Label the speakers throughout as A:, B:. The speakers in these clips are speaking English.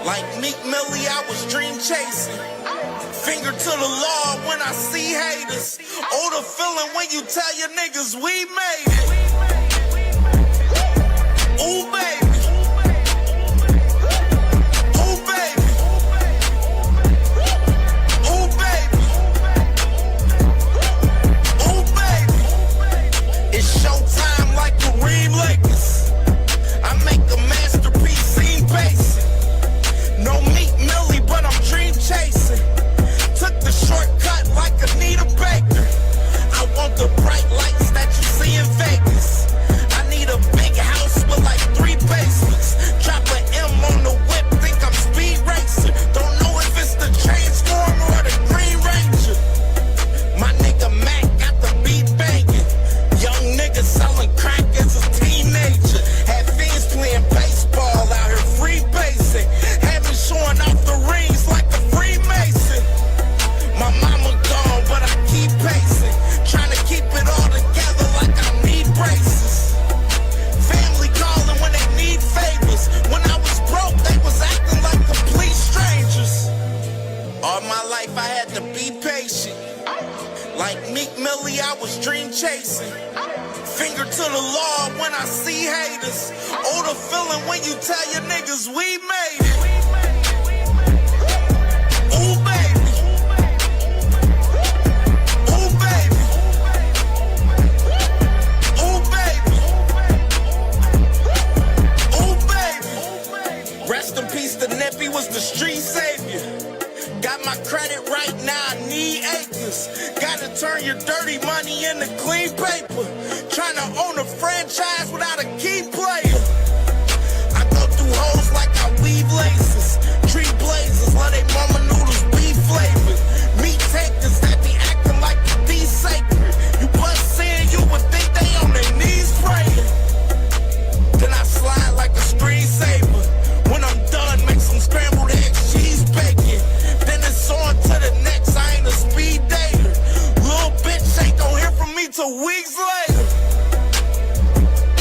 A: Like Meek Millie, I was dream chasing. Finger to the law when I see haters. Oh, the feeling when you tell your niggas we made it. Ooh, baby. Ooh, baby. Ooh, baby. Ooh, baby. It's showtime like Kareem Lakers. I make a masterpiece, scene basic. No Meek Millie, but I'm dream chasing. Took the shortcut like Anita Baker. I want the bright lights that you see in Vegas. I need a big house with like 3 basements. Drop an M on the whip, think I'm speed racing. Don't know if it's the Transformer or the Green Ranger. My nigga Mac got the beat banging. Young nigga selling crack as a teenager. Had fiends playing baseball out here free basing. Had me showing off the rings like a Freemason. My mama gone, but I keep pacing. Trying to keep it all together like I need braces. Family calling when they need favors. When I was broke, they was acting like complete strangers. All my life I had to be patient. Like Meek Millie, I was dream chasing. Finger to the law when I see haters. Oh, the feeling when you tell your niggas we made it. Ooh, baby. Ooh, baby. Ooh, baby. Ooh, baby. Rest in peace, the Nippy was the street savior. Got my credit right now, I need acres. Gotta turn your dirty money into clean paper. Trying to own a franchise without a key player. I go through hoes like I weave laces. Tree blazers, let they mama noodles be flavored. Meat takers that be acting like the sacred. You bust saying you would think they on their knees praying. Then I slide like a screensaver. When I'm done, make some scrambled eggs, cheese bacon. Then it's on to the next, I ain't a speed dater. Little bitch ain't gon' hear from me till weeks later.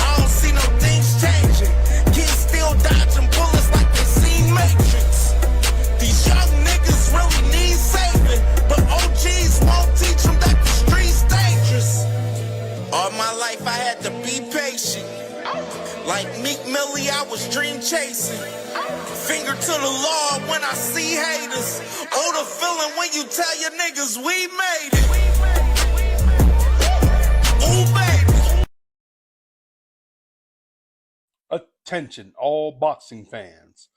A: I don't see no things changing. Kids still dodging bullets like they seen Matrix. These young niggas really need saving, but OGs won't teach them that the street's dangerous. All my life I had to be patient. Like Meek Millie, I was dream chasing. Finger to the law when I see haters. Oh, the feeling when you tell your niggas we made it. Ooh, baby.
B: Attention, all boxing fans.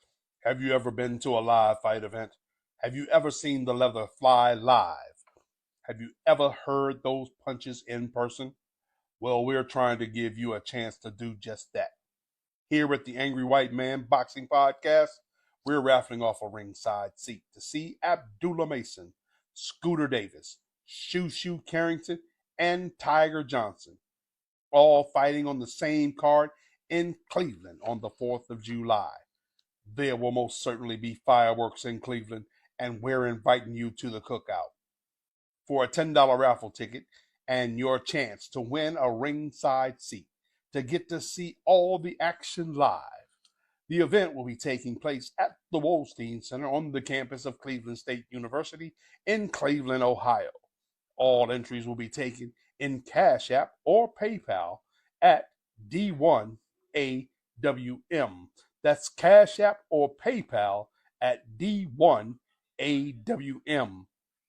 B: Have you ever been to a live fight event? Have you ever seen the leather fly live? Have you ever heard those punches in person? Well, we're trying to give you a chance to do just that. Here at the Angry White Man Boxing Podcast, we're raffling off a ringside seat to see Abdullah Mason, Scooter Davis, Shoo Carrington, and Tiger Johnson, all fighting on the same card in Cleveland on the 4th of July. There will most certainly be fireworks in Cleveland, and we're inviting you to the cookout. For a $10 raffle ticket and your chance to win a ringside seat, to get to see all the action live. The event will be taking place at the Wolstein Center on the campus of Cleveland State University in Cleveland, Ohio. All entries will be taken in Cash App or PayPal at D1AWM. That's Cash App or PayPal at D1AWM.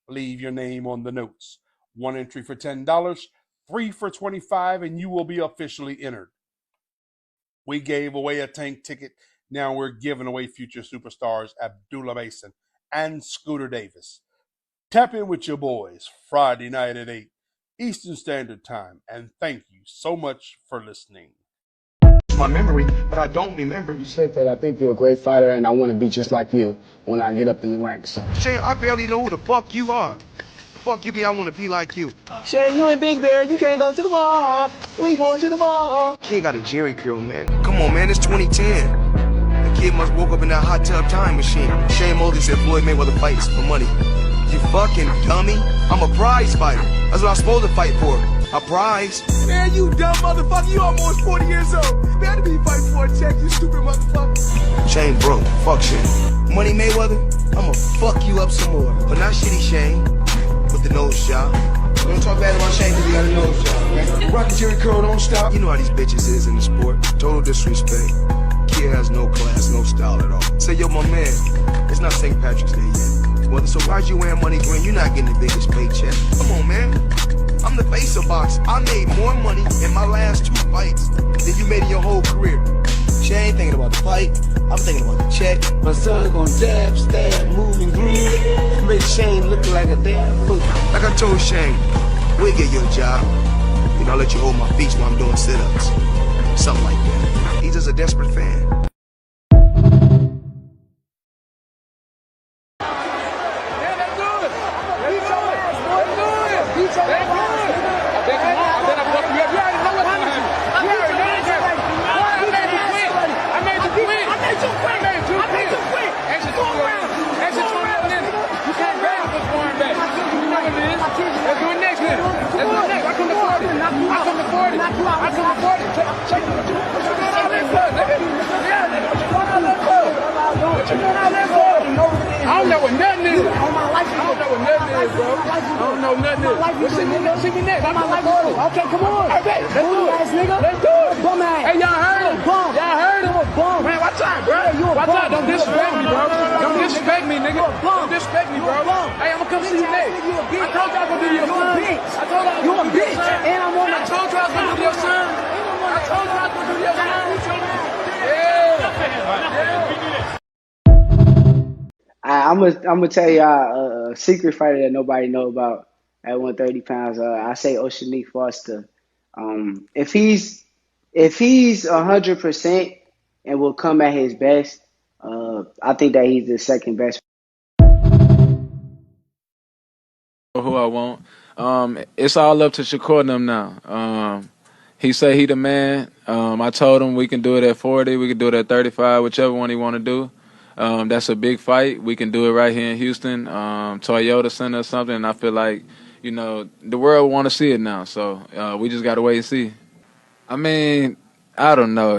B: Leave your name on the notes. One entry for $10, 3 for $25, and you will be officially entered. We gave away a tank ticket. Now we're giving away future superstars Abdullah Mason and Scooter Davis. Tap in with your boys Friday night at 8 Eastern Standard Time, and thank you so much for listening.
C: My memory, but I don't remember. You said that I think you're a great fighter, and I want to be just like you when I get up in the ranks.
D: Shane, I barely know who the fuck you are. Fuck you, I want to be like you.
C: Shane, you ain't Big Bear. You can't go to the mall. We going to the mall.
D: Kid got a Jerry curl, man. Come on, man, it's 2010. The kid must woke up in that hot tub time machine. Shane Mosley said Floyd Mayweather fights for money. You fucking dummy. I'm a prize fighter. That's what I'm supposed to fight for. A prize.
E: Man, you dumb motherfucker. You almost 40 years old. Better be fighting for a check, you stupid motherfucker.
D: Shane broke. Fuck Shane. Money Mayweather, I'ma fuck you up some more. But not shitty Shane with the nose job. Don't talk bad about Shane because he got a nose job, okay? Rocket Jerry Curl, don't stop. You know how these bitches is in the sport. Total disrespect. Kid has no class, no style at all. Say, yo, my man, it's not St. Patrick's Day yet. Well, so why'd you wearing money green? You're not getting the biggest paycheck. Come on, man. I'm the face of boxing. I made more money in my last 2 fights than you made in your whole career. She ain't thinking about the fight. I'm thinking about the check.
C: My son gonna dab, stab, move and groove. Make Shane look like a damn fool.
D: Like I told Shane, we'll get you a job. You know, I'll let you hold my feet while I'm doing sit-ups. Something like that. He's just a desperate fan.
E: I don't know what nothing is. I don't know what nothing is, bro. I don't know nothing is. See me next. I'm not okay, come on. Hey, let's do it. Let's do it. Hey, y'all heard him. Y'all heard him. Man, watch out, bro. Watch out. Don't disrespect me, bro. Don't disrespect me, nigga. Don't disrespect me, bro. Hey, I'm gonna come see you next. I told y'all gonna do your son. I told y'all you a bitch. And I'm on. I told y'all I was gonna do your son. I told y'all I was gonna do your son. Yeah.
C: I'm gonna tell y'all a secret fighter that nobody know about at 130 pounds. I say Oceanique Foster. If he's 100% and will come at his best, I think that he's the second best.
F: Who I want. It's all up to Shakur and them now. He say he the man. I told him we can do it at 40, we can do it at 35, whichever one he want to do. That's a big fight. We can do it right here in Houston, Toyota Center or something. And I feel like, you know, the world want to see it now. So we just got to wait and see. I mean, I don't know.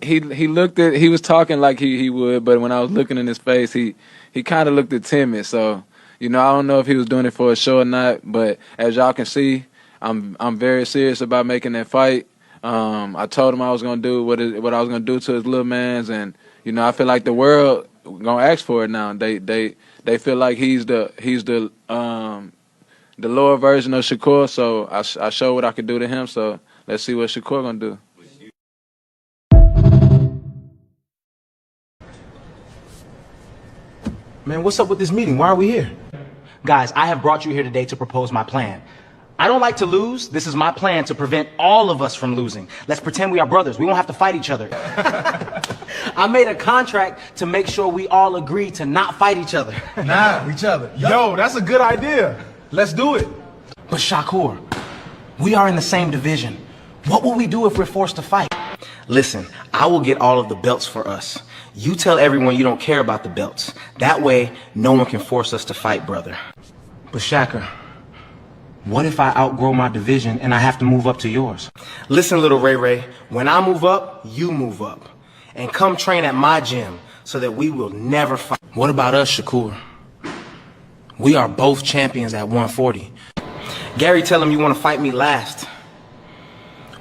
F: He was talking like he would, but when I was looking in his face, he kind of looked timid. So, you know, I don't know if he was doing it for a show or not. But as y'all can see, I'm very serious about making that fight. I told him I was gonna do what I was gonna do to his little mans, and you know, I feel like the world gonna ask for it now. They feel like he's the lower version of Shakur. So I showed what I could do to him. So let's see what Shakur gonna do.
G: Man, what's up with this meeting? Why are we here? Guys, I have brought you here today to propose my plan. I don't like to lose. This is my plan to prevent all of us from losing. Let's pretend we are brothers. We won't have to fight each other. I made a contract to make sure we all agree to not fight each other.
H: Each other. Yo, that's a good idea. Let's do it.
G: But Shakur, we are in the same division. What will we do if we're forced to fight? Listen, I will get all of the belts for us. You tell everyone you don't care about the belts. That way, no one can force us to fight, brother. But Shakur, what if I outgrow my division and I have to move up to yours? Listen, little Ray Ray, when I move up, you move up. And come train at my gym so that we will never fight. What about us, Shakur? We are both champions at 140. Gary, tell him you want to fight me last.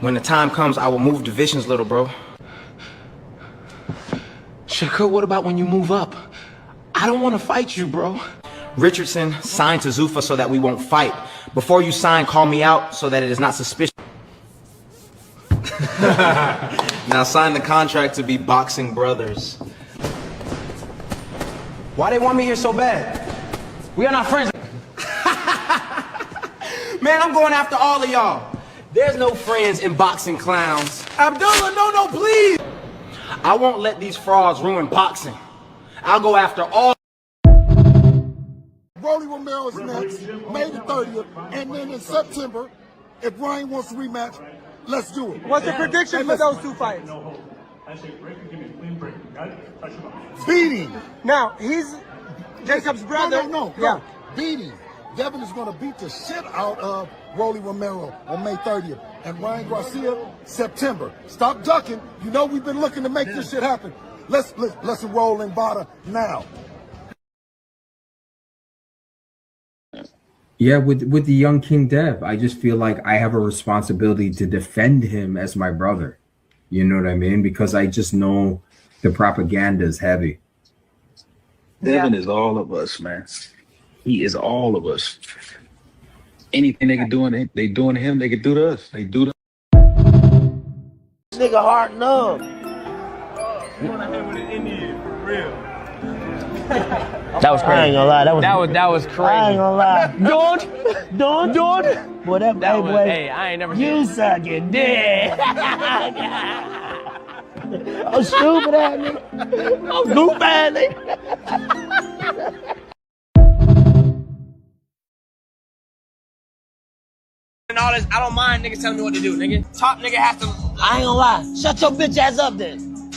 G: When the time comes, I will move divisions, little bro. Shakur, what about when you move up? I don't want to fight you, bro. Richardson, sign to Zuffa so that we won't fight. Before you sign, call me out so that it is not suspicious. Now sign the contract to be boxing brothers. Why they want me here so bad? We are not friends. Man, I'm going after all of y'all. There's no friends in boxing, clowns. Abdullah, no, please. I won't let these frauds ruin boxing. I'll go after all.
I: Rolly Romero's next, May the 30th, and then in September, if Ryan wants to rematch, let's do it.
J: What's the prediction for those two fights?
I: Beating.
J: Now, he's Jacob's brother.
I: No. Beating. Devin is going to beat the shit out of Rolly Romero on May 30th. and Ryan Garcia, September. Stop ducking. You know we've been looking to make this shit happen. Let's enroll in Vada now.
K: Yeah, with the young King Dev, I just feel like I have a responsibility to defend him as my brother. You know what I mean? Because I just know the propaganda is heavy.
L: Devin is all of us, man. He is all of us. Anything they can do, they doing to him, they can do to us. They do to
J: Nigga hard enough.
E: You wanna hang with an Indian, for real.
J: That was crazy. I ain't gonna lie. That was crazy. I ain't gonna lie. Don't. Boy, that boy. Hey, I ain't never. You sucking dick. I'm stupid at me. I'm goof at me.
M: And all this, I don't mind niggas telling me what to do, nigga. Top nigga has to.
J: I ain't gonna lie. Shut your bitch ass up then.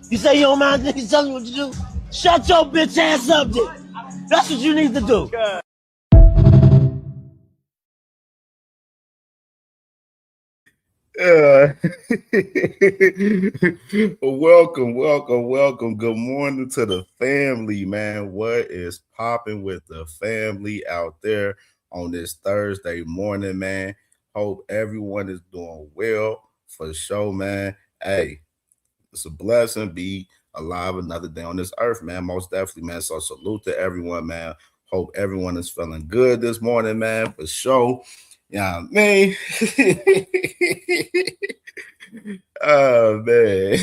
J: You say you don't mind niggas telling you what to do? Shut your bitch ass up then. That's what you need to do.
N: Welcome. Good morning to the family, man. What is popping with the family out there on this Thursday morning, man? Hope everyone is doing well for sure, man. Hey, it's a blessing be alive another day on this earth, man. Most definitely, man. So salute to everyone, man. Hope everyone is feeling good this morning, man, for sure. Yeah, man. Oh, man.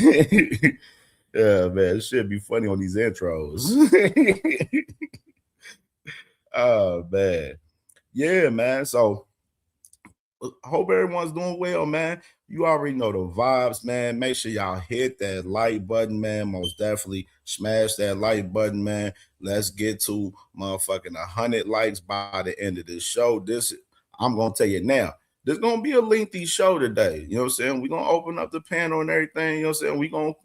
N: Yeah, man. It should be funny on these intros. Oh, man. Yeah, man. So hope everyone's doing well, man. You already know the vibes, man. Make sure y'all hit that like button, man. Most definitely smash that like button, man. Let's get to motherfucking 100 likes by the end of this show. I'm going to tell you now, this is going to be a lengthy show today. You know what I'm saying? We're going to open up the panel and everything. You know what I'm saying? We're going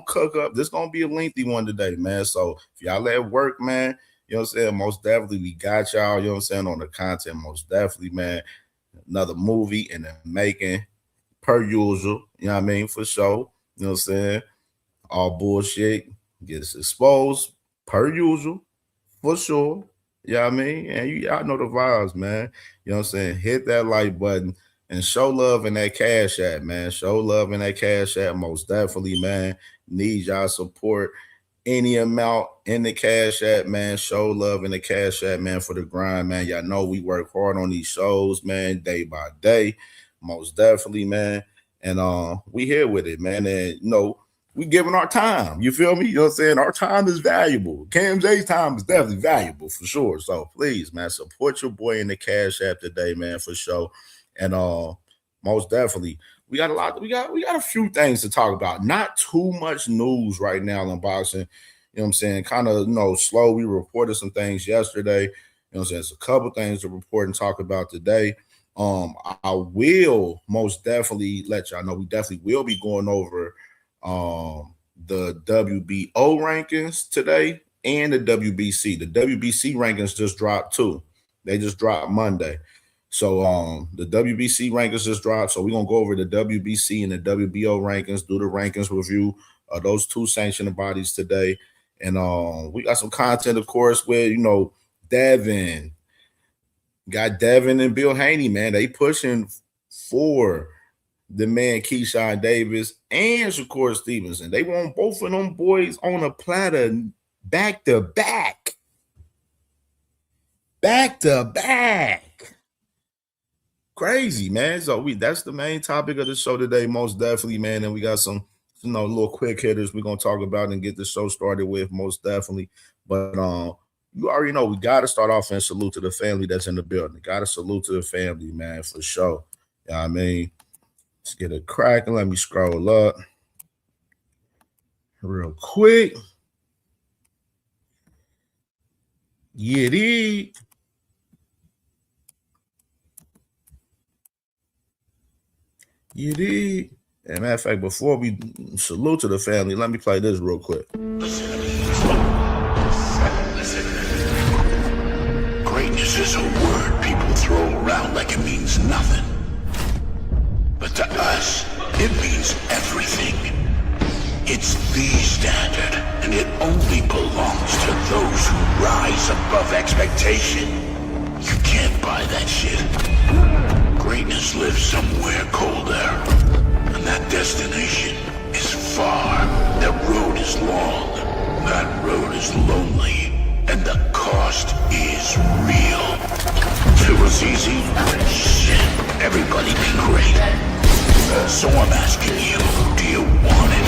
N: to cook up. This is going to be a lengthy one today, man. So if y'all at work, man, you know what I'm saying? Most definitely we got y'all, you know what I'm saying, on the content. Most definitely, man. Another movie in the making, per usual. You know what I mean? For sure. You know what I'm saying? All bullshit gets exposed, per usual. For sure. You know what I mean? And y'all know the vibes, man. You know what I'm saying? Hit that like button and show love in that Cash App, man. Show love in that Cash App. Most definitely, man. Need y'all support. Any amount in the Cash App, man. Show love in the Cash App, man, for the grind, man. Y'all know we work hard on these shows, man, day by day. Most definitely, man. And we here with it, man. And, you know, we giving our time. You feel me? You know what I'm saying? Our time is valuable. CamJ's time is definitely valuable for sure. So please, man, support your boy in the Cash App today, man, for sure. And most definitely, we got a few things to talk about. Not too much news right now in boxing. You know what I'm saying? Kind of, you know, slow. We reported some things yesterday. You know what I'm saying? It's a couple things to report and talk about today. I will most definitely let y'all know we definitely will be going over the WBO rankings today and the WBC. The WBC rankings just dropped too. They just dropped Monday. So the WBC rankings just dropped. So we're going to go over the WBC and the WBO rankings, do the rankings review of those two sanctioning bodies today. And we got some content, of course, with, you know, Devin. Got Devin and Bill Haney, man. They pushing for the man Keyshawn Davis and Shakur Stevenson. They want both of them boys on a platter back to back. Back to back. Crazy, man. So that's the main topic of the show today, most definitely, man. And we got some, you know, little quick hitters we're gonna talk about and get the show started with, most definitely. But you already know we gotta start off and salute to the family that's in the building. Gotta salute to the family, man, for sure. You know what I mean? Let's get it cracking. Let me scroll up real quick. Yeah, dig. You dig? And matter of fact, before we salute to the family, let me play this real quick.
O: Listen. Greatness is a word people throw around like it means nothing. but to us, it means everything. It's the standard, and it only belongs to those who rise above expectation. You can't buy that shit. Greatness lives somewhere colder, and that destination is far. That road is long, that road is lonely, and the cost is real. If it was easy, shit, everybody be great. So I'm asking you, do you want it?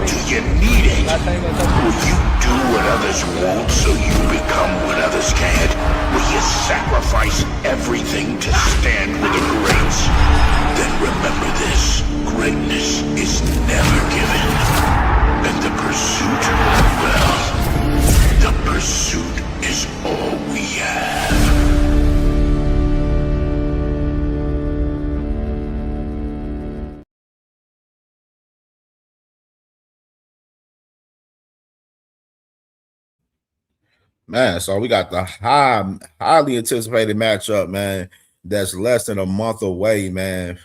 O: Do you need it? Will you do what others won't so you become what others can't? Will you sacrifice everything to stand with the greats? Then remember this, greatness is never given. And the pursuit, well, the pursuit is all we have.
N: Man, so we got the highly anticipated matchup, man. That's less than a month away, man.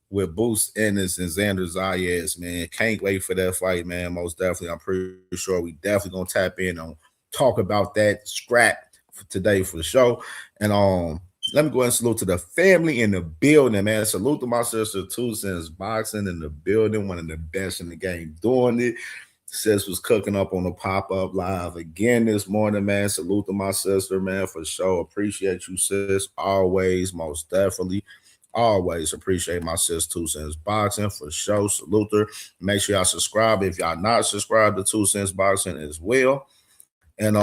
N: With Boost Ennis and Xander Zayas, man. Can't wait for that fight, man. Most definitely. I'm pretty sure we definitely gonna tap in on talk about that scrap for today for the show. And let me go ahead and salute to the family in the building, man. Salute to my sister, 2 Cents Boxing in the building, one of the best in the game doing it. Sis was cooking up on the pop-up live again this morning, man. Salute to my sister, man, for sure. Appreciate you, sis. Always, most definitely. Always appreciate my sis, 2 Cents Boxing, for sure. Salute her. Make sure y'all subscribe if y'all not subscribed to 2 Cents Boxing as well. And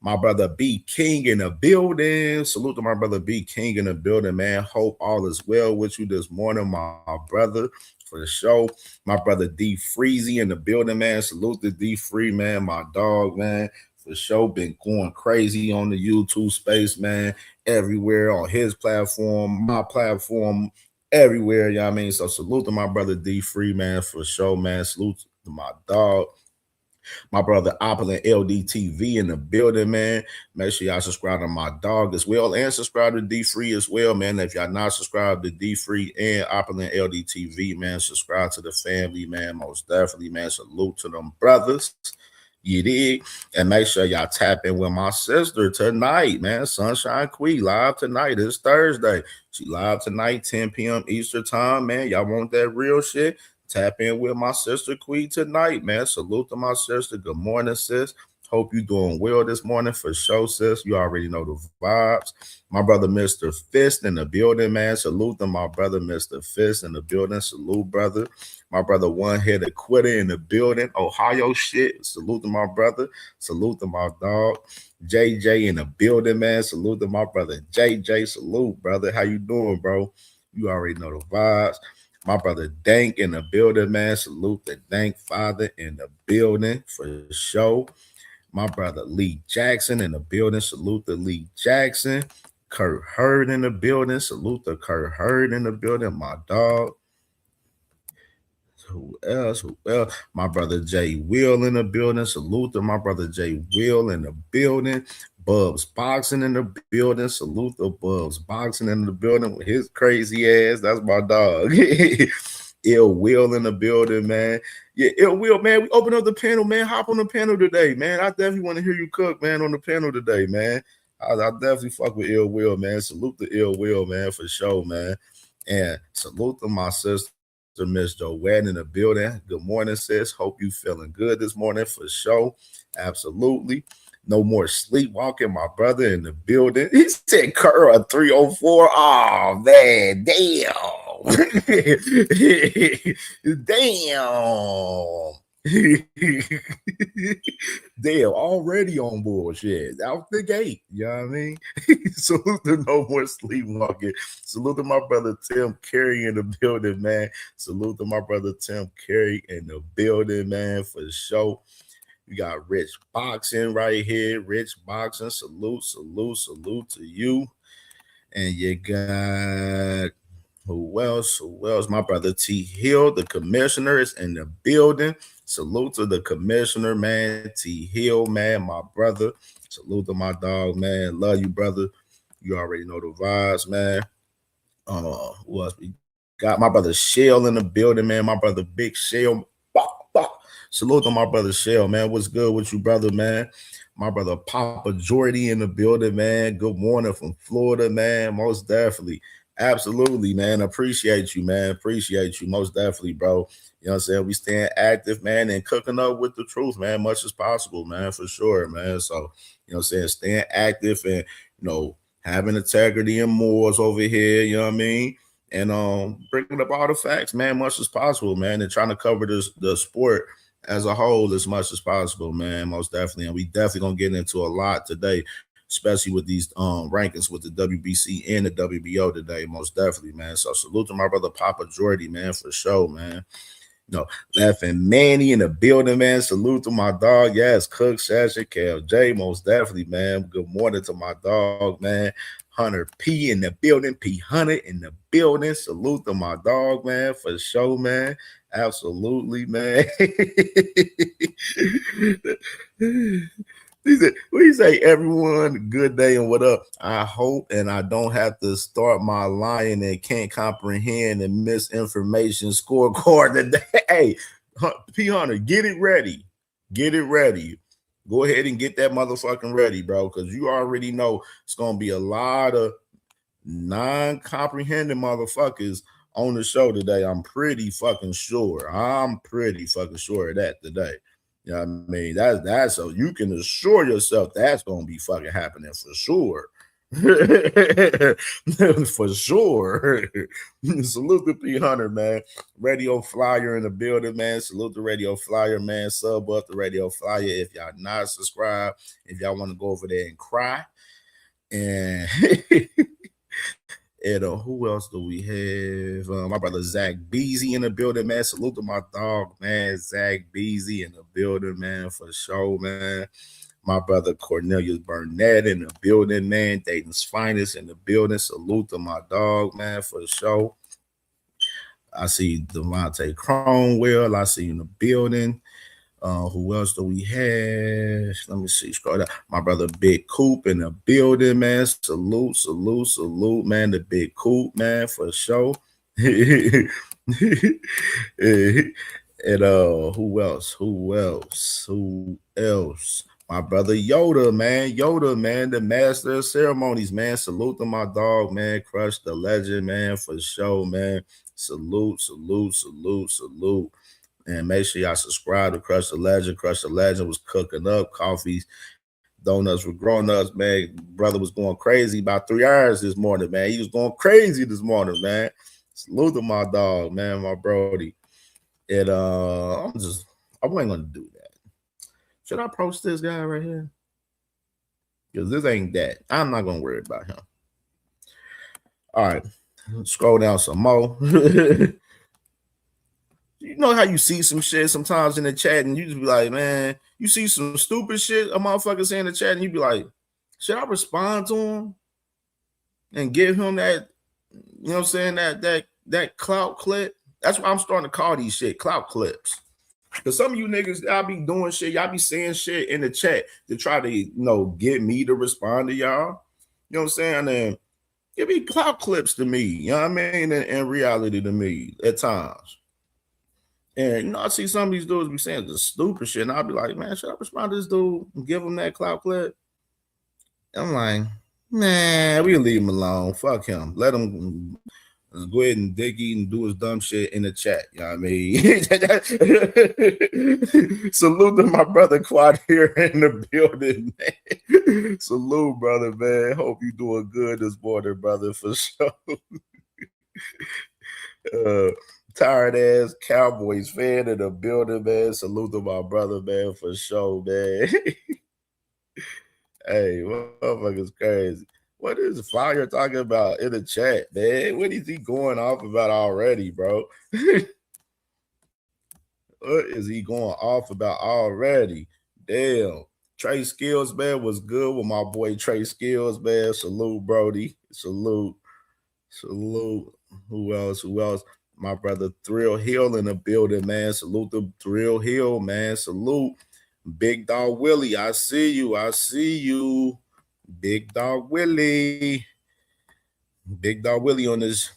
N: my brother B King in the building. Salute to my brother B King in the building, man. Hope all is well with you this morning, my brother, for the show. My brother D Freezy in the building, man. Salute to D Free, man. My dog, man. For sure, been going crazy on the YouTube space, man. Everywhere on his platform, my platform, everywhere. You know what I mean? So salute to my brother D Free, man, for sure, man. Salute to my dog. My brother Opulent LDTV in the building, man. Make sure y'all subscribe to my dog as well and subscribe to D Free as well, man. If y'all not subscribed to D Free and Opulent LDTV, man, subscribe to the family, man. Most definitely, man. Salute to them brothers. You dig? And make sure y'all tap in with my sister tonight, man. Sunshine Queen live tonight. It's Thursday. She live tonight, 10 p.m. Eastern time, man. Y'all want that real shit? Tap in with my sister Queen tonight, man. Salute to my sister. Good morning, sis. Hope you doing well this morning for sure, sis. You already know the vibes. My brother, Mr. Fist in the building, man. Salute to my brother, Mr. Fist in the building. Salute, brother. My brother, One-Headed Quitter in the building. Ohio shit. Salute to my brother. Salute to my dog. JJ in the building, man. Salute to my brother, JJ. Salute, brother. How you doing, bro? You already know the vibes. My brother Dank in the building, man. Salute the Dank father in the building for sure. My brother Lee Jackson in the building. Salute to Lee Jackson. Kurt Hurd in the building. Salute to Kurt Hurd in the building. My dog. Who else? Who else? My brother Jay Will in the building. Salute to my brother Jay Will in the building. Bubs Boxing in the building. Salute to Bubs Boxing in the building with his crazy ass. That's my dog. Ill Will in the building, man. Yeah, Ill Will, man. We open up the panel, man. Hop on the panel today, man. I definitely want to hear you cook, man, on the panel today, man. I definitely fuck with Ill Will, man. Salute to Ill Will, man, for sure, man. And salute to my sister, Miss Joanne in the building. Good morning, sis. Hope you feeling good this morning for sure. Absolutely. No more sleepwalking, my brother in the building. He said Curl 304. Oh, man. Damn, already on bullshit out the gate. You know what I mean? Salute to No More Sleepwalking. Salute to my brother Tim Carey in the building, man. Salute to my brother Tim Carey in the building, man, for sure. We got Rich Boxing right here. Rich Boxing, salute to you. And you got who else? My brother T Hill, the commissioner, is in the building. Salute to the commissioner, man. T Hill, man, my brother. Salute to my dog, man. Love you, brother. You already know the vibes, man. Who else we Got my brother Shell in the building, man. My brother Big Shell. Salute to my brother Shell, man. What's good with you, brother, man? My brother Papa Jordy in the building, man. Good morning from Florida, man. Most definitely. Absolutely, man. Appreciate you, man. Appreciate you. Most definitely, bro. You know what I'm saying? We staying active, man, and cooking up with the truth, man, much as possible, man, for sure, man. So, you know what I'm saying? Staying active and, you know, having integrity and morals over here, you know what I mean? And bringing up all the facts, man, much as possible, man, and trying to cover the sport as a whole as much as possible, man, most definitely. And we definitely gonna get into a lot today, especially with these rankings with the WBC and the WBO today, most definitely, man. So salute to my brother Papa Jordy, man, for sure, man. You know, laughing Manny in the building, man. Salute to my dog. Yes, Cook, Sasha, KLJ, most definitely, man. Good morning to my dog, man. Hunter P in the building, P Hunter in the building. Salute to my dog, man, for sure, man. Absolutely, man. We say, everyone, good day and what up. I hope and I don't have to start my lying and can't comprehend and misinformation scorecard today. Hey, P Hunter, get it ready. Get it ready. Go ahead and get that motherfucking ready, bro, because you already know it's going to be a lot of non-comprehending motherfuckers on the show today. I'm pretty fucking sure. I'm pretty fucking sure of that today. You know what I mean? That's so you can assure yourself that's going to be fucking happening for sure. For sure. Salute to P Hunter, man. Radio Flyer in the building, man. Salute to Radio Flyer, man. Sub up the Radio Flyer if y'all not subscribed. If y'all want to go over there and cry. And and who else do we have? My brother Zach Beasy in the building, man. Salute to my dog, man. Zach Beasy in the building, man, for sure, man. My brother Cornelius Burnett in the building, man. Dayton's finest in the building. Salute to my dog, man, for sure. I see Devontae Cromwell. I see you in the building. Who else do we have? Let me see. Scroll down. My brother Big Coop in the building, man. Salute, salute, salute, man. The Big Coop, man, for sure. And who else? Who else? Who else? My brother Yoda, man. Yoda, man, the master of ceremonies, man. Salute to my dog, man. Crush the legend, man, for sure, man. Salute, salute, salute, salute. And make sure y'all subscribe to Crush the Legend. Crush the Legend was cooking up coffees, donuts for grown-ups, man. Brother was going crazy about 3 hours this morning, man. He was going crazy this morning, man. Salute to my dog, man, my Brody. And I wasn't gonna do that. Should I post this guy right here? Because this ain't that. I'm not gonna worry about him. All right, scroll down some more. You know how you see some shit sometimes in the chat and you just be like, man, you see some stupid shit a motherfucker say in the chat and you be like, should I respond to him and give him that, you know what I'm saying, that clout clip? That's why I'm starting to call these shit clout clips. Because some of you niggas, y'all be doing shit, y'all be saying shit in the chat to try to, you know, get me to respond to y'all. You know what I'm saying? And it be clout clips to me, you know what I mean? In reality to me at times. And, you know, I see some of these dudes be saying the stupid shit, and I'll be like, man, should I respond to this dude and give him that clout clip? I'm like, man, we can leave him alone. Fuck him. Let him go ahead and dig and do his dumb shit in the chat. You know what I mean? Salute to my brother Quad here in the building, man. Salute, brother, man. Hope you doing good this morning, brother, for sure. Tired ass Cowboys fan in the building, man. Salute to my brother, man, for sure, man. Hey, motherfucker's crazy. What is Fire talking about in the chat, man? What is he going off about already, bro? What is he going off about already? Damn. Trey Skills, man, was good with my boy Trey Skills, man. Salute, Brody. Salute. Salute. Who else? Who else? My brother Thrill Hill in the building, man. Salute to Thrill Hill, man. Salute. Big Dog Willie, I see you. I see you. Big Dog Willie. Big Dog Willie on this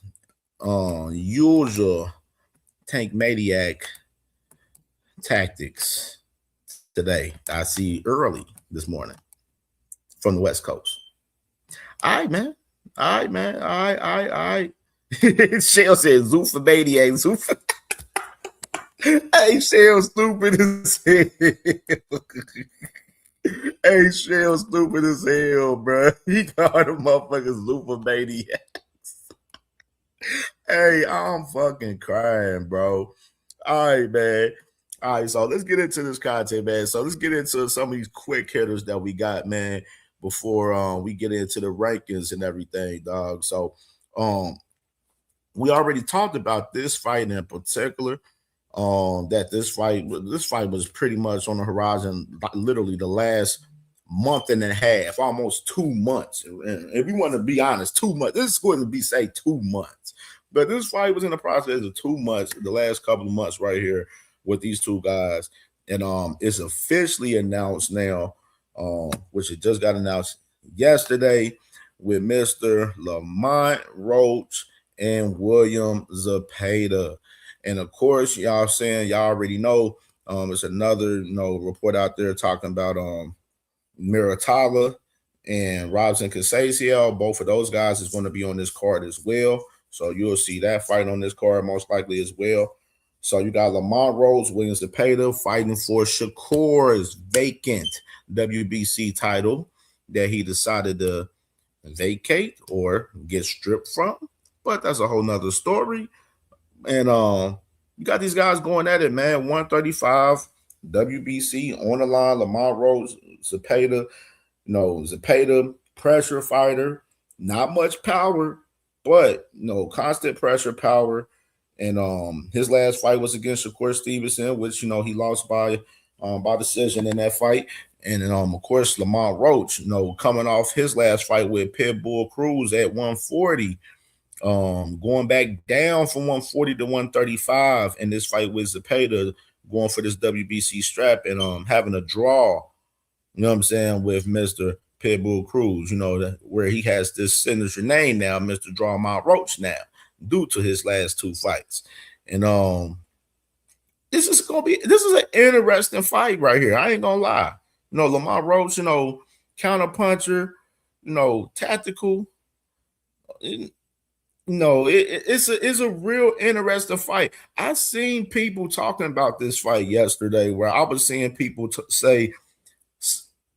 N: usual tank maniac tactics today. I see early this morning from the West Coast. All right, man. All right, man. All right. Shell said Zoofa maniac. Zoofa. Hey, Shell stupid as hell. Hey, Shell stupid as hell, bro. He called them motherfuckers Zoofa maniacs. Hey, I'm fucking crying, bro. All right, man. All right, so let's get into this content, man. So let's get into some of these quick hitters that we got, man, before we get into the rankings and everything, dog. So we already talked about this fight in particular. That this fight was pretty much on the horizon, literally the last month and a half, almost 2 months. And if you want to be honest, 2 months. This is going to be 2 months. But this fight was in the process of 2 months, the last couple of months right here with these two guys. And it's officially announced now, which it just got announced yesterday, with Mr. Lamont Roach and William Zepeda. And of course, y'all saying y'all already know it's another report out there talking about Miratala and Robson Casasiel. Both of those guys is going to be on this card as well. So you'll see that fight on this card most likely as well. So you got Lamont Roach, William Zepeda fighting for Shakur's vacant WBC title that he decided to vacate or get stripped from. But that's a whole nother story. And you got these guys going at it, man. 135 WBC on the line. Lamont Roach, Zepeda, Zepeda, pressure fighter, not much power, but constant pressure, power. And his last fight was against Shakur Stevenson, which he lost by decision in that fight. And then of course Lamont Roach, coming off his last fight with Pitbull Cruz at 140. Going back down from 140 to 135 in this fight with Zepeda, going for this WBC strap and having a draw, with Mr. Pitbull Cruz, where he has this signature name now, Mr. Draw Mount Roach now, due to his last 2 fights. And this is an interesting fight right here. I ain't gonna lie. Lamont Roach, counter puncher, tactical. It's a real interesting fight. I seen people talking about this fight yesterday, where I was seeing people say,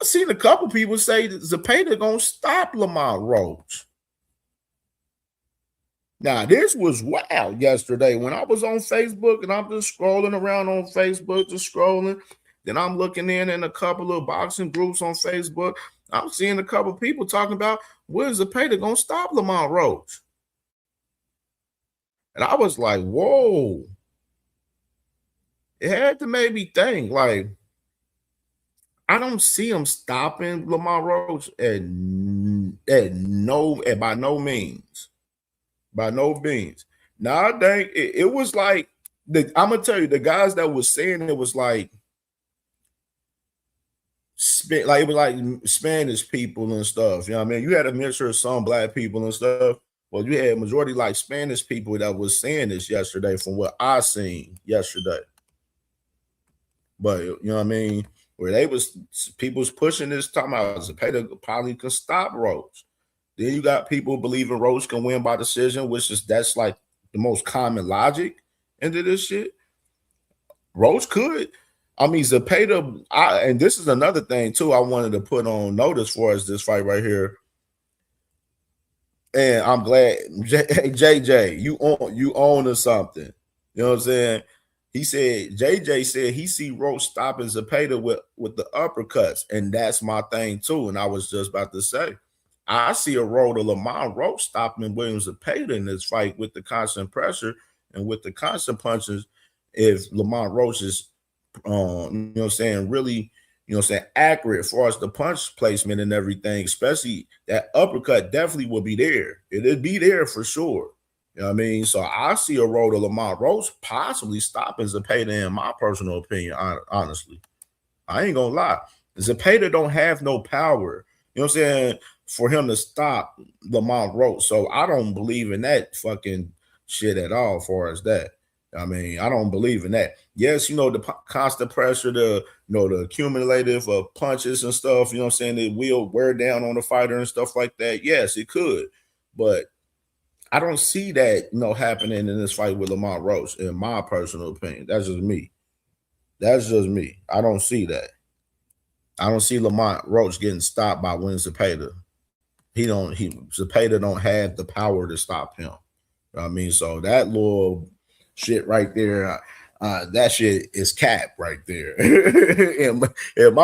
N: I seen a couple people say that Zepeda gonna stop Lamont Roach. Now, this was wild yesterday when I was on Facebook and I'm just scrolling around on Facebook, just scrolling. Then I'm looking in a couple of boxing groups on Facebook. I'm seeing a couple of people talking about, where's Zepeda gonna stop Lamont Roach? And I was like, whoa. It had to make me think, like, I don't see him stopping Lamont Roach by no means. By no means. Now, I think it was like, I'm going to tell you, the guys that was saying it was like, it was like Spanish people and stuff. You know what I mean? You had a mixture of some black people and stuff. Well, you had majority like Spanish people that was saying this yesterday from what I seen yesterday. But you know what I mean? Where people was pushing this, talking about Zepeda probably could stop Roach. Then you got people believing Roach can win by decision, that's like the most common logic into this shit. Roach could. I mean, Zepeda, and this is another thing too I wanted to put on notice for us, this fight right here. And I'm glad, JJ, you own or something. You know what I'm saying? He said, JJ said he see Roach stopping Zepeda with the uppercuts, and that's my thing too. And I was just about to say, I see a road to Lamont Roach stopping William Zepeda in this fight with the constant pressure and with the constant punches. If Lamont Roach is, really, accurate as far as the punch placement and everything, especially that uppercut definitely will be there. It'll be there for sure. You know what I mean? So I see a road to Lamont Roach possibly stopping Zepeda, in my personal opinion, honestly. I ain't gonna lie. Zepeda don't have no power, you know what I'm saying, for him to stop Lamont Roach. So I don't believe in that fucking shit at all as far as that. I mean, I don't believe in that. Yes, the constant pressure, the accumulative of punches and stuff, you know what I'm saying, it will wear down on the fighter and stuff like that. Yes, it could. But I don't see that, happening in this fight with Lamont Roach, in my personal opinion. That's just me. I don't see that. I don't see Lamont Roach getting stopped by Win Zepeda. Zepeda don't have the power to stop him. You know what I mean? So that little shit right there, that shit is cap right there. in my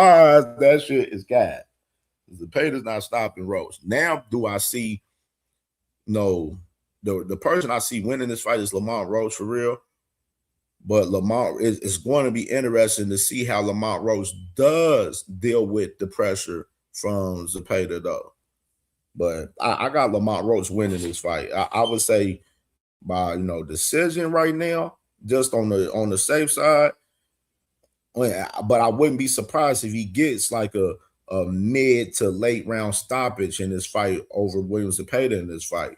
N: eyes, that shit is cap. Zepeda's not stopping Roach. Now, do I see the person I see winning this fight is Lamont Roach for real? But Lamont is going to be interesting to see how Lamont Roach does deal with the pressure from Zepeda, though. But I got Lamont Roach winning this fight. I would say by decision right now, just on the safe side. But I wouldn't be surprised if he gets like a mid to late round stoppage in this fight over William Zepeda in this fight.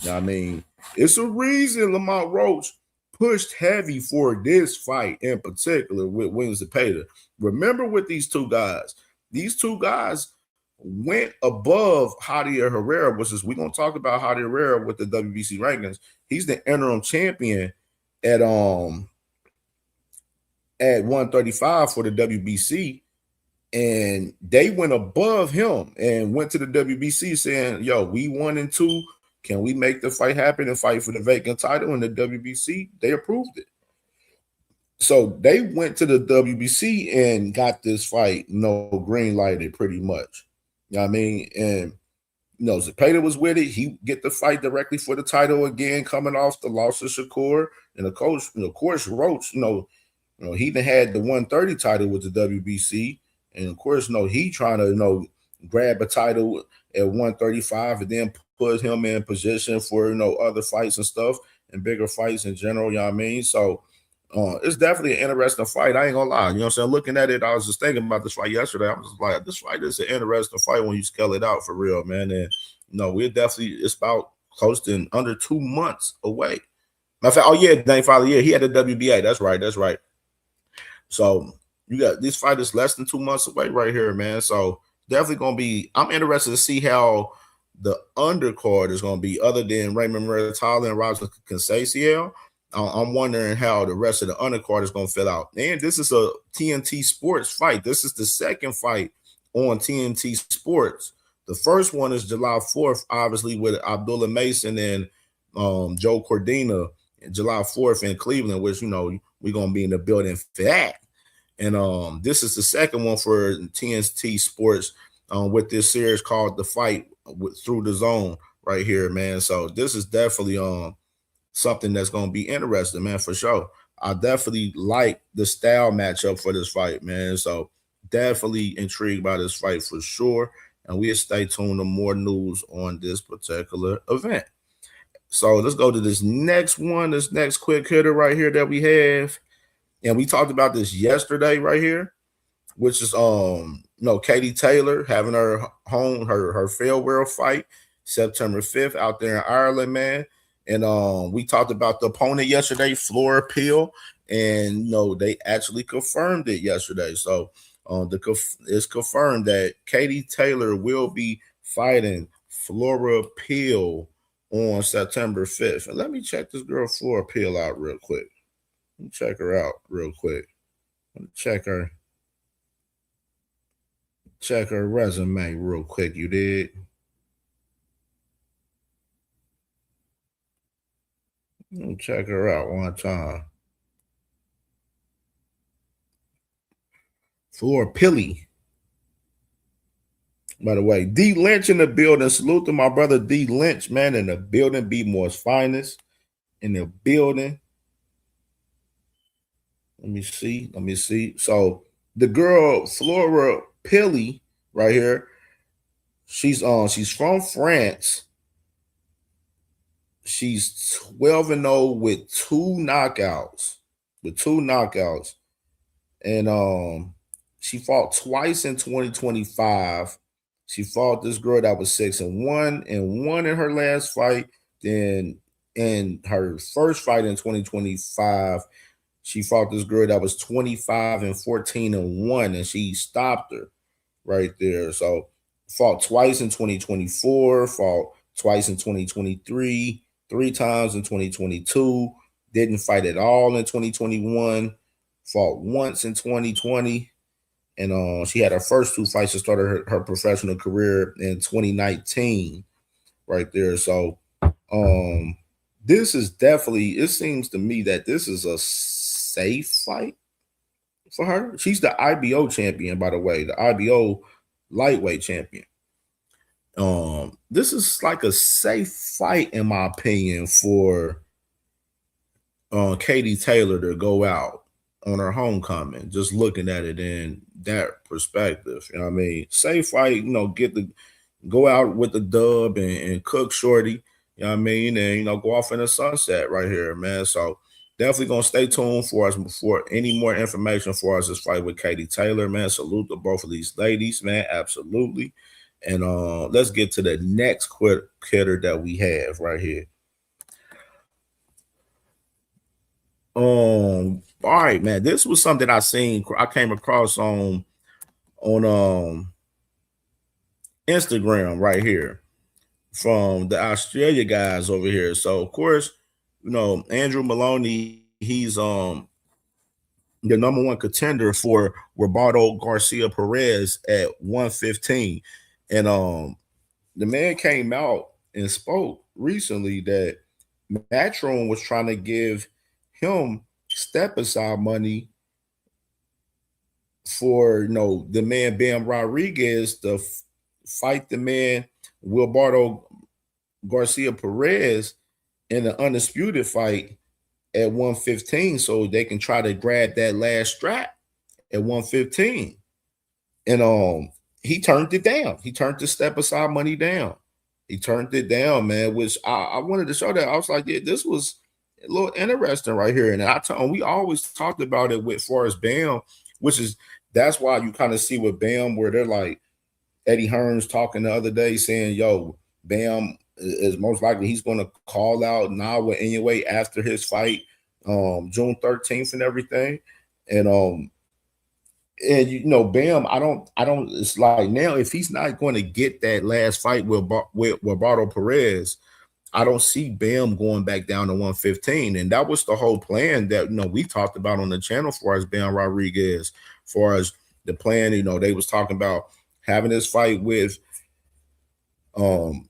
N: You know what I mean? It's a reason Lamont Roach pushed heavy for this fight in particular with William Zepeda. Remember with these two guys went above Javier Herrera, which is, we're going to talk about Javier Herrera with the WBC rankings. He's the interim champion at 135 for the WBC, and they went above him and went to the WBC saying, yo, we 1 and 2. Can we make the fight happen and fight for the vacant title in the WBC? They approved it. So they went to the WBC and got this fight green lighted pretty much. You know what I mean? And Zepeda was with it. He get the fight directly for the title again, coming off the loss of Shakur. And of course, Roach, he even had the 130 title with the WBC. And of course, he trying to grab a title at 135 and then put him in position for other fights and stuff and bigger fights in general. You know what I mean? So it's definitely an interesting fight. I ain't gonna lie. You know what I'm saying? Looking at it, I was just thinking about this fight yesterday. I was just like, this fight is an interesting fight when you scale it out for real, man. And it's about close to under 2 months away. Matter of fact, oh yeah, dang, father, yeah, he had a WBA. That's right. So you got this fight is less than 2 months away right here, man. So definitely gonna be. I'm interested to see how the undercard is gonna be, other than Raymond Muratalla and Roger Conceição. I'm wondering how the rest of the undercard is going to fill out. And this is a TNT Sports fight. This is the second fight on TNT Sports. The first one is July 4th, obviously, with Abdullah Mason and Joe Cordina, July 4th in Cleveland, which, we're going to be in the building for that. And this is the second one for TNT Sports with this series called The Fight Through the Zone right here, man. So this is definitely something that's going to be interesting, man, for sure. I definitely like the style matchup for this fight, man. So definitely intrigued by this fight for sure. And we'll stay tuned to more news on this particular event. So let's go to this next one, this next quick hitter right here that we have. And we talked about this yesterday right here, which is Katie Taylor having her farewell fight September 5th out there in Ireland, man. And we talked about the opponent yesterday, Flora Peel, and they actually confirmed it yesterday. So it's confirmed that Katie Taylor will be fighting Flora Peel on September 5th. And let me check this girl Flora Peel out real quick. Let me check her out real quick. Let me check her resume real quick. You did. Let me check her out one time. Flora Pilly. By the way, D Lynch in the building. Salute to my brother D Lynch, man, in the building. Be More's finest in the building. Let me see. So the girl Flora Pilly right here. She's from France. She's 12-0 with two knockouts. And she fought twice in 2025. She fought this girl that was 6-1 and won in her last fight. Then in her first fight in 2025, she fought this girl that was 25-14-1, and she stopped her right there. So fought twice in 2024, fought twice in 2023, 3 times in 2022, didn't fight at all in 2021, fought once in 2020, and she had her first 2 fights that started her professional career in 2019 right there. So this is definitely, it seems to me that this is a safe fight for her. She's the IBO champion, by the way, the IBO lightweight champion. This is like a safe fight, in my opinion, for Katie Taylor to go out on her homecoming, just looking at it in that perspective. You know what I mean? Safe fight, you know, go out with the dub and cook shorty, you know what I mean? And, you know, go off in the sunset right here, man. So definitely going to stay tuned for us before any more information for us this fight with Katie Taylor, man. Salute to both of these ladies, man. Absolutely. And let's get to the next quitter that we have right here. All right, man. This was something I came across on Instagram right here from the Australia guys over here. So of course, you know, Andrew Maloney, he's the number 1 contender for Roberto Garcia Perez at 115. And the man came out and spoke recently that Matchroom was trying to give him step aside money for, you know, the man Bam Rodriguez to fight the man Wilberto Garcia Perez in an undisputed fight at 115, so they can try to grab that last strap at 115. And he turned it down. He turned the step aside money down. He turned it down, man, which I wanted to show that. I was like, yeah, this was a little interesting right here. And we always talked about it with Forrest Bam, that's why you kind of see with Bam where they're like, Eddie Hearns talking the other day saying, yo, Bam is most likely he's going to call out Nawa anyway after his fight June 13th and everything. And you know, Bam, I don't, it's like now, if he's not going to get that last fight with Roberto Perez, I don't see Bam going back down to 115. And that was the whole plan that, you know, we talked about on the channel for as Bam Rodriguez, for as the plan, you know, they was talking about having this fight with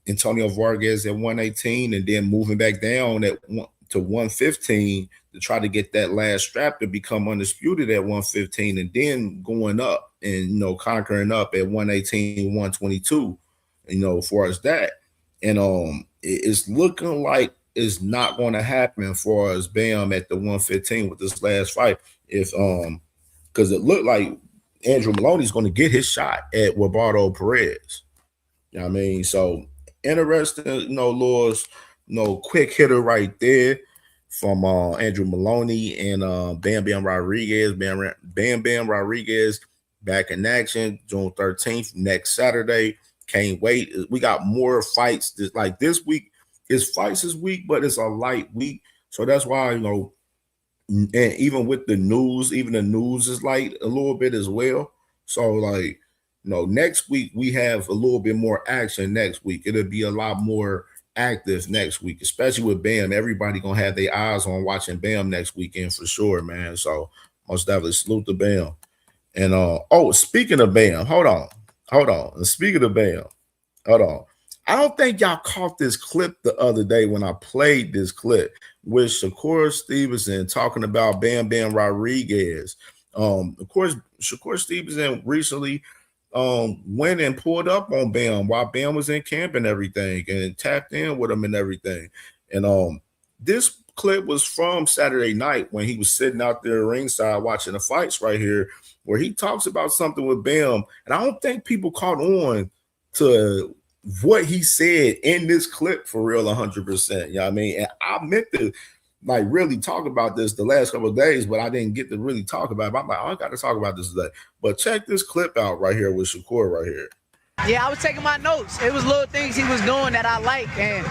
N: Antonio Vargas at 118 and then moving back down to 115 to try to get that last strap to become undisputed at 115, and then going up and, you know, conquering up at 118, 122, you know, for us that. And it's looking like it's not going to happen for us Bam at the 115 with this last fight. If because it looked like Andrew Maloney's going to get his shot at Roberto Perez. You know what I mean? So interesting, you know, Lord's, you know, quick hitter right there from Andrew Maloney and Bam Bam Rodriguez. Bam Rodriguez back in action June 13th, next Saturday. Can't wait. We got more fights this week. It's fights this week, but it's a light week. So that's why, you know, and even with the news, even the news is light a little bit as well. So, like, you know, next week we have a little bit more action next week. It'll be a lot more active next week, especially with Bam. Everybody gonna have their eyes on watching Bam next weekend for sure, man. So most definitely salute to Bam. And speaking of Bam, hold on. And speaking of Bam, hold on. I don't think y'all caught this clip the other day when I played this clip with Shakur Stevenson talking about Bam Bam Rodriguez. Of course, Shakur Stevenson recently went and pulled up on Bam while Bam was in camp and everything, and tapped in with him and everything. And this clip was from Saturday night when he was sitting out there ringside watching the fights right here, where he talks about something with Bam. And I don't think people caught on to what he said in this clip for real 100%. You know what I mean? And I meant to like really talk about this the last couple of days, but I didn't get to really talk about it. I'm like, I got to talk about this today. But check this clip out right here with Shakur right here.
M: Yeah, I was taking my notes. It was little things he was doing that I like, and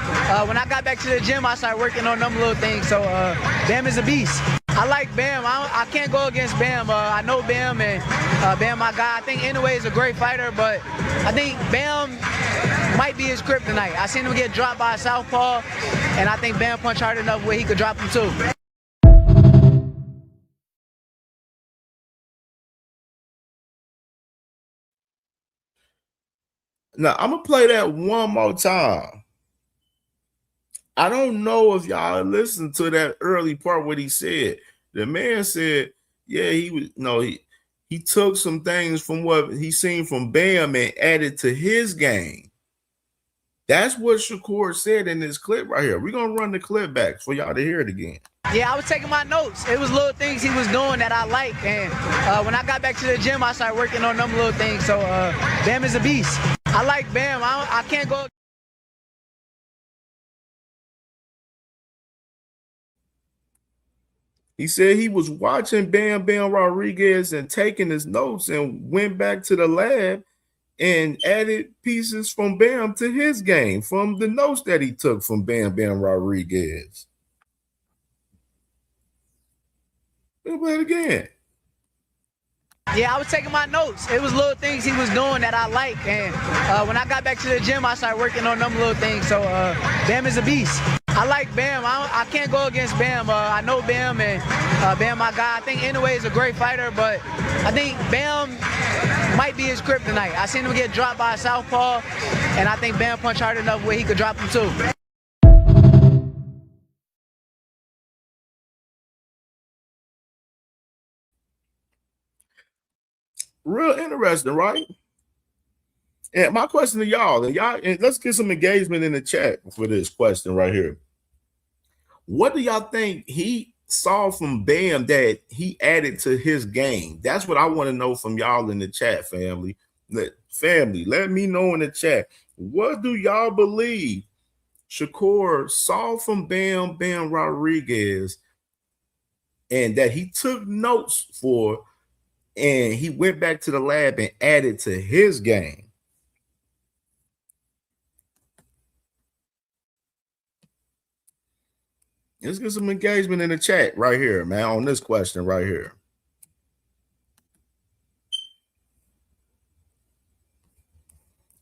M: when I got back to the gym, I started working on them little things. So Bam is a beast. I like Bam. I can't go against Bam. I know Bam, and Bam my guy. I think Inoue is a great fighter, but I think Bam might be his kryptonite. I seen him get dropped by a southpaw, and I think Bam punched hard enough where he could drop him too.
N: Now, I'm going to play that one more time. I don't know if y'all listened to that early part what he said. The man said, yeah, he took some things from what he seen from Bam and added to his game. That's what Shakur said in this clip right here. We're going to run the clip back for y'all to hear it again.
M: Yeah, I was taking my notes. It was little things he was doing that I like, and when I got back to the gym, I started working on them little things. So Bam is a beast. I like Bam. I can't go.
N: He said he was watching Bam Rodriguez and taking his notes and went back to the lab and added pieces from Bam to his game from the notes that he took from Bam Rodriguez. We'll play it again.
M: Yeah, I was taking my notes. It was little things he was doing that I like, and when I got back to the gym, I started working on them little things. So Bam is a beast. I like Bam. I can't go against Bam. I know Bam, and Bam my guy. I think Inoue is a great fighter, but I think Bam might be his kryptonite. I seen him get dropped by a southpaw, and I think Bam punched hard enough where he could drop him too.
N: Real interesting, right? And my question to y'all, and let's get some engagement in the chat for this question right here. What do y'all think he saw from Bam that he added to his game? That's what I want to know from y'all in the chat, family. Let me know in the chat. What do y'all believe Shakur saw from Bam Rodriguez and that he took notes for, and he went back to the lab and added to his game? Let's get some engagement in the chat right here, man, on this question right here.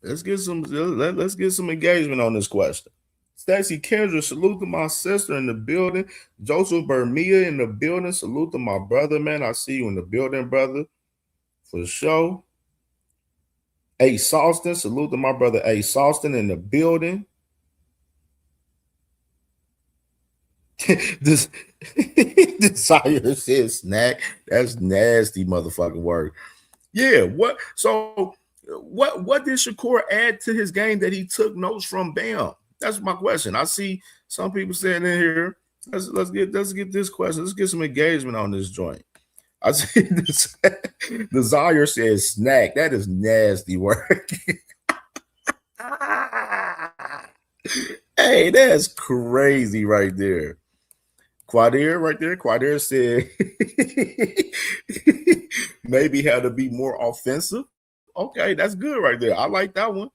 N: Let's get some engagement on this question. Stacy Kendra, salute to my sister in the building. Joseph Bermia in the building. Salute to my brother, man. I see you in the building, brother. For sure. A. Salston, salute to my brother A. Salston in the building. This Desire says snack. That's nasty motherfucking word. Yeah, what did Shakur add to his game that he took notes from Bam? That's my question. I see some people saying in here. Let's get this question. Let's get some engagement on this joint. I see this. Desire says snack. That is nasty work. Hey, that's crazy right there. Quadir right there. Quadir said maybe had to be more offensive. Okay, that's good right there. I like that one.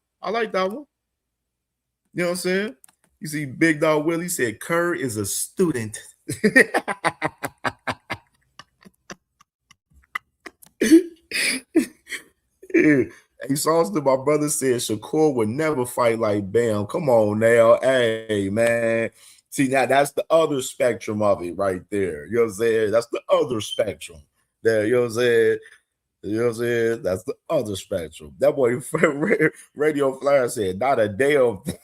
N: You know what I'm saying? You see Big Dog Willie said Kerr is a student. Hey, Sauce, my brother said Shakur would never fight like Bam. Come on now. Hey, man. See, now that's the other spectrum of it right there. You know what I'm saying? That's the other spectrum. There, you know what I'm saying? You know what I'm saying? That's the other spectrum. That boy Radio Flyer said, not a damn thing.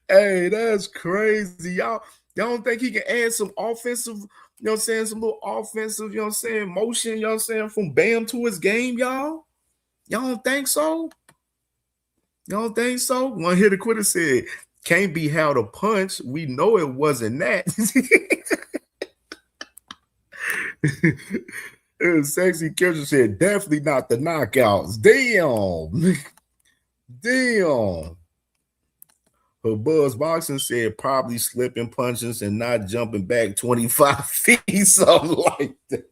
N: Hey, that's crazy. Y'all don't think he can add some offensive, you know what I'm saying? Some little offensive, you know what I'm saying, motion, you know what I'm saying, from Bam to his game, y'all? Y'all don't think so? Y'all don't think so? One hitter quitter said, can't be how to punch. We know it wasn't that. Sexy Kirsten said, definitely not the knockouts. Damn. Damn. Her Buzz Boxing said probably slipping punches and not jumping back 25 feet, something like that.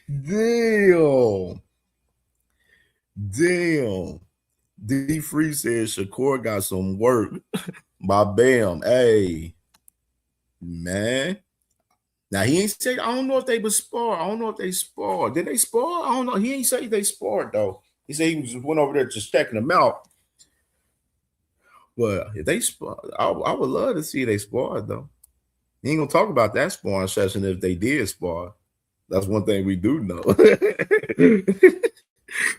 N: Damn. D Free said Shakur got some work by Bam. Hey, man. Now he ain't say, I don't know if they was spar. I don't know if they spar. Did they spar? I don't know. He ain't say they sparred though. He said he just went over there just checking them out. But if they spar, I would love to see they sparred though. He ain't gonna talk about that sparring session if they did spar. That's one thing we do know.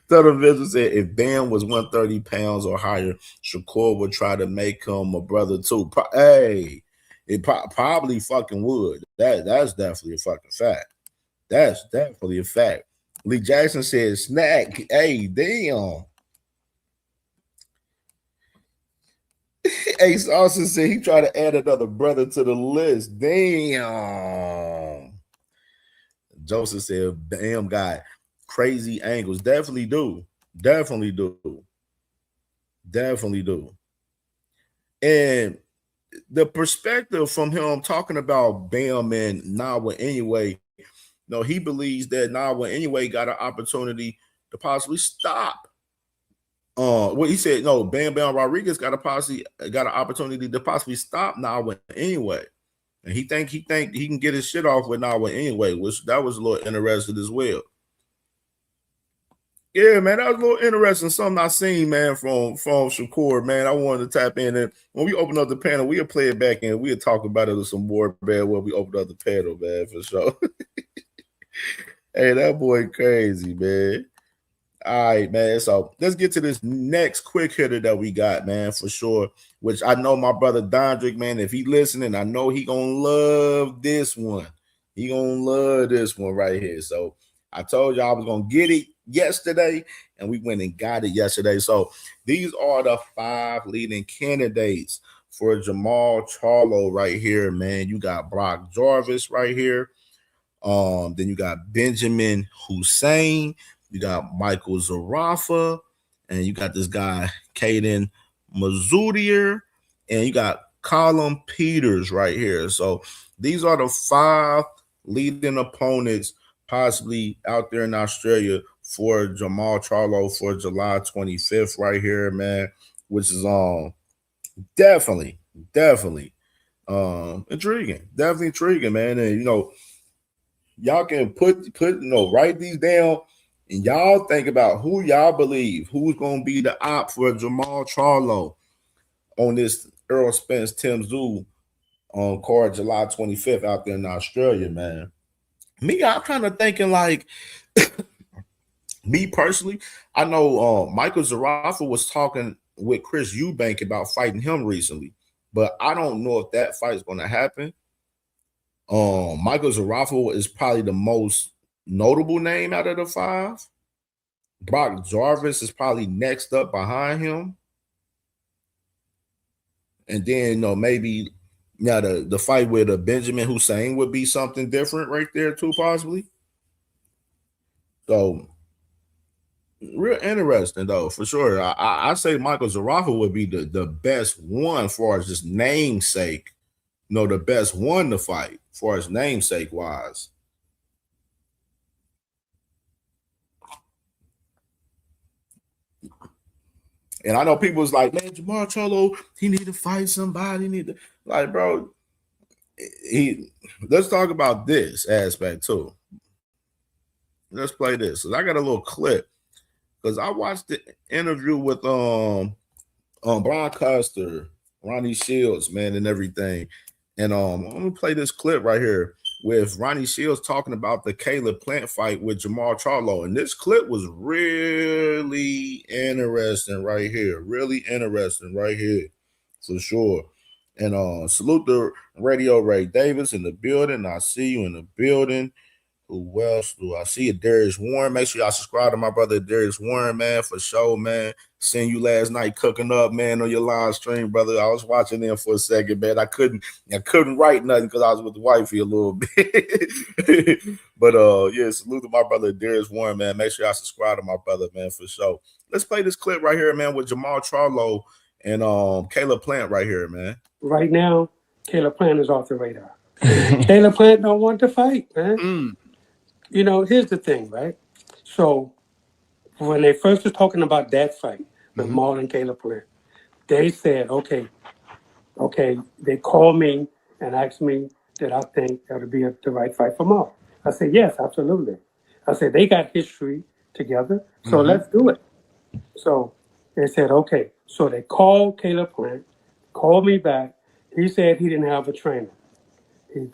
N: Southern Vision said if Bam was 130 pounds or higher, Shakur would try to make him a brother too. Hey, it probably fucking would. That's definitely a fucking fact. That's definitely a fact. Lee Jackson said snack. Hey, damn. Ace Austin said he tried to add another brother to the list. Damn. Joseph said, damn guy, crazy angles. Definitely do. Definitely do. Definitely do. And the perspective from him talking about Bam and Nawa anyway, no, he believes that Nawa anyway got an opportunity to possibly stop. Well, he said no. Bam Rodriguez got an opportunity to possibly stop Nawa anyway, and he think he can get his shit off with Nawa anyway, which that was a little interesting as well. Yeah, man, that was a little interesting. Something I seen, man, from Shakur, man. I wanted to tap in, and when we open up the panel, we'll play it back and we'll talk about it with some more, man. When we open up the panel, man, for sure. Hey, that boy crazy, man. All right, man. So let's get to this next quick hitter that we got, man, for sure. Which I know my brother Dondrick, man, if he listening, I know he gonna love this one. He gonna love this one right here. So I told you I was gonna get it yesterday, and we went and got it yesterday. So these are the 5 leading candidates for Jamal Charlo right here, man. You got Brock Jarvis right here. Then you got Benjamin Hussein. You got Michael Zarafa, and you got this guy, Caden Mazzudier, and you got Colin Peters right here. So these are the 5 leading opponents possibly out there in Australia for Jamal Charlo for July 25th right here, man, which is definitely intriguing. Definitely intriguing, man. And, y'all can write these down. And y'all think about who y'all believe who's going to be the op for Jamal Charlo on this Earl Spence Tim Tszyu card July 25th out there in Australia, man. Me, I'm kind of thinking like, me personally, I know Michael Zarafa was talking with Chris Eubank about fighting him recently, but I don't know if that fight is going to happen. Michael Zarafa is probably the most notable name out of the 5. Brock Jarvis is probably next up behind him. And then, maybe the fight with Benjamin Hussein would be something different right there too, possibly. So, real interesting, though, for sure. I say Michael Zarafa would be the best one as far as just namesake. The best one to fight as far as namesake wise. And I know people was like, man, Jamal Charlo, he need to fight somebody. Bro, let's talk about this aspect too. Let's play this. So I got a little clip because I watched the interview with Brian Custer, Ronnie Shields, man, and everything. And I'm gonna play this clip right here with Ronnie Shields talking about the Caleb Plant fight with Jamal Charlo. And this clip was really interesting right here. Really interesting right here, for sure. And salute to Radio Ray Davis in the building. I see you in the building. Who else do I see? Darius Warren. Make sure y'all subscribe to my brother Darius Warren, man, for sure, man. Seen you last night cooking up, man, on your live stream, brother. I was watching them for a second, man. I couldn't write nothing because I was with the wifey a little bit. But yeah, salute to my brother Darius Warren, man. Make sure y'all subscribe to my brother, man, for sure. Let's play this clip right here, man, with Jamal Charlo and Caleb Plant right here, man.
P: Right now, Caleb Plant is off the radar. Caleb Plant don't want to fight, man.
E: Here's the thing, right? So when they first was talking about that fight with Maul and Caleb Plant, they said, okay, they called me and asked me did I think that would be the right fight for Maul. I said, yes, absolutely. I said, they got history together, so let's do it. So they said, okay. So they called Caleb Plant, called me back. He said he didn't have a trainer. He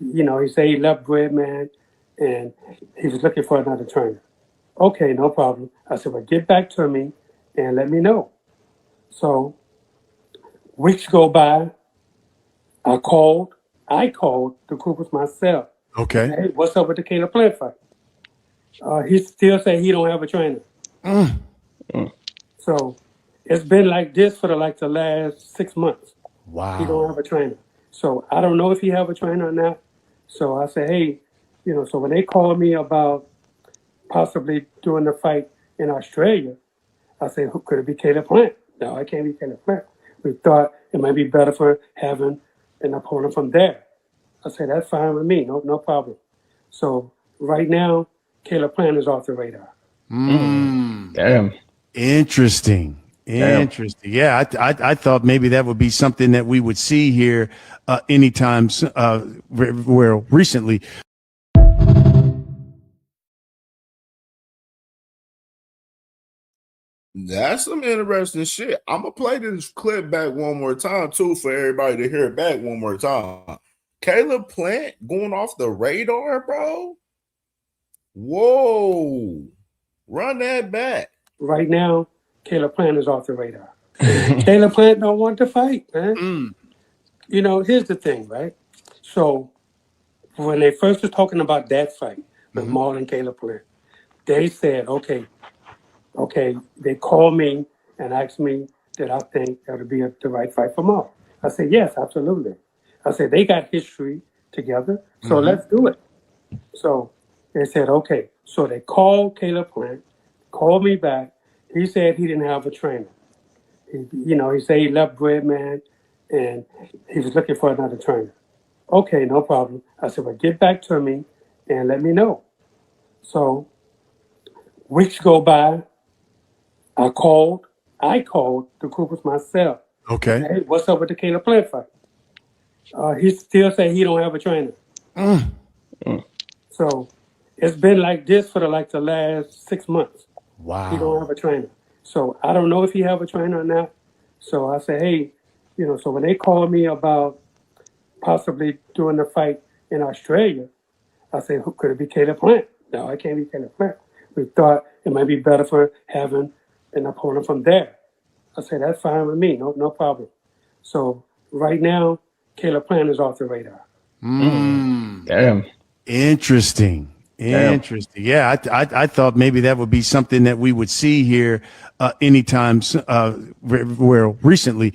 E: said he left Breadman and he was looking for another trainer. Okay, no problem. I said, well, get back to me and let me know. So weeks go by. I called the Coopers myself.
B: Okay.
E: Hey, what's up with the Caleb Plant fight? He still say he don't have a trainer. So it's been like this for the last 6 months.
B: Wow.
E: He don't have a trainer. So I don't know if he have a trainer or not. So I said, hey, so when they called me about possibly doing the fight in Australia, I said, who could it be Caleb Plant? No, it can't be Caleb Plant. We thought it might be better for having an opponent from there. I said, that's fine with me, no problem. So right now, Caleb Plant is off the radar.
P: Damn.
Q: Interesting. Interesting. Yeah, I thought maybe that would be something that we would see here anytime recently.
N: That's some interesting shit. I'm gonna play this clip back one more time too for everybody to hear it back one more time. Caleb Plant going off the radar, bro. Whoa, run that back.
E: Right now, Caleb Plant is off the radar. Caleb Plant don't want to fight, man. Here's the thing, right? So when they first was talking about that fight with Maul and Caleb Plant, they said, okay, they called me and asked me did I think that would be the right fight for Maul. I said, yes, absolutely. I said, they got history together, so let's do it. So they said, okay. So they called Caleb Plant, called me back. He said he didn't have a trainer. He said he left Breadman and he was looking for another trainer. Okay, no problem. I said, well, get back to me and let me know. So weeks go by. I called the Coopers myself.
B: Okay.
E: Hey, what's up with the Caleb Plant fight? He still say he don't have a trainer. So it's been like this for the last 6 months.
B: Wow.
E: He don't have a trainer. So I don't know if he have a trainer or not. So I said, hey, so when they called me about possibly doing the fight in Australia, I said, who could it be Caleb Plant? No, it can't be Caleb Plant. We thought it might be better for having an opponent from there. I said, that's fine with me, no problem. So right now, Caleb Plant is off the radar.
P: Damn.
Q: Interesting. Interesting. Yeah, I thought maybe that would be something that we would see here anytime recently.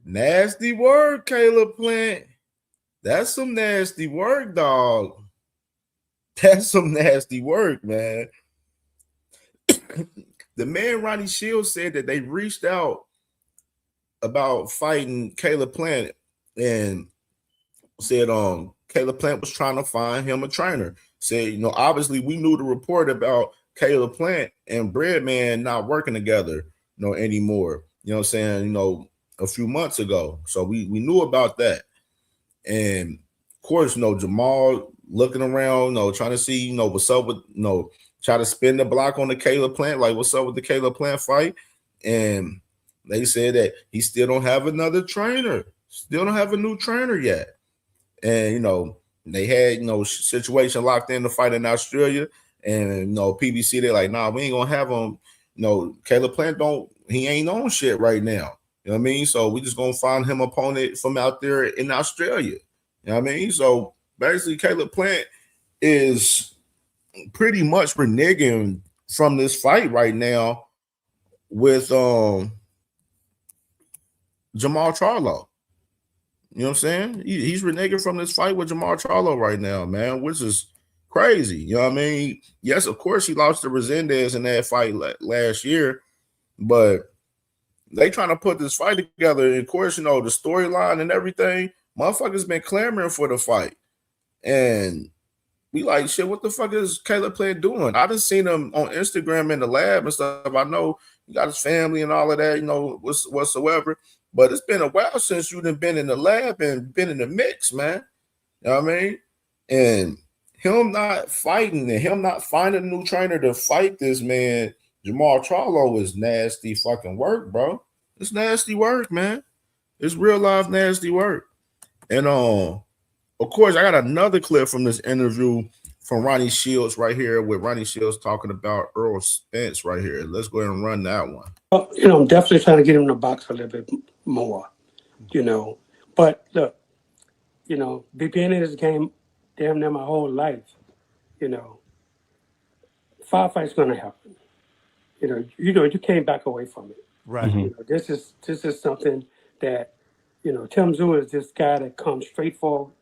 N: Nasty word, Caleb Plant. That's some nasty work, dog. That's some nasty work, man. The man Ronnie Shields said that they reached out about fighting Caleb Plant and said Caleb Plant was trying to find him a trainer. Said, obviously we knew the report about Caleb Plant and Breadman not working together, anymore. You know what I'm saying? A few months ago. So we knew about that. And of course, Jamal looking around, trying to see, what's up with, try to spin the block on the Caleb Plant, like what's up with the Caleb Plant fight. And they said that he still don't have another trainer, still don't have a new trainer yet. And, they had, situation locked in the fight in Australia. And, PBC, they're like, nah, we ain't going to have him. Caleb Plant he ain't on shit right now. You know what I mean? So we just going to find him opponent from out there in Australia. You know what I mean? So basically, Caleb Plant is pretty much reneging from this fight right now with Jamal Charlo. You know what I'm saying? He's reneging from this fight with Jamal Charlo right now, man, which is crazy. You know what I mean? Yes, of course, he lost to Resendez in that fight last year, but they trying to put this fight together. And of course, you know, the storyline and everything, motherfuckers been clamoring for the fight. And we like, shit, what the fuck is Caleb Plant doing? I done seen him on Instagram in the lab and stuff. I know he got his family and all of that, you know, whatsoever. But it's been a while since you done been in the lab and been in the mix, man. You know what I mean? And him not fighting and him not finding a new trainer to fight this man, Jamal Charlo, is nasty fucking work, bro. It's nasty work, man. It's real life nasty work. And of course, I got another clip from this interview from Ronnie Shields right here, with Ronnie Shields talking about Earl Spence right here. Let's go ahead and run that one.
R: Well, you know, I'm definitely trying to get him in the box a little bit more, you know. But look, you know, being in this game damn near my whole life, you know, firefights going to happen. You know, you can't back away from it.
Q: Right.
R: You know, this is something that, you know, Tim Zoo is this guy that comes straight forward.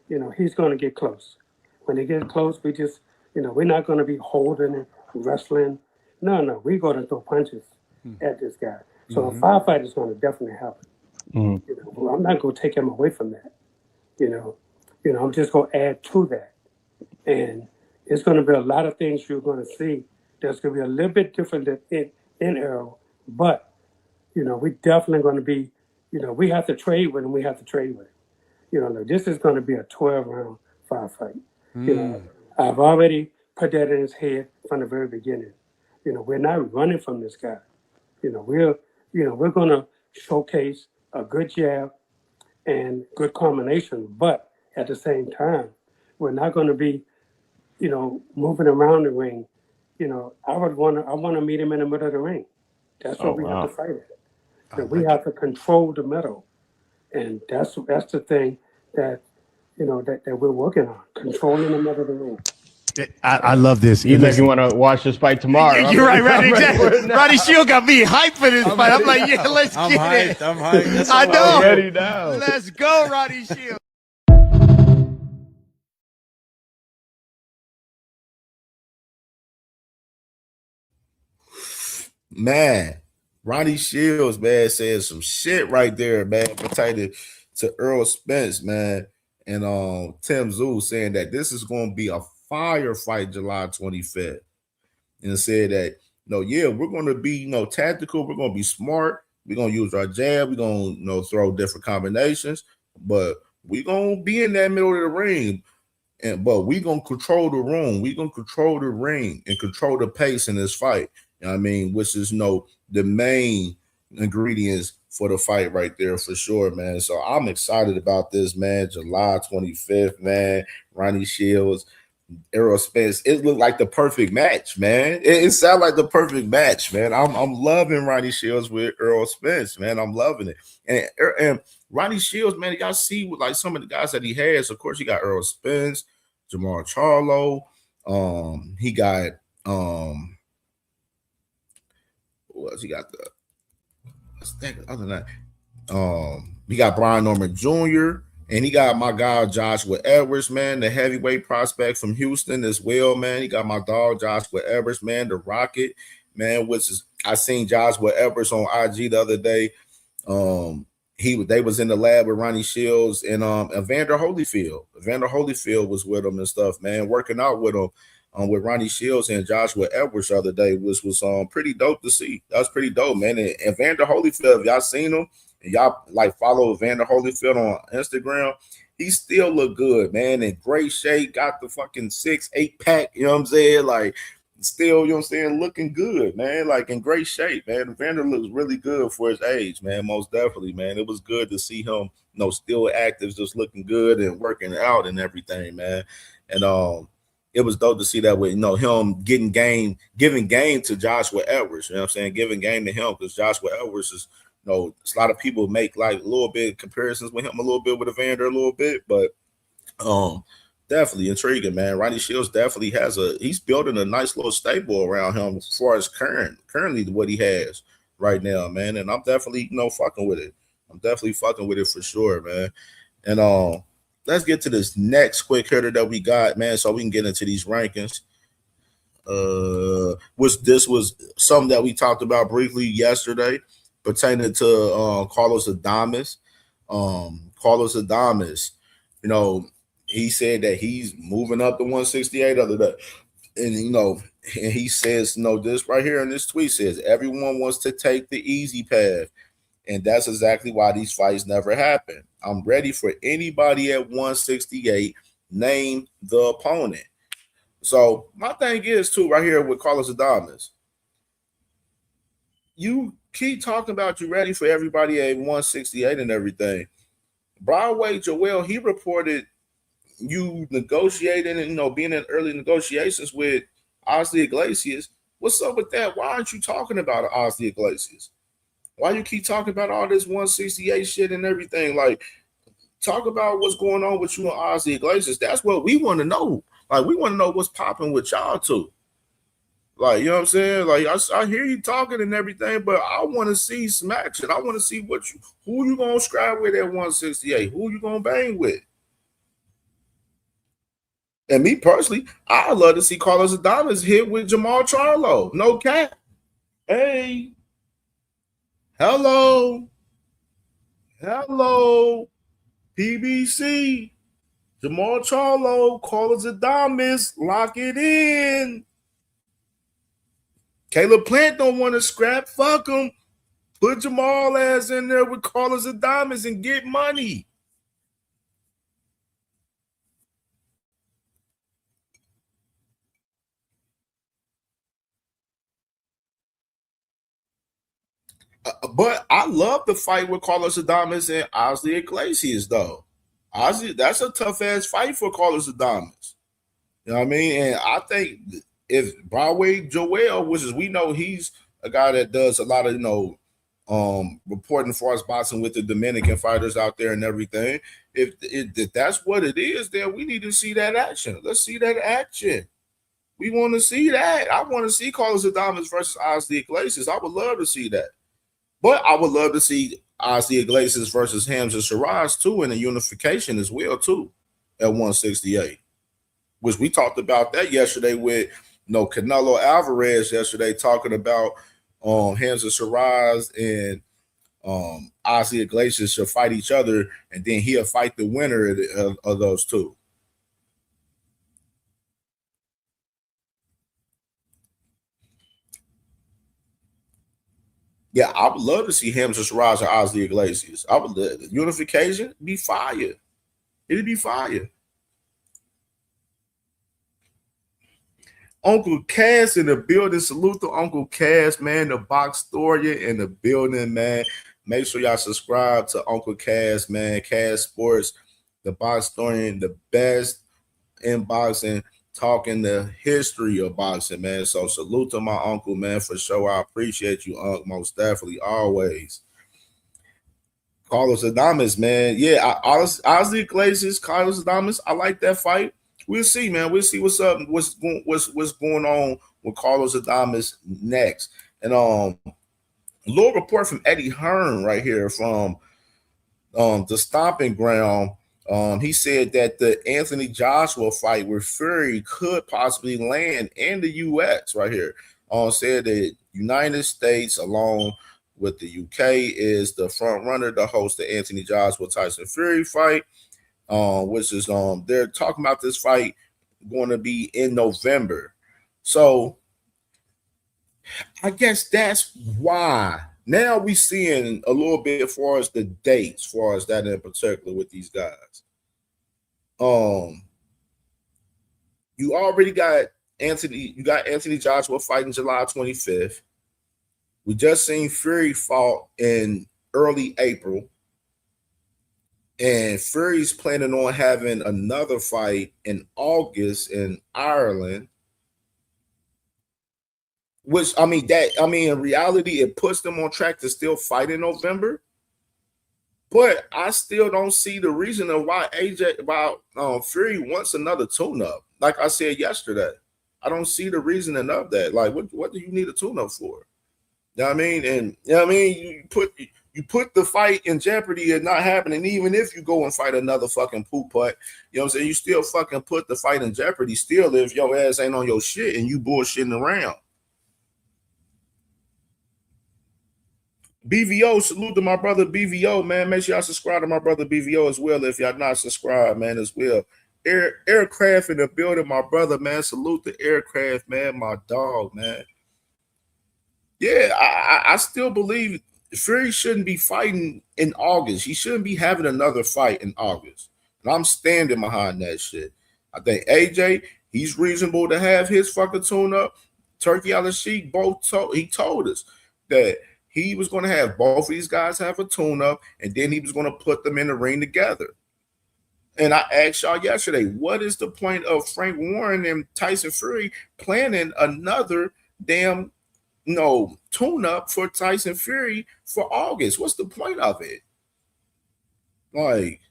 R: You know, he's going to get close. When they get close, we just, you know, we're not going to be holding and wrestling. No, we're going to throw punches at this guy. So a firefight is going to definitely happen. You know, well, I'm not going to take him away from that. You know, I'm just going to add to that. And it's going to be a lot of things you're going to see that's going to be a little bit different than in Errol. But, you know, we definitely going to be, you know, we have to trade with him. We have to trade with him. You know, look, this is going to be a 12-round firefight. You know, I've already put that in his head from the very beginning. You know, we're not running from this guy. You know, we're going to showcase a good jab and good combination, but at the same time, we're not going to be, you know, moving around the ring. You know, I want to meet him in the middle of the ring. That's what we have to fight at. You know, we have to control the middle. And that's the thing that, you know, that we're working on, controlling the middle of the room.
Q: I love this.
P: You think you want to watch this fight tomorrow?
Q: You're right, exactly. Ronnie Shield got me hyped for this fight. I'm like, yeah, let's get it.
B: I'm hyped.
Q: I know.
P: I'm ready now.
Q: Let's go, Ronnie Shield.
N: Man, Ronnie Shields, man, said some shit right there, man, pertaining to Earl Spence, man. And Tim Zoo saying that this is going to be a fire fight July 25th. And said that, yeah, we're going to be, tactical. We're going to be smart. We're going to use our jab. We're going to, throw different combinations. But we're going to be in that middle of the ring. But we're going to control the room. We're going to control the ring and control the pace in this fight. You know what I mean? Which is, the main ingredients for the fight right there for sure, man. So I'm excited about this, man. July 25th, man. Ronnie Shields, Errol Spence. It looked like the perfect match, man. It sounded like the perfect match, man. I'm loving Ronnie Shields with Errol Spence, man. I'm loving it. And Ronnie Shields, man, y'all see with like some of the guys that he has. Of course, he got Errol Spence, Jamal Charlo. He got what else? He got other than that, he got Brian Norman Jr. and he got my guy Joshua Edwards, man, the heavyweight prospect from Houston as well, man. He got my dog Joshua Edwards, man, the Rocket, man. Which is I seen Joshua Edwards on IG the other day. They was in the lab with Ronnie Shields and Evander Holyfield. Evander Holyfield was with him and stuff, man, working out with him. With Ronnie Shields and Joshua Edwards the other day, which was pretty dope to see. That was pretty dope, man. And Evander Holyfield, if y'all seen him and y'all like follow Evander Holyfield on Instagram, he still look good, man. In great shape, got the fucking 6-8 pack, you know what I'm saying? Like still, you know what I'm saying, looking good, man. Like in great shape, man. Evander looks really good for his age, man. Most definitely, man. It was good to see him, still active, just looking good and working out and everything, man. And it was dope to see that with him giving game to Joshua Edwards. You know what I'm saying? Giving game to him because Joshua Edwards is, a lot of people make like a little bit comparisons with him, a little bit with Evander, a little bit, but definitely intriguing, man. Ronnie Shields definitely he's building a nice little stable around him as far as currently what he has right now, man. And I'm definitely fucking with it. I'm definitely fucking with it for sure, man. And let's get to this next quick hitter that we got, man, so we can get into these rankings. This was something that we talked about briefly yesterday. pertaining to Carlos Adames. Carlos Adames, you know, he said that he's moving up to 168 other day. And, you know, and he says, you know, this right here in this tweet says, everyone wants to take the easy path. And that's exactly why these fights never happen. I'm ready for anybody at 168. Name the opponent. So my thing is, too, right here with Carlos Adames, you keep talking about you ready for everybody at 168 and everything. Broadway Joel, he reported you negotiating and, you know, being in early negotiations with Oslie Iglesias. What's up with that? Why aren't you talking about Oslie Iglesias? Why you keep talking about all this 168 shit and everything? Like, talk about what's going on with you and Oslie Iglesias. That's what we want to know. Like, we want to know what's popping with y'all too. Like, you know what I'm saying? Like, I hear you talking and everything, but I want to see some action. I want to see who you gonna scribe with at 168. Who you gonna bang with? And me personally, I'd love to see Carlos Adames hit with Jamal Charlo. No cap. Hey. Hello. PBC. Jamal Charlo, Carlos Adames, lock it in. Caleb Plant don't want to scrap. Fuck him. Put Jamal ass in there with Carlos Adames and get money. But I love the fight with Carlos Adames and Oslie Iglesias, though. Oslie, that's a tough ass fight for Carlos Adames. You know what I mean? And I think if Broadway Joel, which is we know he's a guy that does a lot of, you know, reporting for us boxing with the Dominican fighters out there and everything. If that's what it is, then we need to see that action. Let's see that action. We want to see that. I want to see Carlos Adames versus Oslie Iglesias. I would love to see that. But I would love to see Oslie Iglesias versus Hamza Shiraz too in a unification as well too at 168. Which we talked about that yesterday with, you know, Canelo Alvarez yesterday talking about Hamza Shiraz and Oslie Iglesias should fight each other and then he'll fight the winner of those two. Yeah, I would love to see Hamza Shiraz or Oslie Iglesias. I would love unification be fire. It'd be fire. Uncle Cass in the building. Salute to Uncle Cass, man. The box story in the building, man. Make sure y'all subscribe to Uncle Cass, man. Cass Sports, the box story, the best in boxing, talking the history of boxing, man. So salute to my uncle, man, for sure. I appreciate you, Uncle, most definitely, always. Carlos Adames, man. Yeah, Oslie Iglesias, Carlos Adames. I like that fight. We'll see, man. We'll see what's up, what's going on with Carlos Adames next. And a little report from Eddie Hearn right here from the Stomping Ground. He said that the Anthony Joshua fight with Fury could possibly land in the U.S. right here. Said that United States, along with the UK, is the front runner to host the Anthony Joshua Tyson Fury fight. Which is they're talking about this fight going to be in November. So I guess that's why now we seeing a little bit as far as the dates, as far as that in particular with these guys. You already got Anthony Joshua fighting July 25th. We just seen Fury fought in early April. And Fury's planning on having another fight in August in Ireland. Which in reality, it puts them on track to still fight in November. But I still don't see the reason of why Fury wants another tune-up. Like I said yesterday, I don't see the reasoning of that. Like, what do you need a tune-up for? You know what I mean? And you know what I mean, you put the fight in jeopardy of not happening, even if you go and fight another fucking poop putt. You know what I'm saying? You still fucking put the fight in jeopardy still if your ass ain't on your shit and you bullshitting around. BVO, salute to my brother BVO, man. Make sure y'all subscribe to my brother BVO as well if y'all not subscribed, man, as well. Aircraft in the building, my brother, man. Salute the Aircraft, man. My dog, man. Yeah, I still believe Fury shouldn't be fighting in August. He shouldn't be having another fight in August. And I'm standing behind that shit. I think AJ, he's reasonable to have his fucking tune-up. Turkey Al-Sheikh he told us that he was going to have both of these guys have a tune-up, and then he was going to put them in the ring together. And I asked y'all yesterday, what is the point of Frank Warren and Tyson Fury planning another damn tune-up for Tyson Fury for August? What's the point of it? Like,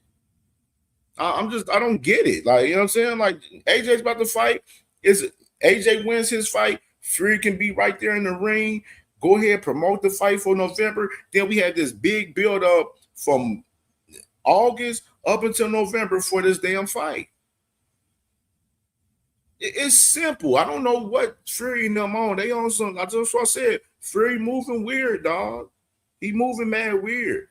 N: I don't get it. Like, you know what I'm saying? Like, AJ's about to fight. AJ wins his fight, Fury can be right there in the ring. Go ahead, promote the fight for November. Then we had this big build-up from August up until November for this damn fight. It's simple. I don't know what Fury and them on. They on some. That's what I said. Fury moving weird, dog. He moving mad weird.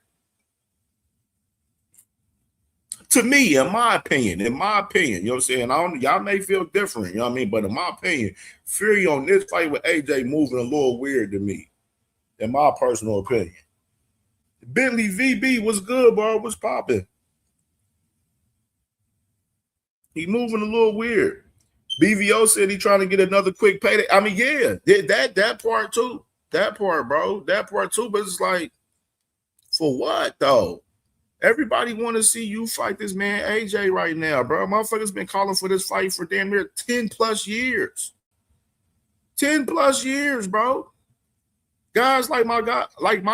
N: To me, in my opinion, you know what I'm saying? Y'all may feel different, you know what I mean? But in my opinion, Fury on this fight with AJ moving a little weird to me, in my personal opinion. Bentley VB was good, bro. What's popping? He moving a little weird. BVO said he trying to get another quick payday. I mean, yeah, that part too. That part, bro. That part too. But it's like, for what though? Everybody want to see you fight this man AJ right now, bro. Motherfuckers been calling for this fight for damn near 10 plus years. 10 plus years, bro. Guys like my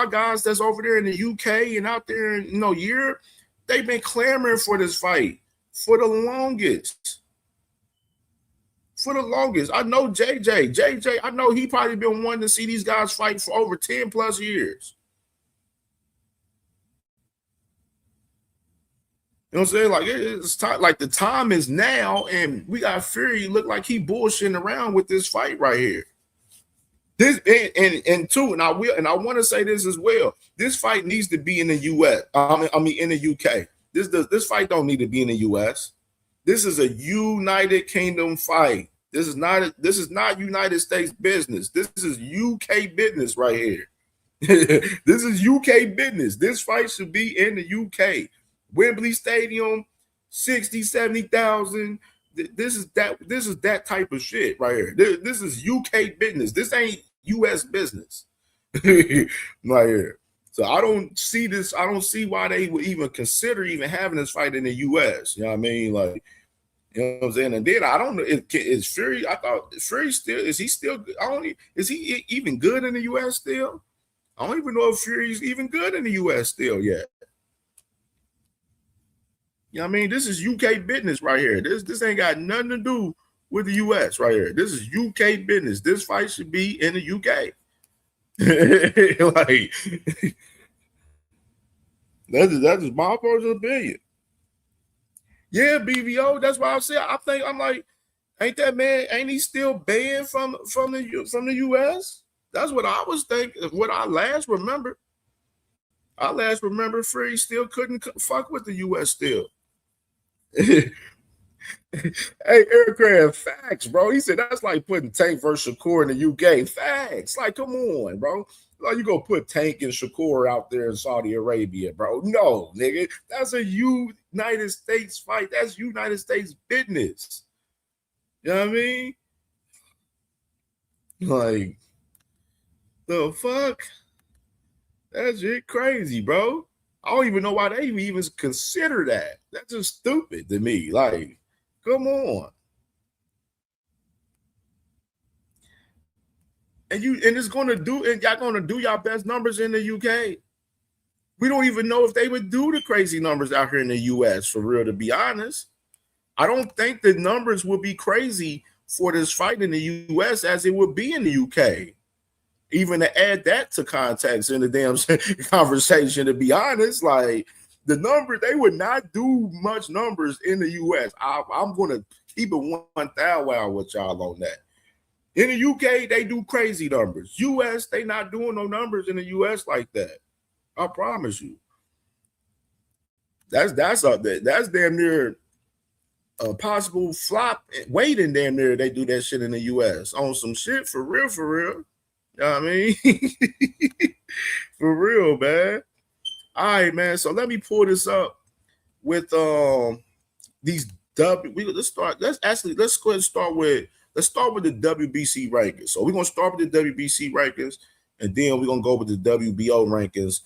N: guys that's over there in the UK and out there in Europe, they've been clamoring for this fight for the longest. For the longest. I know JJ, I know he probably been wanting to see these guys fight for over 10 plus years. You know what I'm saying? Like, it's time, like the time is now, and we got Fury look like he bullshitting around with this fight right here. This and I want to say this as well. This fight needs to be in the US. I mean in the UK. This fight don't need to be in the US. This is a United Kingdom fight. This is not United States business. This is UK business right here. This is UK business. This fight should be in the UK. Wembley Stadium, 60, 70,000. This is that type of shit right here. This is UK business. This ain't US business. Right here. So I don't see this. I don't see why they would even consider even having this fight in the US. You know what I mean? Like, you know what I'm saying? And then I don't know. Is Fury? I thought Fury still is he still? Is he even good in the US still? I don't even know if Fury's even good in the US still yet. You know what I mean? This is UK business right here. This ain't got nothing to do with the US right here. This is UK business. This fight should be in the UK. Like, that's just my personal opinion. Yeah, BVO. That's why I said I'm like, ain't that man? Ain't he still banned from the US? That's what I was thinking. What I last remember. I last remember Fury still couldn't fuck with the US still. Hey, Aircraft, facts, bro. He said that's like putting Tank versus Shakur in the UK. Facts. Like, come on, bro. Like, you gonna put Tank and Shakur out there in Saudi Arabia, bro? No, nigga. That's a United States fight. That's United States business. You know what I mean? Like, the fuck? That's shit crazy, bro. I don't even know why they even consider that. That's just stupid to me. Like, come on. And y'all gonna do y'all best numbers in the UK. We don't even know if they would do the crazy numbers out here in the US, for real, to be honest. I don't think the numbers will be crazy for this fight in the US as it would be in the UK. Even to add that to context in the damn conversation, to be honest, like the number, they would not do much numbers in the US. I'm going to keep it 1,000 with y'all on that. In the UK, they do crazy numbers. US, they not doing no numbers in the US like that. I promise you. That's up there. That's damn near a possible flop waiting damn near. They do that shit in the US on some shit for real, for real. You know what I mean? For real, man. All right, man. So let me pull this up with these let's go ahead and start with the WBC rankings. So we're gonna start with the WBC rankings, and then we're gonna go with the WBO rankings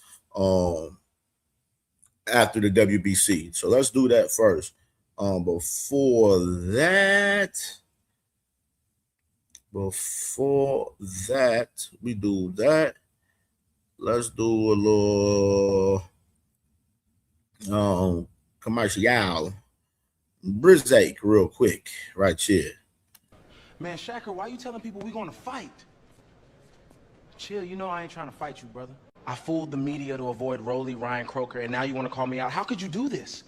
N: after the WBC. So let's do that first. Before that, we do that. Let's do a little commercial. Brizake real quick right here.
G: Man, Shakur, why you telling people we gonna fight? Chill, you know I ain't trying to fight you, brother. I fooled the media to avoid Rolly, Ryan Croker, and now you want to call me out. How could you do this?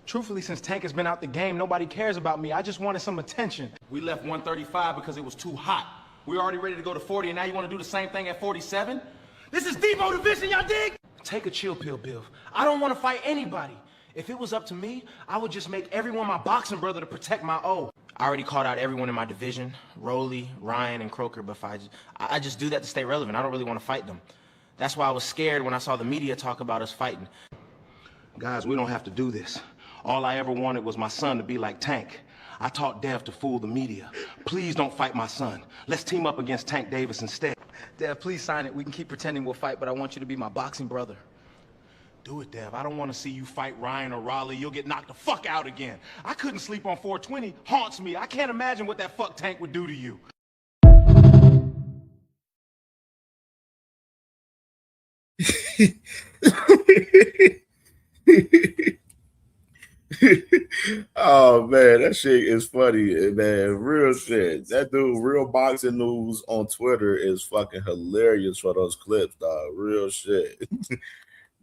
G: Truthfully, since Tank has been out the game, nobody cares about me. I just wanted some attention. We left 135 because it was too hot. We were already ready to go to 40, and now you want to do the same thing at 47? This is Debo division, y'all dig? Take a chill pill, Bill. I don't want to fight anybody. If it was up to me, I would just make everyone my boxing brother to protect my O. I already called out everyone in my division, Rolly, Ryan, and Croker, but I just do that to stay relevant. I don't really want to fight them. That's why I was scared when I saw the media talk about us fighting. Guys, we don't have to do this. All I ever wanted was my son to be like Tank. I taught Dev to fool the media. Please don't fight my son. Let's team up against Tank Davis instead. Dev, please sign it. We can keep pretending we'll fight, but I want you to be my boxing brother. Do it, Dev. I don't want to see you fight Ryan or Raleigh. You'll get knocked the fuck out again. I couldn't sleep on 420. Haunts me. I can't imagine what that fuck Tank would do to you.
N: Oh man, that shit is funny, man. Real shit. That dude, Real Boxing News on Twitter, is fucking hilarious for those clips, dog. Real shit.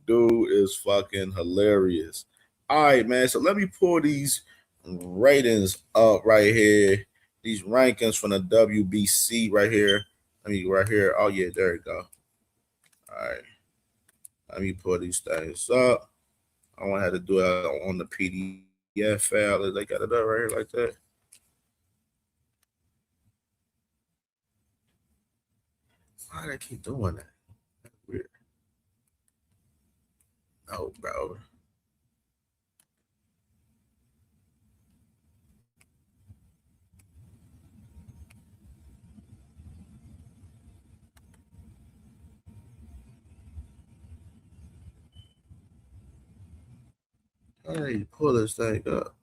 N: Dude is fucking hilarious. All right, man. So let me pull these ratings up right here. These rankings from the WBC right here. Right here. Oh yeah, there you go. All right. Let me pull these things up. I want to have to do it on the PDF file. They got it up right here like that. Why do they keep doing that? That's weird. No, bro. Hey, pull this thing up.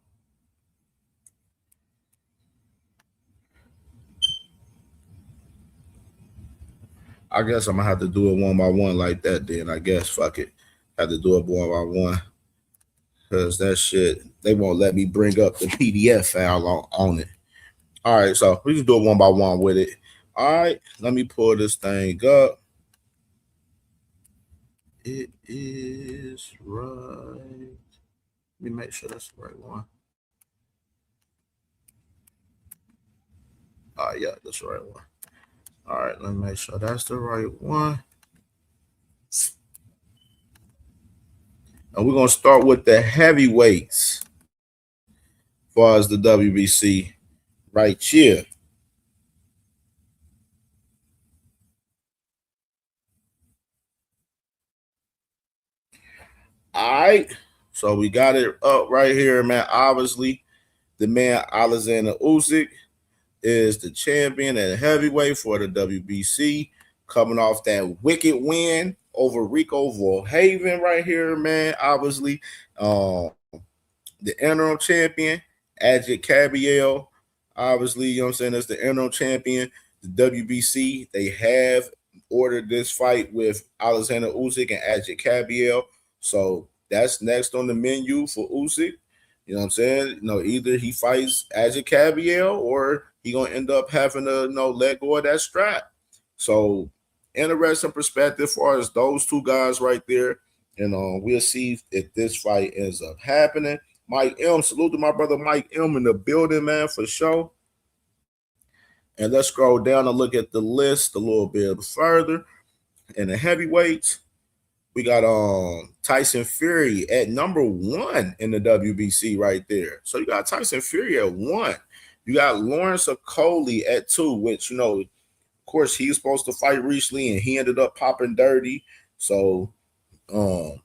N: I guess I'm gonna have to do it one by one like that. Then I guess fuck it, have to do it one by one because that shit they won't let me bring up the PDF file on it. All right, so we just do it one by one with it. All right, let me pull this thing up. It is right. Let me make sure that's the right one. Yeah, that's the right one. All right, let me make sure that's the right one. And we're going to start with the heavyweights as far as the WBC right here. All right. So we got it up right here, man. Obviously, the man Alexander Usyk is the champion at heavyweight for the WBC, coming off that wicked win over Rico Verhoeven right here, man. Obviously, the interim champion, Ajit Cabiel. Obviously, you know what I'm saying, that's the interim champion. The WBC, they have ordered this fight with Alexander Usyk and Ajit Cabiel. So that's next on the menu for Usyk. You know what I'm saying? Either he fights Ajit Cabiel or he gonna end up having to let go of that strap. So interesting perspective as far as those two guys right there. And we'll see if this fight ends up happening. Mike M, salute to my brother Mike M in the building, man, for sure. And let's scroll down and look at the list a little bit further. In the heavyweights, we got Tyson Fury at number 1 in the WBC right there. So you got Tyson Fury at 1. You got Lawrence Okolie at 2, which, of course, he was supposed to fight recently, and he ended up popping dirty. So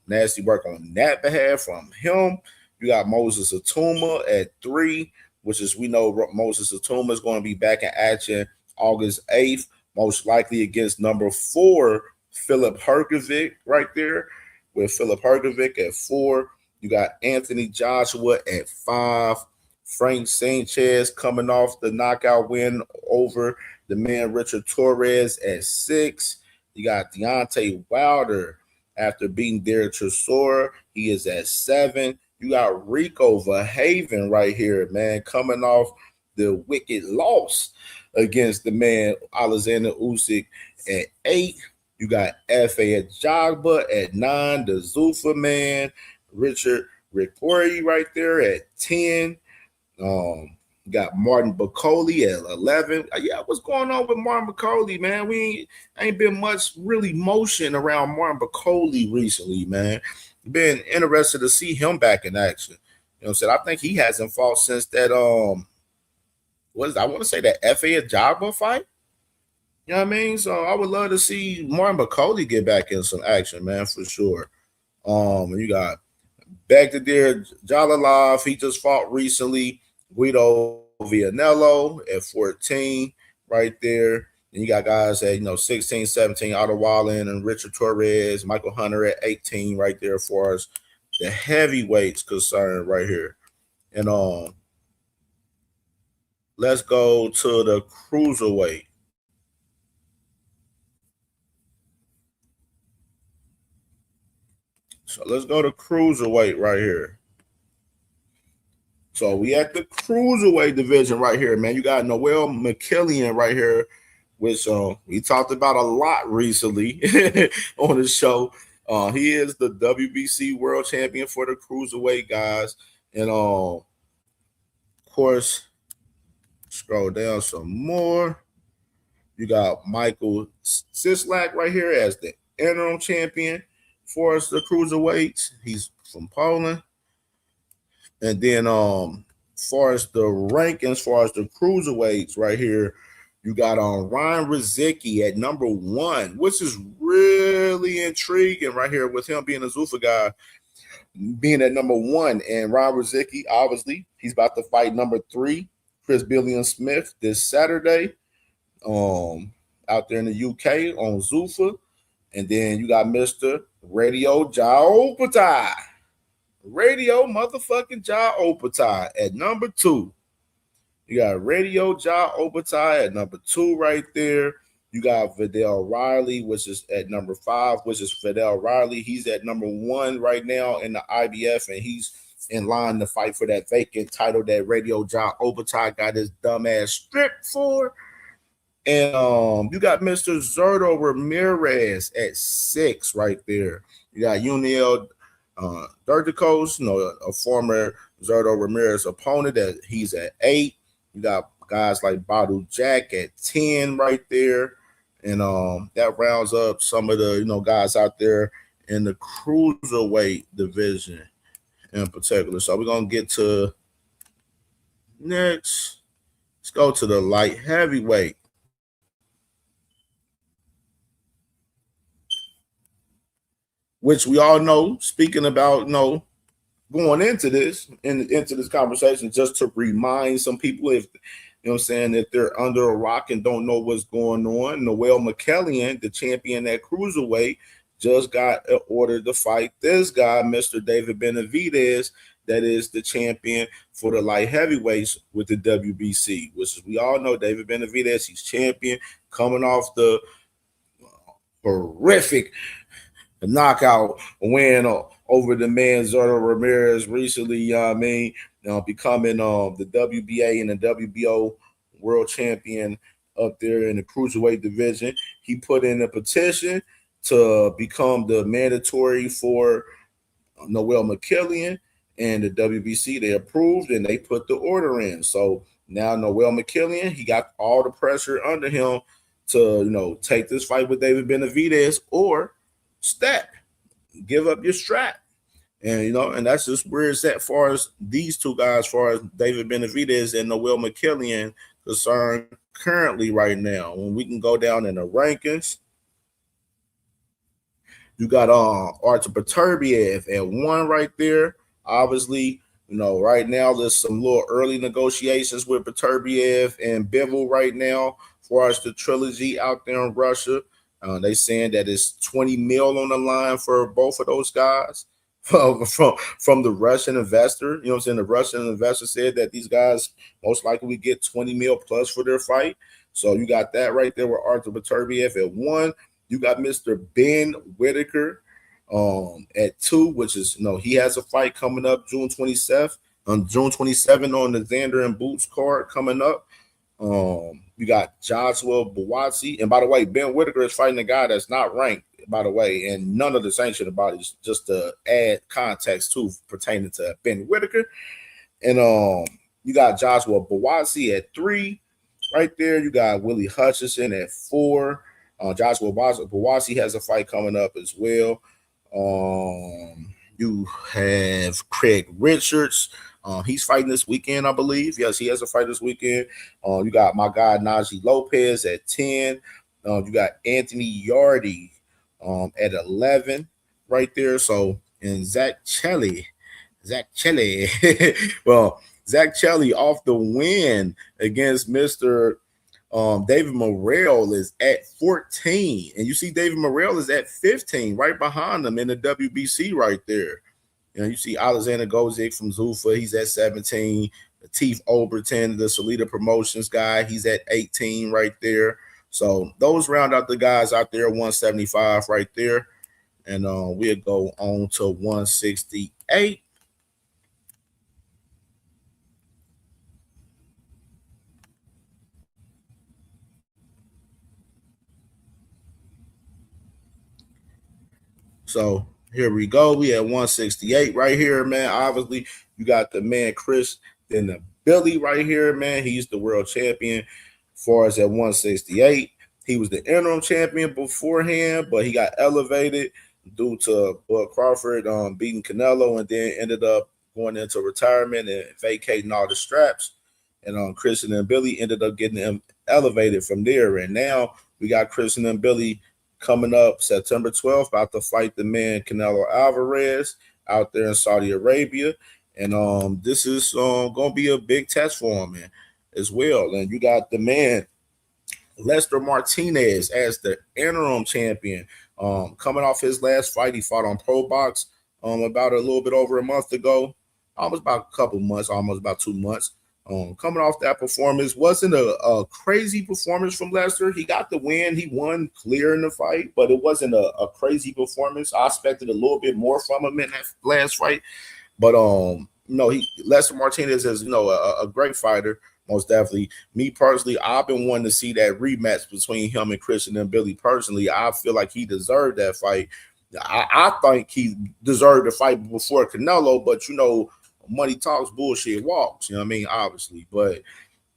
N: nasty work on that behalf from him. You got Moses Atuma at 3, which is, we know Moses Atuma is going to be back in action August 8th, most likely against number 4, Philip Hrgovic right there, with Philip Hrgovic at 4. You got Anthony Joshua at 5. Frank Sanchez coming off the knockout win over the man Richard Torres at 6. You got Deontay Wilder after beating Derek Chisora. He is at 7. You got Rico Verhaven right here, man, coming off the wicked loss against the man Alexander Usyk at 8. You got F.A. Ajagba at 9. The Zuffa man, Richard Ripori right there at 10. You got Martin Bakoli at 11. Yeah, what's going on with Martin Bakoli, man? We ain't been much really motion around Martin Bakoli recently, man. Been interested to see him back in action. You know what I'm saying? I think he hasn't fought since that I want to say that F.A. Ajagba fight. You know what I mean? So I would love to see Martin Bakoli get back in some action, man, for sure. You got Baghdad Jalalov. He just fought recently. Guido Vianello at 14 right there. And you got guys at 16, 17, Otto Wallin and Richard Torres, Michael Hunter at 18 right there as far as the heavyweights concerned right here. And let's go to the cruiserweight. So let's go to cruiserweight right here. So we at the cruiserweight division right here, man. You got Noel McKillian right here, which we talked about a lot recently on the show. He is the WBC world champion for the cruiserweight guys. And of course, scroll down some more. You got Michael Sislak right here as the interim champion for us, the cruiserweights. He's from Poland. And then as far as the rankings, as far as the cruiserweights right here, you got Ryan Rizicki at number 1, which is really intriguing right here with him being a Zuffa guy, being at number 1. And Ryan Rizicki, obviously, he's about to fight number 3, Chris Billion Smith, this Saturday out there in the UK on Zuffa. And then you got Mr. Radio Jao Opatai. Radio motherfucking Ja Opatai at number 2. You got Radio Ja Opatai at number 2 right there. You got Vidal Riley, which is at number 5, which is Vidal Riley. He's at number 1 right now in the IBF, and he's in line to fight for that vacant title that Radio Ja Opatai got his dumb ass stripped for. And you got Mr. Zurdo Ramirez at 6 right there. You got Uniel Durticos, a former Zurdo Ramirez opponent, that he's at 8. You got guys like Badu Jack at 10 right there. And that rounds up some of the guys out there in the cruiserweight division in particular. So we're gonna get to next. Let's go to the light heavyweight. Which we all know, speaking about, going into this conversation, just to remind some people, if if they're under a rock and don't know what's going on, Noel McKillian, the champion at cruiserweight, just got ordered to fight this guy, Mr. David Benavidez, that is the champion for the light heavyweights with the WBC, which is, we all know David Benavidez, he's champion, coming off the horrific knockout win over the man Zurdo Ramirez recently, becoming the WBA and the WBO world champion up there in the cruiserweight division. He put in a petition to become the mandatory for Noel McKillian, and the WBC, they approved and they put the order in. So Now Noel McKillian, he got all the pressure under him to, take this fight with David Benavidez or step, give up your strap. And that's just where it's at far as these two guys, far as David Benavidez and Noel McKillian concerned currently right now. When we can go down in the rankings, you got Artur Beterbiev at 1 right there. Obviously, right now there's some little early negotiations with Beterbiev and Bivol right now as far as the trilogy out there in Russia. They saying that it's 20 mil on the line for both of those guys from the Russian investor. You know what I'm saying? The Russian investor said that these guys most likely would get 20 mil plus for their fight. So you got that right there with Artur Beterbiev at 1. You got Mr. Ben Whitaker at 2, which is, he has a fight coming up June 27th on the Xander and Boots card coming up. You got Joshua Buatsi. And by the way, Ben Whitaker is fighting a guy that's not ranked, by the way, and none of the sanctioned bodies, just to add context too pertaining to Ben Whitaker. And you got Joshua Buatsi at 3. Right there, you got Willie Hutchinson at 4. Joshua Buatsi has a fight coming up as well. You have Craig Richards. He's fighting this weekend, I believe. Yes, he has a fight this weekend. You got my guy Najee Lopez at 10. You got Anthony Yardy at 11 right there. So, and Zach Chelly. Well, Zach Chelly off the win against Mr. David Morrell is at 14. And you see David Morrell is at 15, right behind him in the WBC right there. You see Alexander Gozik from Zuffa, he's at 17. Teef Overton, the Salida Promotions guy, he's at 18 right there. So those round out the guys out there, 175 right there. And we'll go on to 168. So here we go. We at 168 right here, man. Obviously, you got the man Chris, then the Billy right here, man. He's the world champion for us at 168. He was the interim champion beforehand, but he got elevated due to Bud Crawford beating Canelo, and then ended up going into retirement and vacating all the straps. And Christian and Billy ended up getting him elevated from there. And now we got Christian and Billy coming up September 12th, about to fight the man Canelo Alvarez out there in Saudi Arabia. And this is going to be a big test for him, man, as well. And you got the man Lester Martinez as the interim champion. Coming off his last fight, he fought on Pro Box about a little bit over a month ago, almost about a couple months, almost about 2 months. Coming off that performance, wasn't a crazy performance from Lester. He got the win. He won clear in the fight, but it wasn't a crazy performance. I expected a little bit more from him in that last fight. But Lester Martinez is a great fighter, most definitely. Me personally, I've been wanting to see that rematch between him and Christian and Billy. Personally, I feel like he deserved that fight. I think he deserved the fight before Canelo, but money talks, bullshit walks, obviously. But,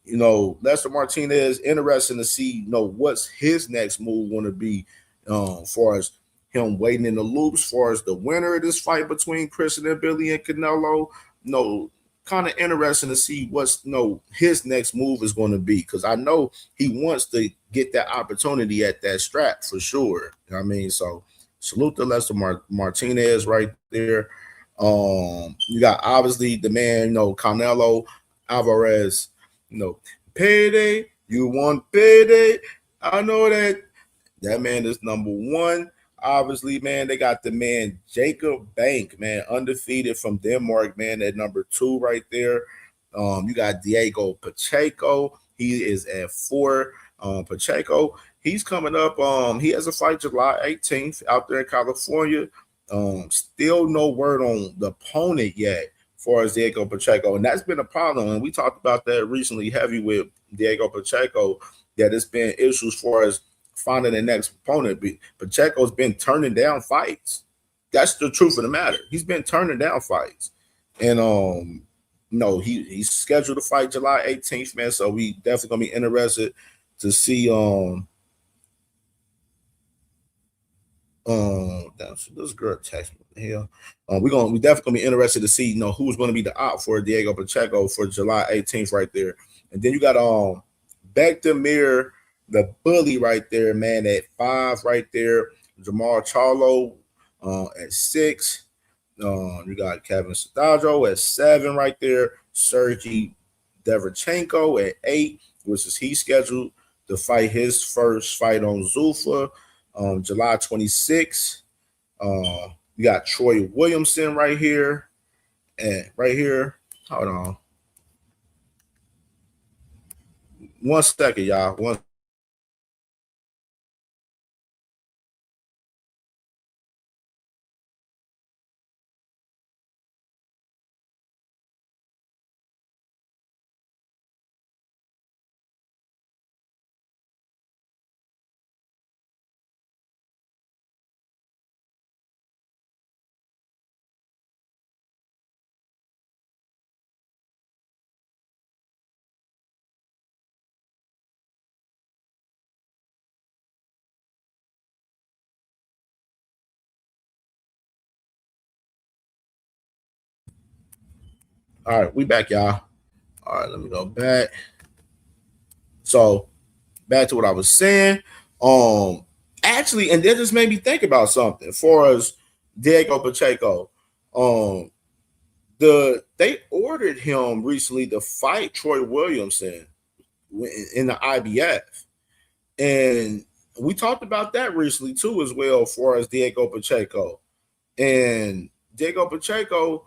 N: Lester Martinez, interesting to see, what's his next move going to be as far as him waiting in the loops, as far as the winner of this fight between Christian and Billy and Canelo. Kind of interesting to see what's, his next move is going to be, because I know he wants to get that opportunity at that strap for sure. So salute to Lester Martinez right there. You got obviously the man, Canelo Alvarez, payday, you want payday. I know that man is number 1. Obviously, man, they got the man Jacob Bank, man, undefeated from Denmark, man, at number 2 right there. You got Diego Pacheco, he is at 4. Pacheco, he's coming up. He has a fight July 18th out there in California. Still no word on the opponent yet for as Diego Pacheco, and that's been a problem. And we talked about that recently heavy with Diego Pacheco, that it's been issues for us finding the next opponent. Pacheco's been turning down fights. That's the truth of the matter. He's been turning down fights. And No, he's scheduled to fight July 18th, man. So we definitely gonna be interested to see this girl text me. What the hell? We definitely gonna be interested to see who's gonna be the op for Diego Pacheco for July 18th right there. And then you got Bekdamir the bully right there, man, at 5 right there. Jamal Charlo at 6. You got Kevin Sadajo at 7 right there. Sergey Deverchenko at 8, which is he scheduled to fight his first fight on Zuffa July 26th. You got Troy Williamson right here. And right here, hold on. 1 second, y'all. All right, we back, y'all. All right, let me go back. So back to what I was saying. Actually, and that just made me think about something for us, Diego Pacheco. They ordered him recently to fight Troy Williamson in the IBF. And we talked about that recently too, as well, for us, Diego Pacheco. And Diego Pacheco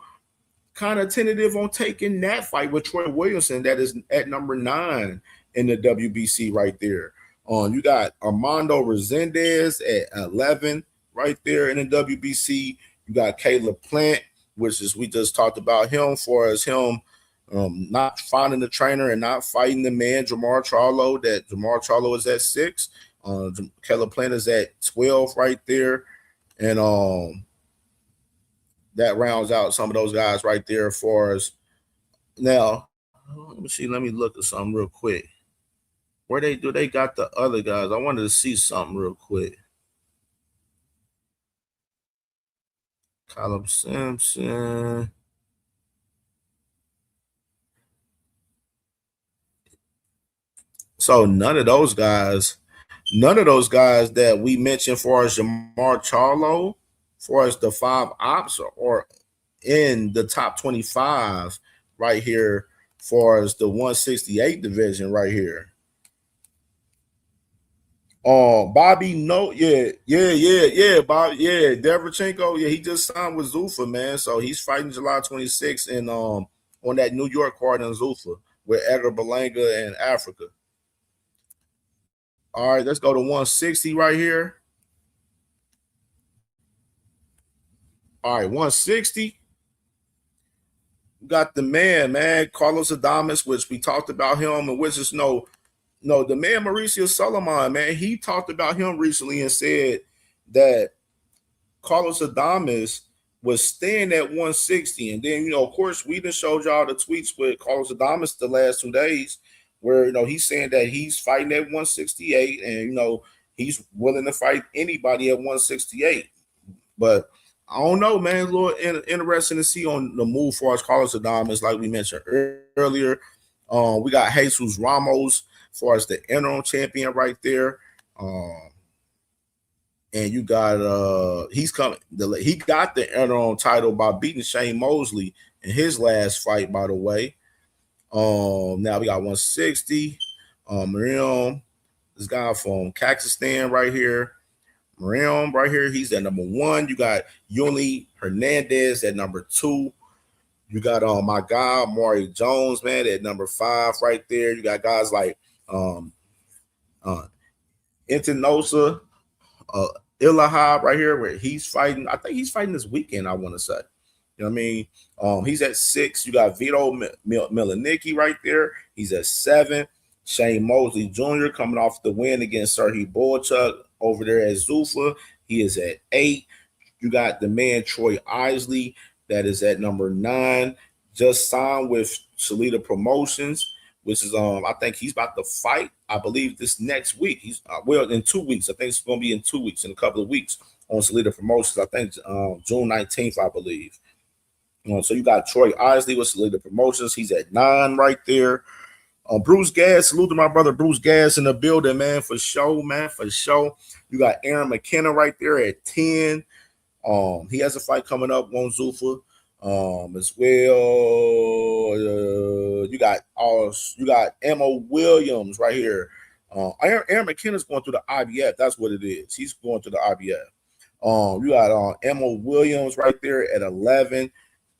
N: kind of tentative on taking that fight with Troy Williamson, that is at number 9 in the WBC right there. You got Armando Resendez at 11 right there in the WBC. You got Caleb Plant, which is, we just talked about him, for as him not finding the trainer and not fighting the man Jamar Charlo. That Jamar Charlo is at 6. Caleb Plant is at 12 right there. And that rounds out some of those guys right there for us. Now, let me see. Let me look at something real quick. Where they got the other guys? I wanted to see something real quick. Caleb Simpson. So none of those guys that we mentioned for as Jamar Charlo, for as the 5 ops, or in the top 25 right here for as the 168 division right here. Bobby, no, yeah, Bob, yeah, Deverchenko, yeah, he just signed with Zuffa, man. So he's fighting July 26th and on that New York card in Zuffa with Edgar Berlanga and Africa. All right, let's go to 160 right here. All right, 160. Got the man, Carlos Adames, which we talked about him, and which is the man Mauricio Solomon, man. He talked about him recently and said that Carlos Adames was staying at 160. And then, of course, we just showed y'all the tweets with Carlos Adames the last 2 days, where he's saying that he's fighting at 168, and he's willing to fight anybody at 168. But I don't know, man. A little interesting to see on the move for us, Carlos Adames, like we mentioned earlier. We got Jesus Ramos for us, the interim champion right there. And you got he's coming. He got the interim title by beating Shane Mosley in his last fight, by the way. Now we got 160. Miriam, this guy from Kazakhstan right here. Miriam right here, he's at number 1. You got Yuli Hernandez at number 2. You got my guy Maury Jones, man, at number 5 right there. You got guys like Intenosa, Ilaha right here, where he's fighting. I think he's fighting this weekend, I want to say. You know what I mean? He's at 6. You got Vito Milanicki right there. He's at 7. Shane Mosley Jr. coming off the win against Serhii Boychuk over there at Zuffa. He is at 8. You got the man Troy Isley that is at number 9. just signed with Shalita Promotions, which is I think he's about to fight. I believe this next week. He's in 2 weeks. I think it's going to be in 2 weeks, in a couple of weeks on Shalita Promotions. I think June 19th, I believe. So you got Troy Isley with Shalita Promotions. He's at 9 right there. Bruce Gas, salute to my brother Bruce Gas in the building, man, for sure, man, for sure. You got Aaron McKenna right there at 10. He has a fight coming up on Zuffa. As well, you got Mo Williams right here. Aaron McKenna's going through the IBF. That's what it is. He's going through the IBF. You got Mo Williams right there at 11.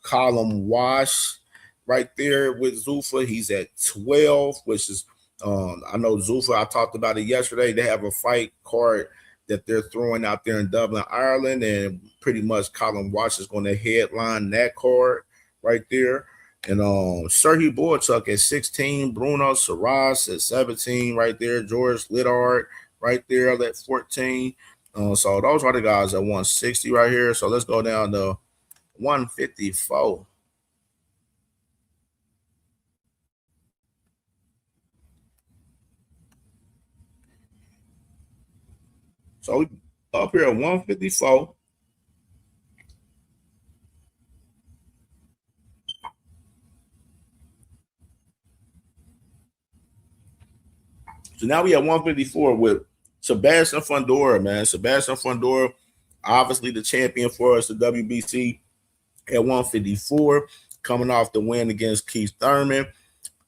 N: Colin Wash right there with Zuffa. He's at 12, which is I know Zuffa, I talked about it yesterday. They have a fight card that they're throwing out there in Dublin, Ireland, and pretty much Colin Wash is going to headline that card right there. And Sergey Boychuk at 16, Bruno Saras at 17 right there, George Littard right there at 14. So those are the guys at 160 right here. So let's go down to 154. So we up here at 154. So now we have 154 with Sebastian Fundora, man. Sebastian Fundora, obviously the champion for us, the WBC at 154, coming off the win against Keith Thurman.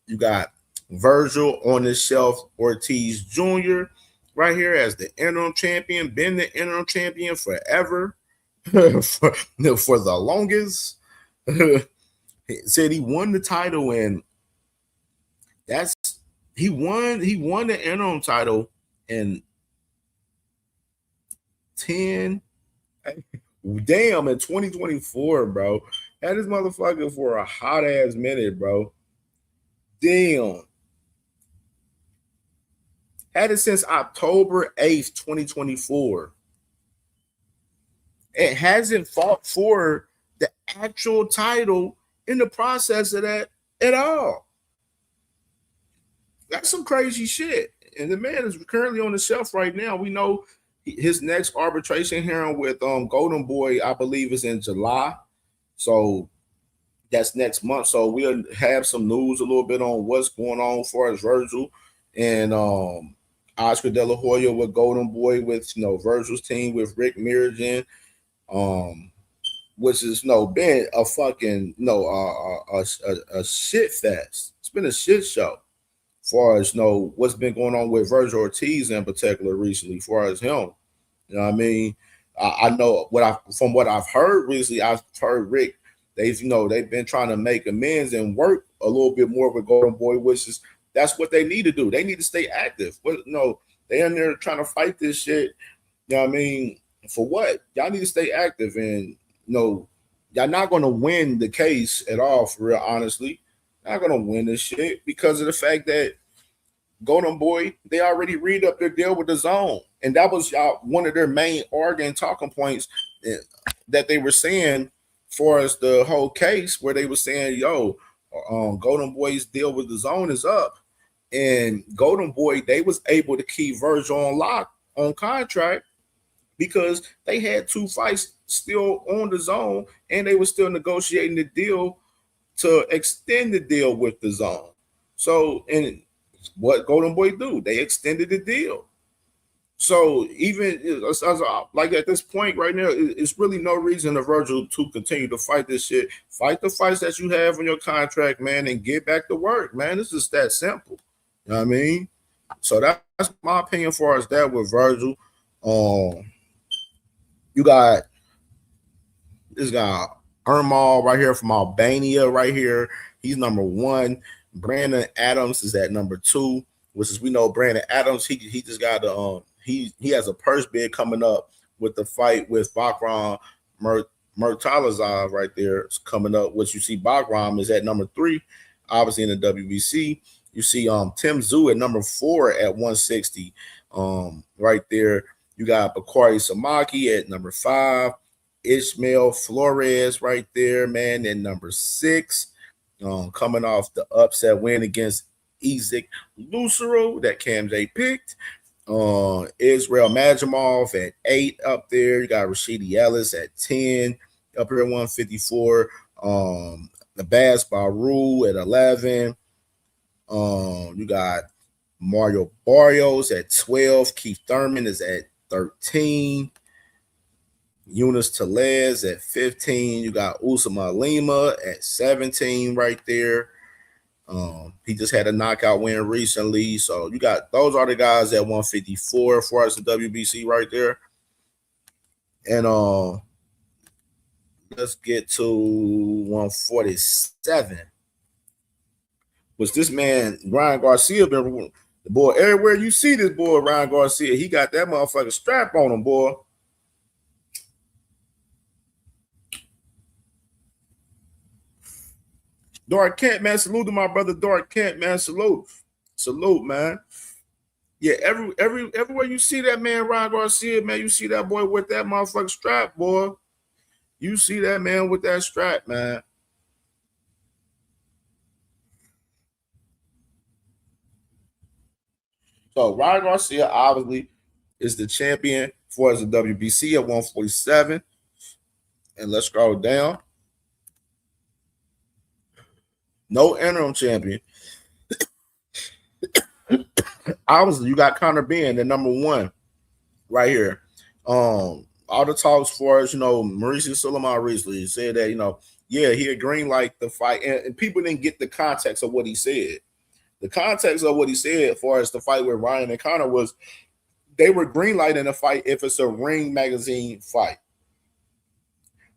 N: You got Virgil on the shelf, Ortiz Jr. right here as the interim champion, been the interim champion forever, for the longest. He said he won the title, and he won the interim title in 2024, bro. Had this motherfucker for a hot ass minute, bro. Damn. Had it since October 8th, 2024. It hasn't fought for the actual title in the process of that at all. That's some crazy shit. And the man is currently on the shelf right now. We know his next arbitration hearing with Golden Boy, I believe, is in July. So that's next month. So we'll have some news a little bit on what's going on for as Virgil and Oscar De La Hoya with Golden Boy, with Virgil's team with Rick Mirigan, which is been a fucking a shit fest. It's been a shit show. Far as what's been going on with Virgil Ortiz in particular recently, far as him. You know what I mean? I know from what I've heard recently, I've heard Rick, they've been trying to make amends and work a little bit more with Golden Boy, which is that's what they need to do. They need to stay active. But they in there trying to fight this shit. You know what I mean? For what? Y'all need to stay active, and y'all not gonna win the case at all, for real, honestly. Not gonna win this shit because of the fact that Golden Boy, they already read up their deal with the Zone, and that was one of their main arguing talking points that they were saying for us the whole case, where they were saying, Golden Boy's deal with the Zone is up, and Golden Boy, they was able to keep Virgil on lock on contract because they had 2 fights still on the Zone, and they were still negotiating the deal to extend the deal with the Zone. So, and what Golden Boy do? They extended the deal. So even like at this point right now, it's really no reason to Virgil to continue to fight this shit. Fight the fights that you have on your contract, man, and get back to work, man. It's just that simple. You know what I mean? So that's my opinion as far as that with Virgil. You got this guy Ermal right here from Albania right here. He's number 1. Brandon Adams is at number 2, which is, we know Brandon Adams, he just got he has a purse bid coming up with the fight with Bakram Murtalazov right there. It's coming up, which you see Bakram is at number 3, obviously in the WBC. You see Tim Tszyu at number 4 at 160 right there. You got Bakari Samaki at number 5. Ishmael Flores right there, man, at number 6. coming off the upset win against Isaac Lucero that CamJ picked. Israel Majimov at 8 up there. You got Rashidi Ellis at 10 up here at 154. The Basketball Rule at 11. You got Mario Barrios at 12. Keith Thurman is at 13. Eunice Telez at 15. You got Usama Lima at 17 right there. He just had a knockout win recently. So you got those are the guys at 154 as far as the WBC right there. And let's get to 147. Was this man Ryan Garcia been the boy everywhere you see this boy Ryan Garcia, he got that motherfucking strap on him, boy. Dark Kent, man, salute to my brother Dark Kent, man. Salute, man. Yeah, everywhere you see that man Ryan Garcia, man, you see that boy with that motherfucking strap, boy. You see that man with that strap, man. So Ryan Garcia obviously is the champion for the WBC at 147. And let's scroll down. No interim champion. Obviously, you got Conor Benn, the number 1 right here. All the talks for us, Mauricio Sulaiman recently said that, he agreed like the fight, and people didn't get the context of what he said. The context of what he said as far as the fight with Ryan and Conor was they were green lighting a fight if it's a Ring magazine fight.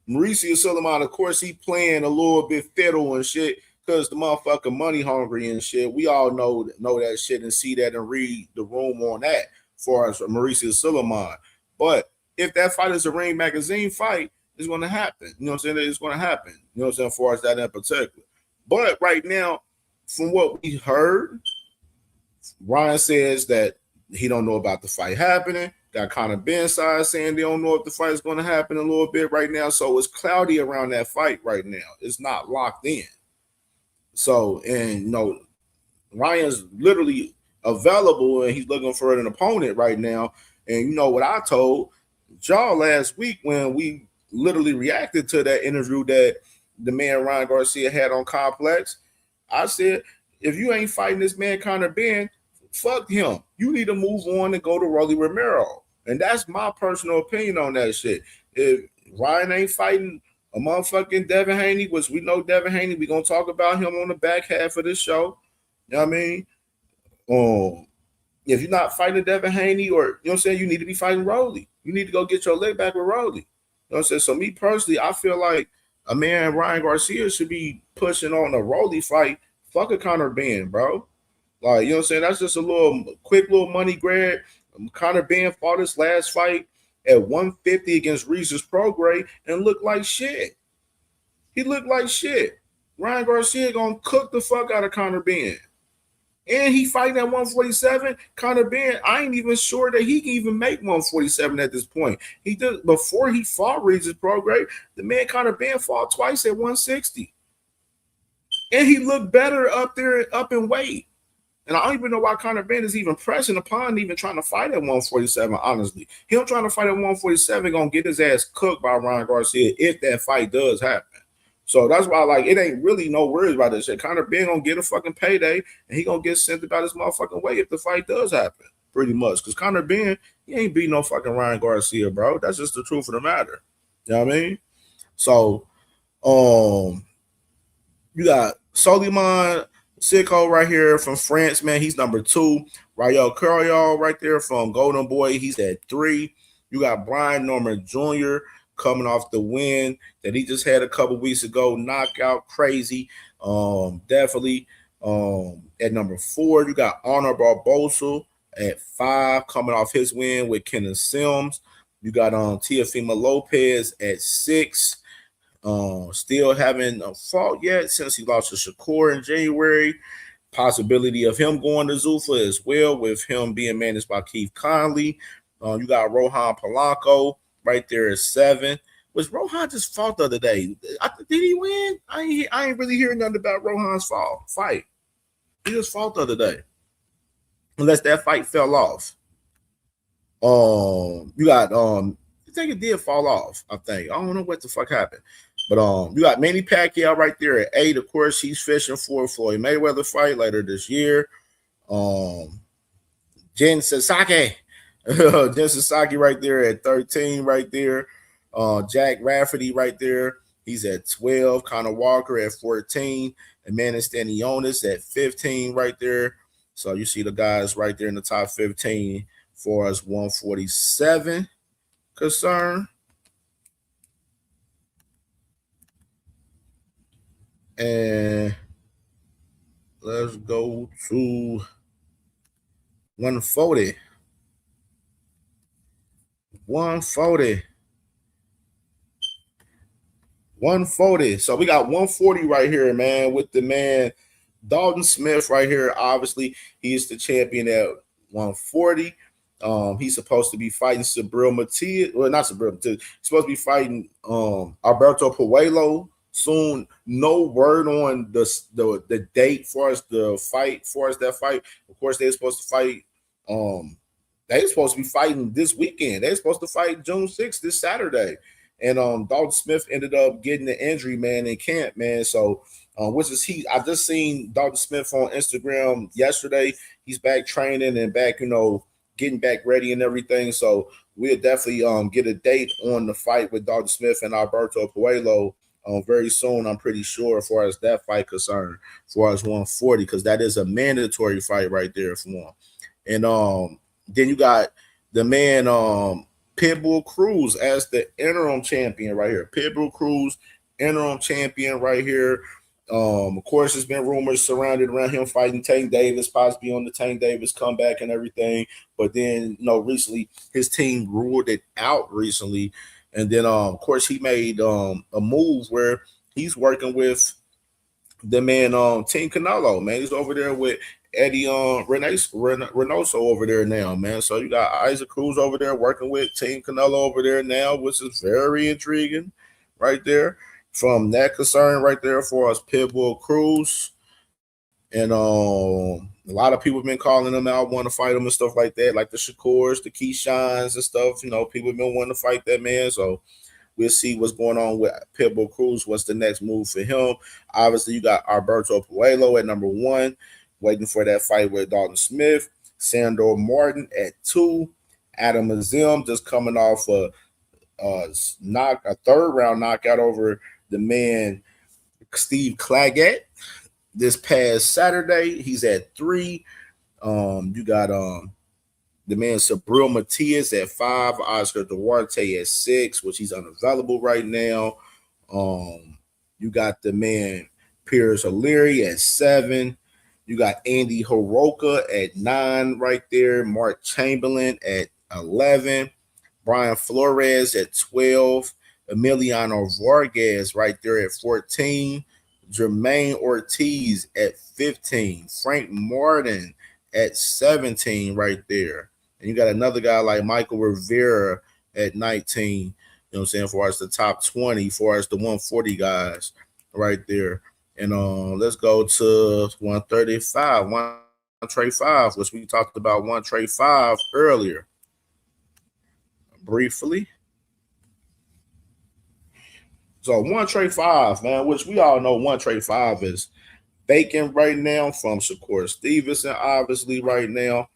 N: Mauricio Sulaiman, of course, he playing a little bit fiddle and shit because the motherfucker money hungry and shit. We all know that shit and see that and read the room on that as far as Mauricio Sulaiman. But if that fight is a Ring magazine fight, it's going to happen. You know what I'm saying? It's going to happen. You know what I'm saying? As far as that in particular. But right now, from what we heard, Ryan says that he don't know about the fight happening. Got Conor Benn side saying they don't know if the fight is going to happen a little bit right now. So it's cloudy around that fight right now. It's not locked in. So, and Ryan's literally available and he's looking for an opponent right now. And what I told y'all last week when we literally reacted to that interview that the man Ryan Garcia had on Complex, I said, if you ain't fighting this man Conor Benn, fuck him. You need to move on and go to Rolly Romero. And that's my personal opinion on that shit. If Ryan ain't fighting a motherfucking Devin Haney, which we know Devin Haney, we're going to talk about him on the back half of this show. You know what I mean? If you're not fighting Devin Haney or, you know what I'm saying, you need to be fighting Rolly. You need to go get your leg back with Rolly. You know what I'm saying? So me personally, I feel like a man, Ryan Garcia, should be pushing on a Rolly fight. Fuck a Conor Benn, bro. Like, you know what I'm saying? That's just a quick little money grab. Conor Benn fought his last fight at 150 against Regis Prograis and looked like shit. He looked like shit. Ryan Garcia gonna cook the fuck out of Conor Benn. And he fighting at 147. Conor Benn, I ain't even sure that he can even make 147 at this point. He did before he fought Regis Prograis. The man Conor Benn fought twice at 160. And he looked better up there, up in weight. And I don't even know why Conor Benn is even pressing upon even trying to fight at 147, honestly. Him trying to fight at 147 going to get his ass cooked by Ryan Garcia if that fight does happen. So that's why, it ain't really no worries about this shit. Conor Benn going to get a fucking payday, and he going to get sent about his motherfucking way if the fight does happen, pretty much. Because Conor Benn, he ain't beat no fucking Ryan Garcia, bro. That's just the truth of the matter. You know what I mean? So, you got Soliman Sicko right here from France, man. He's number 2. Rayo Carriol right there from Golden Boy. He's at 3. You got Brian Norman Jr. coming off the win that he just had a couple weeks ago. Knockout crazy. Definitely. At number 4, you got Honor Barbosa at 5 coming off his win with Kenneth Sims. You got Teofimo Lopez at 6. Still haven't fought yet since he lost to Shakur in January. Possibility of him going to Zuffa as well, with him being managed by Keith Conley. You got Rohan Polanco right there at 7 Was Rohan just fought the other day? Did he win? I ain't really hearing nothing about Rohan's fight. He just fought the other day. Unless that fight fell off. You got I think it did fall off. I think. I don't know what the fuck happened. But you got Manny Pacquiao right there at 8. Of course, he's fishing for a Floyd Mayweather fight later this year. Jen Sasaki. Jen Sasaki right there at 13 right there. Jack Rafferty right there. He's at 12. Conor Walker at 14. Amanda Stanionis at 15 right there. So you see the guys right there in the top 15 for us 147 concern. And let's go to 140. 140. So we got 140 right here, man, with the man Dalton Smith right here. Obviously, he's the champion at 140. He's supposed to be fighting Subriel Matias. Well, not Subriel Matias. He's supposed to be fighting Alberto Puello soon. No word on the date for us the fight, for us that fight. Of course, they're supposed to fight. They're supposed to be fighting this weekend. They're supposed to fight June 6th, this Saturday. And Dalton Smith ended up getting the injury, man, in camp, man. So, which is I just seen Dalton Smith on Instagram yesterday. He's back training and back, getting back ready and everything. So we'll definitely get a date on the fight with Dalton Smith and Alberto Puello very soon. I'm pretty sure, as far as that fight concerned, as far as 140, because that is a mandatory fight right there for him. And then you got the man Pitbull Cruz as the interim champion right here. Pitbull Cruz, interim champion right here. Of course, there's been rumors surrounded around him fighting Tank Davis, possibly on the Tank Davis comeback and everything. But then, recently his team ruled it out recently. And then, of course, he made a move where he's working with the man Team Canelo, man. He's over there with Eddie Reynoso over there now, man. So you got Isaac Cruz over there working with Team Canelo over there now, which is very intriguing right there. From that concern right there for us, Pitbull Cruz. And a lot of people have been calling him out, want to fight him and stuff like that, like the Shakurs, the Keyshawns and stuff. People have been wanting to fight that man. So we'll see what's going on with Pitbull Cruz. What's the next move for him? Obviously, you got Alberto Puello at number 1, waiting for that fight with Dalton Smith. Sandor Martin at 2. Adam Azim just coming off a third-round knockout over the man Steve Claggett this past Saturday. He's at 3. You got the man Subriel Matias at 5. Oscar Duarte at 6, which he's unavailable right now. You got the man Piers O'Leary at 7. You got Andy Horoka at 9 right there. Mark Chamberlain at 11. Brian Flores at 12. Emiliano Vargas right there at 14. Jermaine Ortiz at 15. Frank Martin at 17 right there. And you got another guy like Michael Rivera at 19. You know what I'm saying? For us, the top 20, for us, the 140 guys right there. And let's go to 135. One Trey 5, which we talked about One Trey 5 earlier. Briefly. So One Trey 5, man, which we all know One Trey 5 is vacant right now from Shakur Stevenson, obviously, right now.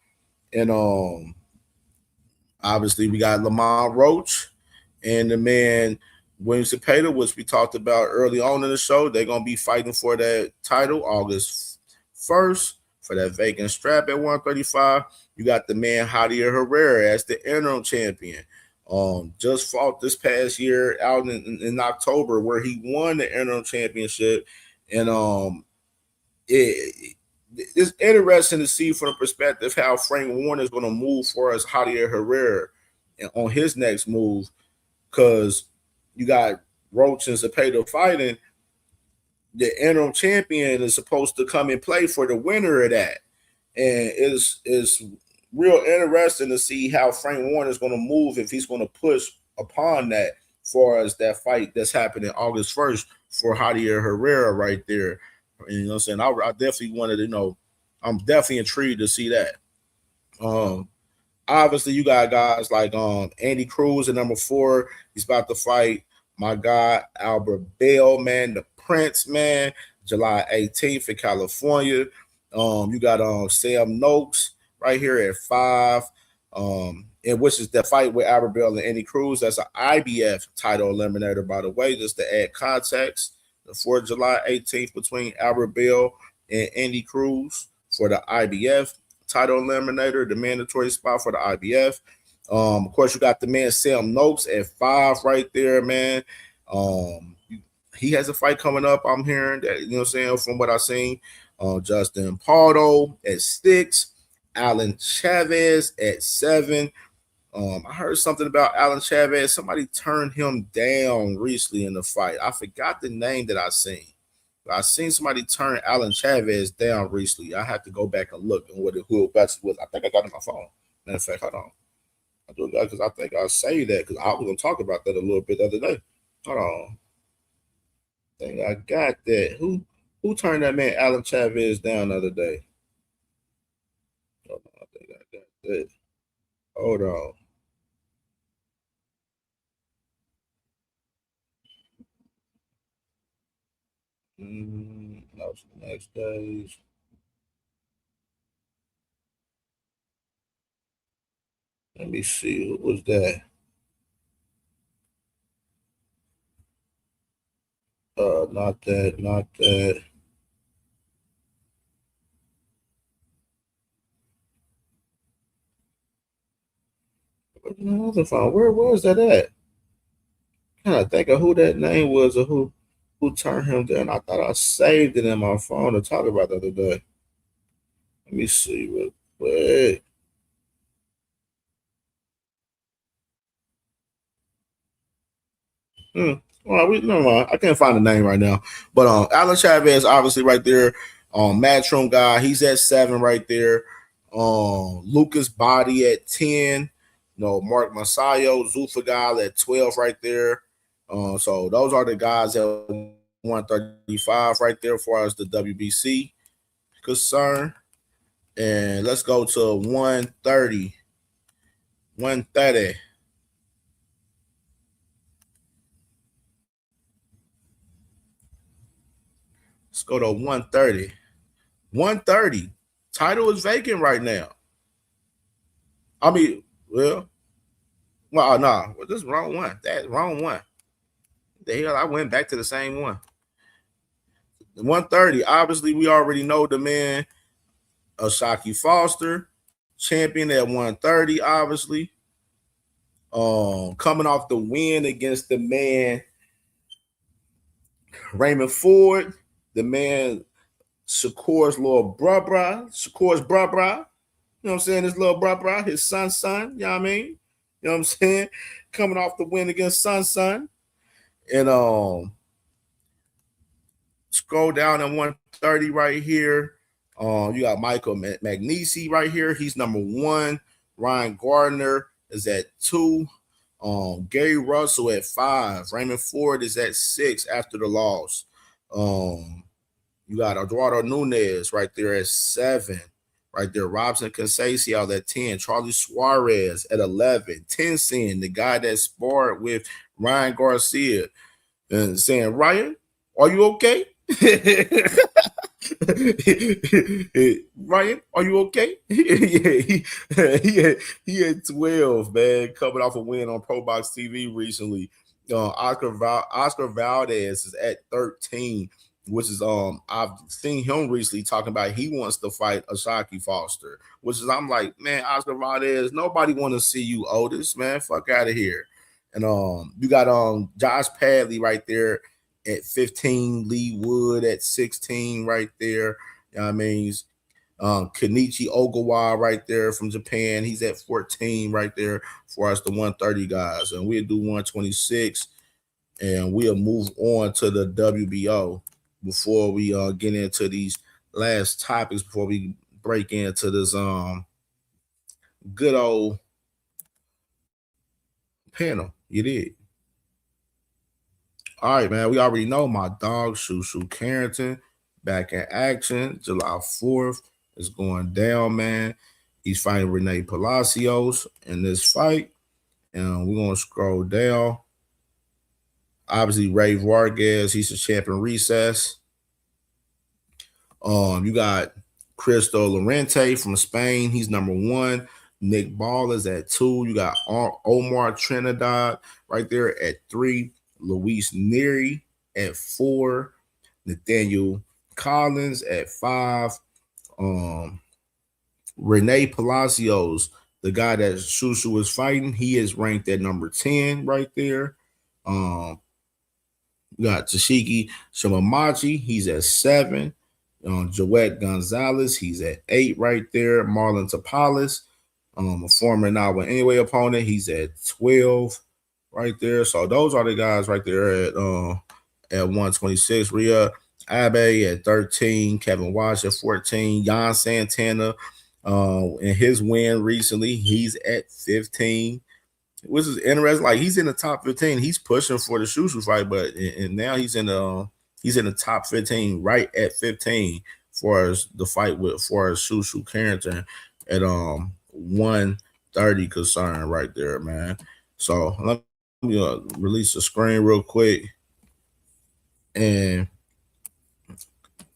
N: And obviously we got Lamont Roach and the man William Cepeda, which we talked about early on in the show. They're going to be fighting for that title August 1st for that vacant strap at 135. You got the man Javier Herrera as the interim champion. Just fought this past year out in October where he won the interim championship. And it's interesting to see from the perspective how Frank Warner is going to move for us, Javier Herrera, on his next move, because you got Roach and Cepeda fighting. The interim champion is supposed to come and play for the winner of that. And it's real interesting to see how Frank Warner is going to move, if he's going to push upon that far as that fight that's happening August 1st for Javier Herrera right there. And, you know what I'm saying? I definitely wanted to know. I'm definitely intrigued to see that. Obviously, you got guys like Andy Cruz at number 4. He's about to fight my guy Albert Bell, man, the Prince, man, July 18th in California. You got Sam Noakes right here at 5. And which is the fight with Albert Bell and Andy Cruz. That's an IBF title eliminator, by the way, just to add context. For July 18th between Albert Bell and Andy Cruz for the IBF title eliminator, the mandatory spot for the IBF. Of course, you got the man Sam Noakes at 5 right there, man. He has a fight coming up. I'm hearing that, you know what I'm saying, from what I've seen. Justin Pardo at 6, Alan Chavez at 7. I heard something about Alan Chavez. Somebody turned him down recently in the fight. I forgot the name that I seen. But I seen somebody turn Alan Chavez down recently. I have to go back and look and who it was. I think I got it on my phone. Matter of fact, hold on. I do that because I think I say that because I was gonna talk about that a little bit the other day. Hold on. I think I got that. Who turned that man Alan Chavez down the other day? Hold on, I think I got that. Hold on. That was the next days. Let me see. Who was that? Not that. Not that. Where was that at? Kind of think of who that name was or who turned him down. I thought I saved it in my phone to talk about the other day. Let me see real quick. All right, never mind. I can't find the name right now. But Alan Chavez, obviously, right there. Matchroom guy, he's at 7 right there. Lucas Body at 10. Mark Masayo, Zulfagal at 12 right there. So those are the guys at 135 right there as far as the WBC concern. And let's go to 130. 130. Let's go to 130. 130. Title is vacant right now. I mean, no, this is wrong one. That's wrong one. The hell, I went back to the same one. 130. Obviously, we already know the man, Ashaki Foster, champion at 130. Obviously, coming off the win against the man Raymond Ford, the man Shakur's little Shakur's brah. You know what I'm saying? His little brah, his son. You know what I mean? You know what I'm saying? Coming off the win against son. And scroll down at 130 right here. You got Michael Magnesi right here. He's number 1. Ryan Gardner is at 2. Gary Russell at 5. Raymond Ford is at 6 after the loss. You got Eduardo Nunez right there at 7. Right there, Robson Conceição at 10. Charlie Suarez at 11. Tenzin, the guy that sparred with Ryan Garcia, and saying, Ryan, are you okay? Ryan, are you okay? he had 12, man, coming off a win on Pro Box TV recently. Oscar Valdez is at 13, which is I've seen him recently talking about he wants to fight Ashaki Foster, which is I'm like, man, Oscar Valdez, nobody want to see you, Otis, man, fuck out of here. And you got Josh Padley right there at 15, Lee Wood at 16 right there. You know what I mean? Kenichi Ogawa right there from Japan. He's at 14 right there for us, the 130 guys. And we'll do 126 and we'll move on to the WBO before we get into these last topics before we break into this good old panel. You did. All right, man. We already know my dog, Shushu Carrington, back in action. July 4th is going down, man. He's fighting Renee Palacios in this fight. And we're going to scroll down. Obviously, Ray Vargas, he's a champion recess. You got Cristo Lorente from Spain. He's number 1. Nick Ball is at 2. You got Omar Trinidad right there at 3. Luis Neri at 4. Nathaniel Collins at 5. Renee Palacios, the guy that Shushu is fighting, he is ranked at number 10 right there. You got Tashiki Shimamachi, he's at 7. Joette Gonzalez, he's at 8 right there. Marlon Tapales, a former Nawa Anyway opponent, he's at 12 right there. So those are the guys right there at 126. Rhea Abe at 13. Kevin Walsh at 14. Jan Santana in his win recently, he's at 15. Which is interesting. Like, he's in the top 15. He's pushing for the Shushu fight, but and now he's in the top 15, right at 15 for the fight with Shushu Carrington at 130 concern right there, man. So let me release the screen real quick, and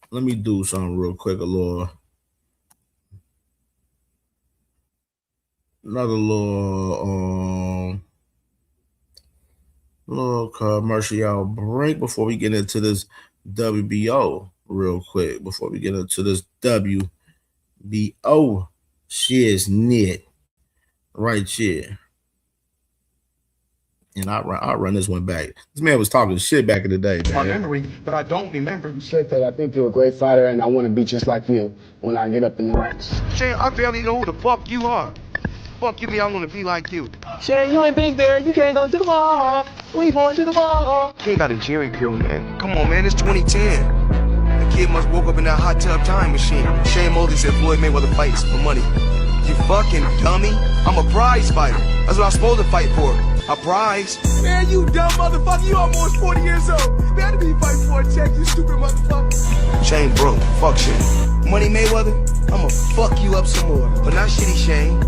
N: let me do something real quick. Another little commercial break before we get into this WBO real quick. Before we get into this WBO shiznit right here. And I'll run this one back. This man was talking shit back in the day, man.
E: My memory, but I don't remember. You said that I think you're a great fighter and I want to be just like you when I get up in the ranks.
D: Shane, I barely know who the fuck you are. Fuck you, me, I'm gonna be like you.
E: Shane, you ain't big there. You can't go to the ball. We going to the ball.
D: You ain't got a Jerry pill, man. Come on, man, it's 2010. The kid must woke up in that hot tub time machine. Shane Mosley said Floyd Mayweather fights for money. You fucking dummy. I'm a prize fighter. That's what I'm supposed to fight for. A prize.
E: Man, you dumb motherfucker. You almost 40 years old. You better be fighting for a check, you stupid motherfucker.
D: Shane broke. Fuck Shane. Money Mayweather, I'ma fuck you up some more. But not shitty Shane.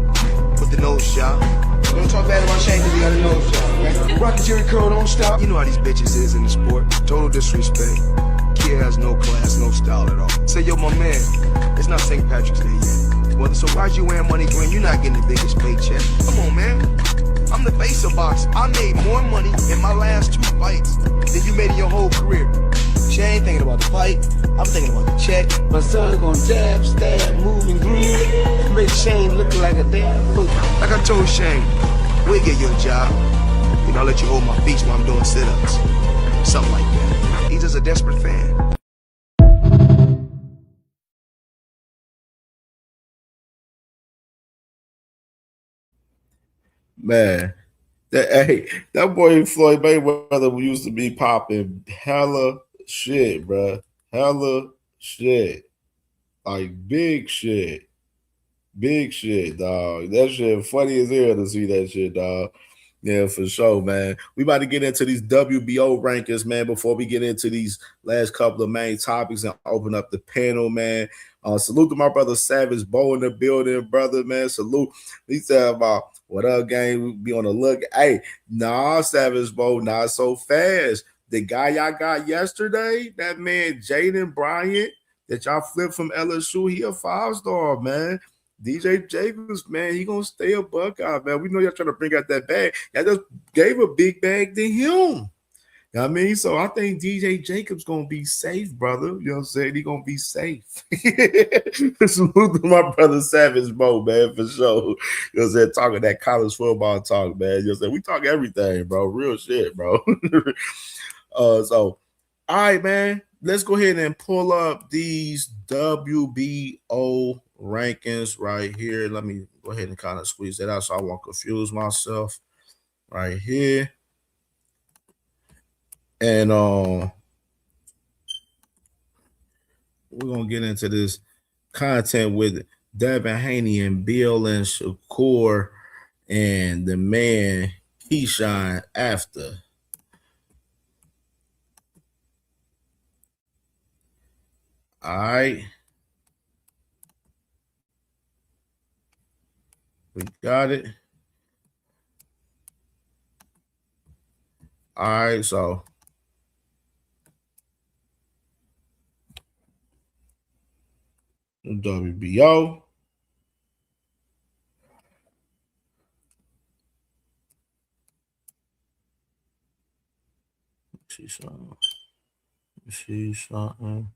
D: With the nose job.
E: Don't talk bad about Shane because he got a nose job, okay? Rocket Jerry curl, don't stop.
D: You know how these bitches is in the sport. Total disrespect. Kid has no class, no style at all. Say, yo, my man, it's not St. Patrick's Day yet. Well, so why'd you wearing money green? You're not getting the biggest paycheck. Come on, man. I'm the face of boxing. I made more money in my last 2 fights than you made in your whole career. She ain't thinking about the fight. I'm thinking about the check.
E: My son gonna jab, stab, move, and groove. Make Shane look like a damn fool.
D: Like I told Shane, we'll get you a job. You know, I'll let you hold my feet while I'm doing sit-ups. Something like that. He's just a desperate fan.
N: Man, that boy Floyd Mayweather used to be popping hella shit, bro. Hella shit. Like big shit. Big shit, dog. That shit funny as hell to see that shit, dog. Yeah, for sure, man. We about to get into these WBO rankings, man, before we get into these last couple of main topics and open up the panel, man. Salute to my brother Savage Bo in the building, brother, man. Salute. He said about what up, gang? We be on the look. Hey, nah, Savage Bo, not so fast. The guy y'all got yesterday, that man Jaden Bryant, that y'all flipped from LSU, he a 5-star, man. DJ Jacobs, man, he gonna stay a Buckeye, man. We know y'all trying to bring out that bag. Y'all just gave a big bag to him. You know what I mean? So I think DJ Jacobs gonna be safe, brother. You know what I'm saying? He gonna be safe. Salute to my brother Savage Bo, man, for sure. You know what I'm saying? Talking that college football talk, man. You know what I'm saying? We talk everything, bro. Real shit, bro. So, all right, man. Let's go ahead and pull up these WBO rankings right here. Let me go ahead and kind of squeeze that out so I won't confuse myself right here. And we're gonna get into this content with Devin Haney and Bill and Shakur and the man Keyshawn after. All right. We got it. All right, so WBO. See something. See something.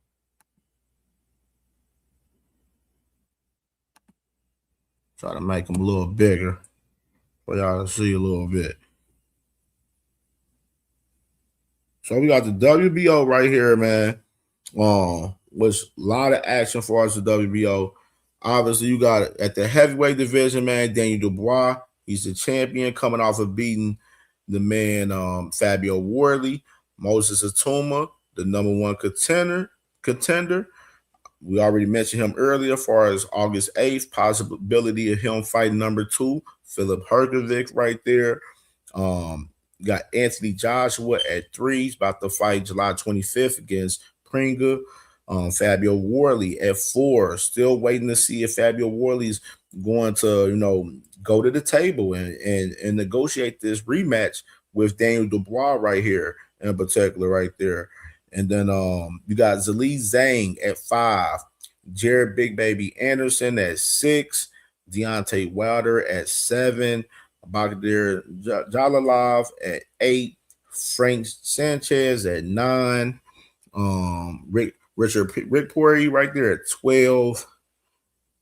N: Try to make them a little bigger for y'all to see a little bit. So we got the WBO right here, man. Was a lot of action for us, the WBO. Obviously, you got at the heavyweight division, man, Daniel Dubois. He's the champion coming off of beating the man Fabio Wardley. Moses Atuma, the number one contender. We already mentioned him earlier as far as August 8th, possibility of him fighting number 2, Philip Herkovic right there. You got Anthony Joshua at 3. He's about to fight July 25th against Pringa. Fabio Wardley at 4. Still waiting to see if Fabio Wardley's going to, go to the table and negotiate this rematch with Daniel Dubois right here in particular right there. And then you got Zhilei Zhang at 5. Jared Big Baby Anderson at 6. Deontay Wilder at 7. Bakhtir Jalalov at 8. Frank Sanchez at 9. Rick Poirier right there at 12.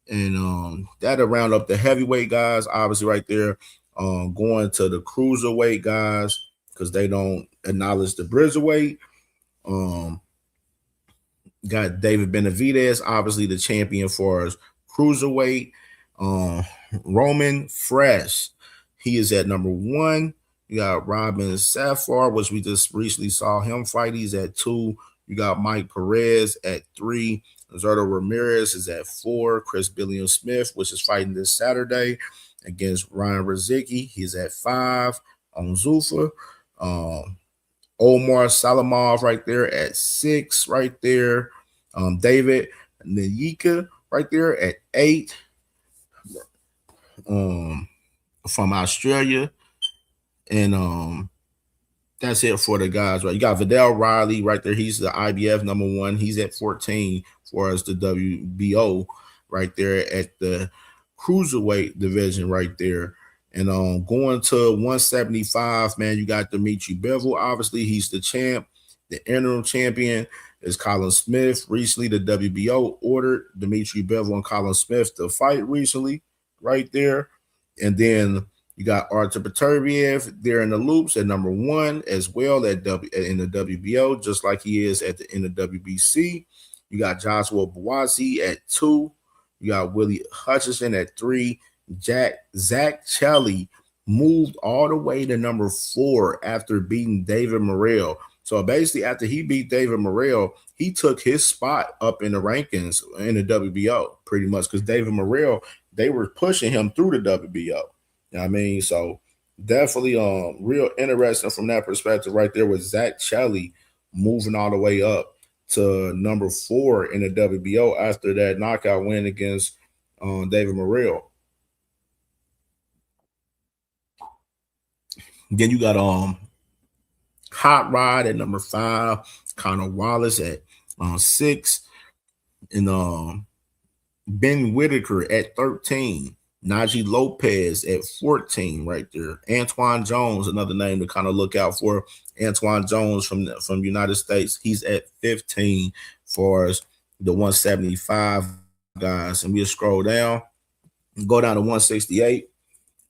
N: And that'll round up the heavyweight guys, obviously right there. Going to the cruiserweight guys because they don't acknowledge the bruiserweight. Got David Benavidez, obviously the champion for us cruiserweight. Roman Fresh, he is at number 1. You got Robin Safar, which we just recently saw him fight. He's at 2. You got Mike Perez at 3. Zerto Ramirez is at 4. Chris Billiam Smith, which is fighting this Saturday against Ryan Rizicki, he's at 5. On Zulfa. Omar Salamov right there at 6 right there. David Nyika right there at 8. From Australia. And that's it for the guys, right? You got Vidal Riley right there. He's the IBF number 1. He's at 14 for us, the WBO right there at the cruiserweight division right there. And going to 175, man, you got Dimitri Bivol. Obviously, he's the champ. The interim champion is Colin Smith. Recently, the WBO ordered Dimitri Bivol and Colin Smith to fight recently right there. And then you got Artur Beterbiev there in the loops at number 1 as well in the WBO, just like he is in the WBC. You got Joshua Buatsi at 2. You got Willie Hutchinson at 3. Zach Chelly moved all the way to number 4 after beating David Morrell. So basically, after he beat David Morrell, he took his spot up in the rankings in the WBO pretty much because David Morrell, they were pushing him through the WBO. You know what I mean? So definitely real interesting from that perspective right there with Zach Chelly moving all the way up to number 4 in the WBO after that knockout win against David Morrell. Then you got Hot Rod at number 5, Connor Wallace at 6, and Ben Whitaker at 13, Najee Lopez at 14 right there. Antoine Jones, another name to kind of look out for. Antoine Jones from the United States, he's at 15 for us, the 175 guys. And we'll scroll down, go down to 168.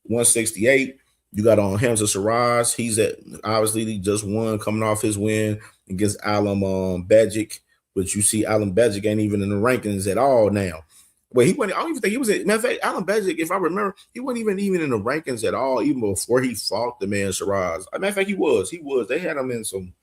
N: 168. You got on Hamza Shiraz. He's obviously he just won, coming off his win against Alan Bejic, which you see Alan Bejic ain't even in the rankings at all now. Well, he wasn't. I don't even think he was. Matter of fact, Alan Bejic, if I remember, he wasn't even in the rankings at all, even before he fought the man Shiraz. Matter of fact, he was. They had him in some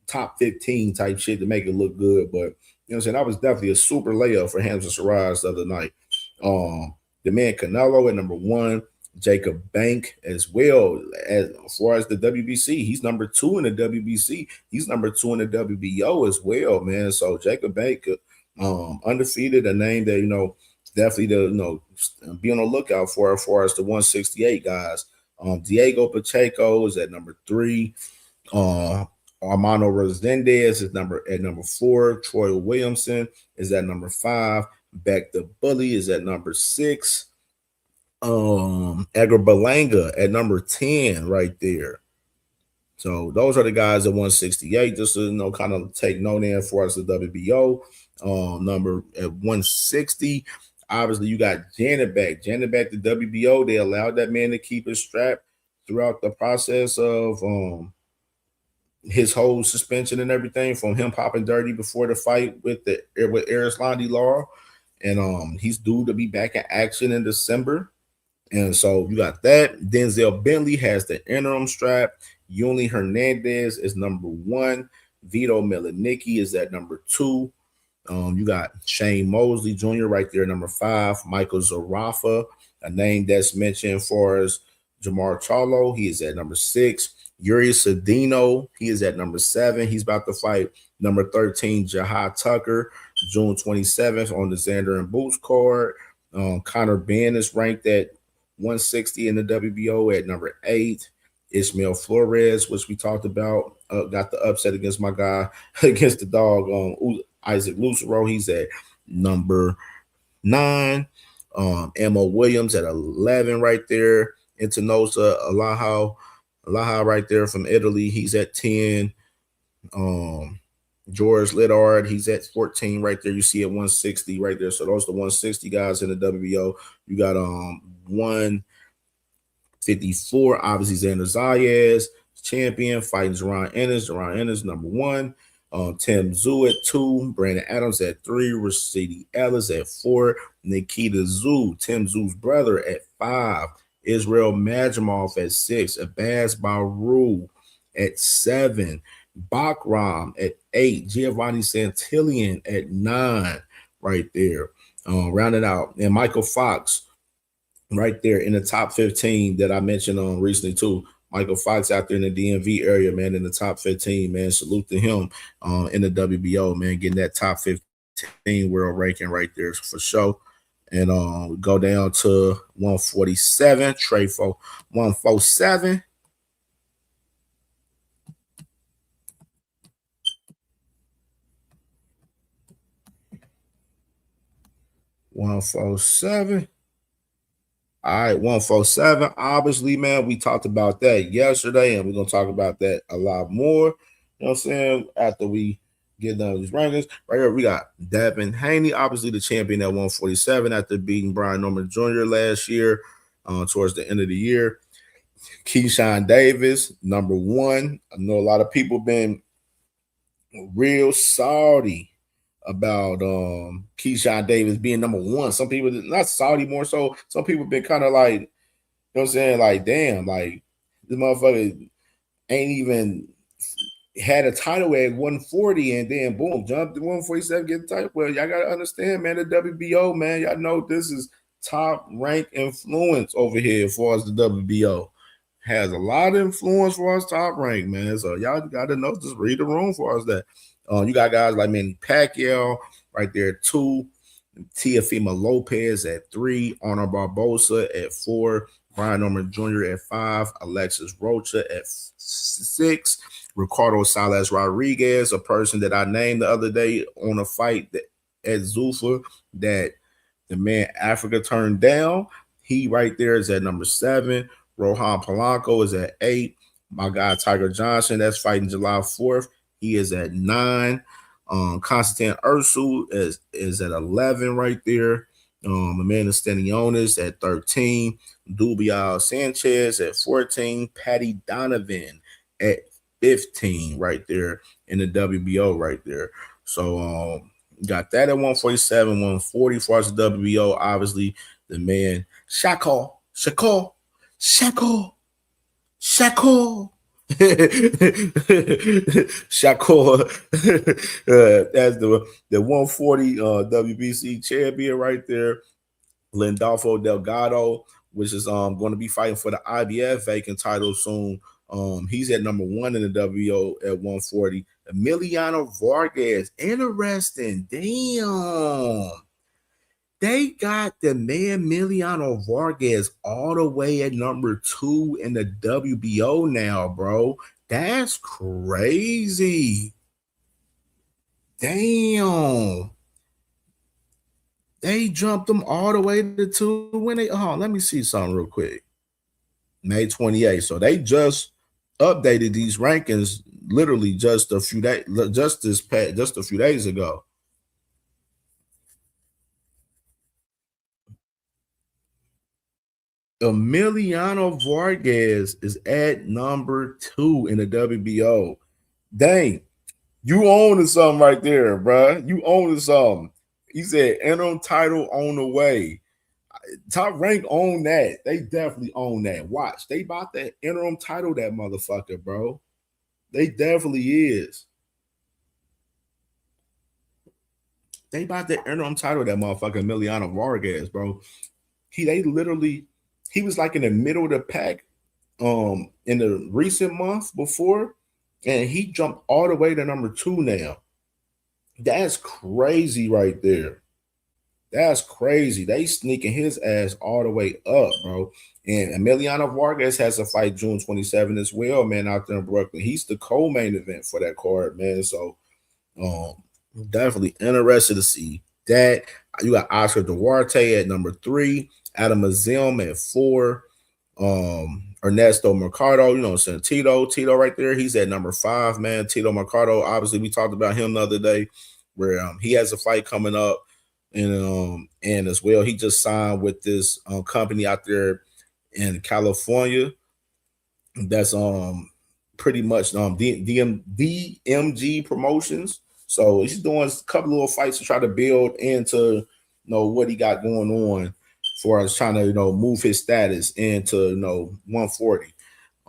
N: top 15 type shit to make it look good. But you know what I'm saying? That was definitely a super layup for Hamza Shiraz the other night. The man Canelo at number 1. Jacob Bank as well. As far as the WBC, he's number 2 in the WBC. He's number 2 in the WBO as well, man. So Jacob Bank, undefeated, a name that, definitely to, be on the lookout for as far as the 168 guys. Diego Pacheco is at number 3. Armando Rosendez is at number 4. Troy Williamson is at number 5. Beck the Bully is at number 6. Edgar Berlanga at number 10 right there. So those are the guys at 168. Just to kind of take note in for us the WBO. Number at 160. Obviously, you got Janet back. Janet back to WBO. They allowed that man to keep his strap throughout the process of his whole suspension and everything, from him popping dirty before the fight with Arislandi Law. And he's due to be back in action in December. And so you got that. Denzel Bentley has the interim strap. Yuli Hernandez is number 1. Vito Melanicki is at number 2. You got Shane Mosley Jr. right there, number 5. Michael Zarafa, a name that's mentioned for as Jamar Charlo. He is at number 6. Yuri Cedino, he is at number 7. He's about to fight number 13, Jahad Tucker, June 27th on the Xander and Boots card. Conor Benn is ranked at 160 in the WBO at number 8. Ismael Flores, which we talked about, got the upset against my guy, against the dog, Isaac Lucero. He's at number 9. Emma Williams at 11 right there. Intenosa Alaha right there from Italy. He's at 10. George Liddard, he's at 14 right there. You see at 160 right there. So those are the 160 guys in the WBO. You got 154, obviously Xander Zayas, champion, fighting Jerron Ennis. Jerron Ennis, number 1. Tim Tszyu at 2. Brandon Adams at 3. Rashidi Ellis at 4. Nikita Tszyu, Tim Tszyu's brother, at 5. Israel Majimov at 6. Abbas Baru at 7. Bakram at 8. Giovanni Santillan at 9 right there. Rounded out. And Michael Fox right there in the top 15 that I mentioned recently too. Michael Fox out there in the DMV area, man, in the top 15, man. Salute to him in the WBO, man, getting that top 15 world ranking right there for sure. And we go down to 147, Trey for 147. All right, 147. Obviously, man, we talked about that yesterday, and we're gonna talk about that a lot more. You know what I'm saying? After we get done with these rankings, right here we got Devin Haney, obviously the champion at 147 after beating Brian Norman Jr. last year, towards the end of the year. Keyshawn Davis, number 1. I know a lot of people been real salty about Keyshawn Davis being number 1. Some people, not salty, more so, some people been kind of like, you know what I'm saying, like, damn, like, this motherfucker ain't even had a title at 140 and then boom, jumped to 147, get the title. Well, y'all gotta understand, man, the WBO, man, y'all know this is top rank influence over here as far as the WBO. Has a lot of influence for us top rank, man. So y'all gotta know, just read the room for us that. You got guys like Manny Pacquiao right there at 2. Teofimo Lopez at 3. Arnold Barbosa at 4. Brian Norman Jr. at 5. Alexis Rocha at 6. Ricardo Salas Rodriguez, a person that I named the other day on a fight at Zuffa that the man Africa turned down. He right there is at number 7. Rohan Polanco is at 8. My guy Tiger Johnson, that's fighting July 4th. He is at 9. Constantine Ursu is at 11 right there. Amanda Stanionis at 13. Dubiel Sanchez at 14. Patty Donovan at 15 right there in the WBO right there. So got that at 147, 140 for us the WBO. Obviously, the man Shakur as the 140 WBC champion right there. Lindolfo Delgado, which is going to be fighting for the IBF vacant title soon. He's at number 1 in the WO at 140. Emiliano Vargas, interesting. Damn. They got the man Emiliano Vargas all the way at number 2 in the WBO now, bro. That's crazy. Damn. They jumped them all the way to 2 when they let me see something real quick. May 28th. So they just updated these rankings literally just a few days ago. Emiliano Vargas is at number 2 in the WBO. Dang, you own something right there, bro. You own something. He said interim title on the way. Top Rank own that. They definitely own that. Watch, they about to interim title that motherfucker, bro. They definitely is. They about to interim title that motherfucker Emiliano Vargas, bro. He was like in the middle of the pack in the recent month before, and he jumped all the way to number 2 now. That's crazy right there. That's crazy. They sneaking his ass all the way up, bro. And Emiliano Vargas has a fight June 27 as well, man, out there in Brooklyn. He's the co-main event for that card, man. So definitely interested to see that. You got Oscar Duarte at number 3, Adam Azim at 4, Ernesto Mercado, you know what I'm saying? Tito right there. He's at number 5, man. Tito Mercado, obviously we talked about him the other day where he has a fight coming up. And as well, he just signed with this company out there in California. That's pretty much DMG Promotions. So he's doing a couple little fights to try to build into what he got going on for us, trying to move his status into 140.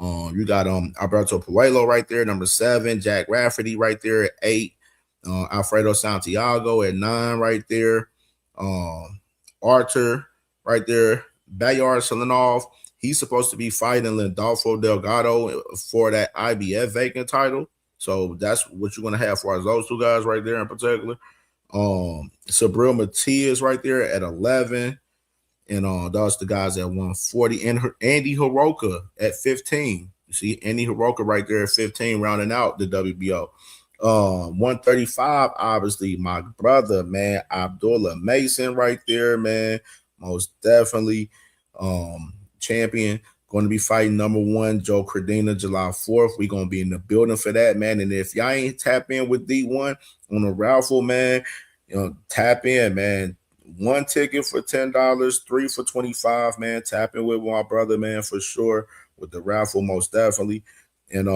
N: You got Alberto Puello right there, number 7, Jack Rafferty right there at 8, Alfredo Santiago at 9 right there, Arthur right there, Bayard Salinov. He's supposed to be fighting Lindolfo Delgado for that IBF vacant title. So that's what you're going to have for those 2 guys right there in particular. Sabril Matias right there at 11. And that's the guys at 140. And Andy Hiroka at 15. You see Andy Hiroka right there at 15, rounding out the WBO. 135, obviously, my brother, man, Abdullah Mason right there, man. Most definitely champion. Going to be fighting number 1, Joe Credina, July 4th. We're going to be in the building for that, man. And if y'all ain't tap in with D1 on the raffle, man, tap in, man. 1 ticket for $10, 3 for $25, man. Tap in with my brother, man, for sure. With the raffle, most definitely. And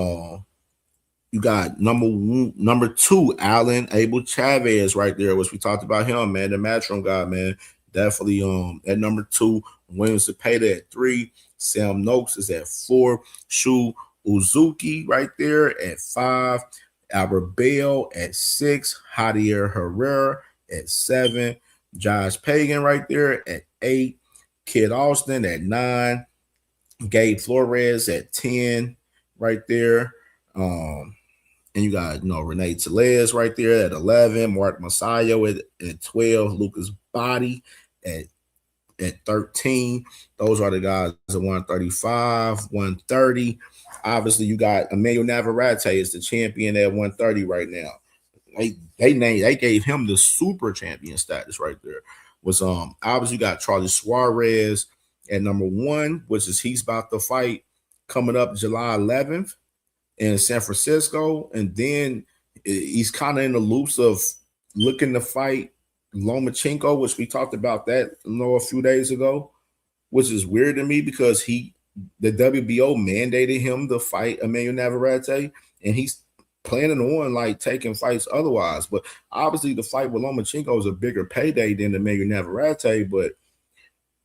N: you got number 2, Alan Abel Chavez right there, which we talked about him, man. The Matchroom guy, man. Definitely at number 2. Williams Cepeda at 3. Sam Noakes is at 4. Shu Uzuki right there at 5. Albert Bell at 6. Javier Herrera at 7. Josh Pagan right there at 8. Kid Austin at 9. Gabe Flores at 10 right there. And you got Renee Telez right there at 11. Mark Masayo at 12. Lucas Body at 13. Those are the guys at 135, 130. Obviously, you got Emmanuel Navarrete is the champion at 130 right now. They gave him the super champion status right there. Was obviously you got Charlie Suarez at number 1, which is he's about to fight coming up July 11th in San Francisco, and then he's kind of in the loops of looking to fight Lomachenko, which we talked about that a few days ago, which is weird to me because the WBO mandated him to fight Emmanuel Navarrete, and he's planning on taking fights otherwise. But obviously the fight with Lomachenko is a bigger payday than Emmanuel Navarrete, but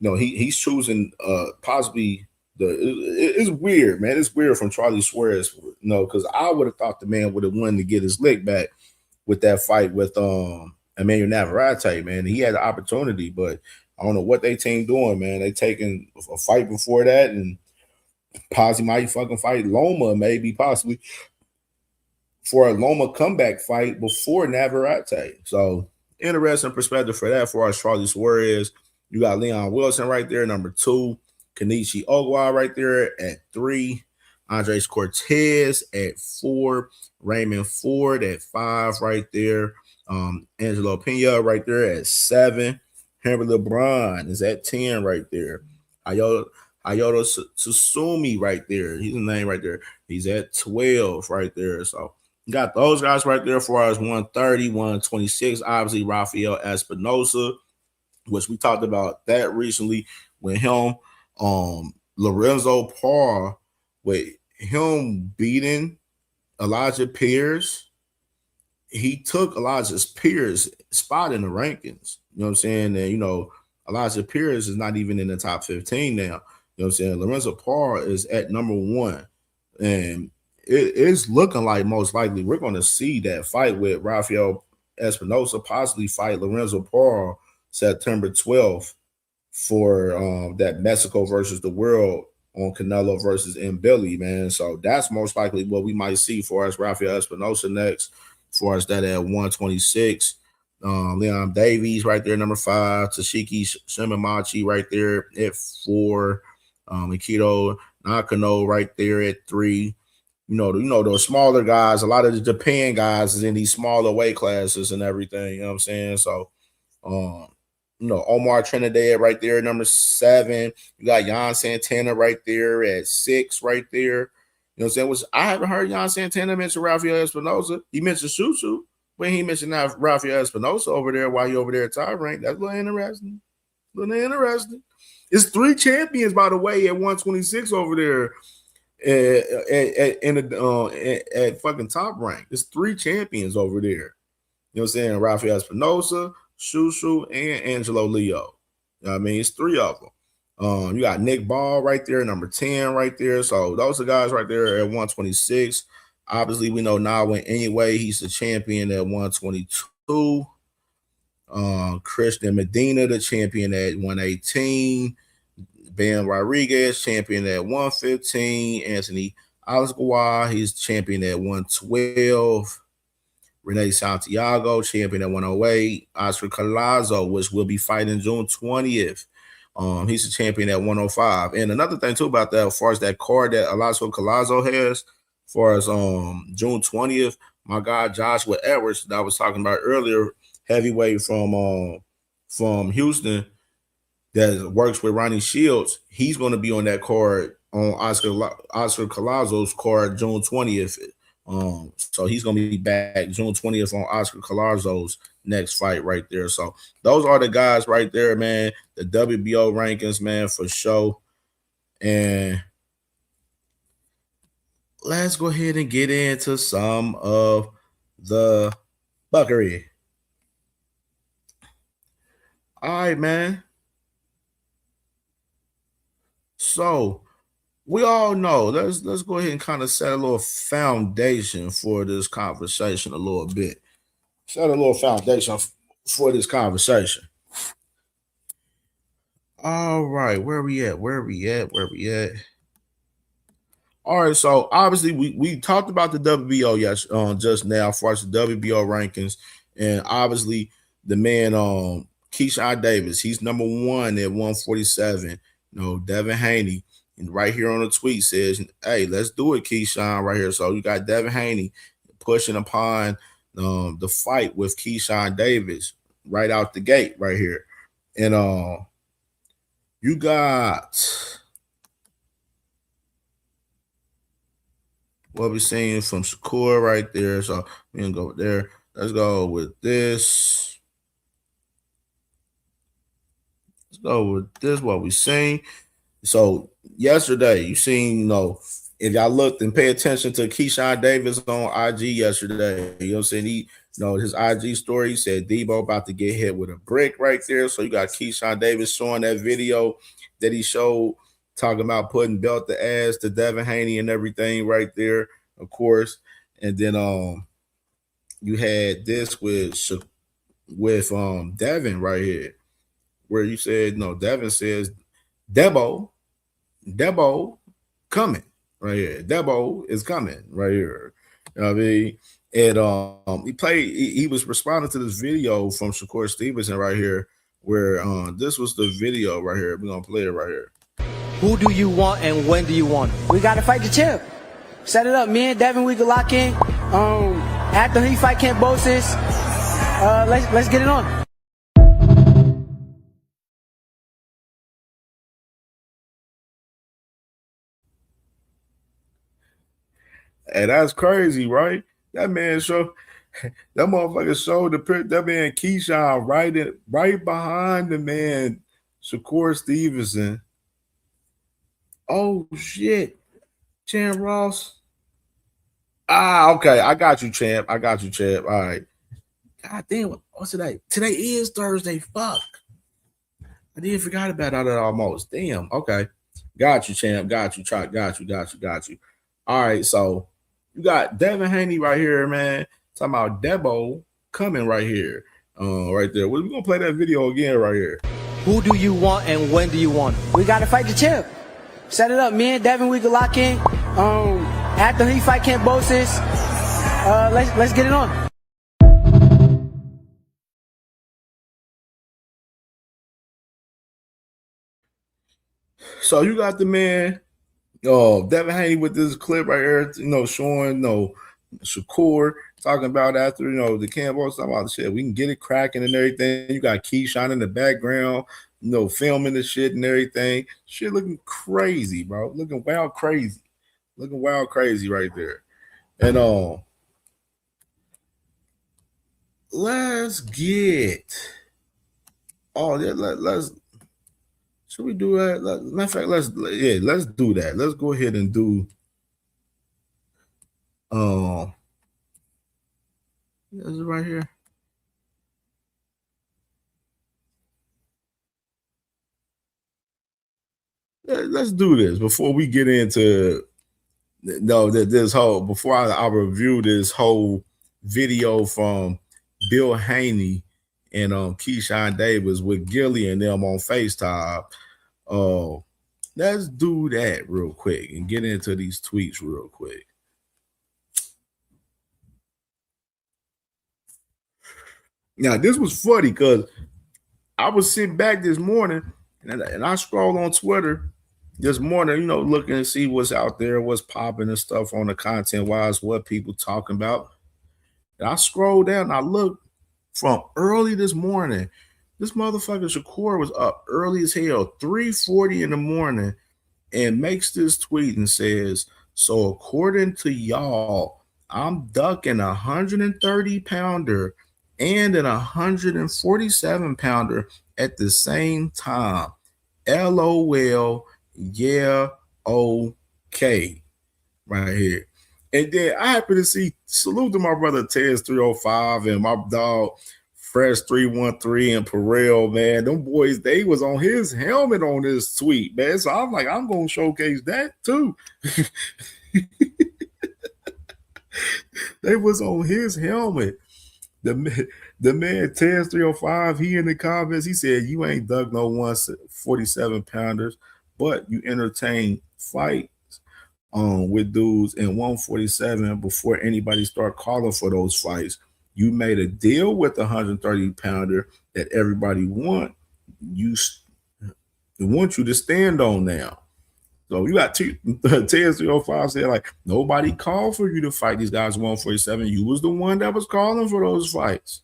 N: he's choosing possibly it's weird, man. It's weird from Charlie Suarez, because I would have thought the man would have wanted to get his lick back with that fight with Emmanuel Navarrete, man. He had the opportunity, but I don't know what they team doing, man. They taking a fight before that, and possibly might fucking fight Loma, maybe possibly for a Loma comeback fight before Navarrete. So interesting perspective for that. As far as Charlie Suarez, you got Leon Wilson right there, number 2. Kenichi Ogwa right there at 3. Andres Cortez at 4. Raymond Ford at 5 right there. Angelo Pena right there at 7. Henry LeBron is at 10 right there. Ayoto Tsusumi right there. He's the name right there. He's at 12 right there. So you got those guys right there for us, 130, 126. Obviously, Rafael Espinosa, which we talked about that recently with him. Lorenzo Parr, with him beating Elijah Pierce, he took Elijah Pierce's spot in the rankings. You know what I'm saying? And, Elijah Pierce is not even in the top 15 now. You know what I'm saying? Lorenzo Parr is at number 1. And it's looking like most likely we're going to see that fight with Rafael Espinosa possibly fight Lorenzo Parr September 12th for that Mexico versus the world on Canelo versus Billy, man. So that's most likely what we might see for us. Rafael Espinosa next, for us that at 126. Leon Davies right there, number 5. Tashiki Shimamachi right there at 4. Akito Nakano right there at 3. Those smaller guys, a lot of the Japan guys is in these smaller weight classes and everything. You know what I'm saying? So, Omar Trinidad right there, number 7. You got Jan Santana right there at 6 right there. You know what I'm saying? Which I haven't heard Jan Santana mention Rafael Espinosa. He mentioned Shushu, but he mentioned that Rafael Espinosa over there while he over there at top rank. That's a little interesting. It's 3 champions, by the way, at 126 over there at fucking top rank. It's 3 champions over there. You know what I'm saying? Rafael Espinosa, Shushu, and Angelo Leo. You know what I mean? It's 3 of them. You got Nick Ball right there, number 10 right there. So those are guys right there at 126. Obviously, we know now when anyway, he's the champion at 122. Christian Medina, the champion at 118. Ben Rodriguez, champion at 115. Anthony Alescoa, he's champion at 112. Renee Santiago, champion at 108. Oscar Collazo, which will be fighting June 20th. He's a champion at 105. And another thing, too, about that, as far as that card that Oscar Collazo has, as far as June 20th, my guy Joshua Edwards that I was talking about earlier, heavyweight from Houston, that works with Ronnie Shields, he's going to be on that card, on Oscar Collazo's card, June 20th. So he's going to be back June 20th on Oscar Collazo's next fight right there. So those are the guys right there, man. The WBO rankings, man, for sure. And let's go ahead and get into some of the buckery. All right, man. So we all know, let's go ahead and kind of set a little foundation for this conversation a little bit. Set a little foundation for this conversation. All right, where we at? All right, so obviously we talked about the WBO just now as far as the WBO rankings, and obviously the man Keyshawn Davis, he's number 1 at 147. Devin Haney, and right here on the tweet says, hey, let's do it, Keyshawn, right here. So you got Devin Haney pushing upon the fight with Keyshawn Davis right out the gate right here. And you got what we're seeing from Shakur right there. So we can go there. Let's go with this. What we seen. So yesterday, you seen, if y'all looked and pay attention to Keyshawn Davis on IG yesterday, you know what I'm saying? His IG story, he said Debo about to get hit with a brick right there. So you got Keyshawn Davis showing that video that he showed, talking about putting belt to ass to Devin Haney and everything right there, of course. And then you had this with Devin right here. where you said, no, Devin says, Debo coming right here. Debo is coming right here. You know what I mean? And he was responding to this video from Shakur Stevenson right here, where this was the video right here. We're gonna play it right here.
M: Who do you want and when do you want? We got to fight the champ. Set it up. Me and Devin, we can lock in. After he fight Cambosis, let's get it on.
N: And that's crazy, right? That man that motherfucker showed that man Keyshawn right behind the man Shakur Stevenson. Oh shit, Champ Ross. Okay, I got you, Champ. All right. God damn, what's today? Today is Thursday. Fuck. I did forgot about that almost. Damn. Okay. Got you, Champ. Got you. Got you. All right, so you got Devin Haney right here, man. Talking about Debo coming right here. Right there. We're gonna play that video again right here.
M: Who do you want and when do you want? We got to fight the champ. Set it up. Me and Devin, we can lock in. After he fight Cambosis, let's get it on.
N: So you got the man, Devin Haney with this clip right here, showing Shakur talking about after the Campbell, talking about the shit. We can get it cracking and everything. You got Keyshawn in the background, filming the shit and everything. Shit looking crazy, bro. Looking wild crazy right there. And let's get let's should we do that? Matter of fact, let's do that. Let's go ahead and do this is right here. Let's do this before we get into before I review this whole video from Bill Haney and Keyshawn Davis with Gilly and them on FaceTime. Let's do that real quick and get into these tweets real quick. Now, this was funny because I was sitting back this morning and I scrolled on Twitter this morning, looking to see what's out there, what's popping and stuff on the content-wise, what people talking about. And I scrolled down and I looked from early this morning. This motherfucker Shakur was up early as hell, 3:40 in the morning, and makes this tweet and says, so according to y'all, I'm ducking a 130-pounder and an 147-pounder at the same time. LOL, yeah, okay, right here. And then I happen to see, salute to my brother Tez 305 and my dog Fresh 313 and Perel, man. Them boys, they was on his helmet on this tweet, man. So I'm like, I'm gonna showcase that too. They was on his helmet. The man Tez 305, he in the comments, he said, you ain't dug no 147-pounders, but you entertain fights with dudes in 147 before anybody start calling for those fights. You made a deal with the 130-pounder that everybody want you to stand on now. So you got Tez 305 said, like, nobody called for you to fight these guys 147. You was the one that was calling for those fights.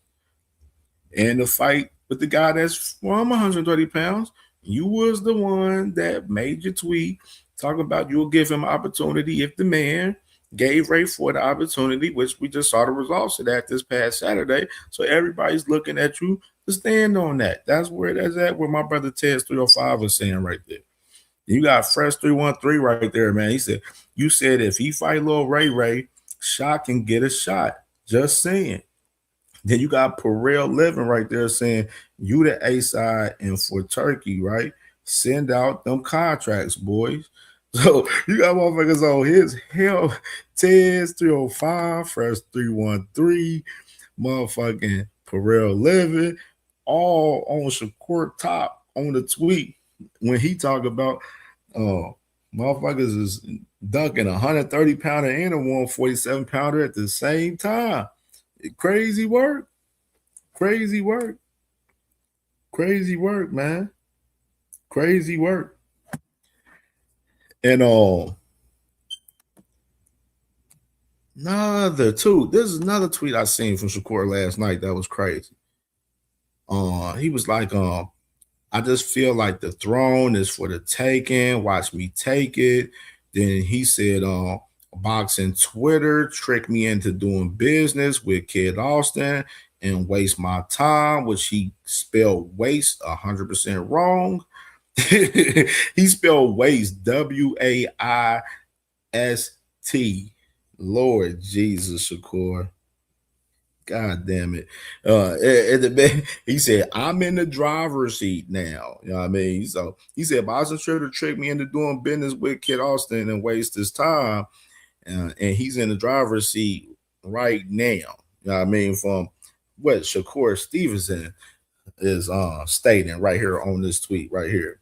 N: And the fight with the guy that's from 130 pounds, you was the one that made your tweet talking about you'll give him opportunity if the man gave Ray Ford the opportunity, which we just saw the results of that this past Saturday. So everybody's looking at you to stand on that. That's where that's at, where my brother Tez 305 was saying right there. You got Fresh 313 right there, man. He said, you said if he fight Lil Ray, Shot can get a shot. Just saying. Then you got Perel Living right there saying, you the A-side and for Turkey, right? Send out them contracts, boys. So you got motherfuckers on his hell. Tez 305, Fresh 313, motherfucking Perel Living. all on Shakur top on the tweet when he talk about motherfuckers is dunking 130 pounder and a 147 pounder at the same time. Crazy work. Crazy work. Crazy work, man. Crazy work. And this is another tweet I seen from Shakur last night that was crazy. He was like, I just feel like the throne is for the taking. Watch me take it. Then he said, boxing Twitter tricked me into doing business with Kid Austin and waste my time, which he spelled waste 100% wrong. He spelled waste W-A-I-S-T. Lord Jesus, Shakur. God damn it. He said, I'm in the driver's seat now. You know what I mean? So he said, Boston Twitter tricked me into doing business with Kid Austin and waste his time. And he's in the driver's seat right now. You know what I mean? From what Shakur Stevenson is stating right here on this tweet right here.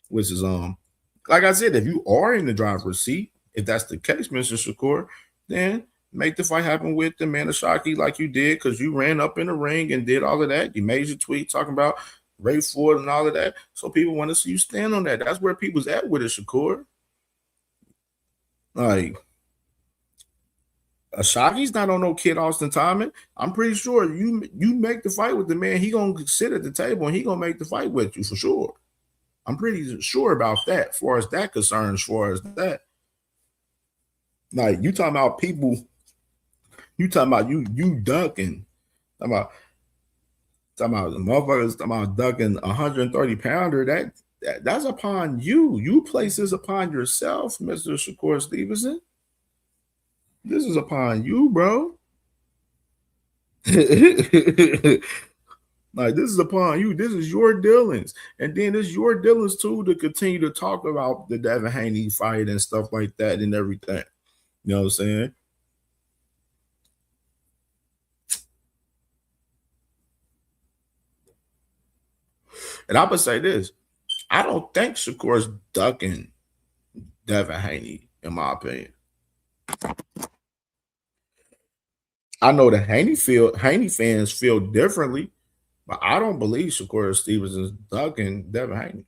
N: Which is like I said, if you are in the driver's seat, if that's the case, Mr. Shakur, then make the fight happen with the man of Shockey like you did, because you ran up in the ring and did all of that. You made your tweet talking about Ray Ford and all of that. So people want to see you stand on that. That's where people's at with it, Shakur. Like, Shockey's not on no Kid Austin timing. I'm pretty sure you make the fight with the man, he gonna sit at the table and he gonna make the fight with you for sure. I'm pretty sure about that, as far as that concerns, as far as that. Like, you talking about people, you talking about you ducking, talking about the motherfuckers, talking about ducking 130 pounder, that's upon you. You place this upon yourself, Mr. Shakur Stevenson. This is upon you, bro. Like, this is upon you. This is your dealings. And then it's your dealings, too, to continue to talk about the Devin Haney fight and stuff like that and everything. You know what I'm saying? And I'm going to say this. I don't think Shakur's ducking Devin Haney, in my opinion. I know the Haney fans feel differently, but I don't believe Shakur Stevenson's ducking Devin Haney.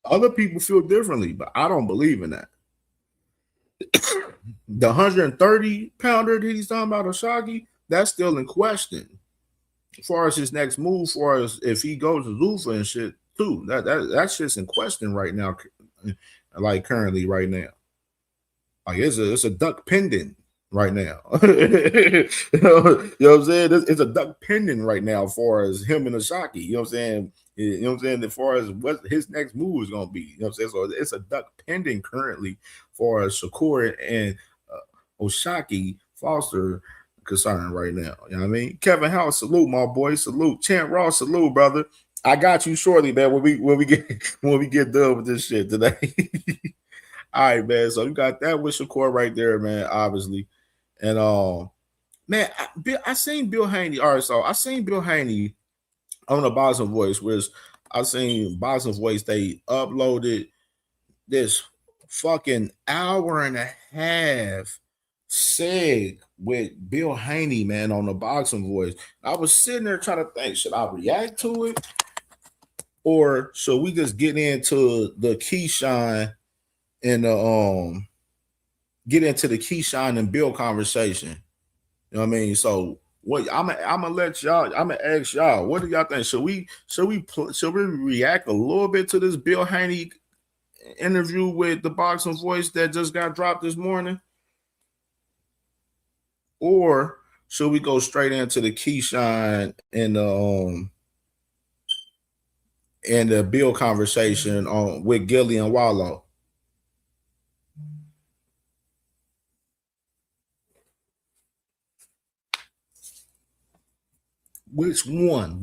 N: Other people feel differently, but I don't believe in that. The 130 pounder that he's talking about, Oshagi, that's still in question. As far as his next move, as far as if he goes to Zuffa and shit, too. That shit's in question right now, like currently right now. Like, it's a duck pending right now. You know what I'm saying? It's a duck pending right now as far as him and Oshaki. You know what I'm saying? You know what I'm saying? As far as what his next move is going to be. You know what I'm saying? So it's a duck pending currently for Shakur and Oshaki Foster concerned right now. You know what I mean? Kevin House, salute, my boy. Salute. Chant Ross, salute, brother. I got you shortly, man, when we get done with this shit today. All right, man. So you got that with Shakur right there, man, obviously. And man, I seen Bill Haney. All right, so I seen Bill Haney on the Boxing Voice, which I seen Boxing Voice, they uploaded this fucking hour and a half seg with Bill Haney, man, on the Boxing Voice. I was sitting there trying to think, should I react to it? Or should we just get into the Keyshawn and get into the Keyshawn and Bill conversation? You know what I mean? So what I'm gonna let y'all, I'm gonna ask y'all, what do y'all think? Should we react a little bit to this Bill Haney interview with the Boxing Voice that just got dropped this morning? Or should we go straight into the Keyshawn and the Bill conversation with Gilly and Wallow? Which one?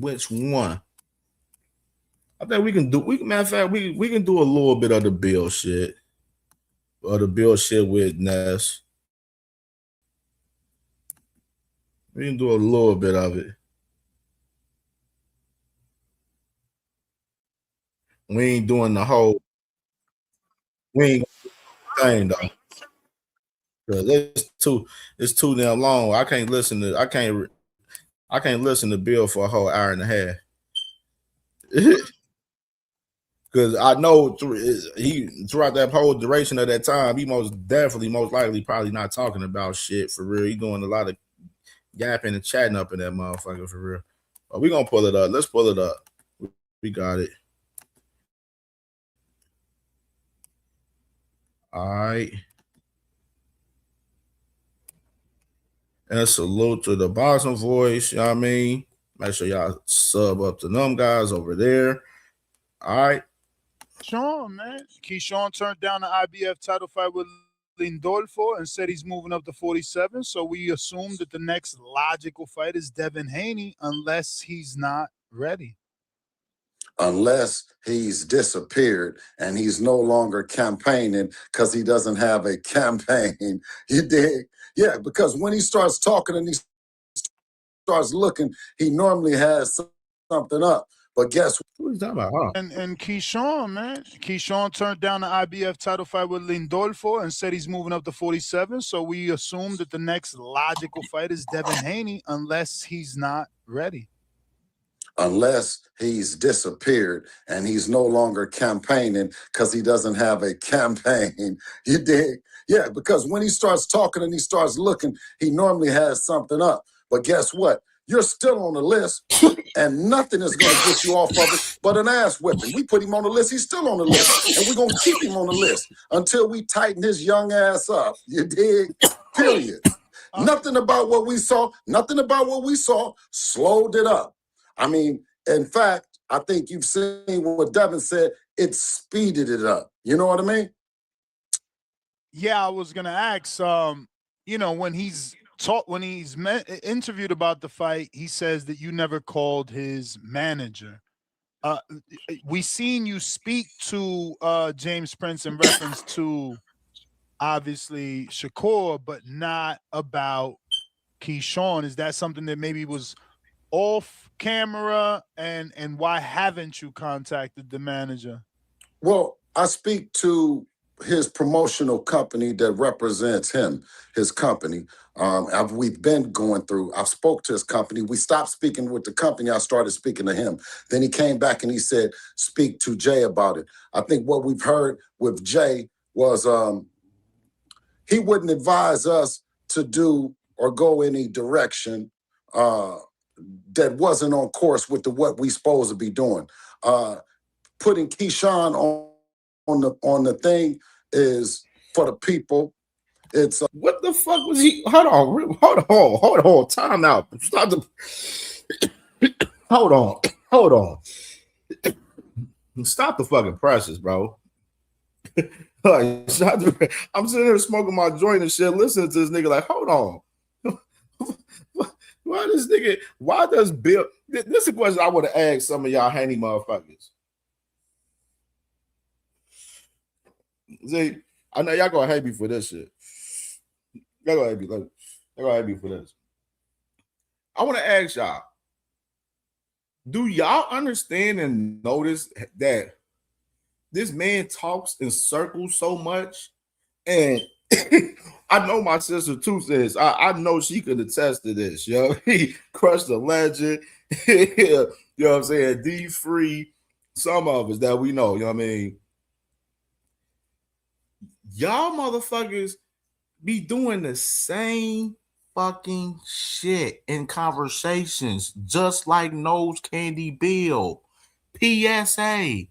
N: I think we can do. Matter of fact, we can do a little bit of the Bill shit, with Ness. We can do a little bit of it. We ain't doing the whole. We ain't thing though, because it's too damn long. I can't listen to Bill for a whole hour and a half. Because I know throughout that whole duration of that time, he most likely probably not talking about shit for real. He doing a lot of yapping and chatting up in that motherfucker for real. But we gonna pull it up. Let's pull it up. We got it. All right. And a salute to the Boston voice. You know what I mean? Make sure y'all sub up to them guys over there. All right.
S: Keyshawn, man. Keyshawn turned down the IBF title fight with Lindolfo and said he's moving up to 47. So we assume that the next logical fight is Devin Haney, unless he's not ready.
T: Unless he's disappeared and he's no longer campaigning because he doesn't have a campaign. You dig? Yeah, because when he starts talking and he starts looking, he normally has something up. But guess
N: what he's talking about?
S: And Keyshawn, man. Keyshawn turned down the IBF title fight with Lindolfo and said he's moving up to 47. So we assume that the next logical fight is Devin Haney, unless he's not ready.
T: Unless he's disappeared and he's no longer campaigning because he doesn't have a campaign. You dig? Yeah, because when he starts talking and he starts looking, he normally has something up. But guess what? You're still on the list, and nothing is going to get you off of it but an ass whipping. We put him on the list. He's still on the list, and we're going to keep him on the list until we tighten his young ass up. You dig? Period. Nothing about what we saw slowed it up. I mean, in fact, I think you've seen what Devin said. It speeded it up. You know what I mean?
S: Yeah, I was going to ask, when he's interviewed about the fight, he says that you never called his manager. We seen you speak to James Prince in reference to obviously Shakur, but not about Keyshawn. Is that something that maybe was off camera, and why haven't you contacted the manager?
T: Well, I speak to his promotional company that represents him, his company. We've been going through, I've spoke to his company. We stopped speaking with the company. I started speaking to him. Then he came back and he said, speak to Jay about it. I think what we've heard with Jay was he wouldn't advise us to do or go any direction that wasn't on course with what we supposed to be doing. Putting Keyshawn on the thing is for the people. It's
N: what the fuck was he? Hold on. Time out. Stop hold on. Stop the fucking presses, bro. I'm sitting here smoking my joint and shit, listening to this nigga like, hold on. Why does Bill? This is a question I would have asked some of y'all Haney motherfuckers. See, I know y'all gonna hate me for this shit. Y'all gonna hate me for this. I want to ask y'all, do y'all understand and notice that this man talks in circles so much? And I know my sister too says, I know she could attest to this, yo. He crushed the legend, you know what I'm saying? D-Free, some of us that we know, you know what I mean? Y'all motherfuckers be doing the same fucking shit in conversations, just like Nose Candy Bill. PSA.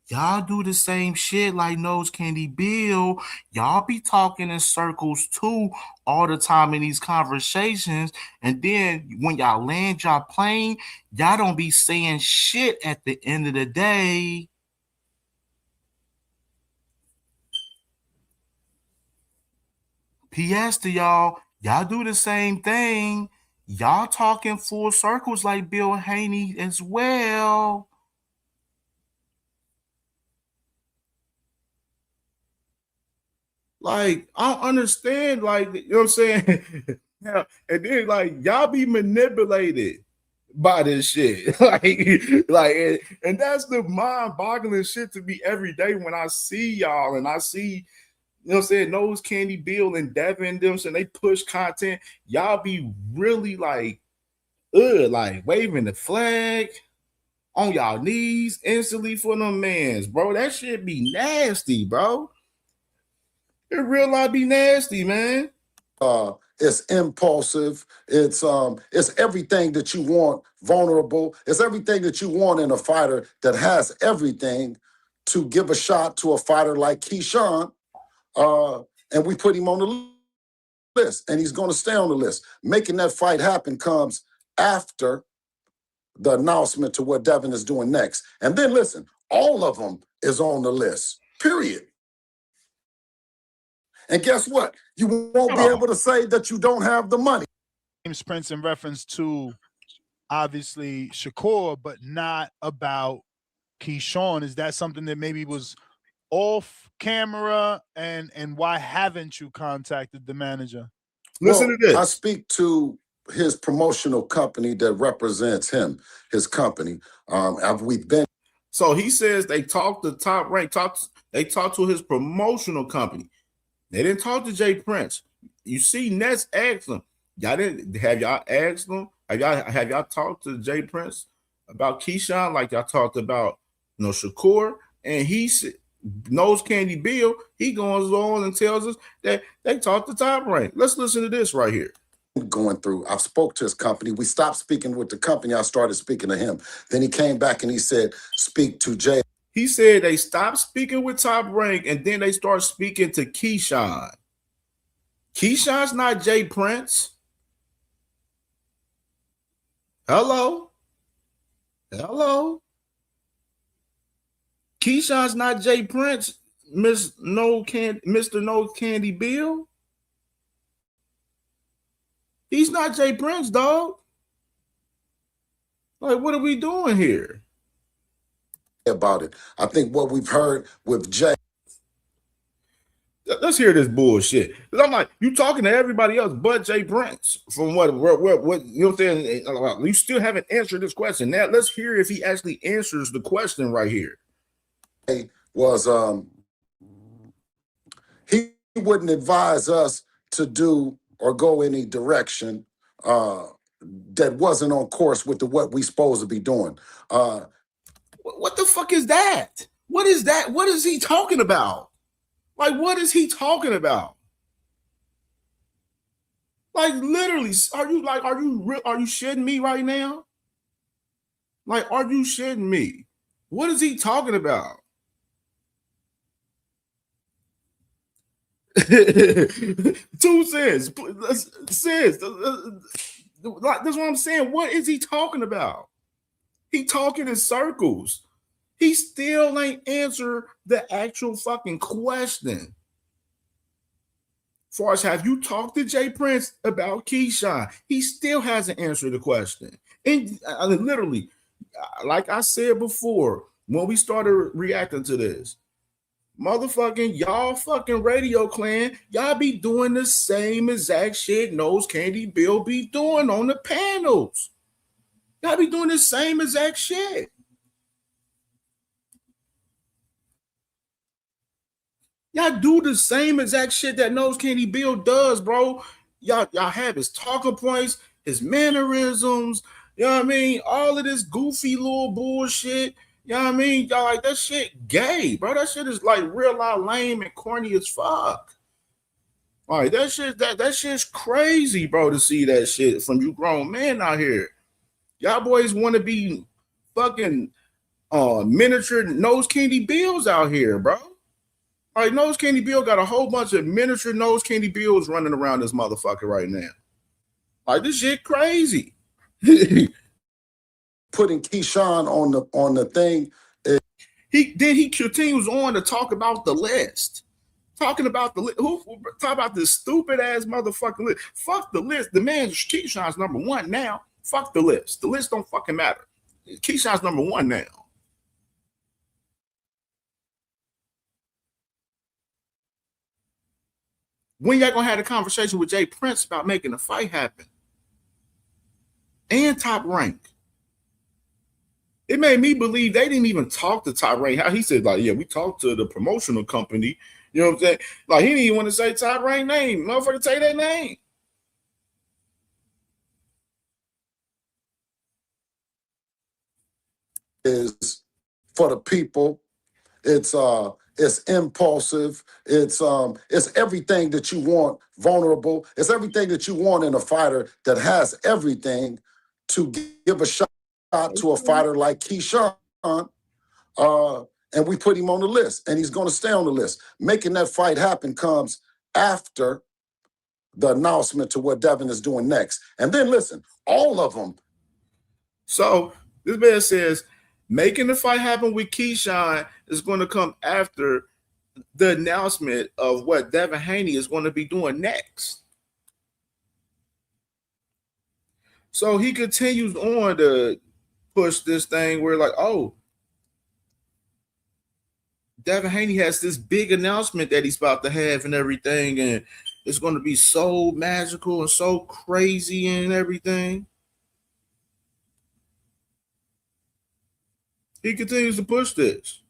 N: Y'all do the same shit like Nose Candy Bill. Y'all be talking in circles too all the time in these conversations. And then when y'all land y'all plane, y'all don't be saying shit at the end of the day. P.S. to y'all do the same thing. Y'all talking full circles like Bill Haney as well. Like, I don't understand, like, you know what I'm saying? Yeah, and then like y'all be manipulated by this shit. And that's the mind-boggling shit to me every day when I see y'all and I see, you know what I'm saying, Nose Candy Bill and Devin them, and they push content. Y'all be really like waving the flag on y'all knees instantly for them mans, bro. That shit be nasty, bro. It real life be nasty, man.
T: It's impulsive. It's everything that you want, vulnerable. It's everything that you want in a fighter that has everything to give a shot to a fighter like Keyshawn. And we put him on the list, and he's going to stay on the list. Making that fight happen comes after the announcement to what Devin is doing next. And then listen, all of them is on the list, period. And guess what? You won't be able to say that you don't have the money.
S: James Prince in reference to obviously Shakur, but not about Keyshawn. Is that something that maybe was off camera? And why haven't you contacted the manager?
T: Listen to this. I speak to his promotional company that represents him, his company. We've been.
N: So he says they talked to Top Rank, they talked to his promotional company. They didn't talk to Jay Prince. You see, Nets asked them. Y'all didn't have y'all asked them? Have y'all talked to Jay Prince about Keyshawn like y'all talked about, you know, Shakur? And he said, Nose Candy Bill, he goes on and tells us that they talked to Top Rank. Let's listen to this right here.
T: Going through, I spoke to his company. We stopped speaking with the company. I started speaking to him. Then he came back and he said, speak to Jay.
N: He said they stopped speaking with Top Rank and then they start speaking to Keyshawn. Keyshawn's not Jay Prince. Hello. Keyshawn's not Jay Prince, Mr. No Candy Bill. He's not Jay Prince, dog. Like, what are we doing here?
T: About it. I think what we've heard with Jay.
N: Let's hear this bullshit. Because I'm like, you talking to everybody else but Jay Prince. From what you know what I'm saying? You still haven't answered this question. Now let's hear if he actually answers the question right here.
T: Was he wouldn't advise us to do or go any direction that wasn't on course with what we supposed to be doing.
N: What the fuck is that? What is that? What is he talking about? Like, what is he talking about? Like, literally, are you shitting me right now? Like, are you shitting me? What is he talking about? 2 cents. Cents. That's what I'm saying. What is he talking about? He talking in circles. He still ain't answer the actual fucking question. As far as have you talked to Jay Prince about Keyshawn? He still hasn't answered the question. And literally, like I said before, when we started reacting to this, motherfucking y'all fucking radio clan, y'all be doing the same exact shit Nose Candy Bill be doing on the panels. Y'all be doing the same exact shit. Y'all do the same exact shit that Nose Candy Bill does, bro. Y'all have his talking points, his mannerisms, you know what I mean? All of this goofy little bullshit. You know what I mean? Y'all like that shit gay, bro. That shit is like real life lame and corny as fuck. All right, that shit's crazy, bro, to see that shit from you grown men out here. Y'all boys want to be fucking miniature Nose Candy Bills out here, bro. All right, Nose Candy Bill got a whole bunch of miniature Nose Candy Bills running around this motherfucker right now. Like, this shit crazy.
T: Putting Keyshawn on the thing.
N: He continues on to talk about the list. Talking about the list. Talk about this stupid ass motherfucking list. Fuck the list. The man Keyshawn's number 1 now. Fuck the list. The list don't fucking matter. Keyshawn's number 1 now. When y'all gonna have a conversation with Jay Prince about making the fight happen? And Top Rank. It made me believe they didn't even talk to Top Rank. How he said, like, yeah, we talked to the promotional company. You know what I'm saying? Like, he didn't even want to say Top Rank name. Motherfucker, say that name.
T: Is for the people. It's impulsive. It's everything that you want, vulnerable. It's everything that you want in a fighter that has everything to give a shot to a fighter like Keyshawn. And we put him on the list, and he's going to stay on the list. Making that fight happen comes after the announcement to what Devin is doing next. And then listen, all of them.
N: So this man says, making the fight happen with Keyshawn is going to come after the announcement of what Devin Haney is going to be doing next. So he continues on to push this thing where, like, oh, Devin Haney has this big announcement that he's about to have and everything, and it's going to be so magical and so crazy and everything. He continues to push this.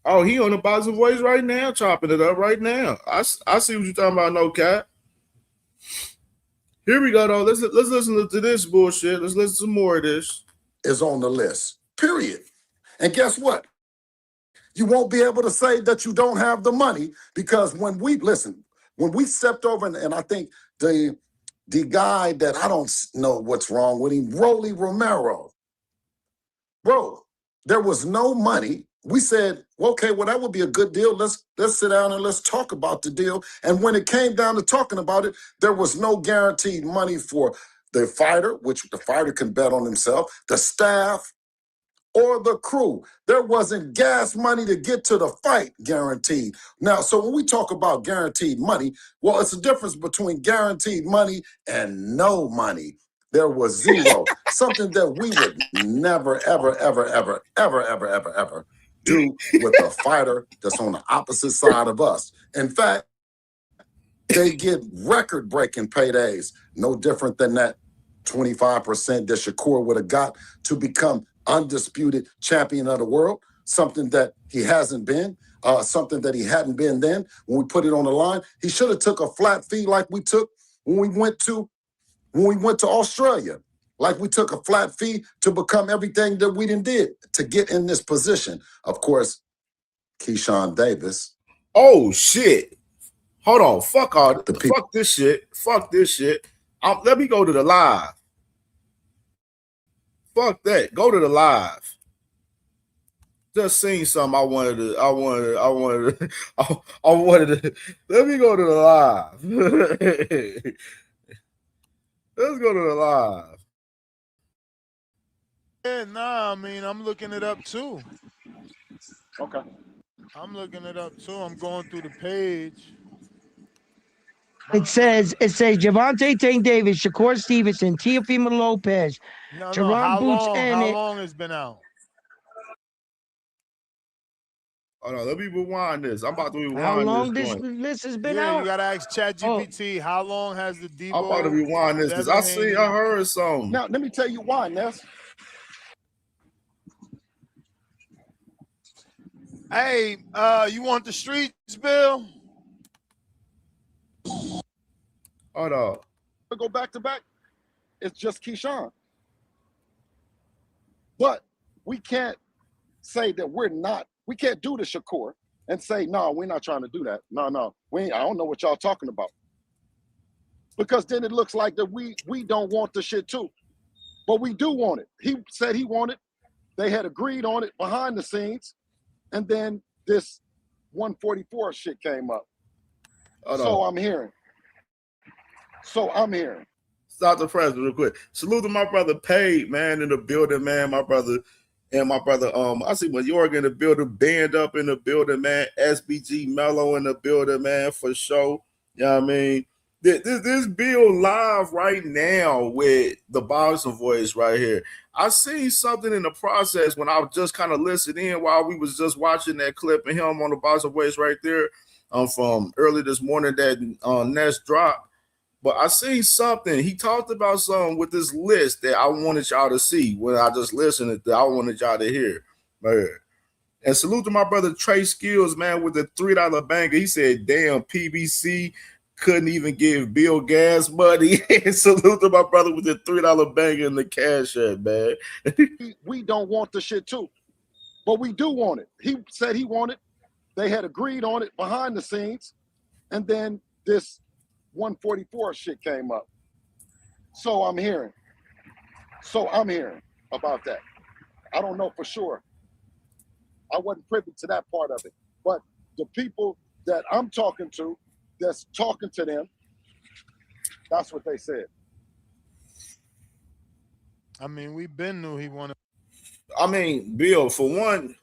N: Oh, he on the Boxing Voice right now, chopping it up right now. I see what you're talking about, no cap. Here we go, though. Let's listen to this bullshit. Let's listen to more of this.
T: Is on the list, period. And guess what? You won't be able to say that you don't have the money, because when we stepped over, and I think the guy that I don't know what's wrong with him, Rolly Romero, bro, there was no money. We said, okay, well, that would be a good deal. Let's sit down and let's talk about the deal. And when it came down to talking about it, there was no guaranteed money for the fighter, which the fighter can bet on himself, the staff, or the crew. There wasn't gas money to get to the fight guaranteed. Now, so when we talk about guaranteed money, well, it's a difference between guaranteed money and no money. There was zero, something that we would never, ever, ever, ever, ever, ever, ever, ever do with a fighter that's on the opposite side of us. In fact, they get record-breaking paydays, no different than that 25% that Shakur would have got to become undisputed champion of the world, something that he hasn't been, something that he hadn't been then. When we put it on the line, he should have took a flat fee like we took when we went to Australia, like we took a flat fee to become everything that we did to get in this position. Of course, Keyshawn Davis.
N: Oh, shit. Hold on. Fuck this shit. Fuck this shit. Let me go to the live. Fuck that. Go to the live. Just seen something I wanted to. Let me go to the live. Let's go to the live.
S: Yeah, nah, I mean, I'm looking it up too.
T: Okay.
S: I'm looking it up too. I'm going through the page.
J: It says Javante Tank Davis, Shakur Stevenson, Teofimo Lopez,
S: No,
J: Jerron Boots,
S: how long has been out?
N: Hold on, let me rewind this. I'm about to rewind this.
J: How long this list has been out?
S: Yeah, you gotta ask ChatGPT. How long has the Debo?
N: I'm about to rewind this because I heard something.
T: Now, let me tell you why, Ness.
S: Hey, you want the streets, Bill?
N: Hold on.
T: To go back to back, it's just Keyshawn. But we can't say that we can't do the Shakur and say, no, we're not trying to do that. No, I don't know what y'all talking about. Because then it looks like that we don't want the shit too. But we do want it. He said he wanted. They had agreed on it behind the scenes. And then this 144 shit came up. So I'm hearing.
N: Stop the press real quick. Salute to my brother Paid, man, in the building, man. My brother, I see Mayorga in the building, Band Up in the building, man. SBG Mello in the building, man, for sure. You know what I mean? This bill live right now with the Boxing Voice right here. I seen something in the process when I was just kind of listening in while we was just watching that clip of him on the Boxing Voice right there. from early this morning that Ness dropped. But I seen something. He talked about something with this list that I wanted y'all to see when I just listened to. I wanted y'all to hear. Man. And salute to my brother Trey Skills, man, with the $3 banger. He said, damn, PBC couldn't even give Bill gas money. And salute to my brother with the $3 banger in the cash app, man.
I: We don't want the shit too, but we do want it. He said he wanted. They had agreed on it behind the scenes, and then this 144 shit came up. So I'm hearing about that. I don't know for sure. I wasn't privy to that part of it, but the people that I'm talking to, that's talking to them, that's what they said.
S: I mean, we been knew he wanted.
N: I mean, Bill, for one,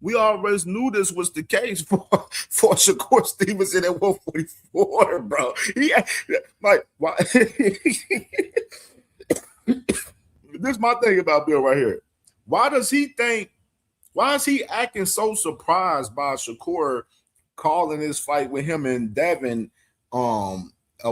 N: we always knew this was the case for Shakur Stevenson at 144, bro. Like, why? This is my thing about Bill right here. Why is he acting so surprised by Shakur calling this fight with him and Devin a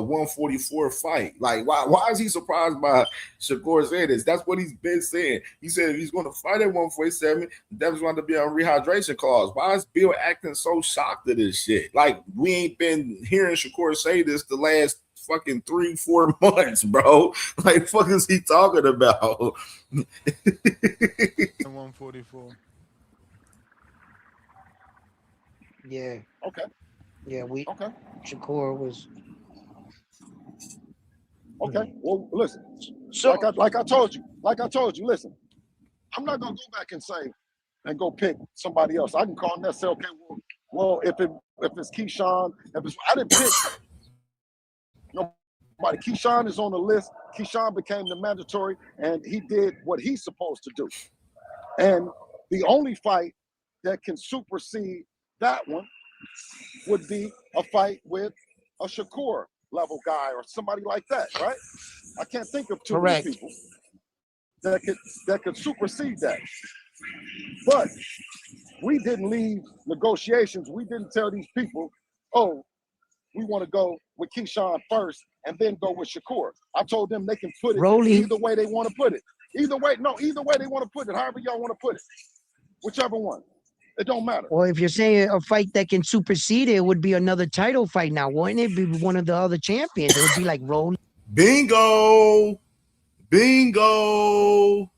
N: 144 fight? Like, why is he surprised by Shakur saying this? That's what he's been saying. He said if he's going to fight at 147, Devin's going to be on rehydration clause. Why is Bill acting so shocked at this shit? Like, we ain't been hearing Shakur say this the last fucking 3-4 months, bro. Like, fuck is he talking about?
S: 144.
J: Yeah.
I: Okay.
J: Yeah,
I: okay.
J: Shakur was.
I: Okay. Well, listen. So like I told you, listen. I'm not gonna go back and go pick somebody else. I can call Ness, say, okay, well, if it's Keyshawn, I didn't pick nobody. Keyshawn is on the list. Keyshawn became the mandatory, and he did what he's supposed to do. And the only fight that can supersede that one would be a fight with a Shakur level guy or somebody like that, right? I can't think of too many people that could supersede that. But we didn't leave negotiations. We didn't tell these people, oh, we want to go with Keyshawn first and then go with Shakur. I told them they can put it either way they want to put it. Either way they want to put it, however y'all want to put it. Whichever one. It don't matter.
J: Well, if you're saying a fight that can supersede it, would be another title fight now, wouldn't it? Be one of the other champions. It would be like Rolling.
N: Bingo. Bingo.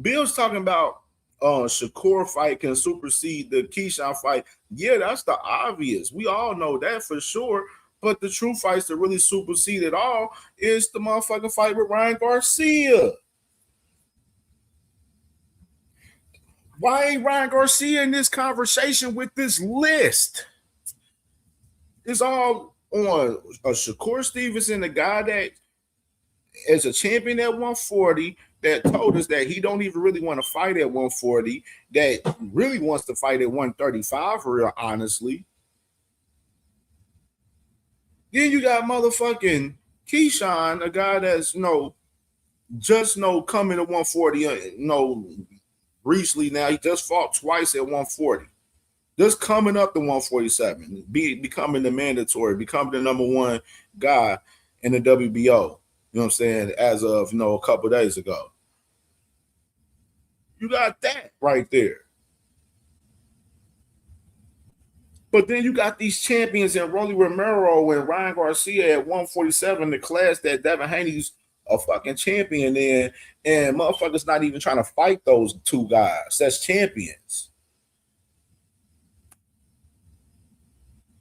N: Bill's talking about Shakur fight can supersede the Keyshawn fight. Yeah, that's the obvious. We all know that for sure. But the true fights that really supersede it all is the motherfucking fight with Ryan Garcia. Why ain't Ryan Garcia in this conversation with this list? It's all on a Shakur Stevenson, the guy that is a champion at 140, that told us that he don't even really want to fight at 140, that really wants to fight at 135, real honestly. Then you got motherfucking Keyshawn, a guy that's just coming to 140, recently now. He just fought twice at 140. Just coming up to 147, becoming the mandatory, becoming the number one guy in the WBO. You know what I'm saying? As of a couple of days ago. You got that right there. But then you got these champions in Rolly Romero and Ryan Garcia at 147, the class that Devin Haney's a fucking champion in, and motherfuckers not even trying to fight those two guys. That's champions.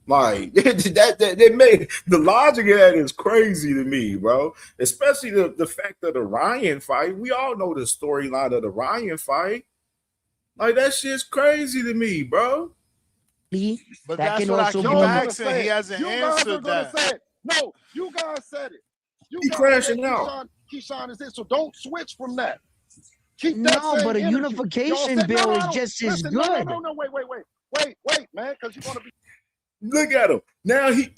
N: Like that made the logic of that is crazy to me, bro. Especially the fact of the Ryan fight. We all know the storyline of the Ryan fight. Like that shit's crazy to me, bro.
S: But that's what I keep asking. He hasn't answered that.
I: No, you guys said it.
N: He crashing out.
I: Keyshawn is it, so don't switch from that. Keep that
J: No, but a
I: energy.
J: unification bill is just as good.
I: No, wait, man, because you're gonna be.
N: Look at him. Now he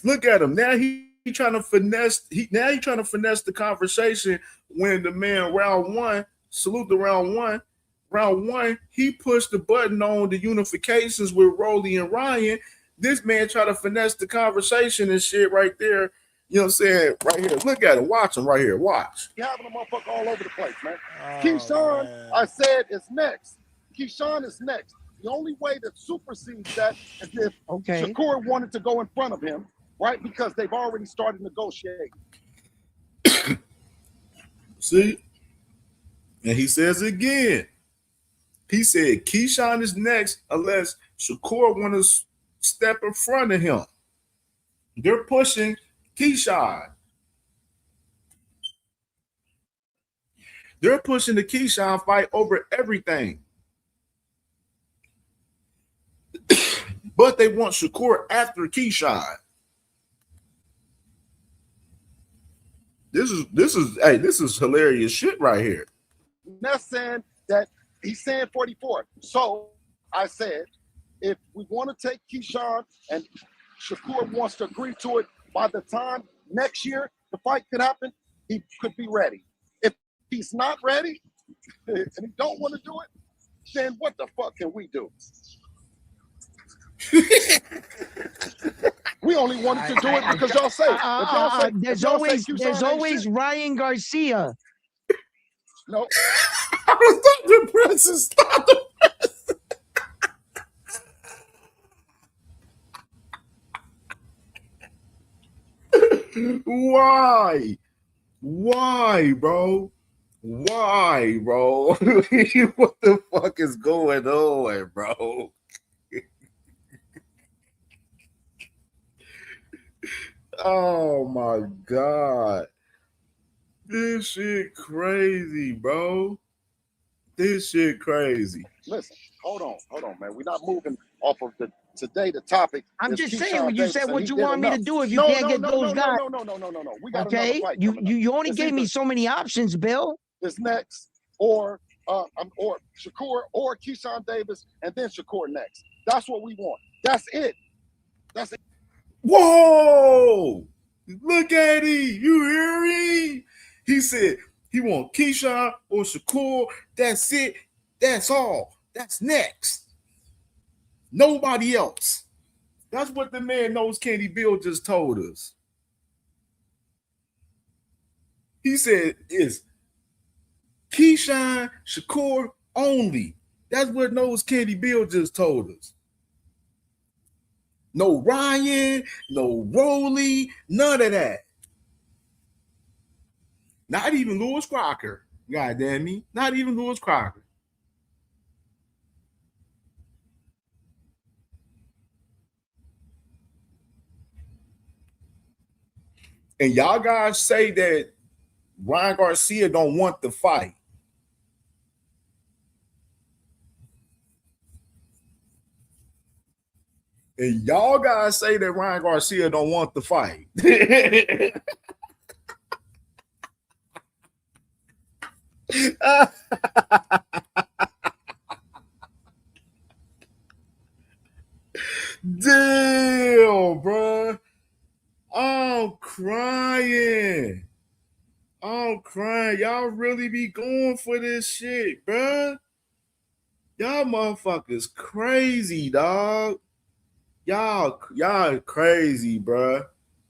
N: he trying to finesse. Now he trying to finesse the conversation when the man round one, salute the round one. Round one, he pushed the button on the unifications with Rolly and Ryan. This man try to finesse the conversation and shit right there. You know what I'm saying? Right here. Look at him. Watch him right here. Watch.
I: You having a motherfucker all over the place, man. Keyshawn, man. I said, is next. Keyshawn is next. The only way that supersedes that is if Shakur wanted to go in front of him, right? Because they've already started negotiating.
N: See? And he says it again. He said Keyshawn is next unless Shakur want to step in front of him. They're pushing Keyshawn. They're pushing the Keyshawn fight over everything. But they want Shakur after Keyshawn. This is hilarious shit right here.
I: That's saying that he's saying 44. So I said, if we want to take Keyshawn and Shakur wants to agree to it, by the time next year the fight could happen, he could be ready. If he's not ready and he don't want to do it, then what the fuck can we do? We only wanted to do it because y'all say.
J: There's always Ryan Garcia.
I: No.
N: Stop the presses. Stop the presses. Why? Why, bro? Why, bro? What the fuck is going on, bro? Oh my God. This shit crazy, bro. This shit crazy.
I: Listen, hold on, man. We're not moving off of the topic.
J: I'm just saying, when you said what you want me to do if you can't get those guys.
I: No. We got
J: okay,
I: fight
J: you only gave me so many options, Bill.
I: Is next, or Shakur, or Keyshawn Davis, and then Shakur next. That's what we want. That's it. That's it.
N: Whoa! Look at him. You hear me? He said he want Keyshawn or Shakur. That's it. That's all. That's next. Nobody else. That's what the man Knows Candy Bill just told us. He said it's Keyshawn, Shakur only. That's what Knows Candy Bill just told us. No Ryan, no Rolly, none of that. Not even Lewis Crocker. God damn me. Not even Lewis Crocker. And y'all guys say that Ryan Garcia don't want the fight. And y'all guys say that Ryan Garcia don't want the fight. Damn, bro. I'm crying. Y'all really be going for this shit, bro. Y'all motherfuckers crazy, dog. Y'all crazy, bro.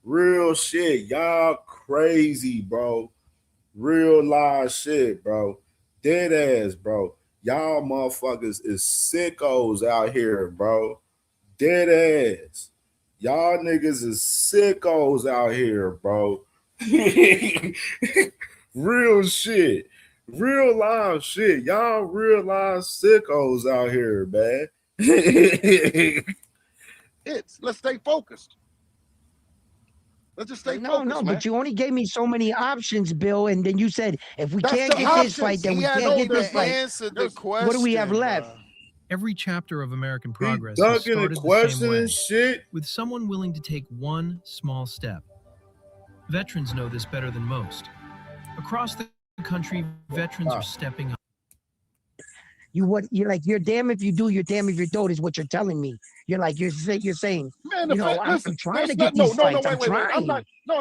N: Real shit. Y'all crazy, bro. Real live shit, bro. Dead ass, bro. Y'all motherfuckers is sickos out here, bro. Dead ass. Y'all niggas is sickos out here, bro. Real shit. Real live shit. Y'all real live sickos out here, man.
I: Let's stay focused. Let's just stay focused.
J: No, but you only gave me so many options, Bill, and then you said if we can't get this fight, then we can't get this fight. What do we have left?
U: Every chapter of American progress
N: has
U: started the same way, with someone willing to take one small step. Veterans know this better than most. Across the country, veterans are stepping up.
J: You're like, you're damn if you do, you're damn if you don't, is what you're telling me. You're saying
I: Man,
J: You know, I'm trying to get these fights. I'm
I: wait. I'm
J: trying.
I: not. No.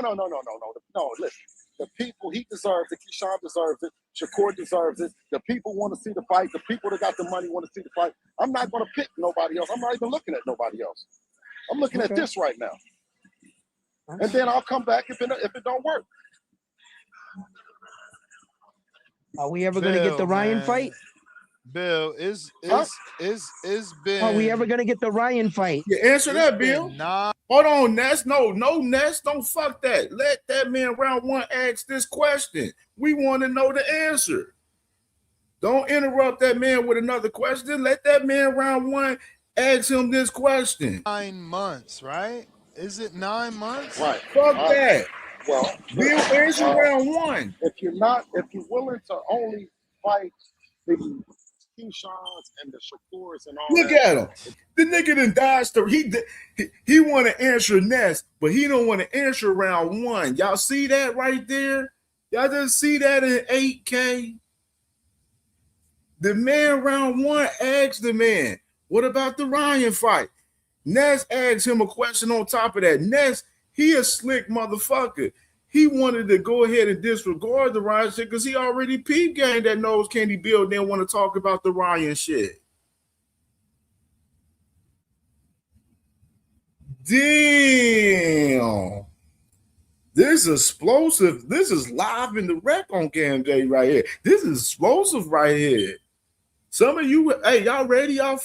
I: Listen, the people, he deserves it. Keyshawn deserves it. Shakur deserves it. The people want to see the fight. The people that got the money want to see the fight. I'm not going to pick nobody else. I'm not even looking at nobody else. I'm looking at this right now. And then I'll come back if it don't work.
J: Are we ever going to get the Ryan fight?
S: Bill, is been.
J: Are we ever going to get the Ryan fight?
N: Yeah, answer that, Bill. Hold on, Ness. No, Ness. Don't fuck that. Let that man round one ask this question. We want to know the answer. Don't interrupt that man with another question. Let that man round one ask him this question.
S: 9 months, right? Is it 9 months?
I: Right.
N: Fuck that.
I: Well,
N: Bill, answer round one.
I: If you're willing to only fight the Keyshawn's and the Shakurs and all
N: Look
I: that.
N: at him. The nigga done dodged. He want to answer Ness, but he don't want to answer round one. Y'all see that right there? Y'all just see that in 8K? The man round one asked the man, what about the Ryan fight? Ness asked him a question on top of that. Ness, he a slick motherfucker. He wanted to go ahead and disregard the Ryan shit because he already peep game that knows Candy Bill didn't want to talk about the Ryan shit. Damn. This is explosive. This is live in the wreck on CamJ right here. This is explosive right here. Some of you, hey, y'all radio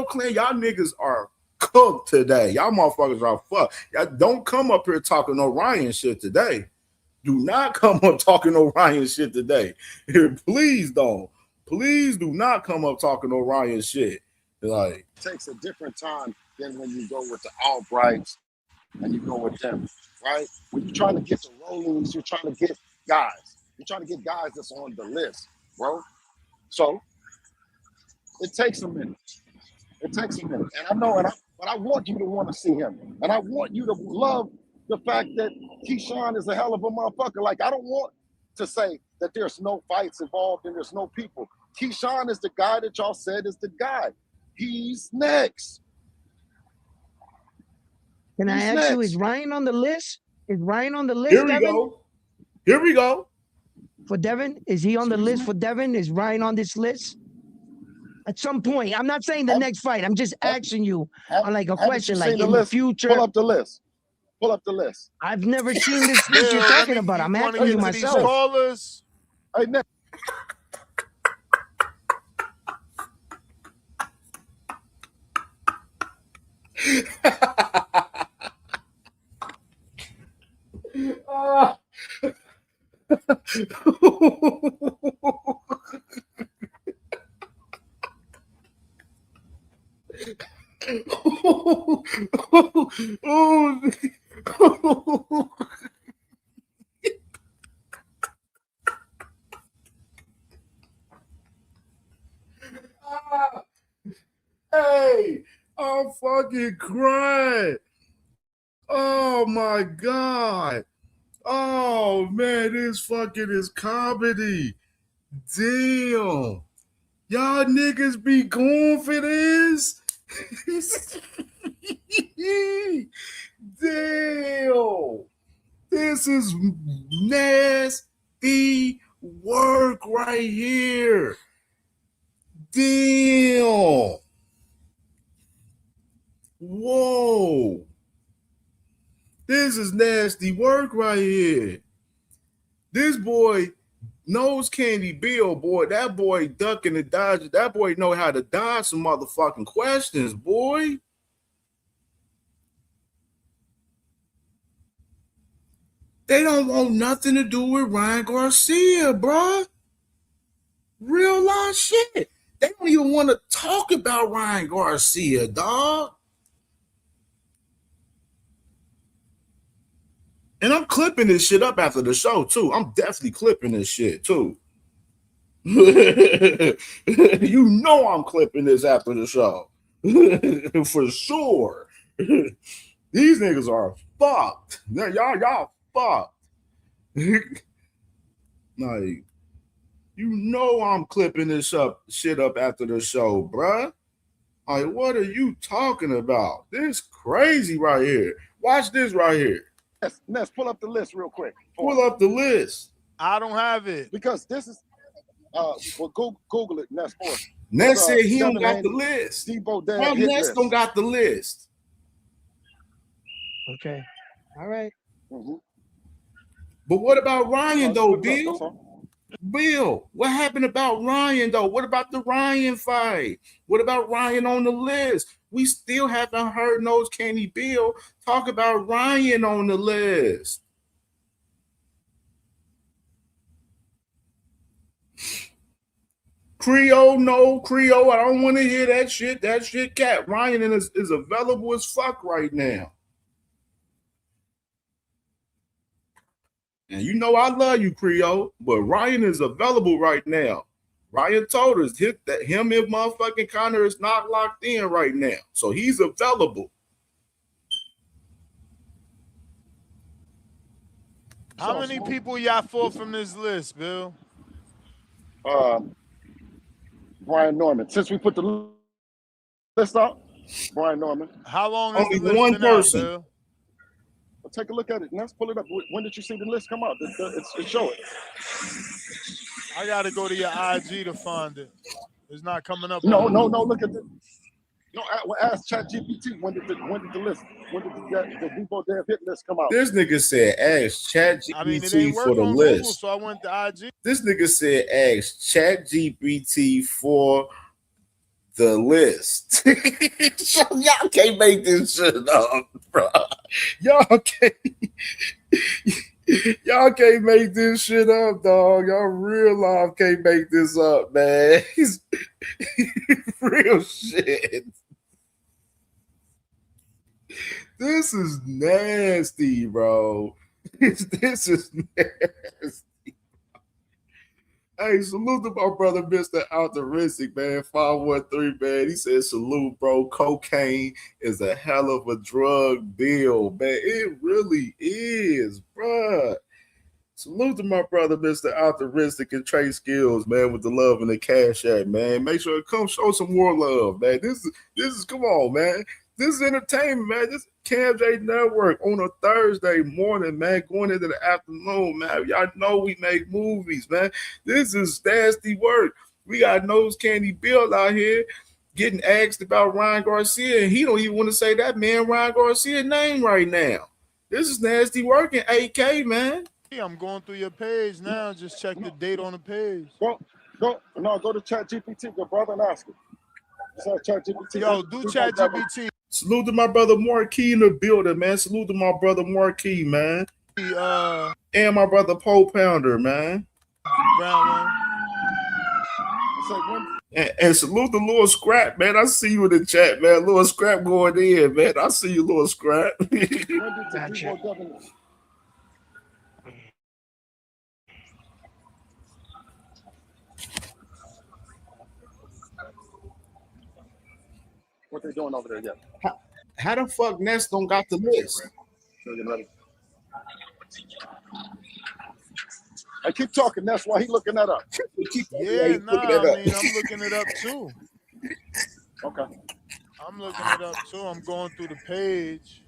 N: clan, y'all niggas are cooked today. Y'all motherfuckers are fucked. Y'all don't come up here talking no Ryan shit today. Do not come up talking no Ryan shit today. Please don't. Please do not come up talking no Ryan shit. Like,
I: It takes a different time than when you go with the Albrights and you go with them, right? When you're trying to get the Rollins, you're trying to get guys. You're trying to get guys that's on the list, bro. So it takes a minute. It takes a minute. And I know, but I want you to want to see him. And I want you to love the fact that Keyshawn is a hell of a motherfucker. Like, I don't want to say that there's no fights involved and there's no people. Keyshawn is the guy that y'all said is the guy. He's next.
J: Can I ask you, is Ryan on the list? Is Ryan on the list,
N: here we
J: Devin?
N: go. Here we go.
J: For Devin? Is he on the list for Devin? Is Ryan on this list? At some point. I'm not saying the next fight. I'm just asking you on like a question, like in the future.
I: Pull up the list. Pull up the list.
J: I've never seen this list you're talking about. I'm asking you myself.
S: Callers.
I: Hey, Nick.
N: Hey, I'm fucking crying. Oh my God. Oh man, this fucking is comedy. Damn. Y'all niggas be going for this? Damn. This is nasty work right here. Damn. Whoa. This is nasty work right here. This boy knows Candy Bill, boy. That boy ducking and dodging. That boy know how to dodge some motherfucking questions, boy. They don't want nothing to do with Ryan Garcia, bruh. Real life shit. They don't even want to talk about Ryan Garcia, dog. And I'm clipping this shit up after the show, too. I'm definitely clipping this shit, too. You know I'm clipping this after the show. For sure. These niggas are fucked. Y'all fucked. Like, you know I'm clipping this shit up after the show, bruh. Like, what are you talking about? This crazy right here. Watch this right here.
I: Ness, pull up the list real quick.
N: Pull up the list.
S: I don't have it.
I: Because this is, well, Google it, Ness, for us.
N: Ness said he
I: Devin
N: don't got
I: Haney,
N: the list.
I: Debo Dad
N: Well,
I: hit
N: Ness
I: list.
N: don't got the list.
J: Okay. All right.
I: Mm-hmm.
N: But what about Ryan, though,
I: That's
N: Bill?
I: all.
N: Bill, what happened about Ryan, though? What about the Ryan fight? What about Ryan on the list? We still haven't heard Nose Candy Bill talk about Ryan on the list. Creole, no, Creole. I don't want to hear that shit. That shit cat. Ryan is available as fuck right now. And you know I love you, Creole, but Ryan is available right now. Ryan told us that him and motherfucking Connor is not locked in right now. So he's available.
S: How many people y'all fought from this list, Bill?
I: Brian Norman. Since we put the list out, Brian Norman.
S: How long has
N: Only
S: the list
N: one
S: been
N: person.
S: out, Bill?
I: Well, take a look at it. Let's pull it up. When did you see the list come out? It show it.
S: I got to go to your IG to find it. It's not coming up.
I: No. Look at this. No, ask ChatGPT. When did the list? When did the Debo Dev hit list come out?
N: This nigga said ask ChatGPT
S: I mean, it ain't
N: for
S: work
N: the
S: on
N: list.
S: Google, so I went to IG.
N: This nigga said ask ChatGPT for the list. Y'all can't make this shit up, bro. Y'all can't make this shit up, dog. Y'all real life can't make this up, man. Real shit. This is nasty, bro. This is nasty. Hey, salute to my brother, Mr. Altruistic, man. 513, man. He said, salute, bro. Cocaine is a hell of a drug deal, man. It really is, bro. Salute to my brother, Mr. Altruistic and Trade Skills, man, with the love and the cash app, man. Make sure to come show some more love, man. This is come on, man. This is entertainment, man. This is CamJNetwork on a Thursday morning, man, going into the afternoon, man. Y'all know we make movies, man. This is nasty work. We got Nose Candy Bill out here getting asked about Ryan Garcia, and he don't even want to say that man Ryan Garcia's name right now. This is nasty work in 8K, man.
S: I'm going through your page now. Just check the date on the page.
I: Go to ChatGPT, good brother, and ask him. ChatGPT.
S: Yo, do ChatGPT.
N: Salute to my brother Marquis in the building, man. Salute to my brother Marquis, man. And my brother Poe Pounder, man. And salute to Lil Scrap, man. I see you in the chat, man. Lil Scrap going in, man. I see you, Lil Scrap.
I: Gotcha. What they doing over there yet?
N: How the fuck Ness don't got the list?
I: I keep talking. That's why he looking that up.
S: Yeah, nah, I mean, I'm looking it up too.
I: Okay.
S: I'm looking it up too. I'm going through the page.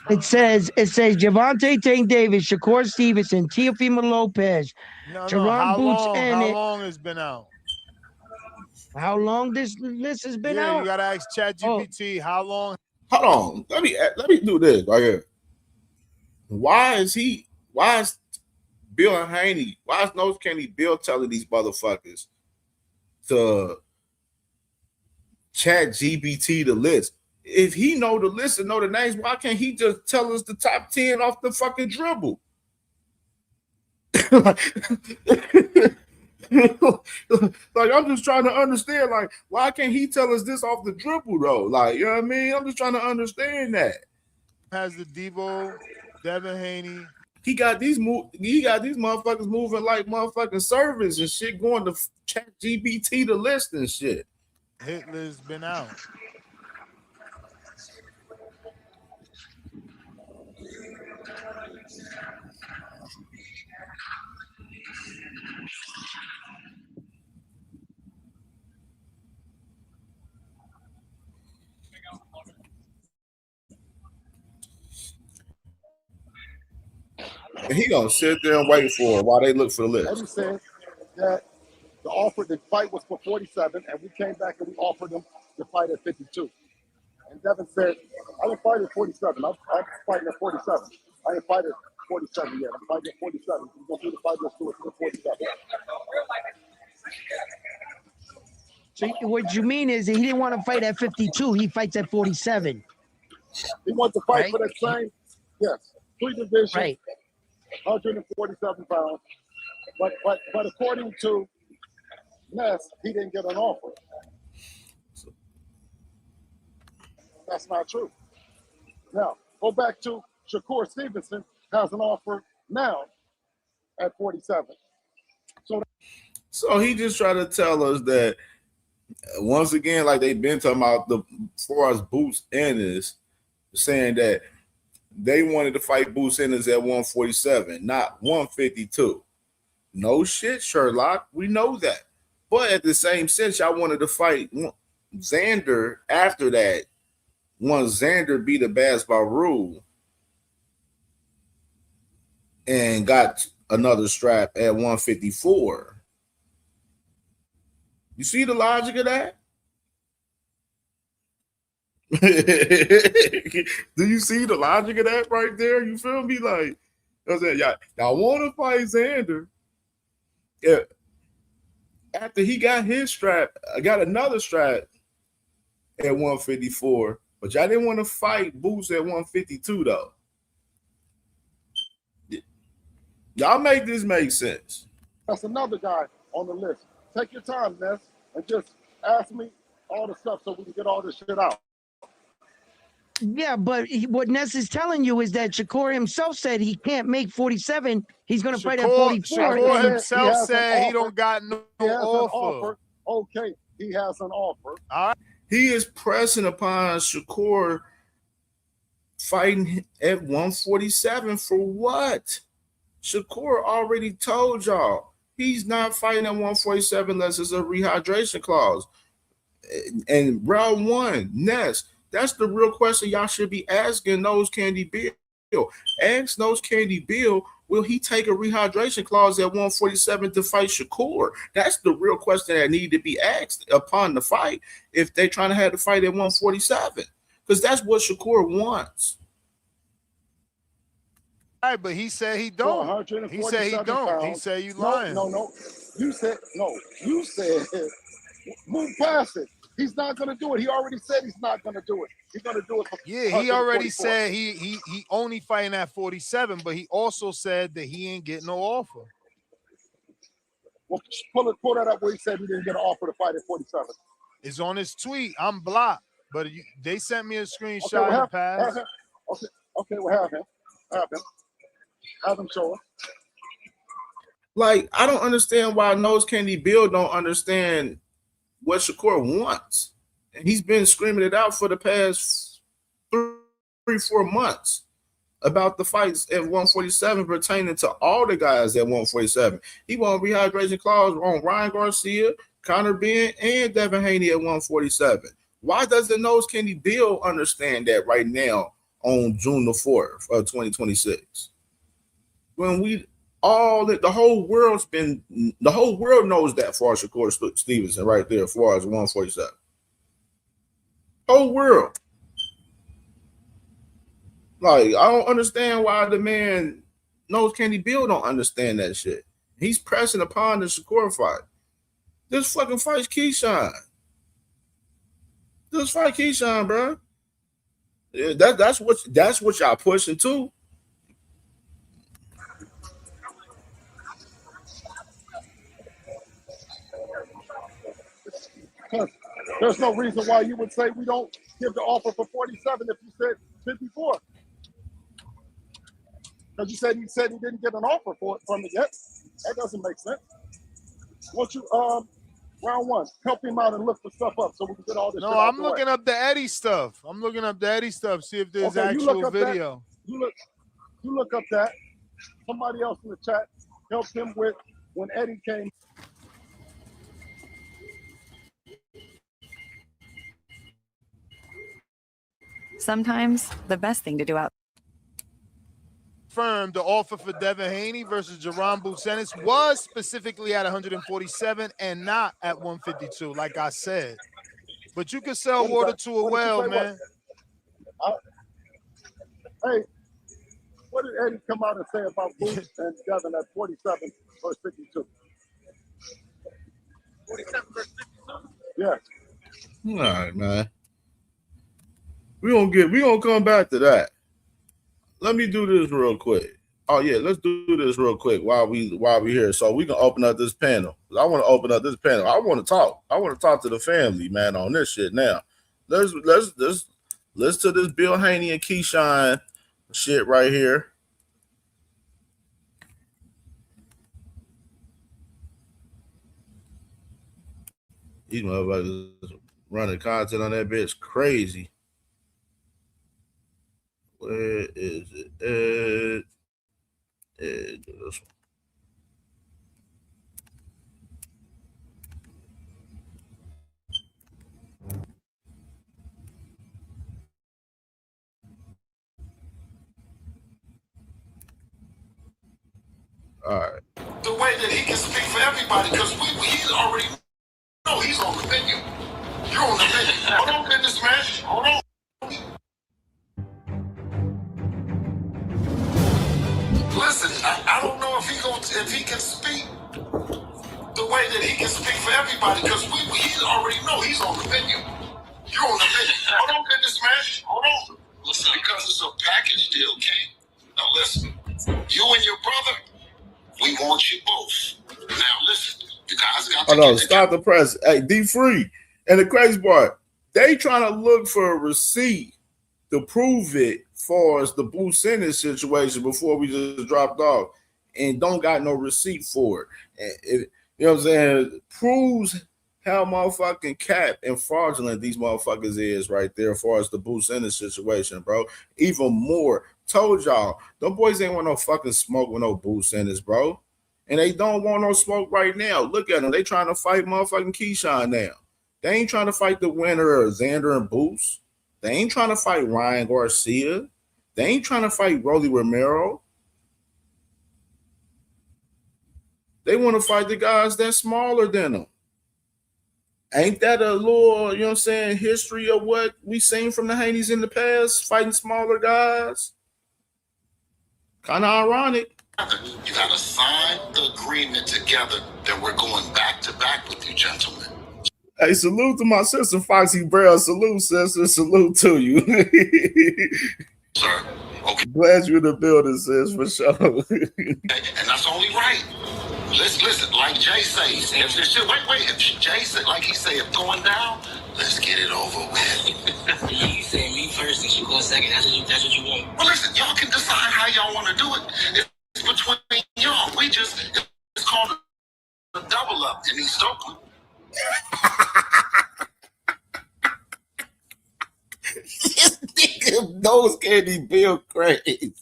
J: It says Javante Tank Davis, Shakur Stevenson, Teofimo Lopez, Teron Boots, and
S: how long it's been out?
J: How long this list has been out?
S: Yeah, you gotta ask ChatGPT how long.
N: Hold on. Let me do this right here. Why is Bill Haney, why is Nose Candy Bill telling these motherfuckers to ChatGPT the list? If he know the list and know the names, why can't he just tell us the top 10 off the fucking dribble? Like, I'm just trying to understand, like, why can't he tell us this off the dribble, though? Like, you know what I mean? I'm just trying to understand that.
S: Has the Devo, Devin Haney.
N: He got these motherfuckers moving like motherfucking servers and shit, going to ChatGPT the list and shit.
S: Hitler's been out.
N: he gonna sit there and wait for it while they look for the list.
I: Eddie said that the fight was for 47, and we came back and we offered him the fight at 52. And Devin said, I didn't fight at 47. I'm fighting at 47. I didn't fight at 47 yet. I'm fighting at 47. We're going to do the fight, let's do it at 47.
J: So what you mean is that he didn't want to fight at 52. He fights at 47.
I: He wants to fight
J: right?
I: for that same, yes, 3 division,
J: right.
I: 147 pounds. But according to Ness, he didn't get an offer. That's not true. Now, go back to Shakur Stevenson has an offer now at 47.
N: So he just tried to tell us that once again, like they've been talking about as far as Boots Ennis, saying that they wanted to fight Boots Ennis at 147, not 152. No shit, Sherlock. We know that. But at the same sense, y'all wanted to fight Xander after that. Once Xander beat a basketball rule and got another strap at 154. You see the logic of that? Do you see the logic of that right there? You feel me? Like, I said, y'all want to fight Xander. Yeah. After he got his strap, I got another strap at 154, but y'all didn't want to fight Boots at 152 though. Y'all make this make sense.
I: That's another guy on the list. Take your time, Ness, and just ask me all the stuff so we can get all this shit out.
J: Yeah, but what Ness is telling you is that Shakur himself said he can't make 47. He's going to fight at 44.
S: Shakur himself said he don't got no
I: offer. Okay, he has an offer.
S: All right.
N: He is pressing upon Shakur fighting at 147 for what? Shakur already told y'all he's not fighting at 147 unless it's a rehydration clause. And round one, Ness, that's the real question y'all should be asking Nose Candy Bill. Ask Nose Candy Bill, will he take a rehydration clause at 147 to fight Shakur? That's the real question that need to be asked upon the fight if they're trying to have the fight at 147. Because that's what Shakur wants.
S: Right, but he said he don't. He said he don't.
I: Pounds.
S: He said you lying.
I: No. You said no. You said move past it. He's not going to do it. He already said he's not going to do it. He's going to do it.
S: Yeah, he already said he only fighting at 47, but he also said that he ain't getting no offer.
I: Well, pull that up where he said he didn't get an offer to fight at 47.
S: It's on his tweet. I'm blocked, but they sent me a screenshot in the past.
I: Okay, we'll have him. Have him show us.
N: Like, I don't understand why Nose Candy Bill don't understand what Shakur wants. And he's been screaming it out for the past 3-4 months about the fights at 147 pertaining to all the guys at 147. He won rehydration clause on Ryan Garcia, Conor Ben, and Devin Haney at 147. Why doesn't Nose Candy Bill understand that right now on June the 4th of 2026? When the whole world knows that for Shakur Stevenson right there as far as 147. Whole world. Like, I don't understand why the man Nose Candy Bill don't understand that shit. He's pressing upon the Shakur fight. This fucking fight's Keyshawn. This fight Keyshawn, bro. Yeah, that's what y'all pushing too.
I: There's no reason why you would say we don't give the offer for 47 if you said 54. Because you said he didn't get an offer from it yet. That doesn't make sense. Won't you round one, help him out and lift the stuff up so we can get all this shit out
S: I'm looking up the Eddie stuff. See if there's actual video.
I: You look up that. Somebody else in the chat helped him with when Eddie came.
A: Sometimes the best thing to do out.
S: confirmed the offer for Devin Haney versus Jaron Bucenis was specifically at 147 and not at 152, like I said. But you can sell water to a well, man.
I: Hey, what did Eddie come out and say about Boots and Devin at 47 versus 52? 47 versus 52? Yeah.
N: All right, man. We gonna come back to that. Let me do this real quick. Oh yeah, let's do this real quick while we here. So we can open up this panel. I want to open up this panel. I want to talk. I want to talk to the family, man, on this shit now. Let's listen to this Bill Haney and Keyshawn shit right here. These motherfuckers running content on that bitch crazy. Where is it? This one. All right.
T: The way that he can speak for everybody, because he already know he's on the menu. You're on the menu. Hold on, businessman. Hold on. Listen, I don't know if he can speak the way that he can speak for everybody, because he already know he's on the menu. You're on the menu. Hold on, businessman. Hold on. Listen, because it's a package deal, King. Now listen, you and your brother, we want you both. Now listen, you guys got to get
N: stop the press. Hey, D-Free. And the crazy part, they trying to look for a receipt to prove it for as the Blue Sentence situation before we just dropped off and don't got no receipt for it. You know what I'm saying? Proves how motherfucking cap and fraudulent these motherfuckers is right there as far as the Blue Sentence situation, bro. Even more. Told y'all, them boys ain't want no fucking smoke with no Blue Sentence, bro. And they don't want no smoke right now. Look at them. They trying to fight motherfucking Keyshawn now. They ain't trying to fight the winner of Xander and Boost. They ain't trying to fight Ryan Garcia. They ain't trying to fight Rolly Romero. They want to fight the guys that's smaller than them. Ain't that a little, you know what I'm saying, history of what we seen from the Haneys in the past, fighting smaller guys? Kind of ironic.
T: You got to sign the agreement together that we're going back to back with you, gentlemen.
N: Hey, salute to my sister, Foxy Brown. Salute, sister. Salute to you.
T: Sir. Okay.
N: Glad you're in the building, sis, for sure.
T: And that's only right. Listen, like Jay says, if Jay said, like he said, if going down, let's get it over with.
A: You say me first and Shakur second. That's what you want.
T: Well, listen, y'all can decide how y'all want to do it. It's between y'all. It's called a double up in East Oakland.
N: This nigga knows Candy Bill crazy.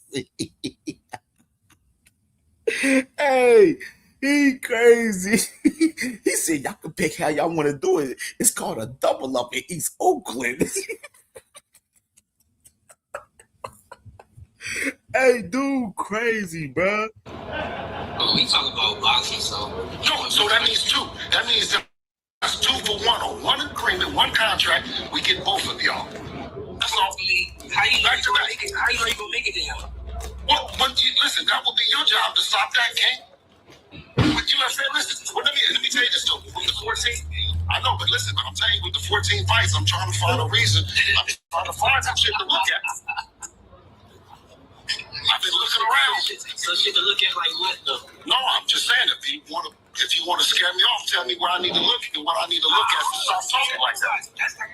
N: Hey, he crazy. He said y'all can pick how y'all want to do it. It's called a double up in East Oakland. Hey, dude, crazy, bro.
A: We talk about boxing, so
T: no. So that means two. That means that's 2 for 1 on one agreement, one contract. We get both of y'all. That's all.
A: How you know you gonna make it there?
T: Well, listen, that will be your job to stop that, King. But you understand? Listen, let me tell you this too. With the 14, I know, but listen, I'm telling you, with the 14 fights, I'm trying to find a reason. I'm trying to find some shit to look at. I've been looking around.
A: So shit to look at like what though?
T: No, I'm just saying if you want to scare me off, tell me where I need to look and what I need to look at to stop talking like that.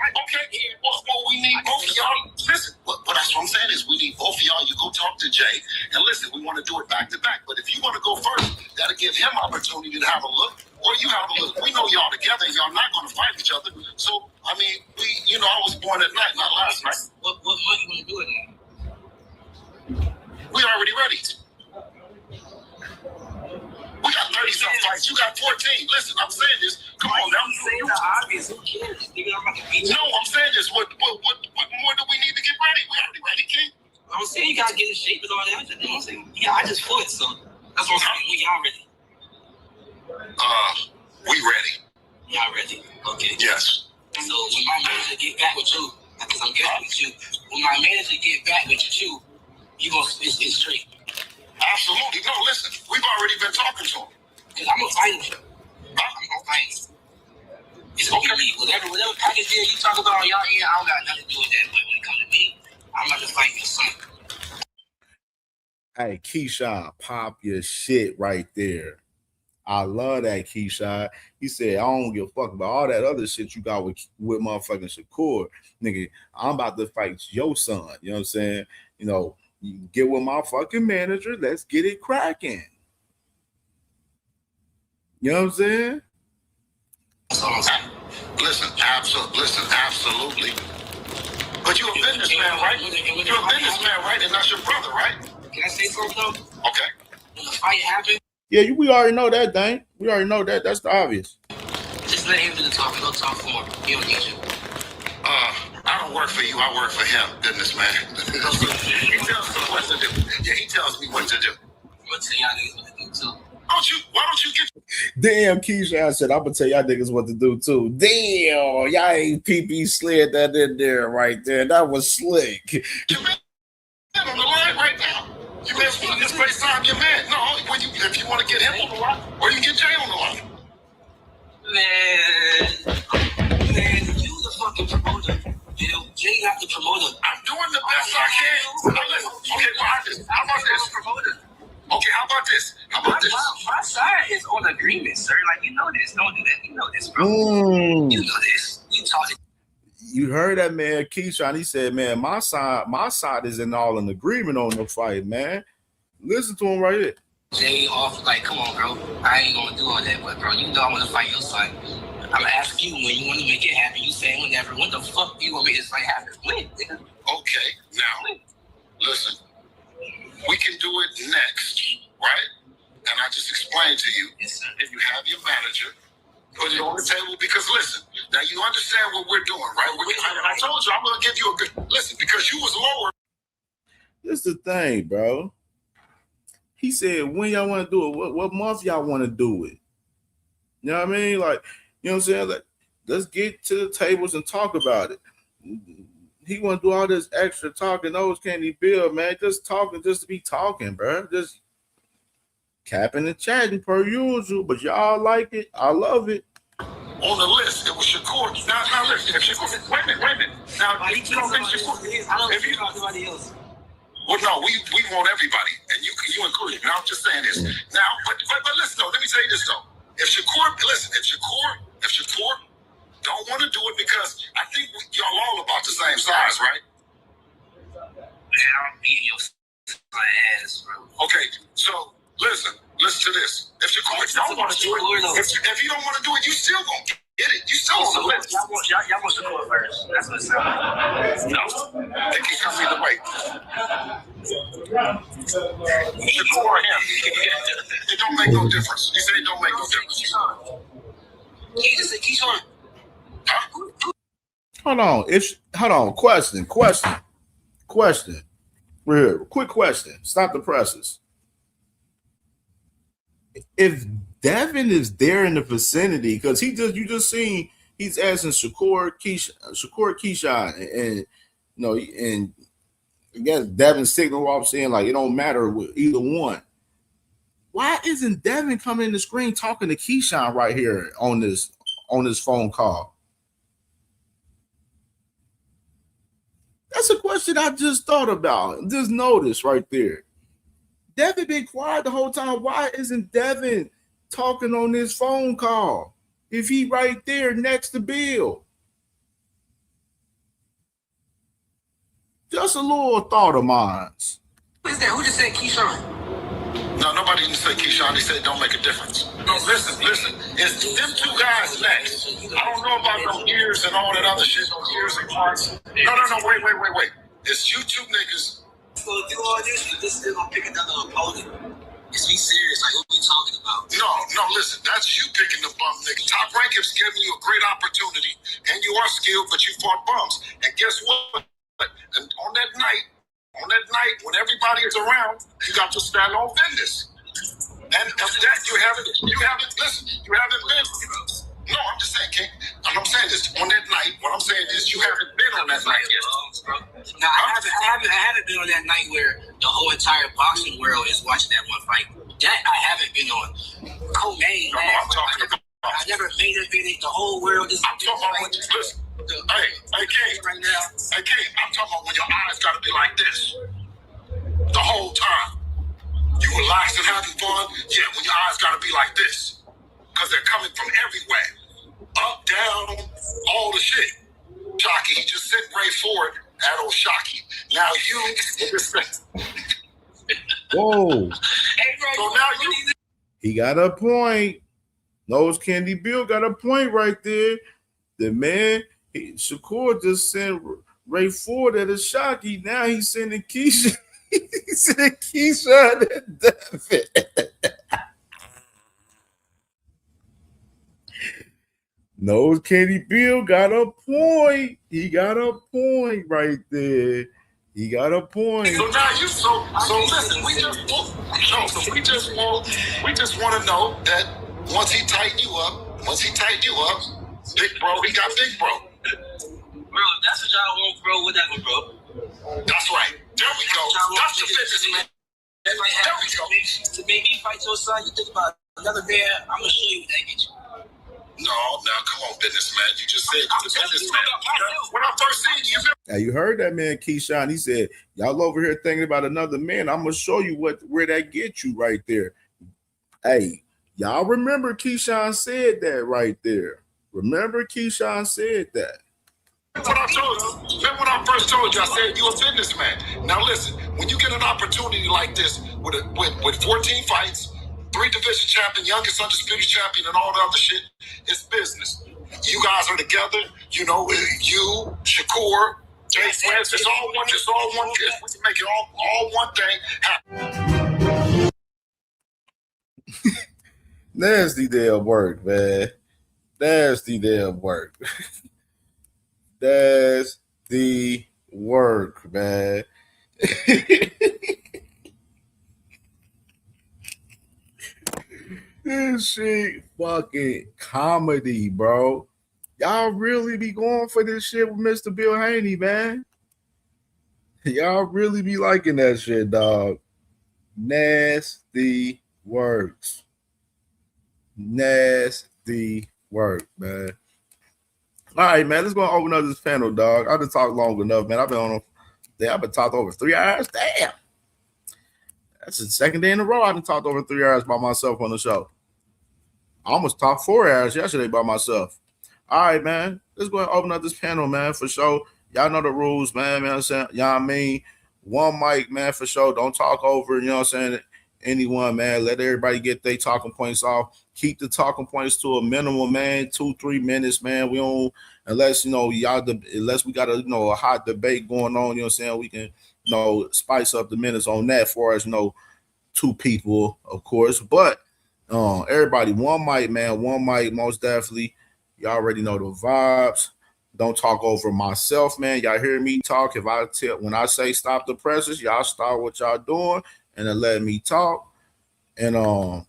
T: Okay, well, we need both of y'all. Listen, but that's what I'm saying is we need both of y'all. You go talk to Jay, and listen, we want to do it back to back. But if you want to go first, that'll give him opportunity to have a look, or you have a look. We know y'all together, and y'all not going to fight each other. So, I mean, I was born at night, not last night.
A: What month you want to do it at?
T: We already ready. We got 30-something fights. You got 14. Listen, I'm saying this. Come on now.
A: Saying the obvious. Who cares? Nigga, I'm about to beat you.
T: No, I'm saying this. What more do we need to get ready? We already ready, King.
A: I'm saying you gotta get in shape and all that. You know what I'm saying? Yeah, I just fought, so that's what I'm saying. We y'all ready?
O: We ready.
A: Y'all ready? Okay.
O: Yes.
A: So when my manager get back with you, because I'm getting with you, when my manager get back with you gonna it's straight.
O: Absolutely. No, listen, we've already been talking to him.
A: Because I'm gonna fight him. I'm gonna fight him. It's okay. Whatever package deal you talk about on y'all end, I don't got nothing to do with that. But when it comes to me, I'm about to fight your son.
N: Hey, Keyshawn, pop your shit right there. I love that, Keyshawn. He said, I don't give a fuck about all that other shit you got with motherfucking Shakur. Nigga, I'm about to fight your son. You know what I'm saying? You know, you get with my fucking manager. Let's get it cracking. You know what I'm saying?
O: Listen, absolutely. But you're a businessman, right? You're a businessman, right? And that's your brother, right?
A: Can I say something though?
O: Okay.
A: When the fight happened,
N: Yeah, we already know that, Dane. We already know that. That's the obvious.
A: just let him do the talking. Don't talk for him. He don't need you.
O: I don't work for you. I work for him, businessman. He tells me what to do. Yeah, he tells me what to do.
A: I'm gonna tell y'all niggas what to do too.
O: Why don't you get...
N: Damn, Keyshawn said, I'm going to tell y'all niggas what to do, too. Damn, y'all ain't PP slid that in there right there. That was slick.
O: Your man on the line right now. You may as well just FaceTime your man. No, if you want to get him on the line, or you can get Jay on the line.
A: Man, you the fucking promoter. You know, Jay not the promoter.
O: I'm doing the best I can. Now listen, okay, well, how about this?
A: Promoter.
O: Okay, how about this?
A: My side is on agreement, sir. Like, you know this. Don't do that. You know this, bro. You know this. You talking.
N: You heard that, man, Keyshawn. He said, man, my side is in all in agreement on the fight, man. Listen to him right here.
A: Jay off, like, come on, bro. I ain't gonna do all that, but, bro, you know I want to fight your son. I'm gonna ask you when you want to make it happen. You say whenever. When the fuck you gonna make this fight happen? When, nigga?
O: Okay, now, listen. We can do it next, right? And I just explained to you, if you have your manager, put it on the table, because listen, now you understand what we're doing, right? I told you I'm going to give you a good, listen, because you was lower.
N: This is the thing, bro. He said, when y'all want to do it, what month y'all want to do it? You know what I mean? Like, you know what I'm saying? Like, let's get to the tables and talk about it. He want to do all this extra talking. Those can't he build, man? Just talking, just to be talking, bro. Just capping and chatting per usual. But y'all like it. I love it.
O: On the list, it was Shakur. Now listen, if Shakur, wait a minute. Now, you don't think Shakur, if you don't anybody else. Well, no, we want everybody, and you included. Now I'm just saying this. Now, but listen though. Let me tell you this though. If Shakur don't want to do it, because I think y'all all about the same size, right?
A: Man, I'm beating your ass, bro.
O: Okay, so listen to this. If Shakur don't want to do it, if you don't want to do it, you still gonna get it. You still on the list.
A: Y'all want Shakur first. That's what it sounds like.
O: No, they can come either way. Shakur or him, it don't make no difference. You say it don't make no difference.
A: He just said Keyshawn.
N: Hold on. Question. We're here. Quick question. Stop the presses. If Devin is there in the vicinity, because you just seen he's asking Shakur Keyshawn, and you know, and I guess Devin signal off saying like it don't matter with either one. Why isn't Devin coming in the screen talking to Keyshawn right here on this phone call? That's a question I just thought about. Just noticed right there. Devin been quiet the whole time. Why isn't Devin talking on this phone call if he right there next to Bill? Just a little thought of mine.
A: Who is that? Who just said Keyshawn?
O: No, nobody didn't say Keyshawn. They said it don't make a difference. No, listen. It's them two guys next. I don't know about those years and all that other shit, those years and parts. No, wait. It's you two niggas.
A: So do all this, and this is gonna pick another opponent. Let's be serious. Like, what we talking about?
O: No, listen. That's you picking the bum nigga. Top Rank is giving you a great opportunity, and you are skilled, but you fought bums. And guess what? And on that night,
T: that night when everybody is around, you got to stand on business. And of that, you haven't been. No, I'm just saying, King. I'm saying this on that night. What I'm saying is, you haven't been on that night yet.
A: No, I haven't been on that night where the whole entire boxing world is watching that one fight. That I haven't been on. Co-main, man. I'm talking about. I never made it. The whole world is.
T: I'm talking about when you listen. Hey, King. Right now. Hey, King. I'm talking about when your eyes got to be like this the whole time. You relaxed and having fun. Yeah, when your eyes got to be like this, because they're coming from everywhere, up, down, all the shit. Shocky, he just sent Ray Ford at old Shocky. Now you.
N: Whoa.
A: Hey, bro,
T: So now you.
N: He got a point. Nose Candy Bill got a point right there. The man, Shakur just sent Ray Ford at a Shocky. Now he's sending Keyshawn. He's sending Keyshawn and Devin. Nose Candy Bill got a point. He got a point right there. He got a point.
T: So now you so listen. We just want to know that once he tighten you up, big bro, he got big bro.
A: Bro, that's what y'all want, bro. Whatever, bro.
T: That's right. There we go. That's the business, man.
A: That might happen to make me fight your son. You think about another man, I'm gonna show you what that gets you.
T: No, now come on, businessman. You just said you're the businessman. When I first seen you.
N: Now you heard that man Keyshawn. He said, "Y'all over here thinking about another man. I'm gonna show you where that gets you right there." Hey, y'all remember Keyshawn said that right there. Remember Keyshawn said that.
T: What I told you, remember when I first told you, I said you're a businessman. Now listen, when you get an opportunity like this with 14 fights, 3 division champion, youngest undisputed champion, and all the other shit, it's business. You guys are together, you know, you, Shakur, Jay Wentz, it's all one, we can make it all one thing happen.
N: Nasty damn work, man. Nasty damn work. That's the work, man. This shit fucking comedy, bro. Y'all really be going for this shit with Mr. Bill Haney, man. Y'all really be liking that shit, dog. Nasty works. Nasty work, man. All right, man. Let's go and open up this panel, dog. I've been talking long enough, man. I've been talking over 3 hours. Damn. That's the second day in a row I've been talking over 3 hours by myself on the show. I almost talked 4 hours yesterday by myself. All right, man. Let's go and open up this panel, man, for sure. Y'all know the rules, man. You know what I'm saying? Y'all I mean? One mic, man, for sure. Don't talk over, you know what I'm saying? Anyone, man. Let everybody get their talking points off. Keep the talking points to a minimum, man. 2-3 minutes, man. We don't, unless, you know, unless we got a hot debate going on, you know what I'm saying? We can, spice up the minutes on that for us, 2 people, of course. But everybody, one mic, man. One mic, most definitely. Y'all already know the vibes. Don't talk over myself, man. Y'all hear me talk. When I say stop the presses, y'all start what y'all doing and then let me talk. And no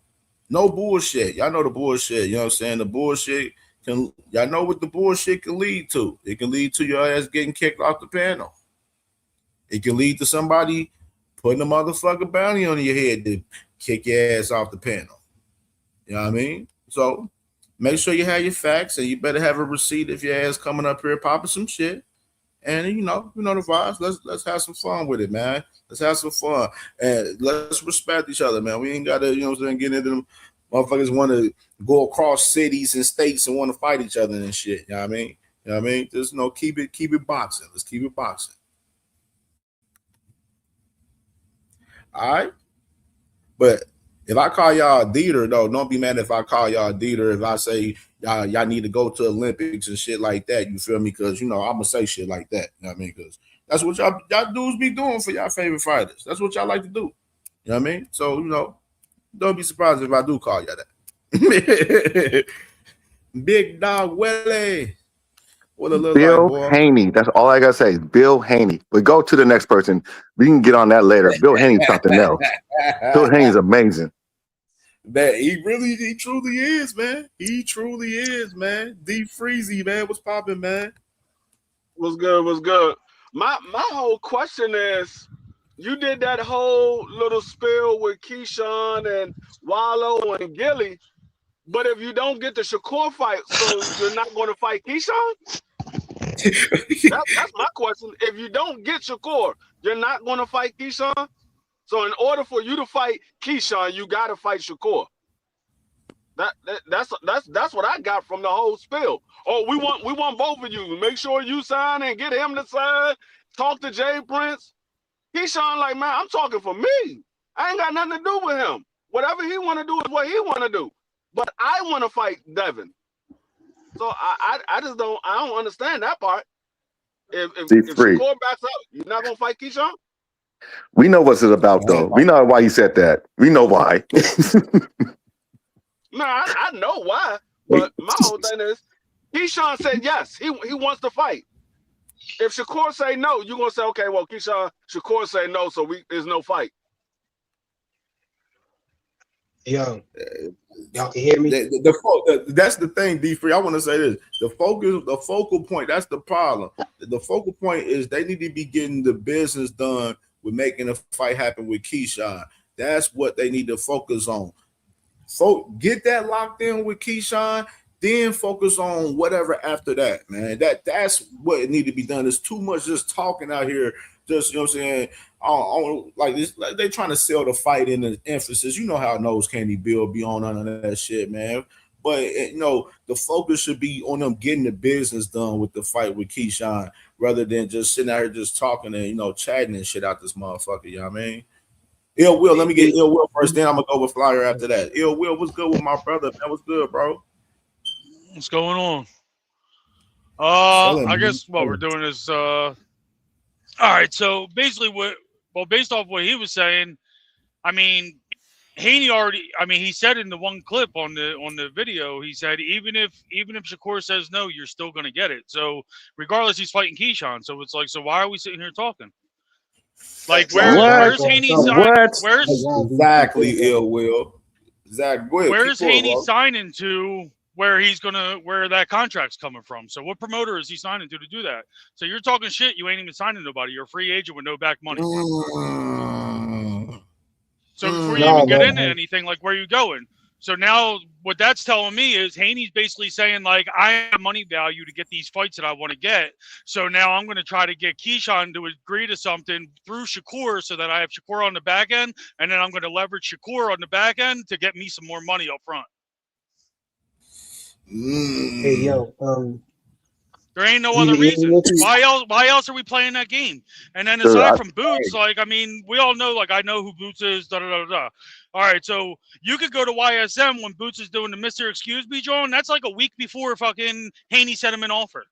N: bullshit. Y'all know the bullshit. You know what I'm saying? The bullshit y'all know what the bullshit can lead to. It can lead to your ass getting kicked off the panel. It can lead to somebody putting a motherfucking bounty on your head to kick your ass off the panel. You know what I mean? So make sure you have your facts, and you better have a receipt if your ass coming up here popping some shit. And you know the vibes. Let's have some fun with it, man. Let's have some fun. And let's respect each other, man. We ain't gotta, get into them motherfuckers want to go across cities and states and want to fight each other and shit. You know what I mean? Just keep it boxing. Let's keep it boxing. All right. But if I call y'all a Dieter, though, don't be mad if I call y'all a Dieter. If I say y'all need to go to Olympics and shit like that, you feel me? Because, I'm going to say shit like that. You know what I mean? Because that's what y'all dudes be doing for y'all favorite fighters. That's what y'all like to do. You know what I mean? So, don't be surprised if I do call y'all that. Big Dog Willie. What it look like,
C: Bill
N: boy?
C: Haney. That's all I gotta say. Bill Haney. But go to the next person. We can get on that later. Bill Haney's something else. Bill Haney's amazing.
N: That he truly is, man. He truly is, man. D Freezy, man. What's popping, man?
V: What's good? What's good? My whole question is, you did that whole little spill with Keyshawn and Wallow and Gilly, but if you don't get the Shakur fight, so you're not going to fight Keyshawn? That's my question. If you don't get Shakur, you're not going to fight Keyshawn? So in order for you to fight Keyshawn, you got to fight Shakur. That's what I got from the whole spill. Oh, we want both of you. Make sure you sign and get him to sign. Talk to Jay Prince. Keyshawn like, man, I'm talking for me. I ain't got nothing to do with him. Whatever he want to do is what he want to do. But I want to fight Devin. So I just don't understand that part. If Shakur backs out, you're not gonna fight Keyshawn?
C: We know what it's about, though. We know why he said that. We know why.
V: No, I know why. But my whole thing is, Keyshawn said yes. He wants to fight. If Shakur say no, you're gonna say, okay, well, Shakur say no, so there's no fight.
G: Yo, y'all can hear me?
N: That's the thing, D Free. I want to say this. The focal point, that's the problem. The focal point is they need to be getting the business done with making a fight happen with Keyshawn. That's what they need to focus on. So get that locked in with Keyshawn, then focus on whatever after that, man. That's what need to be done. There's too much just talking out here. Just, you know what I'm saying? Like this, like they trying to sell the fight in the emphasis. You know how Nose Candy Bill be on none of that shit, man. But the focus should be on them getting the business done with the fight with Keyshawn, rather than just sitting out here just talking and chatting and shit out this motherfucker. You know what I mean? Ill Will, let me get Ill Will first. Then I'm gonna go with Flyer after that. Ill Will, what's good with my brother? That was good, bro.
W: What's going on? I guess what we're doing is all right. So basically, based off what he was saying, I mean, Haney already. I mean, he said in the one clip on the video, he said even if Shakur says no, you're still gonna get it. So regardless, he's fighting Keyshawn. So it's like, so why are we sitting here talking? Like, where's Haney signing?
N: Exactly, Ill Will. Exactly.
W: Where's Haney signing to? Where that contract's coming from. So what promoter is he signing to do that? So you're talking shit. You ain't even signing nobody. You're a free agent with no back money. So before you even get into anything, like, where are you going? So now what that's telling me is Haney's basically saying, like, I have money value to get these fights that I want to get. So now I'm going to try to get Keyshawn to agree to something through Shakur so that I have Shakur on the back end. And then I'm going to leverage Shakur on the back end to get me some more money up front.
G: Hey, yo,
W: there ain't no other reason. Why else are we playing that game? And then aside from Boots, like, I mean, we all know, like, I know who Boots is, da-da-da-da. All right, so you could go to YSM when Boots is doing the Mr. Excuse Me, John. That's like a week before fucking Haney sent him an offer.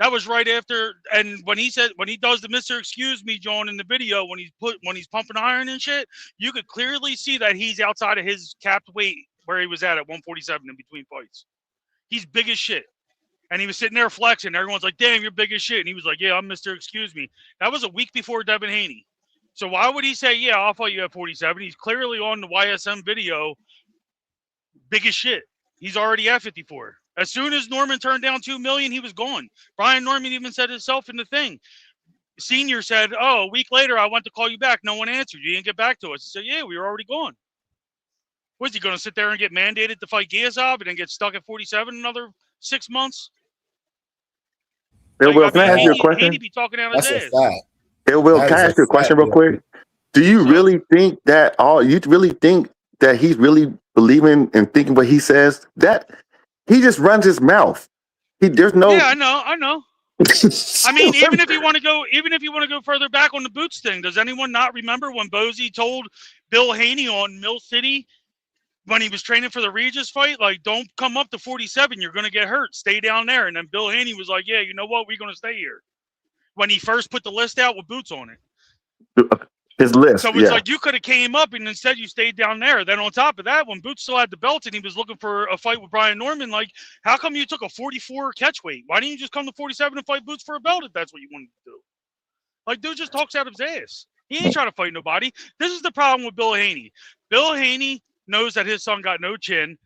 W: That was right after, and when he does the Mr. Excuse Me, John, in the video, when he's pumping iron and shit, you could clearly see that he's outside of his capped weight where he was at 147 in between fights. He's big as shit. And he was sitting there flexing. Everyone's like, damn, you're big as shit. And he was like, yeah, I'm Mr. Excuse Me. That was a week before Devin Haney. So why would he say, yeah, I'll fight you at 47? He's clearly on the YSM video, big as shit. He's already at 54. As soon as Norman turned down $2 million, he was gone. Brian Norman even said himself in the thing. Senior said, oh, a week later, I went to call you back. No one answered. You didn't get back to us. He said, yeah, we were already gone. Was he going to sit there and get mandated to fight Giazov and then get stuck at 47 another 6 months?
C: Will, can I ask you a question?
W: Haney be talking out his ass.
C: Will, can I ask you a question real quick? Do you really think that he's really believing and thinking what he says? That he just runs his mouth. There's no.
W: Yeah, I know. I mean, even if you want to go further back on the Boots thing, does anyone not remember when Bozy told Bill Haney on Mill City when he was training for the Regis fight, like, don't come up to 47, you're going to get hurt. Stay down there. And then Bill Haney was like, yeah, you know what? We're going to stay here. When he first put the list out with Boots on it.
C: His list,
W: So it's like you could have came up and instead you stayed down there. Then on top of that, when Boots still had the belt and he was looking for a fight with Brian Norman, like, how come you took a 44 catch weight? Why didn't you just come to 47 and fight Boots for a belt if that's what you wanted to do? Like, dude just talks out of his ass. He ain't trying to fight nobody. This is the problem with Bill Haney. Bill Haney knows that his son got no chin.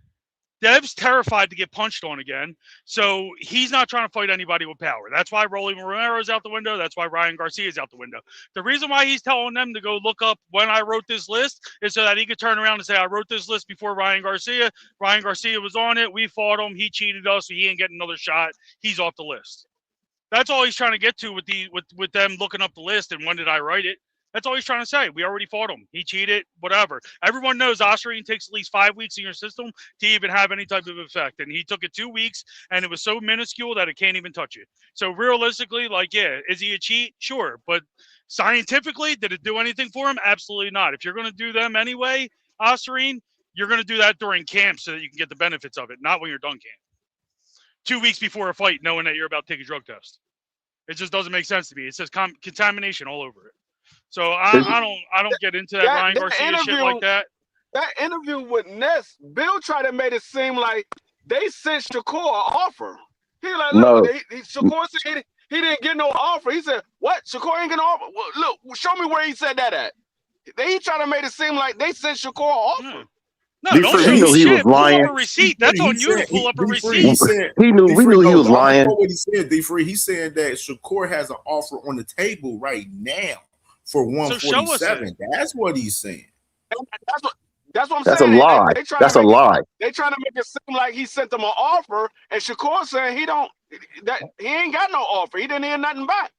W: Dev's terrified to get punched on again, so he's not trying to fight anybody with power. That's why Rolly Romero's out the window. That's why Ryan Garcia's out the window. The reason why he's telling them to go look up when I wrote this list is so that he could turn around and say, I wrote this list before Ryan Garcia. Ryan Garcia was on it. We fought him. He cheated us, so he ain't getting another shot. He's off the list. That's all he's trying to get to with them looking up the list and when did I write it. That's all he's trying to say. We already fought him. He cheated, whatever. Everyone knows Ostarine takes at least 5 weeks in your system to even have any type of effect. And he took it 2 weeks, and it was so minuscule that it can't even touch you. So realistically, like, yeah, is he a cheat? Sure. But scientifically, did it do anything for him? Absolutely not. If you're going to do them anyway, Ostarine, you're going to do that during camp so that you can get the benefits of it, not when you're done camp. 2 weeks before a fight, knowing that you're about to take a drug test. It just doesn't make sense to me. It says contamination all over it. So I don't get into that Ryan Garcia shit like that.
V: That interview with Ness, Bill tried to make it seem like they sent Shakur an offer. He like, look, Shakur said he didn't get no offer. He said, what? Shakur ain't get no offer? Well, look, show me where he said that at. He tried to make it seem like they sent Shakur an offer.
W: No, don't show me shit. Pull up a receipt. That's on you to pull up a receipt.
C: We knew he was lying.
N: What he said, D-Free, he's saying that Shakur has an offer on the table right now for 147. That's what he's saying.
V: That's what I'm
C: That's
V: saying.
C: A lie. That's a lie.
V: They trying to make it seem like he sent them an offer, and Shakur saying he ain't got no offer. He didn't hear nothing back.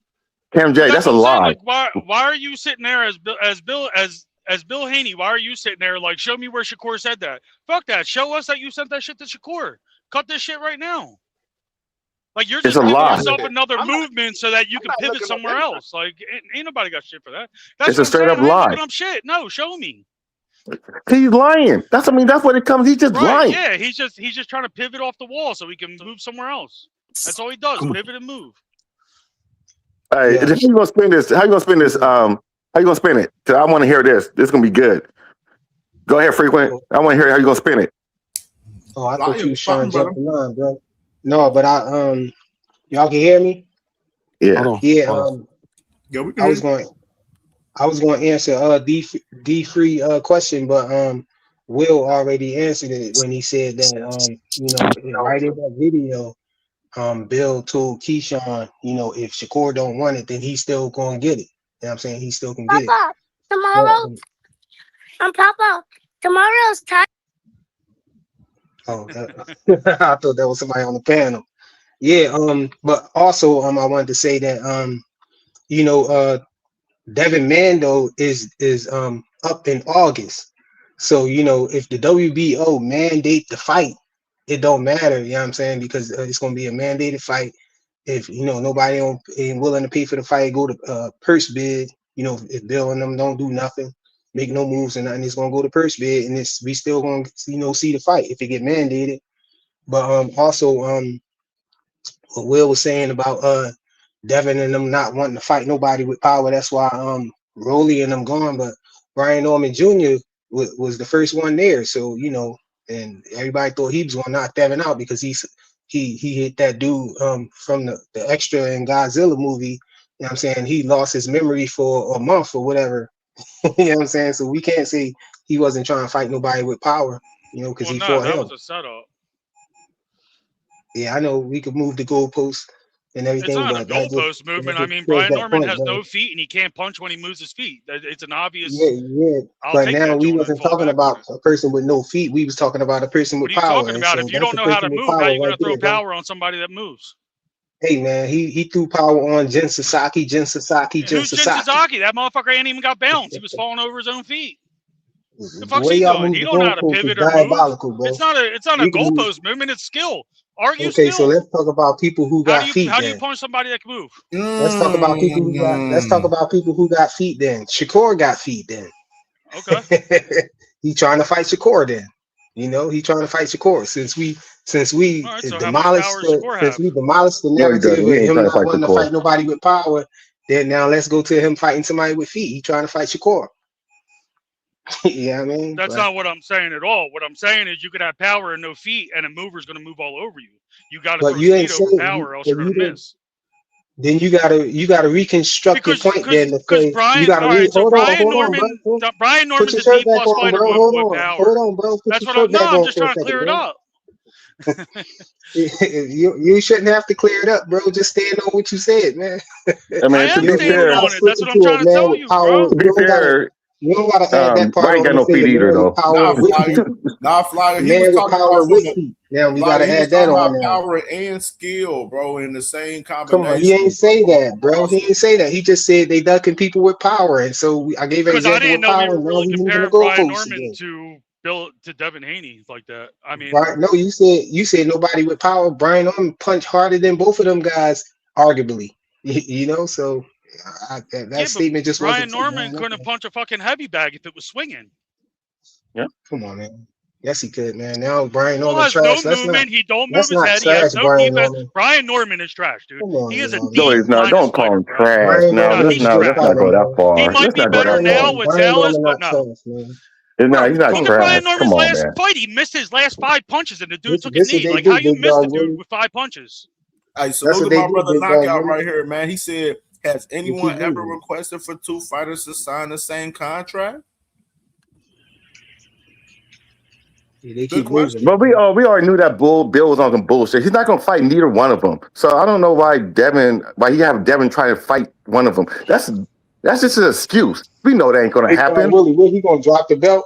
C: CamJ, that's a lie.
W: Like, why are you sitting there as Bill Haney? Why are you sitting there like, show me where Shakur said that? Fuck that. Show us that you sent that shit to Shakur. Cut this shit right now. Like, you're just giving yourself another movement so that you can pivot somewhere else. Like, ain't nobody got shit for that. That's
C: it's a straight up lie.
W: Shit. No, show me.
C: He's lying. That's what it comes. He's just lying.
W: Yeah, he's just trying to pivot off the wall so he can move somewhere else. That's all he does. Pivot and move.
C: Hey, how you gonna spin this? How you gonna spin this? How you gonna spin it? Cause I want to hear this. This is gonna be good. Go ahead, Frequent. I want to hear how you gonna spin it.
F: Oh, I thought you was trying to jump the line, bro. No, but y'all can hear me?
C: Yeah.
F: Yeah. We can I was going to answer D-Free question, but Will already answered it when he said that right in that video, Bill told Keyshawn, if Shakur don't want it, then he's still going to get it. You know what I'm saying? He still can get it.
H: Tomorrow, Papa, tomorrow's time.
F: Oh, I thought that was somebody on the panel. Yeah, but also I wanted to say that Devin Mando is up in August. So, if the WBO mandate the fight, it don't matter, you know what I'm saying? Because it's gonna be a mandated fight. If nobody ain't willing to pay for the fight, go to purse bid. If Bill and them don't do nothing, make no moves and nothing, it's gonna go to purse bid, and we still gonna see the fight if it get mandated. But also what Will was saying about Devin and them not wanting to fight nobody with power, that's why Rolly and them gone. But Brian Norman Jr. was the first one there, so and everybody thought he was gonna knock Devin out because he hit that dude from the extra in Godzilla movie. You know what I'm saying? He lost his memory for a month or whatever. You know what I'm saying? So we can't say he wasn't trying to fight nobody with power, because he fought him.
W: That was a setup.
F: Yeah, I know we could move the goalposts and everything.
W: It's not a goalpost movement. I mean, Brian Norman has no feet and he can't punch when he moves his feet. It's an obvious.
F: Yeah. But now we wasn't talking about a person with no feet. We was talking about a person with power.
W: What are you talking about? If you don't know how to move, how are you going to throw power on somebody that moves?
F: Hey, man, he threw power on Jin Sasaki.
W: Who's Jin Sasaki? That motherfucker ain't even got balance. He was falling over his own feet. The fuck's he doing? He don't know how to pivot or move. Bro. It's not a goalpost movement. It's skill. Argue skill.
F: So let's talk about people who got feet.
W: How do you punch somebody that can move?
F: Let's talk about people who got. Let's talk about people who got feet. Then Shakur got feet. Then
W: okay.
F: He trying to fight Shakur. Then he trying to fight Shakur. Since we demolished the narrative of him not wanting to fight nobody with power. Then now let's go to him fighting somebody with feet. He trying to fight Shakur. Yeah, I mean,
W: That's not what I'm saying at all. What I'm saying is you could have power and no feet, and a mover's going to move all over you. You got to
F: but
W: throw
F: you ain't
W: speed over
F: saying,
W: power, or else you're going to miss.
F: then you gotta reconstruct your point. Then to
W: Because
F: say
W: Brian,
F: you gotta
W: all right, so
F: hold
W: Brian
F: on,
W: Norman,
F: bro.
W: Brian
F: Put
W: Norman's
F: your
W: a
F: shirt
W: D
F: back
W: plus
F: on,
W: fighter
F: bro.
W: with power.
F: Hold on, bro. Put
W: That's
F: your
W: what
F: shirt back
W: I'm
F: on
W: just
F: for a
W: trying to
F: second,
W: clear it
F: bro.
W: up.
F: You shouldn't have to clear it up, bro. Just stand on what you said, man.
C: I mean,
W: I
C: to
W: am
C: be
W: standing
C: fair,
W: on it. That's what I'm trying to
F: man
W: tell
F: with
W: you,
F: power.
W: bro.
C: to be fair,
F: You don't gotta add that part
C: Brian
F: on
C: got
F: and
C: no
F: say
C: feet
F: the
C: either,
F: man with
C: though.
F: power with feet.
N: Flyer. He was
F: Man with
N: talking about
F: power
N: from
F: with
N: the
F: feet. Now we
N: Flyer.
F: gotta
N: He was
F: add that
N: talking
F: on
N: about
F: now.
N: power and skill, bro, in the same
F: Come on,
N: combination.
F: he ain't say that, bro. He didn't say that. He just said they ducking people with power, and so I gave an
W: Because I
F: example
W: didn't
F: with
W: know we
F: power,
W: were
F: and now
W: really
F: we moving the
W: comparing Brian
F: goalposts
W: Norman
F: again.
W: to Devin Haney like that. I mean,
F: Right? No, you said nobody with power. Brian Norman punched harder than both of them guys, arguably. You know, so that
W: but
F: statement just
W: Brian
F: wasn't true,
W: Norman
F: man.
W: couldn't punch a fucking heavy bag if it was swinging.
C: Yeah.
F: Come on, man. Yes, he could, man. Now Brian
W: Well,
F: Norman
W: has no
F: trash.
W: movement. He don't move
F: Let's
W: his
F: not
W: head. He has
F: trash
W: no
F: Brian
W: defense.
F: Norman.
W: Brian Norman is trash, dude.
F: Come on,
W: He is a
F: Norman.
C: No,
W: D
C: he's not.
W: minus
C: Don't call
W: fighter,
C: him
W: bro.
C: trash.
F: Brian
C: No,
F: Norman
W: Nah,
C: let's
W: he's
F: is
C: not.
F: just
C: Let's
W: trash.
C: not go
F: fighting,
C: that
F: bro.
W: He
C: far.
W: might
C: Let's
W: be
C: not go
W: better
C: that
W: now
C: far.
W: with
F: Brian
W: Dallas,
F: Norman
W: but
F: not
W: no.
F: trash, man.
C: No,
W: Bro,
C: he's not
W: look at
C: trash.
W: Brian Norman's
C: Come on,
W: last
C: man.
W: fight. He missed his last 5 punches, and the dude took a
F: This what
W: knee.
F: they
W: Like,
F: do,
W: how you
F: big
W: missed
F: dog.
W: the dude with 5 punches?
N: Hey,
F: That's
N: salute
F: what
N: to
F: they
N: my
F: do,
N: brother
F: big dog.
N: Knockout right here, man. He said, has
F: They
N: anyone
F: keep
N: ever
F: losing.
N: requested for two fighters to sign the same contract?
F: Yeah, they
N: Good
F: keep
N: question.
F: losing.
C: But we already knew that Bill was on some bullshit. He's not gonna fight neither one of them. So I don't know why you have Devin try to fight one of them. That's just an excuse. We know that ain't gonna
F: Big dog
C: happen.
F: Willie, when he gonna drop the belt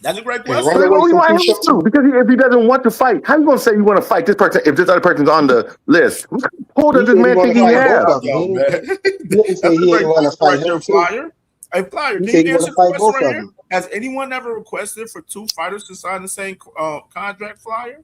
N: That's a great
F: and
N: question.
F: run away
C: Well, he
F: from
C: might have
F: Keyshawn?
C: to because if he doesn't want to fight, how you gonna say you want to fight this person if this other person's on the list? Who
F: He
C: does this
F: said he
C: man
F: want
C: think
F: to
C: he
F: fight both
C: has?
F: of them.
N: Yo, man.
F: He didn't say
N: That's a
F: he ain't
N: great
F: want to
N: question right
F: fight
N: there,
F: him too.
N: Flyer. Hey, Flyer,
F: He
N: can
F: said
N: you
F: he want
N: answer
F: to
N: the
F: fight
N: question
F: both
N: right
F: of
N: here?
F: them.
N: Has anyone ever requested for two fighters to sign the same contract, Flyer?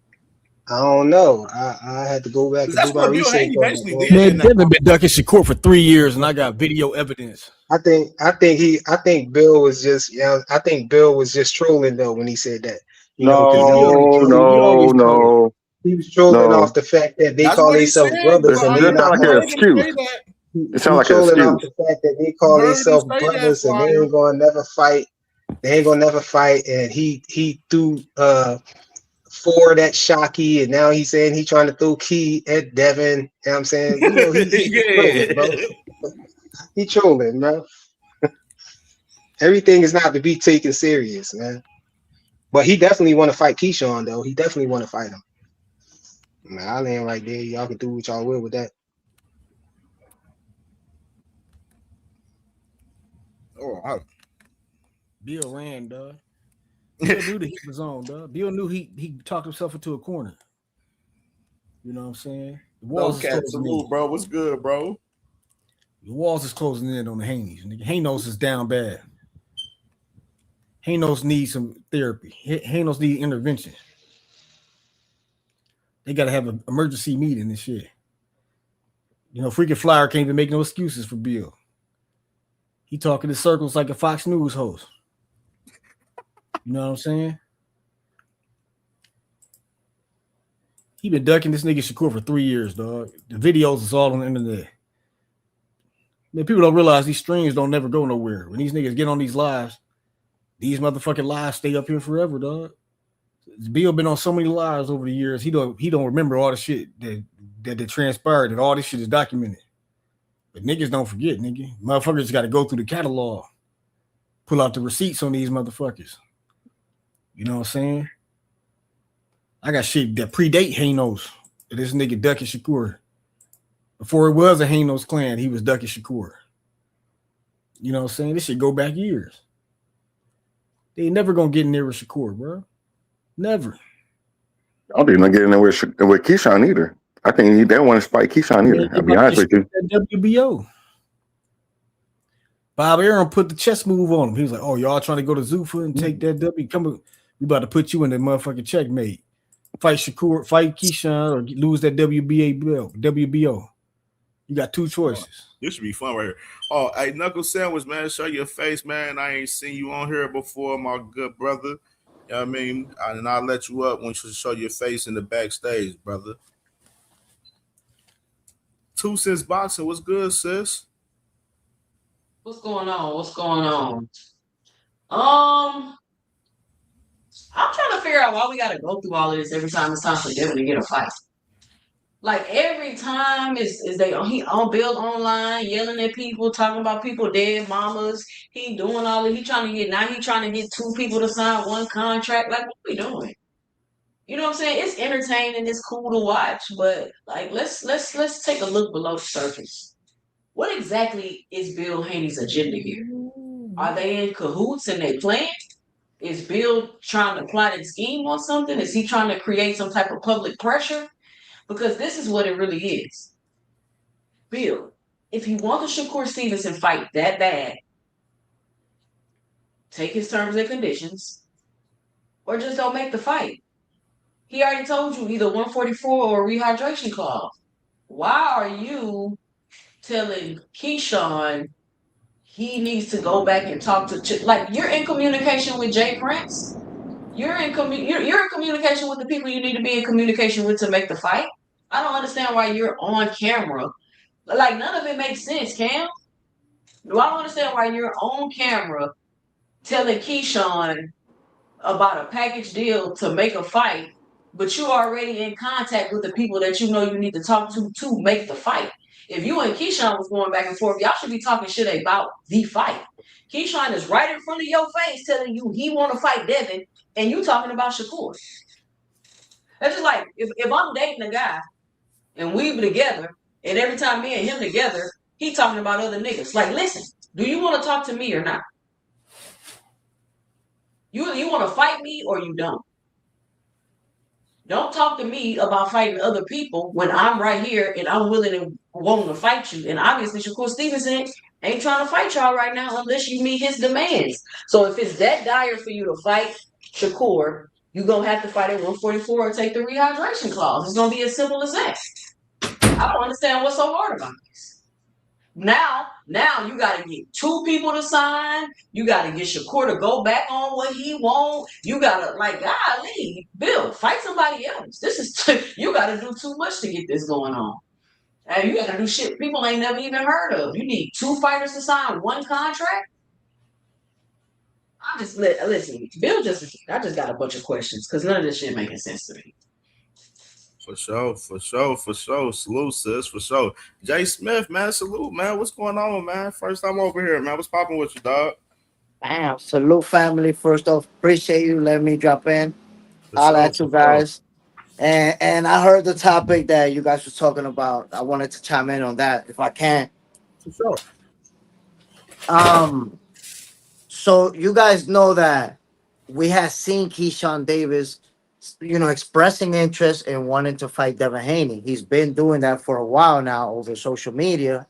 F: I don't know. I had to go back and do
N: That's
F: my
N: what Bill
F: research
N: Haney
F: on it,
N: basically
F: bro.
N: did.
K: Man, Devin been ducking Shakur for 3 years, and I got video evidence.
F: I think Bill was just I think Bill was just trolling though when he said that. You know, because
K: He always troll. He always troll.
F: he was trolling
C: No.
F: off the fact that they
N: That's
F: call
N: what he
F: themselves
N: said,
F: brothers and they
N: Flyer.
C: That sounds
F: not
C: like
N: You
C: an
N: heard
F: gonna.
N: him
C: excuse.
N: say that.
C: It
F: He
C: sounds like an
F: trolling off
C: excuse.
F: the fact that they
N: You
F: call
N: heard him
F: themselves
N: say that,
F: brothers and they
N: Flyer.
F: ain't gonna never fight. They ain't gonna never fight. And he threw 4 at Shockey, and now he's saying he's trying to throw Key at Devin. You know what I'm saying? You know, he trolling, bro. He trolling, bro. Everything is not to be taken serious, man. But he definitely want to fight Keyshawn, though. He definitely want to fight him. Man, I land right there. Y'all can do what y'all will with that.
N: Oh,
K: Bill ran, dog. Bill knew the heat was on, dog. Bill knew he talked himself into a corner. You know what I'm saying? The walls is closing
N: salute,
K: in.
N: bro. What's good, bro?
K: The walls is closing in on the Haneys. Nigga, Hanos is down bad. Hanos needs some therapy. Hanos need intervention. They got to have an emergency meeting and shit. You know, freaking Flyer can't even make no excuses for Bill. He talking in circles like a Fox News host. You know what I'm saying? He been ducking this nigga Shakur for 3 years, dog. The videos is all on the internet. Man, people don't realize these streams don't never go nowhere. When these niggas get on these lives, these motherfucking lives stay up here forever, dog. Bill been on so many lives over the years. He don't remember all the shit that transpired, and all this shit is documented. But niggas don't forget, nigga. Motherfuckers got to go through the catalog, pull out the receipts on these motherfuckers. You know what I'm saying? I got shit that predate Hanos. This nigga ducking Shakur. Before it was a Hanos clan, he was ducking Shakur. You know what I'm saying? This shit go back years. They ain't never gonna get in there with Shakur, bro. Never.
C: I don't think they're getting there with Keyshawn either. I think they don't want to fight Keyshawn either. I'll be honest with you.
K: That WBO. Bob Arum put the chess move on him. He was like, "Oh, y'all trying to go to Zuffa and take that W? Come on, we about to put you in the motherfucking checkmate. Fight Shakur, fight Keyshawn, or lose that WBO. You got 2 choices."
N: This should be fun right here. Oh, hey, Knuckle Sandwich, man. Show your face, man. I ain't seen you on here before, my good brother. You know what I mean? And I'll let you up when you show your face in the backstage, brother. 2 Cents Boxing, what's good, sis?
B: What's going on? What's going on? I'm trying to figure out why we gotta go through all of this every time it's time for Devin to get a fight. Like every time is they he on build online yelling at people, talking about people dead mamas. He doing all of he trying to get two people to sign one contract. Like what we doing? You know what I'm saying? It's entertaining, it's cool to watch, but like let's take a look below the surface. What exactly is Bill Haney's agenda here? Are they in cahoots and they plan? Is Bill trying to plot and scheme on something? Is he trying to create some type of public pressure? Because this is what it really is. Bill, if you want the Shakur Stevenson fight that bad, take his terms and conditions, or just don't make the fight. He already told you either 144 or a rehydration clause. Why are you telling Keyshawn he needs to go back and talk to like you're in communication with Jay Prince? You're in communication with the people you need to be in communication with to make the fight. I don't understand why you're on camera. Like none of it makes sense, Cam. I don't understand why you're on camera telling Keyshawn about a package deal to make a fight, but you're already in contact with the people that you know you need to talk to make the fight. If you and Keyshawn was going back and forth, y'all should be talking shit about the fight. Keyshawn is right in front of your face telling you he want to fight Devin, and you talking about Shakur. That's just like if I'm dating a guy and we be together, and every time me and him together, he talking about other niggas. Like, listen, do you want to talk to me or not? You want to fight me or you don't? Don't talk to me about fighting other people when I'm right here and I'm willing and wanting to fight you. And obviously, Shakur Stevenson ain't trying to fight y'all right now unless you meet his demands. So if it's that dire for you to fight Shakur, you're going to have to fight at 144 or take the rehydration clause. It's going to be as simple as that. I don't understand what's so hard about this. Now you got to get two people to sign. You got to get Shakur to go back on what he want. You got to like, golly, Bill, fight somebody else. This is you got to do too much to get this going on. And you got to do shit people ain't never even heard of. You need two fighters to sign one contract. I just listen. Bill I just got a bunch of questions because none of this shit making sense to me.
N: For sure. Salute, sis, for sure. Jay Smith, man, salute, man. What's going on, man? First time over here, man. What's popping with you, dog?
L: Bam. Salute, family. First off, appreciate you letting me drop in. I'll at you guys. And I heard the topic that you guys were talking about. I wanted to chime in on that if I can.
N: For sure.
L: So you guys know that we have seen Keyshawn Davis, expressing interest in wanting to fight Devin Haney. He's been doing that for a while now over social media.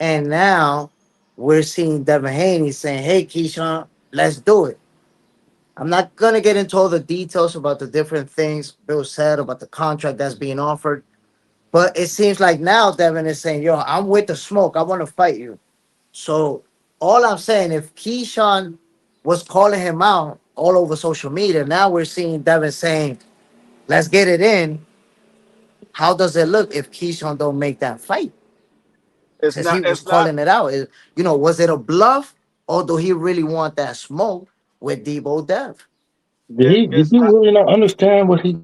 L: And now we're seeing Devin Haney saying, hey, Keyshawn, let's do it. I'm not going to get into all the details about the different things Bill said about the contract that's being offered. But it seems like now Devin is saying, yo, I'm with the smoke. I want to fight you. So all I'm saying, if Keyshawn was calling him out all over social media, now we're seeing Devin saying, let's get it in. How does it look if Keyshawn don't make that fight? Because he was calling it out. Was it a bluff or do he really want that smoke with Debo Dev?
C: Did he really not understand what he?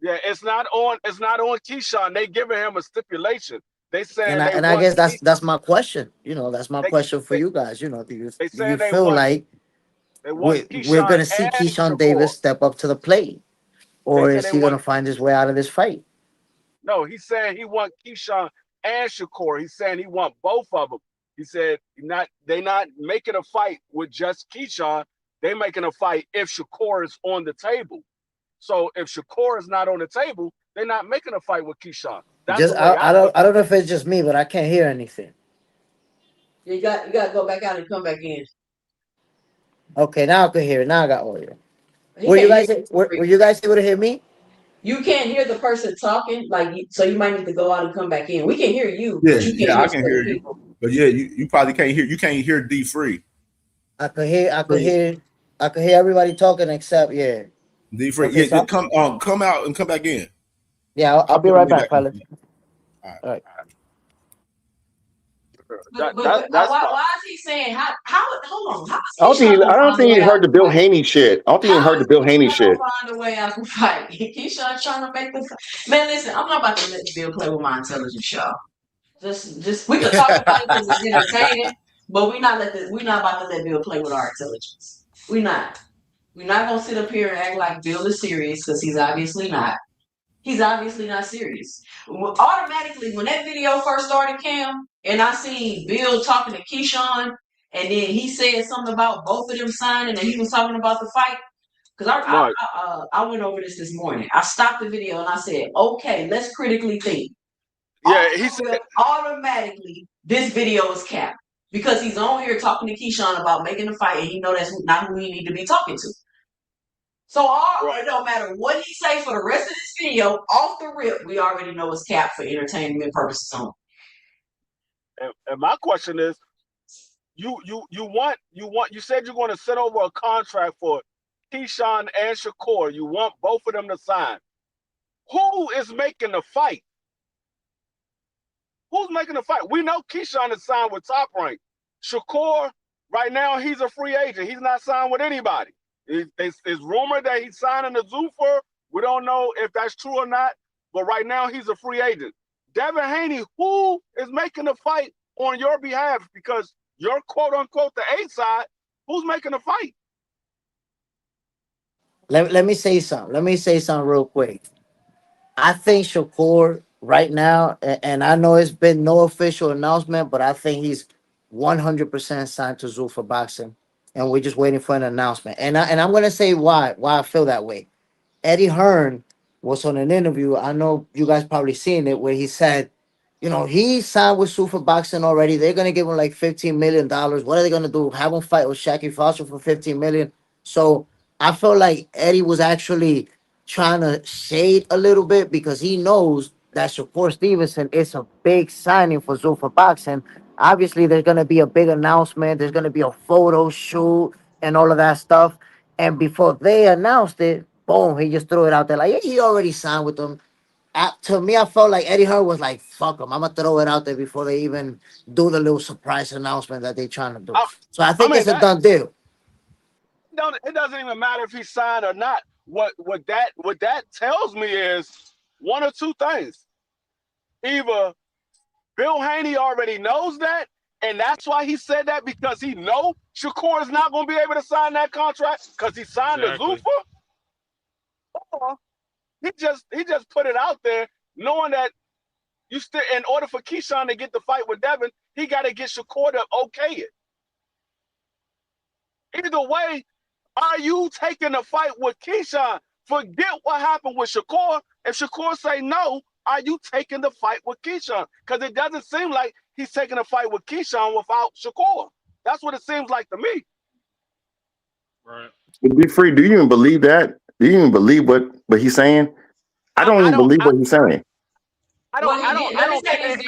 V: Yeah, it's not on Keyshawn. They giving him a stipulation. They saying
L: and I guess that's my question. That's my question for you guys. Do you feel like we're gonna see Keyshawn Davis step up to the plate, or is he gonna find his way out of this fight?
V: No, he's saying he want Keyshawn and Shakur. He's saying he want both of them. He said they not making a fight with just Keyshawn. They making a fight if Shakur is on the table. So if Shakur is not on the table, they're not making a fight with Keyshawn.
L: I don't know if it's just me, but I can't hear anything.
B: You got to go back out and come back in.
L: Okay, now I can hear it. Now I got audio. Were you guys able to hear me?
B: You can't hear the person talking, so you might need to go out and come back in. We can hear you.
N: Yeah, I can hear you. But yeah, you probably can't hear. You can't hear D Free.
L: I could hear everybody talking except
N: D Free.
L: Okay,
N: yeah, come out and come back in.
L: Yeah, I'll be right back, fellas.
N: All
L: right.
B: But
V: That's
B: why is he saying how? Hold on. How
C: I
B: is Keyshawn gonna
C: don't
B: find a
C: think he
B: way
C: heard
B: out
C: the
B: the
C: Bill
B: fight?
C: Haney shit. I don't think he
B: How
C: heard
B: is
C: the Bill Haney
B: Keyshawn gonna
C: shit.
B: find a way out the fight? Keyshawn trying to make the fight. Man, listen, I'm not about to let Bill play with my intelligence, y'all. Just we could talk about it because it's entertaining, but we're not about to let Bill play with our intelligence. We're not. We're not gonna sit up here and act like Bill is serious because he's obviously not. He's obviously not serious. Automatically, when that video first started, Cam, and I seen Bill talking to Keyshawn, and then he said something about both of them signing, and he was talking about the fight. Because I went over this morning. I stopped the video and I said, okay, let's critically think.
V: Yeah, he said
B: Automatically, this video is capped because he's on here talking to Keyshawn about making a fight, and he know that's not who he need to be talking to. So it don't matter what he say for the rest of this video, off the rip, we already know it's capped for entertainment purposes only.
V: And my question is, you said you're going to send over a contract for Keyshawn and Shakur. You want both of them to sign. Who is making the fight? Who's making the fight? We know Keyshawn is signed with Top Rank. Shakur, right now, he's a free agent. He's not signed with anybody. It's rumored that he's signing to Zuffer. We don't know if that's true or not, but right now he's a free agent. Devin Haney, who is making the fight on your behalf? Because you're quote unquote the A side. Who's making the fight?
L: Let me say something. Let me say something real quick. I think Shakur right now, and I know it's been no official announcement, but I think he's 100% signed to Zuffa Boxing, and we're just waiting for an announcement. And I'm gonna say why I feel that way. Eddie Hearn was on an interview. I know you guys probably seen it, where he said, he signed with Zuffa Boxing already. They're gonna give him like $15 million. What are they gonna do? Have him fight with Shakur Foster for $15 million? So I feel like Eddie was actually trying to shade a little bit because he knows that Shakur Stevenson is a big signing for Zuffa Boxing. Obviously, there's going to be a big announcement. There's going to be a photo shoot and all of that stuff. And before they announced it, boom, he just threw it out there like, yeah, he already signed with them. To me, I felt like Eddie Hearn was like, fuck them. I'm going to throw it out there before they even do the little surprise announcement that they're trying to do. So I think it's a done deal.
V: It doesn't even matter if he signed or not. What that tells me is one or two things. Either Bill Haney already knows that, and that's why he said that, because he know Shakur is not going to be able to sign that contract because he signed a Zuffa. Or he just put it out there, knowing that in order for Keyshawn to get the fight with Devin, he got to get Shakur to okay it. Either way, are you taking a fight with Keyshawn? Forget what happened with Shakur. If Shakur say no, are you taking the fight with Keyshawn? Because it doesn't seem like he's taking a fight with Keyshawn without Shakur. That's what it seems like to me.
W: Right.
C: To be free, do you even believe that? Do you even believe what he's saying? I don't even believe what he's saying.
V: I don't think
B: this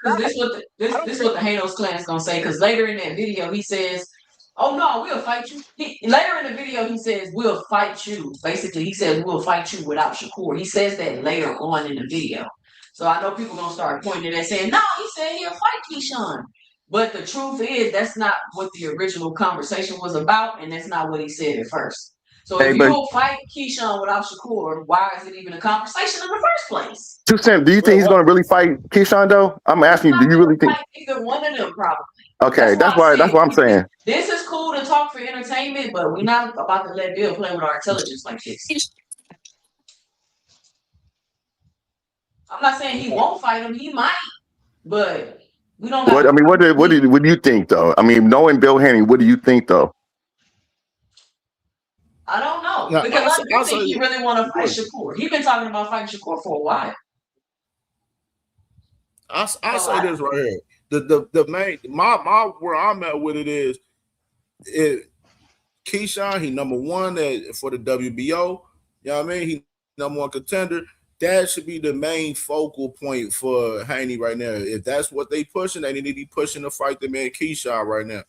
B: because this what the Hanos clan is gonna say. Because later in that video he says, "Oh no, we'll fight you." Later in the video he says, "We'll fight you." Basically, he says, "We'll fight you without Shakur." He says that later on in the video. So I know people gonna start pointing at that saying, "No, he said he'll fight Keyshawn." But the truth is, that's not what the original conversation was about, and that's not what he said at first. So if you'll fight Keyshawn without Shakur, why is it even a conversation in the first place?
C: 2 Cent, do you think he's going to really fight Keyshawn though? I'm asking you, do you really think?
B: Either one of them, probably.
C: Okay, that's what I'm saying.
B: This is cool to talk for entertainment, but we're not about to let Bill play with our intelligence like this. I'm not saying he won't fight him; he might, but we don't.
C: What do you think though? I mean, knowing Bill Haney, what do you think though?
B: I don't know, because I do think he really want to fight Shakur. He's been talking about fighting Shakur for a while.
N: I say this right here. The main my where I'm at with it is Keyshawn, he number one for the WBO. You know what I mean? He number one contender. That should be the main focal point for Haney right now. If that's what they pushing, they need to be pushing to fight the man Keyshawn right now.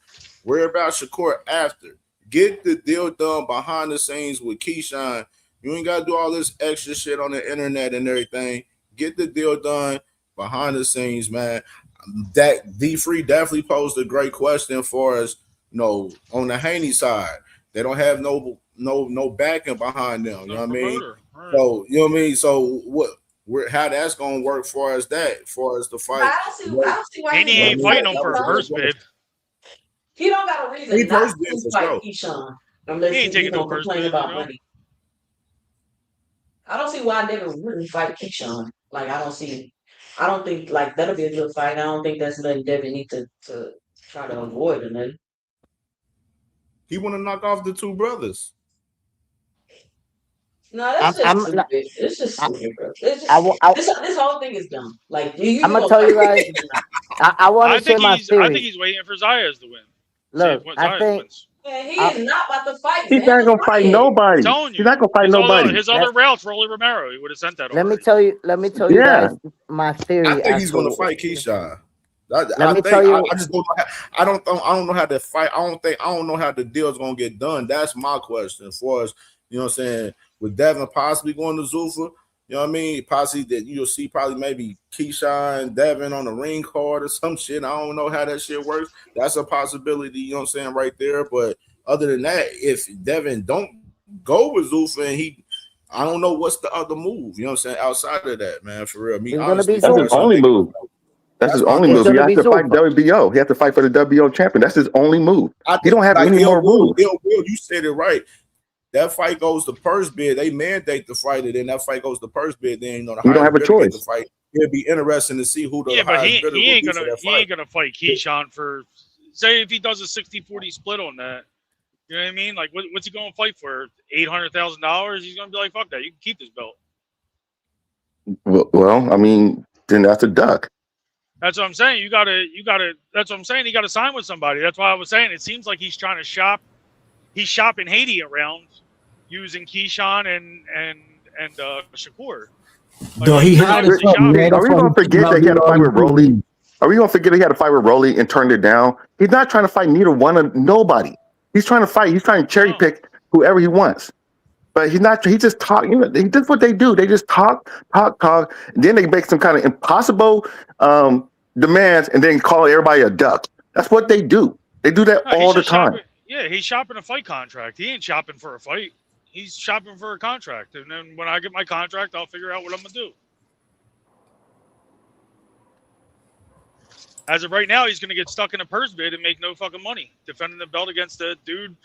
N: Worry about Shakur after. Get the deal done behind the scenes with Keyshawn. You ain't got to do all this extra shit on the internet and everything. Get the deal done behind the scenes, man. that D-Free definitely posed a great question for us. On the Haney side, they don't have no backing behind them. You know what I mean?
W: Right.
N: So you know what I mean. So how that's gonna work for us? The fight.
B: I don't see why
W: Haney ain't fighting him for a purse bid.
B: He don't got a reason not to fight
N: sure.
B: Keyshawn unless
W: He ain't
B: he's
W: taking no
B: gonna
W: purse
B: complain
W: bid,
B: about money. I don't see why Devin wouldn't fight Keyshawn. Like I don't think like that'll be a good fight. I don't think that's nothing Devin need to try to avoid or nothing.
N: He want to knock off the two brothers.
B: No, that's just stupid. It's just stupid, bro. This whole thing is dumb. Like,
L: I'm gonna tell you guys. I want to share my theory.
W: I think he's waiting for Zayas to win.
L: Look, I think
B: man, he is not about to fight.
C: He's not gonna fight nobody. He's not gonna fight nobody.
W: His other routes, Rolly Romero, he would have sent that.
L: Let me tell you guys my theory.
N: I think he's gonna fight Keyshawn. I just don't. I don't know how to fight. I don't know how the deal's gonna get done. That's my question for us. You know what I'm saying? With Devin possibly going to Zuffa, you know what I mean? Possibly that you'll see probably maybe Keyshawn, Devin on the ring card or some shit. I don't know how that shit works. That's a possibility, you know what I'm saying, right there. But other than that, if Devin don't go with Zuffa and I don't know what's the other move, you know what I'm saying, outside of that, man, for real. Me, honestly,
C: that's his only move. That's his only move. He has to fight WBO. He has to fight for the WBO champion. That's his only move. He don't have any more moves.
N: You said it right. That fight goes to purse bid. They mandate the fight, and then that fight goes to purse bid. Then
C: you don't have a choice.
N: The fight. It'll be interesting to see who the
W: but he ain't
N: gonna
W: gonna fight Keyshawn for. Say if he does a 60-40 split on that, you know what I mean? Like what's he going to fight for? $800,000? He's gonna be like, fuck that. You can keep this belt.
C: Well, I mean, then that's a duck.
W: That's what I'm saying. You gotta. That's what I'm saying. You got to sign with somebody. That's why I was saying. It seems like he's trying to shop. He's shopping Haney around, using Keyshawn and Shakur.
C: Are we gonna forget that he had a fight with Rolly? Are we gonna forget he had a fight with Rolly and turned it down? He's not trying to fight nobody. He's trying to fight. He's trying to cherry pick whoever he wants. But he's not. He just talk. That's what they do. They just talk. And then they make some kind of impossible demands, and then call everybody a duck. That's what they do. They do that all the time.
W: He's shopping a fight contract. He ain't shopping for a fight. He's shopping for a contract. And then when I get my contract, I'll figure out what I'm gonna do. As of right now, he's gonna get stuck in a purse bid and make no fucking money defending the belt against a dude.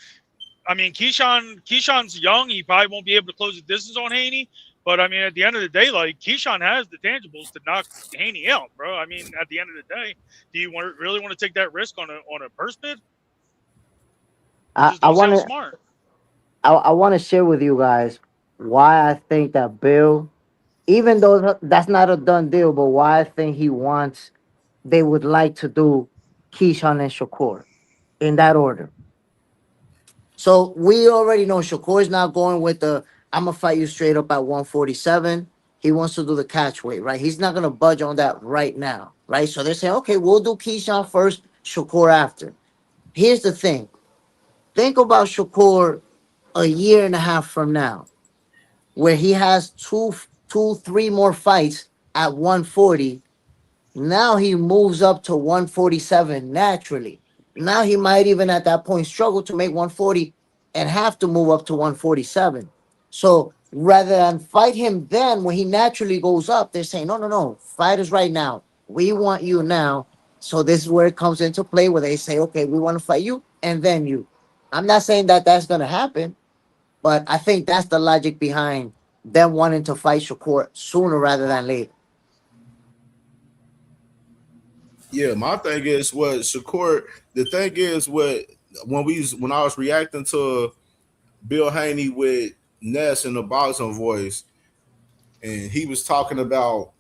W: I mean, Keyshawn's young. He probably won't be able to close the distance on Haney. But, I mean, at the end of the day, like, Keyshawn has the tangibles to knock Haney out, bro. I mean, at the end of the day, do you really want to take that risk on a purse bid?
L: I want to share with you guys why I think that Bill, even though that's not a done deal, but why I think they would like to do Keyshawn and Shakur in that order. So we already know Shakur's not going with I'm going to fight you straight up at 147. He wants to do the catch weight, right? He's not going to budge on that right now, right? So they're saying, okay, we'll do Keyshawn first, Shakur after. Here's the thing. Think about Shakur a year and a half from now, where he has three more fights at 140. Now he moves up to 147 naturally. Now he might even at that point struggle to make 140 and have to move up to 147. So rather than fight him then when he naturally goes up, they're saying, no, fight us right now. We want you now. So this is where it comes into play where they say, okay, we want to fight you and then you. I'm not saying that that's going to happen, but I think that's the logic behind them wanting to fight Shakur sooner rather than later.
N: Yeah, my thing is what Shakur. The thing is when I was reacting to Bill Haney with Ness in the boxing voice, and he was talking about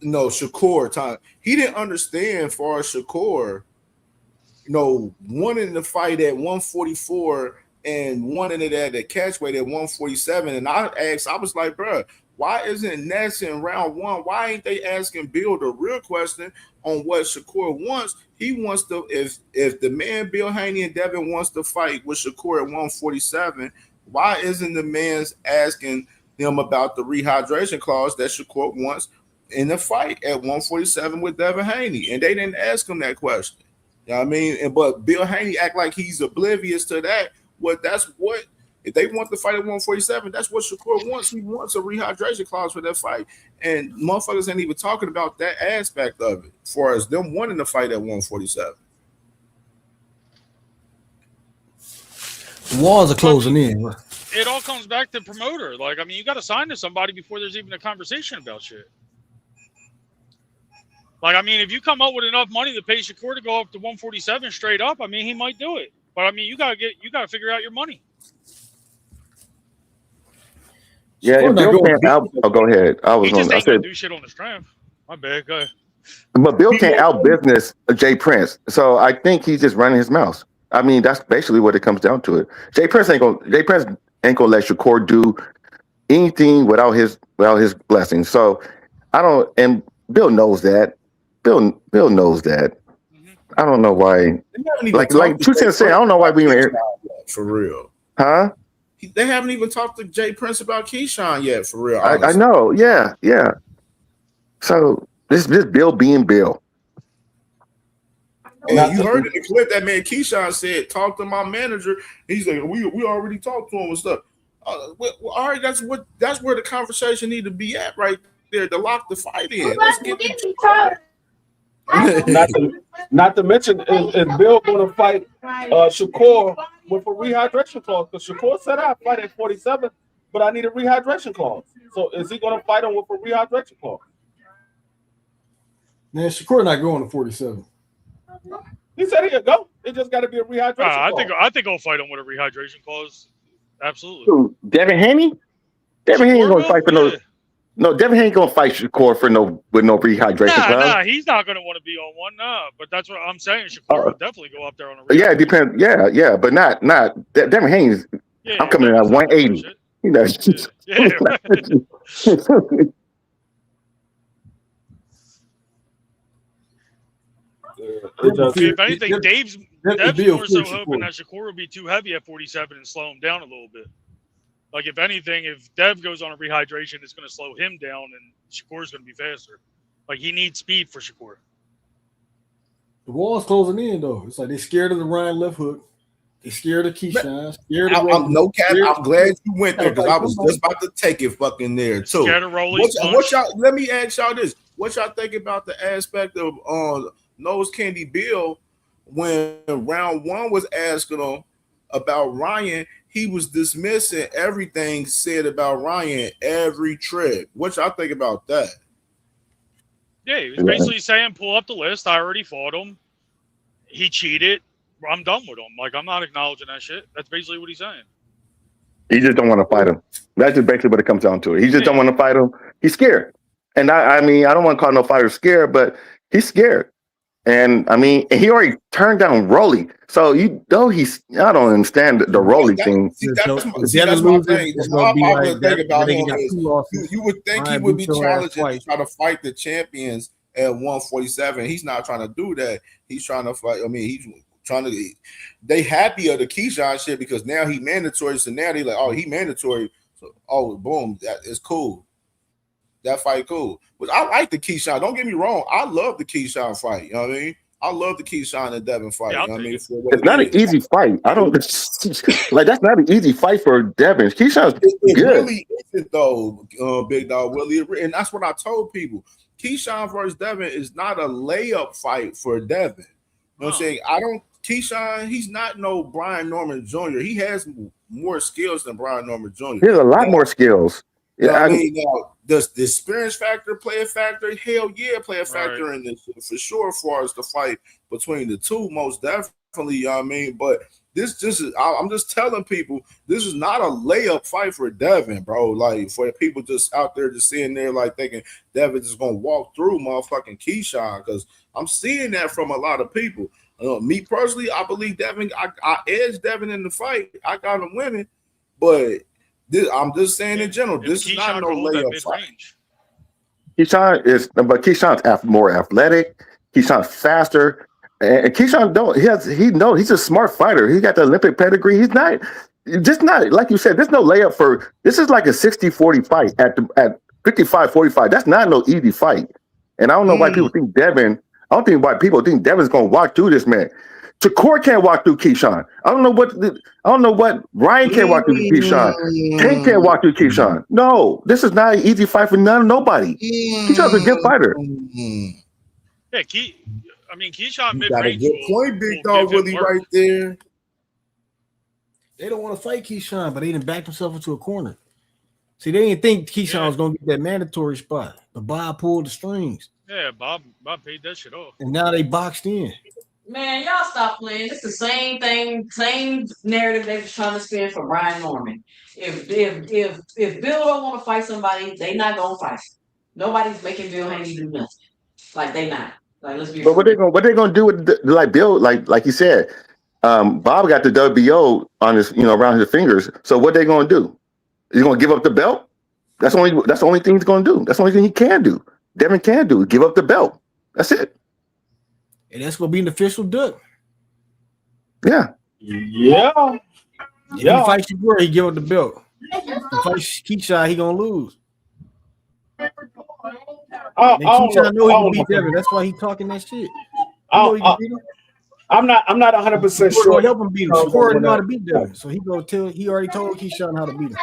N: Shakur time. He didn't understand for Shakur, wanting to fight at 144 and wanting it at the catch weight at 147. And I was like, bro, why isn't Ness in round one? Why ain't they asking Bill the real question on what Shakur wants? He wants to, if the man Bill Haney and Devin wants to fight with Shakur at 147, why isn't the man's asking them about the rehydration clause that Shakur wants in the fight at 147 with Devin Haney, and they didn't ask him that question. You know what I mean? But Bill Haney act like he's oblivious to that. That's what if they want to fight at 147, that's what Shakur wants. He wants a rehydration clause for that fight. And motherfuckers ain't even talking about that aspect of it, as far as them wanting to fight at 147.
K: The walls are closing in.
W: It all comes back to promoter. Like, I mean, you got to sign to somebody before there's even a conversation about shit. Like, I mean, if you come up with enough money to pay Shakur to go up to 147 straight up, I mean, he might do it. But I mean, you gotta figure out your money.
C: Yeah, if Bill can't go ahead.
W: He just ain't gonna do shit on the strength. My bad, go ahead.
C: But Bill can't out-business Jay Prince, so I think he's just running his mouth. I mean, that's basically what it comes down to. It. Jay Prince ain't gonna let Shakur do anything without his blessing. So I don't. And Bill knows that. Bill knows that. I don't know why. Like True Sense said, I don't know why we even here.
N: For real.
C: Huh?
N: They haven't even talked to Jay Prince about Keyshawn yet, for real.
C: I know. Yeah. So this Bill being Bill.
N: And you heard in the clip that man Keyshawn said, "Talk to my manager." He's like, "We already talked to him and stuff." Well, all right, that's where the conversation need to be at right there to lock the fight in. Let's get
P: not to mention, is Bill going to fight Shakur with a rehydration clause? Because Shakur said I'd fight at 47, but I need a rehydration clause. So is he going to fight him with a rehydration clause?
K: Man, Shakur not going to 47.
P: He said he'd go. It just got to be a rehydration clause.
W: I think I'll fight him with a rehydration clause. Absolutely.
C: Who, Devin Haney? Devin Haney going to fight for no. Devin Haney going to fight Shakur with no rehydration clause.
W: Nah, he's not going to want to be on one. Nah, but that's what I'm saying. Shakur will definitely go up there on a rehydration.
C: Yeah, it depends. Yeah, but not Devin Haney. I'm coming in at 180. You know.
W: If anything, Dev's more so hoping that Shakur will be too heavy at 47 and slow him down a little bit. Like, if anything, if Dev goes on a rehydration, it's going to slow him down, and Shakur's going to be faster. Like, he needs speed for Shakur.
K: The wall's closing in, though. It's like they're scared of the Ryan left hook. They're scared of Keyshawn.
N: I'm no cap. I'm glad you went there because I was just about to take it fucking there too. What y'all? Let me ask y'all this: what y'all think about the aspect of Nose Candy Bill when round one was asking him about Ryan? He was dismissing everything said about Ryan every trip. What y'all think about that?
W: Yeah, he was basically saying, pull up the list. I already fought him. He cheated. I'm done with him. Like, I'm not acknowledging that shit. That's basically what he's saying.
C: He just don't want to fight him. That's just basically what it comes down to. He just don't want to fight him. He's scared. And I mean, I don't want to call no fighter scared, but he's scared. And I mean, he already turned down Rolly. So I don't understand the Rolly thing.
N: That's my thing. The thing about him is you would think he would be challenging to try to fight the champions at 147. He's not trying to do that. He's trying to fight. I mean, he's trying to. They happy of the Keyshawn shit because now he mandatory. So now they like, oh, he mandatory. So boom, that is cool. That fight cool. But I like the Keyshawn. Don't get me wrong. I love the Keyshawn fight. You know what I mean? I love the Keyshawn and Devin fight. You know what I mean?
C: It's not an easy fight. I don't like that's not an easy fight for Devin. Keyshawn's good.
N: It really isn't though, Big Dog Willie. And that's what I told people. Keyshawn versus Devin is not a layup fight for Devin. You know what I'm saying? Keyshawn, he's not no Brian Norman Jr. He has more skills than Brian Norman Jr.
C: He has a lot more skills.
N: Yeah, I mean, does the experience factor play a factor? Hell yeah, play a factor in this for sure. As far as the fight between the two, most definitely. You know what I mean, but I'm just telling people this is not a layup fight for Devin, bro. Like for people just out there just sitting there like thinking Devin's just gonna walk through motherfucking Keyshawn because I'm seeing that from a lot of people. Me personally, I believe Devin. I edged Devin in the fight. I got him winning, but. I'm just saying in general, this is not no layup fight.
C: Keyshawn's more athletic. Keyshawn's faster, and Keyshawn he's a smart fighter. He got the Olympic pedigree. He's not like you said. There's no layup for this. Is like a 60-40 fight 55-45. That's not no easy fight. And I don't know why people think Devin. I don't think why people think Devin's gonna walk through this man. Shakur can't walk through Keyshawn. I don't know what Ryan can't walk through Keyshawn. Tank can't walk through Keyshawn. No, this is not an easy fight for nobody. Keyshawn's a good fighter.
W: Yeah, Keyshawn
N: You
W: mid
N: got a
W: range.
N: good point, big dog Willie, right there.
K: They don't want to fight Keyshawn, but they didn't back themselves into a corner. See, they didn't think Keyshawn was going to get that mandatory spot, but Bob pulled the strings.
W: Yeah, Bob paid that shit off.
K: And now they boxed in.
B: Man, y'all stop playing. It's the same thing, same narrative they was trying to spin for Brian Norman. If Bill don't want to fight somebody, they not gonna fight. Nobody's making Bill Haney do nothing. Like they not. Like let's be.
C: But what they gonna do with like Bill? Like you said, Bob got the WBO on his around his fingers. So what they gonna do? He's gonna give up the belt? That's the only thing he's gonna do. That's the only thing he can do. Devin can do. Give up the belt. That's it.
K: And that's gonna be an official duck.
C: Yeah.
K: If he fights Shakur, he give up the belt. If he fights Keyshawn, he gonna lose. Keyshawn know he can beat Devin. That's why he talking that shit.
P: I'm not 100% sure.
K: Gonna help him beat him. Shakur know how to beat Devin, so he already told Keyshawn how to beat him.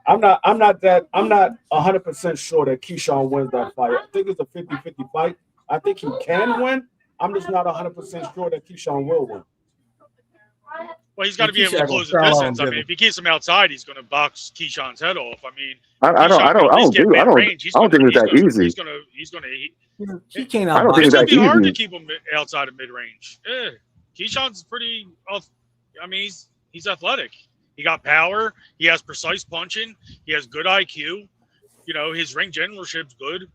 P: I'm not 100% sure that Keyshawn wins that fight. I think it's a 50-50 fight. I think he can win. I'm just not 100% sure that Keyshawn will win.
W: Well, he's got to be able to close the distance. I mean, if he keeps him outside, he's going to box Keyshawn's head off. I mean,
C: I don't think it's that easy.
W: He's going to.
K: He can't.
C: I don't think it's that easy.
W: It's going to be hard to keep him outside of mid range. Yeah, Keyshawn's pretty. I mean, he's athletic. He got power. He has precise punching. He has good IQ. His ring generalship's good.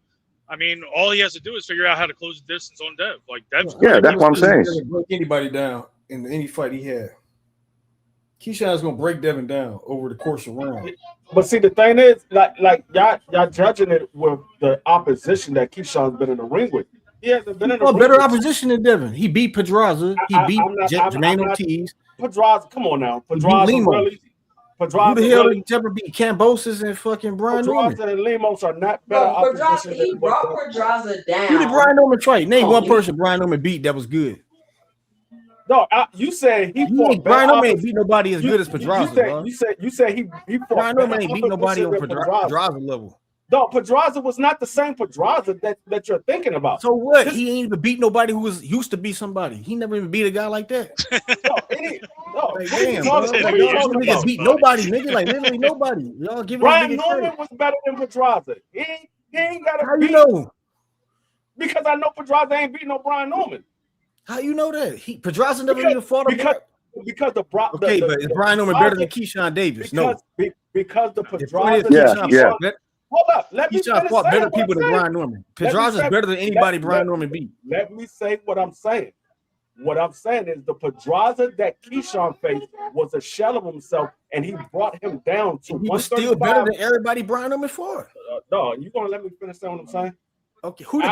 W: I mean, all he has to do is figure out how to close the distance on Dev. Like Dev's
C: that's what I'm saying.
K: He doesn't break anybody down in any fight he had. Keyshawn's gonna break Devin down over the course of rounds.
P: But see, the thing is, like y'all judging it with the opposition that Keyshawn's been in the ring with. He hasn't been in the ring
K: better opposition than Devin. He beat Pedraza. He beat Jermaine Ortiz.
P: Pedraza, come on now. Pedraza really.
K: Who the hell did ever beat Cambosis and fucking Brian Norman?
P: Pedraza and Lemos are not better opposition.
B: He brought Pedraza down.
K: Who did Brian Norman fight? Name one person Brian Norman beat that was good.
P: No, you said he fought.
K: Brian Norman ain't beat nobody as good as Pedraza.
P: You said he fought.
K: Brian Norman ain't beat nobody on Pedraza level.
P: No, Pedraza was not the same Pedraza that you're thinking about.
K: So what? He ain't even beat nobody who was used to be somebody. He never even beat a guy like that. Niggas beat nobody, nigga. Like literally nobody. Y'all giving
P: Brian Norman was better than Pedraza. He ain't got to.
K: How you know?
P: Because I know Pedraza ain't beating no Brian Norman.
K: How you know that? Pedraza never even fought
P: because the
K: but is Brian Norman better than Keyshawn Davis?
P: Because the Pedraza. Hold up. Let me
K: Keyshawn fought better people than Brian Norman. Pedraza's better than anybody Brian Norman beat.
P: Let me say what I'm saying. What I'm saying is the Pedraza that Keyshawn faced was a shell of himself, and he brought him down to
K: he was still better than everybody Brian Norman fought.
P: No, you gonna let me finish saying what I'm saying?
K: Okay, what's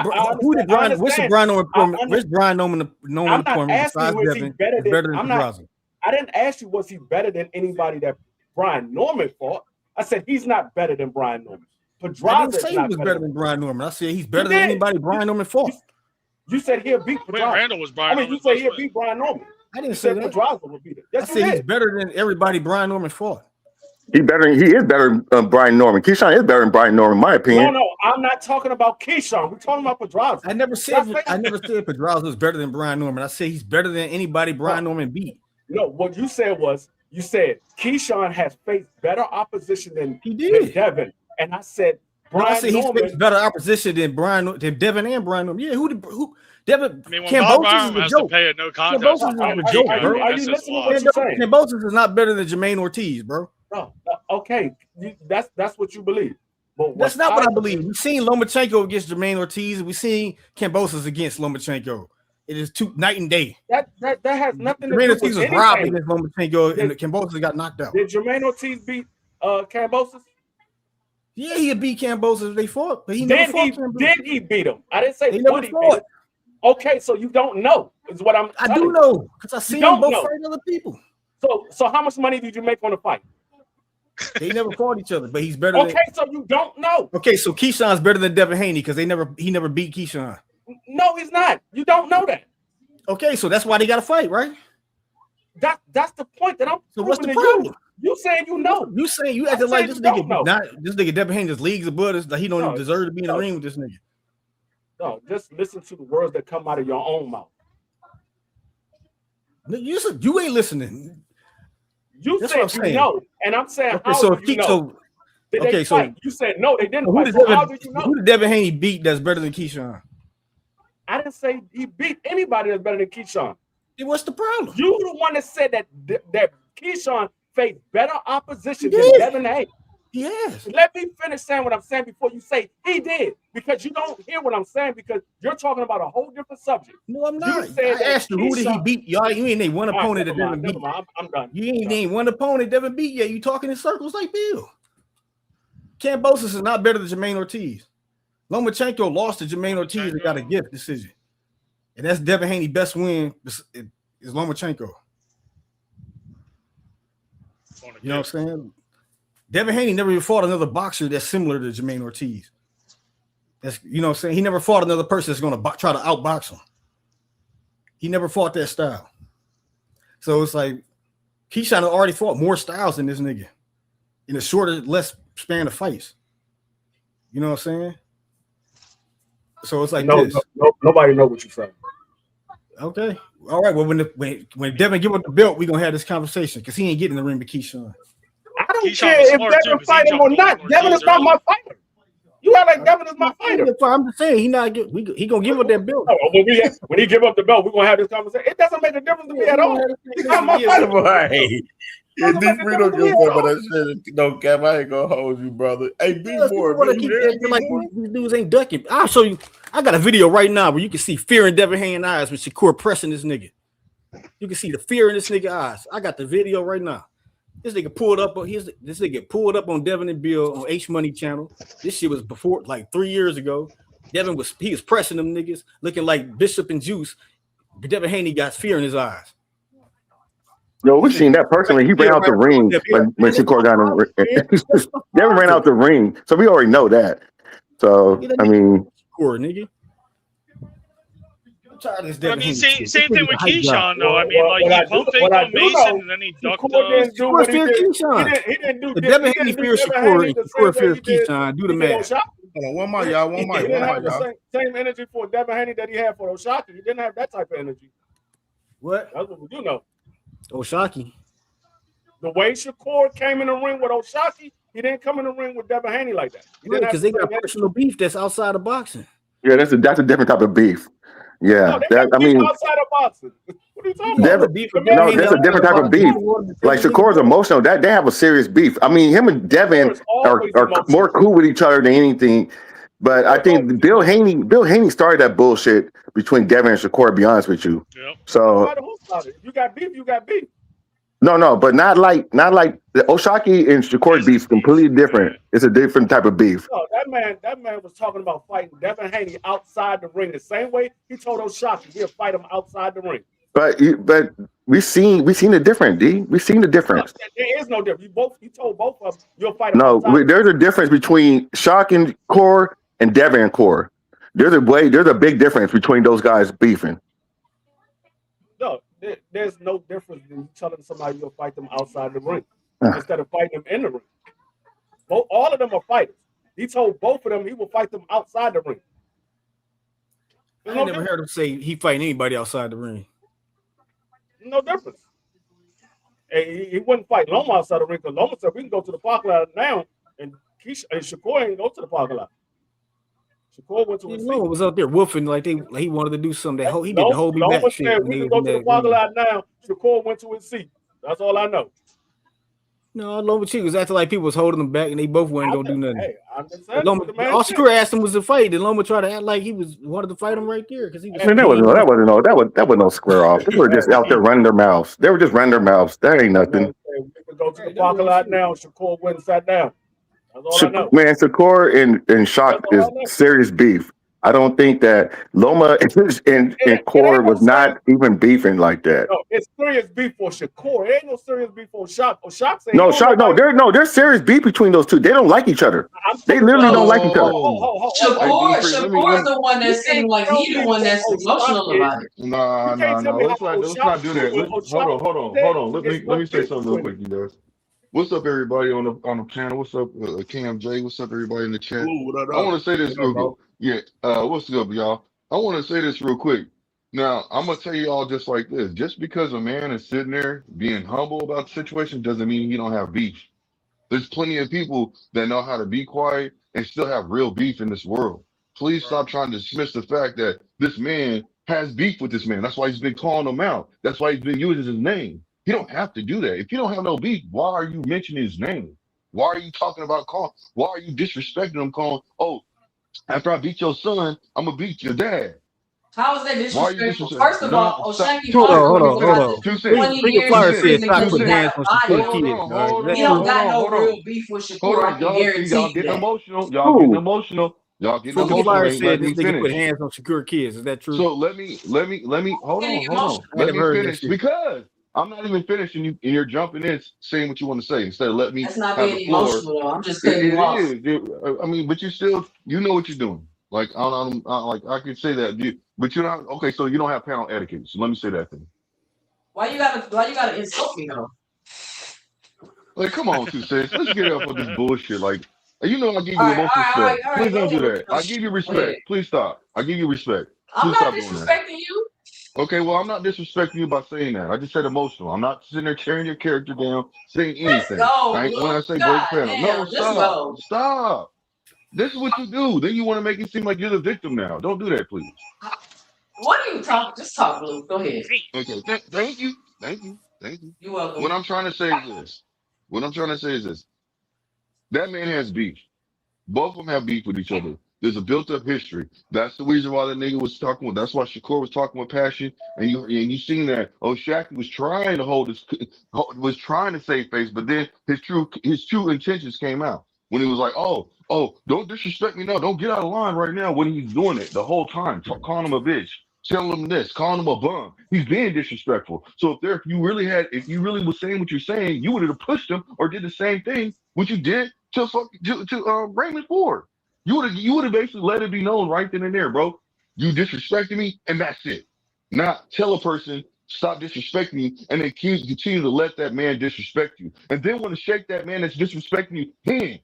K: Brian Norman performance besides Devin better than Pedraza?
P: I didn't ask you was he better than anybody that Brian Norman fought. I said he's not better than Brian Norman. Pedraza
K: I didn't say he was better than Brian Norman. I said he's better than anybody Brian Norman fought.
P: You said he'll beat Pedraza.
W: Randall was Brian Norman.
P: You said he'll beat Brian Norman.
K: I didn't say that.
P: Pedraza would beat it. Yes,
K: I said he's better than everybody Brian Norman fought.
C: He is better than Brian Norman. Keyshawn is better than Brian Norman, in my opinion.
P: No, I'm not talking about Keyshawn. We're talking about Pedraza.
K: I never said Pedraza was better than Brian Norman. I said he's better than anybody Brian Norman beat.
P: No, what you said was Keyshawn has faced better opposition than Devin, and I said
K: Brian Norman. He's faced better opposition than Devin and Brian Norman. Yeah, who Devin?
W: I mean, when Bob Byron has to pay a no contest.
P: Are you listening to what you're saying?
K: Cambosis is not better than Jermaine Ortiz, bro.
P: No, okay, that's what you believe. But
K: that's not what I believe. We've seen Lomachenko against Jermaine Ortiz. We've seen Cambosis against Lomachenko. It is night and day.
P: That has nothing to do
K: with
P: Ortiz
K: was robbed against Lomachenko, and Cambosis got knocked out.
P: Did Jermaine Ortiz beat Cambosis?
K: Yeah, he had beat Cambosis if they fought, but he never fought Cambosis.
P: Did he beat him? I didn't say
K: he never fought.
P: Okay, so you don't know is what I'm.
K: I do know because I seen them both fight other people.
P: So how much money did you make on the fight?
K: They never fought each other, but he's better.
P: Okay, so you don't know.
K: Okay, so Keyshawn's better than Devin Haney because he never beat Keyshawn.
P: No, he's not. You don't know that.
K: Okay, so that's why they got to fight, right?
P: That's the point that I'm.
K: So what's the
P: proving to
K: problem?
P: You saying you know?
K: You saying you acting like this nigga Devin Haney just leagues above us, like he don't even deserve to be in the ring with this nigga.
P: No, just listen to the words that come out of your own mouth.
K: You ain't listening.
P: You
K: That's
P: said
K: what I'm saying.
P: you know, and I'm saying
K: Okay,
P: how
K: so
P: do you know? Did they fight? You said no, they didn't fight. So how did you know?
K: Who did Devin Haney beat that's better than Keyshawn?
P: I didn't say he beat anybody that's better than Keyshawn.
K: What's the problem?
P: You the one that said that Keyshawn faced better opposition than Devin Haney.
K: Yes.
P: Let me finish saying what I'm saying before you say he did, because you don't hear what I'm saying because you're talking about a whole different subject.
K: No, I'm not.
P: I
K: asked you, who did he beat? Y'all, you ain't named one opponent that Devin beat.
P: I'm done.
K: You ain't named one opponent Devin beat yet. You talking in circles like Bill. Kambosos is not better than Jermaine Ortiz. Lomachenko lost to Jermaine Ortiz and got a gift decision. And that's Devin Haney's best win is Lomachenko. You know what I'm saying? Devin Haney never even fought another boxer that's similar to Jermaine Ortiz. That's, you know what I'm saying? He never fought another person that's going to try to outbox him. He never fought that style. So it's like Keyshawn already fought more styles than this nigga in a shorter, less span of fights. You know what I'm saying? So it's like
P: nobody know what you're saying.
K: Okay. All right. Well, when Devin give up the belt, we're going to have this conversation because he ain't getting in the ring with Keyshawn.
P: I don't care if Devin fight him or not. Devin is not my fighter. You act like Devin is my fighter.
K: I'm just saying he gonna give up that belt.
P: When he give up the belt, we're gonna have this conversation. It doesn't make a difference to me at all. He's not my fighter.
N: Yeah, D3 don't give a fuck about that shit. No, Cap, I ain't gonna hold you, brother. Hey, B4,
K: keep acting like these dudes ain't ducking. I'll show you. I got a video right now where you can see fear in Devin Haney's eyes with Shakur pressing this nigga. You can see the fear in this nigga's eyes. I got the video right now. This nigga pulled up on Devin and Bill on H Money channel. This shit was before, like 3 years ago. Devin was pressing them niggas, looking like Bishop and Juice. But Devin Haney got fear in his eyes.
C: Yo, we seen that personally. He ran out the ring when Shakur got in the ring. Devin ran out the ring, so we already know that. So I mean,
K: Shakur, nigga.
W: I mean, same thing with Keyshawn, though. I mean, like, he pump fake on Mason, and then he ducked
P: He didn't do
K: Devin Haney fears Shakur, and Shakur fears Keyshawn. Do the math.
N: Hold on, one more, y'all.
P: He didn't have the same energy for Devin Haney that he had for O'Shaquie. He didn't have that type of energy.
K: What?
P: That's what you know.
K: O'Shaquie.
P: The way Shakur came in the ring with O'Shaquie, he didn't come in the ring with Devin Haney like that.
K: Because they got personal beef that's outside of boxing.
C: Yeah, that's a different type of beef. Yeah,
P: I mean, outside of boxing. What are you talking about?
C: That's a different type of beef. Like Shakur's emotional. That they have a serious beef. I mean, him and Devin are more cool with each other than anything. But I think Bill Haney started that bullshit between Devin and Shakur. To be honest with you, so
P: you got beef. You got beef.
C: No, but not like the O'Shaquie and Shakur beef is completely different. It's a different type of beef.
P: No, that man was talking about fighting Devin Haney outside the ring the same way he told O'Shaquie he'll fight him outside the ring.
C: But we seen the difference, D. We seen the difference.
P: No, there is no difference. You told both of them you'll fight him.
C: No, there's a difference between Shock and Core and Devin and Core. There's a big difference between those guys beefing.
P: No, there's no difference in you telling somebody you'll fight them outside the ring instead of fighting them in the ring. All of them are fighters. He told both of them he will fight them outside the ring.
K: I never heard him say he fighting anybody outside the ring.
P: No difference. He wouldn't fight Loma outside the ring because Loma said we can go to the parking lot now, and Shakur ain't go to the parking lot. Shakur went to his seat.
K: Loma was out there woofing like he wanted to do something. He did the whole me back shit.
P: Said we can go to the parking lot now. Shakur went to his seat. That's all I know.
K: No, Lomachenko was acting like people was holding him back, and they both weren't gonna do nothing.
P: I'm just saying.
K: All Shakur asked him was to fight, and Loma tried to act like he wanted to fight him right there because he was.
C: Man, that wasn't no square off. They were just out there running their mouths. They were just running their mouths. That ain't nothing.
P: We can go to the parking lot now. Shakur went and sat down. That's all I know.
C: Man, Shakur and Shock is serious beef. I don't think that Loma and Core was not even beefing like that.
P: No, it's serious beef for Shakur. It ain't no serious beef for Shock. Or Shock saying
C: No, there's serious beef between those two. They don't like each other. They literally don't like each other.
B: Shakur is the one that seemed like he the one that's emotional about it.
N: No. Let's not do that. Hold on. Let me say something real quick, you guys. What's up, everybody on the panel? What's up, Cam J? What's up, everybody in the chat? I want to say this real quick. Yeah, what's up, y'all? I want to say this real quick. Now, I'm gonna tell you all just like this: just because a man is sitting there being humble about the situation doesn't mean he don't have beef. There's plenty of people that know how to be quiet and still have real beef in this world. Please stop trying to dismiss the fact that this man has beef with this man. That's why he's been calling him out. That's why he's been using his name. You don't have to do that. If you don't have no beef, why are you mentioning his name? Why are you talking about calling? Why are you disrespecting him calling, oh, after I beat your son, I'm going to beat your dad?
B: How is that disrespectful?
N: disrespecting?
B: First of
N: No,
B: all,
N: stop.
B: Oshaki
K: Hold
B: about
K: on.
B: 20
K: Bring
B: years
K: Flyer
B: in
K: said
B: prison
K: stop
B: because he
K: putting hands
B: got
K: on
B: a
K: Shakur
B: body.
K: kids.
B: He don't got no real beef with Shakur. I can guarantee
N: Y'all getting
B: that.
N: emotional. Y'all getting emotional.
K: Flyer
N: Ain't
K: said
N: letting
K: this
N: me
K: nigga put
N: finish.
K: hands on Shakur kids. Is that true?
N: So let me hold on.
K: I
N: Let
K: never
N: me
K: heard that
N: finish
K: shit.
N: because I'm not even finishing you and you're jumping in saying what you want to say instead of let me
B: That's not
N: have the
B: being
N: floor.
B: emotional though. I'm just cutting
N: It
B: you off.
N: is. I mean, but you know what you're doing. Like I could say that, but you're not okay. So you don't have panel etiquette. So let me say that thing.
B: Why you gotta insult me though?
N: Like, come on, sis. Let's get up with this bullshit. Like, you know, I give you
B: All
N: the
B: right,
N: most respect.
B: all right.
N: Please don't
B: Go
N: do
B: ahead.
N: that. I give you
B: Go ahead.
N: respect. Please stop. I give you respect.
B: I'm
N: Please
B: not
N: stop doing that.
B: disrespecting you.
N: Okay, well, I'm not disrespecting you by saying that. I just said emotional. I'm not sitting there tearing your character down, saying
B: Let's
N: anything.
B: go,
N: When I
B: Blue.
N: say break
B: God
N: panel, no,
B: damn. Let's
N: stop,
B: go.
N: stop. This is what you do. Then you want to make it seem like you're the victim now. Don't do that, please.
B: What are you talking? Just talk, Blue. Go ahead.
N: Okay, thank you.
B: You're welcome.
N: What I'm trying to say is this. That man has beef. Both of them have beef with each other. There's a built-up history. That's the reason why the nigga was talking with. That's why Shakur was talking with passion. And you seen that. Oh, Shaq was trying to was trying to save face, but then his true intentions came out when he was like, oh, don't disrespect me now. Don't get out of line right now. When he's doing it the whole time, calling him a bitch, telling him this, calling him a bum. He's being disrespectful. So if you really was saying what you're saying, you would have pushed him or did the same thing, what you did to Raymond Ford. You would have basically let it be known right then and there, bro. You disrespected me, and that's it. Not tell a person stop disrespecting me, and then continue to let that man disrespect you, and then want to shake that man that's disrespecting you hand.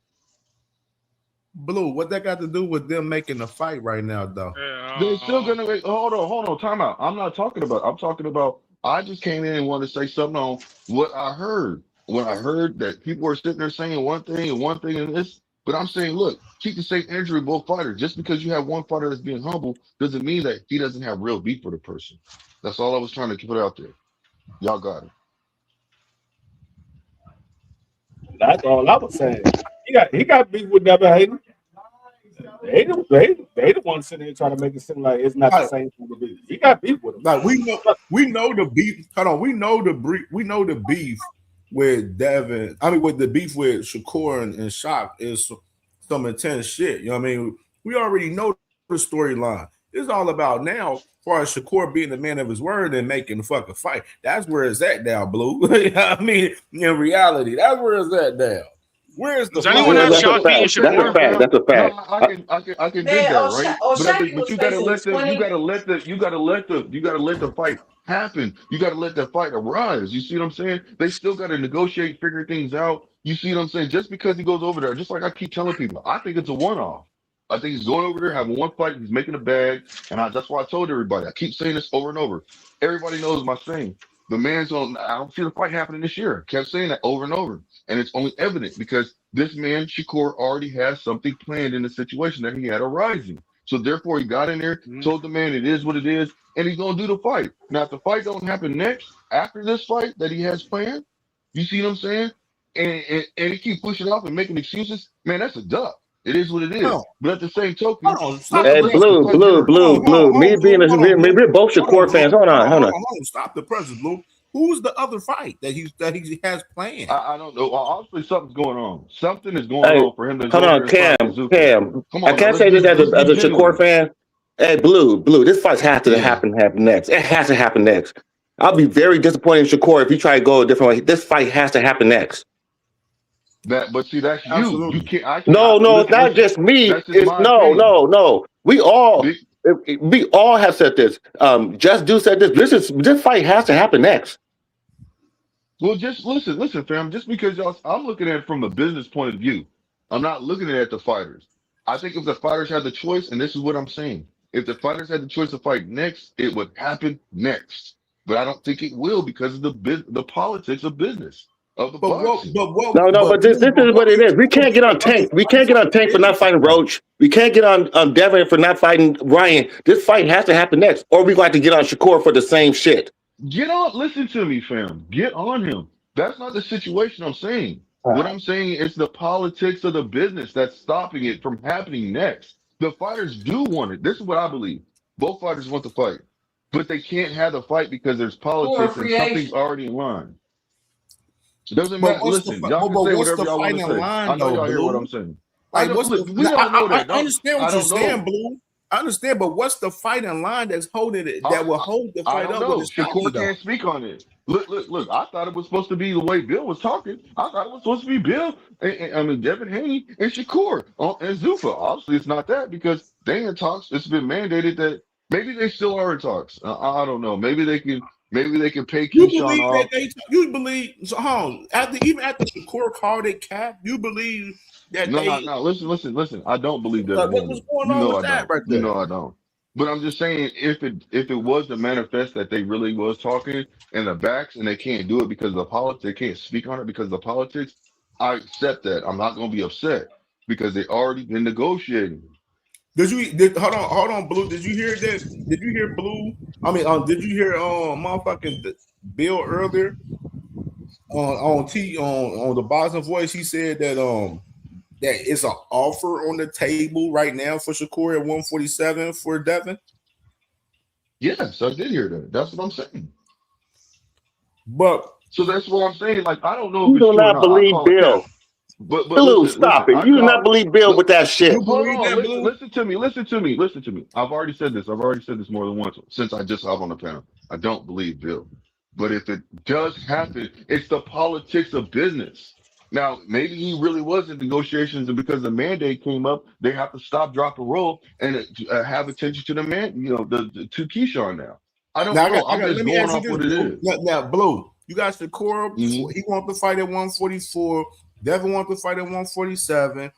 E: Blue, what that got to do with them making a fight right now, though?
N: They're still gonna make. Hold on, time out. I'm talking about. I just came in and wanted to say something on what I heard. When I heard that people are sitting there saying one thing and this, but I'm saying, look, keep the same energy with both fighters. Just because you have one fighter that's being humble doesn't mean that he doesn't have real beef for the person. That's all I was trying to put out there. Y'all got it.
P: That's all I was saying. He got beef with Devin Haney. They the ones sitting here trying to make it seem like it's not the same thing to be. He got beef with him.
E: Like we know the beef. Hold on, we know the beef with Devin. I mean, with the beef with Shakur and Shock is some intense shit. You know what I mean? We already know the storyline. It's all about now, as far as Shakur being the man of his word and making the fucking fight. That's where it's at now, Blue. I mean, in reality, that's where it's at now. Where's the?
W: Does anyone have Shock beating Shakur?
C: That's a fact.
N: No, I can dig that, right? But you gotta let the fight happen. You gotta let the fight arise. You see what I'm saying? They still gotta negotiate, figure things out. You see what I'm saying? Just because he goes over there, just like I keep telling people, I think it's a one-off. I think he's going over there, having one fight, he's making a bag, and that's why I told everybody. I keep saying this over and over. Everybody knows my saying. The man's on. I don't see the fight happening this year. Kept saying that over and over, and it's only evident because this man Shakur already has something planned in the situation that he had arising. So therefore, he got in there, told the man it is what it is, and he's gonna do the fight. Now, if the fight don't happen next after this fight that he has planned, you see what I'm saying? And he keep pushing off and making excuses. Man, that's a duck. It is what it is.
E: No.
N: But at the same token,
C: Hey, Blue. Me we're both Shakur fans. Hold on.
E: Stop the presses, Blue. Who's the other fight that he has planned?
N: I don't know. Obviously, something's going on. Something is going on for him to.
C: Hold on, Cam. I can't say this as a Shakur fan. Hey, Blue, this fight has to happen next. It has to happen next. I'll be very disappointed in Shakur if you try to go a different way. This fight has to happen next.
N: But see, that's you.
E: Absolutely.
N: You can't. I can't.
C: No, it's not just me.
N: That's just
C: It's
N: my opinion.
C: no. We all have said this. Just Do said this. This fight has to happen next.
N: Well, just listen, fam. Just because I'm looking at it from a business point of view. I'm not looking at the fighters. I think if the fighters had the choice, and this is what I'm saying, if the fighters had the choice to fight next, it would happen next. But I don't think it will because of the politics of business of the boxing.
C: But this is what it is. We can't get on Tank. We can't get on Tank for not fighting Roach. We can't get on Devin for not fighting Ryan. This fight has to happen next, or we got to get on Shakur for the same shit.
N: Get on. Listen to me, fam. Get on him. That's not the situation I'm saying. What I'm saying is the politics of the business that's stopping it from happening next. The fighters do want it. This is what I believe. Both fighters want to fight, but they can't have the fight because there's politics and something's already in line. It doesn't matter. Listen, y'all can say whatever y'all want to say. I know y'all hear what I'm saying.
E: Like,
N: we all know that.
E: I understand what you're saying, Blue. I understand, but what's the fight in line that's holding it? That will hold the fight up? With
N: Shakur can't speak on it. Look. I thought it was supposed to be the way Bill was talking. I thought it was supposed to be Bill, Devin Haney and Shakur and Zuffa. Obviously, it's not that because they in talks. It's been mandated that maybe they still are in talks. I don't know. Maybe they can pay Keyshawn off.
E: You believe? So, even after Shakur called it cap, you believe that?
N: No. Listen. I don't believe that.
E: What's going on with that right there?
N: You know I don't. But I'm just saying, if it was to manifest that they really was talking in the backs and they can't do it because of the politics, they can't speak on it because of the politics, I accept that. I'm not going to be upset because they already been negotiating.
E: Hold on, Blue? Did you hear that? Did you hear Blue? I mean, did you hear motherfucking Bill earlier on the Boston Voice? He said that that it's an offer on the table right now for Shakur at 147 for Devin.
N: Yes, I did hear that. That's what I'm saying.
E: But
N: so that's what I'm saying. Like, I don't know.
C: You do not believe Bill.
N: But
C: Blue, stop it. You do not believe Bill with that shit.
N: Hold on. Listen to me. I've already said this more than once since I just hop on the panel. I don't believe Bill. But if it does happen, it's the politics of business. Now, maybe he really was in negotiations, and because the mandate came up, they have to stop, drop, and roll, and have attention to the man, to Keyshawn now. I don't know. I'm just going off what it is.
E: Now, Blue, you got Shakur. He wants to fight at 144. Devin wants to fight at 147.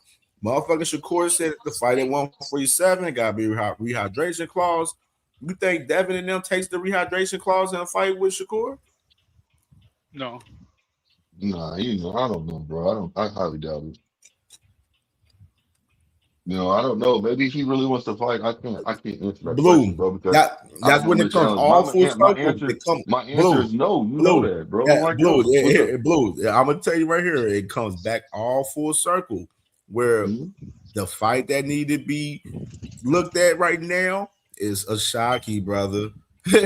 E: Motherfucker Shakur said the fight at 147. It got to be rehydration clause. You think Devin and them takes the rehydration clause in a fight with Shakur?
W: No.
N: Nah, I don't know, bro. I highly doubt it. I don't know. Maybe he really wants to fight. I can't answer that question, bro. Because
E: that's when it comes all full circle.
N: My answer is no. You know that, bro.
E: Blue. I'm gonna tell you right here. It comes back all full circle, where the fight that need to be looked at right now is Ashaki, brother. For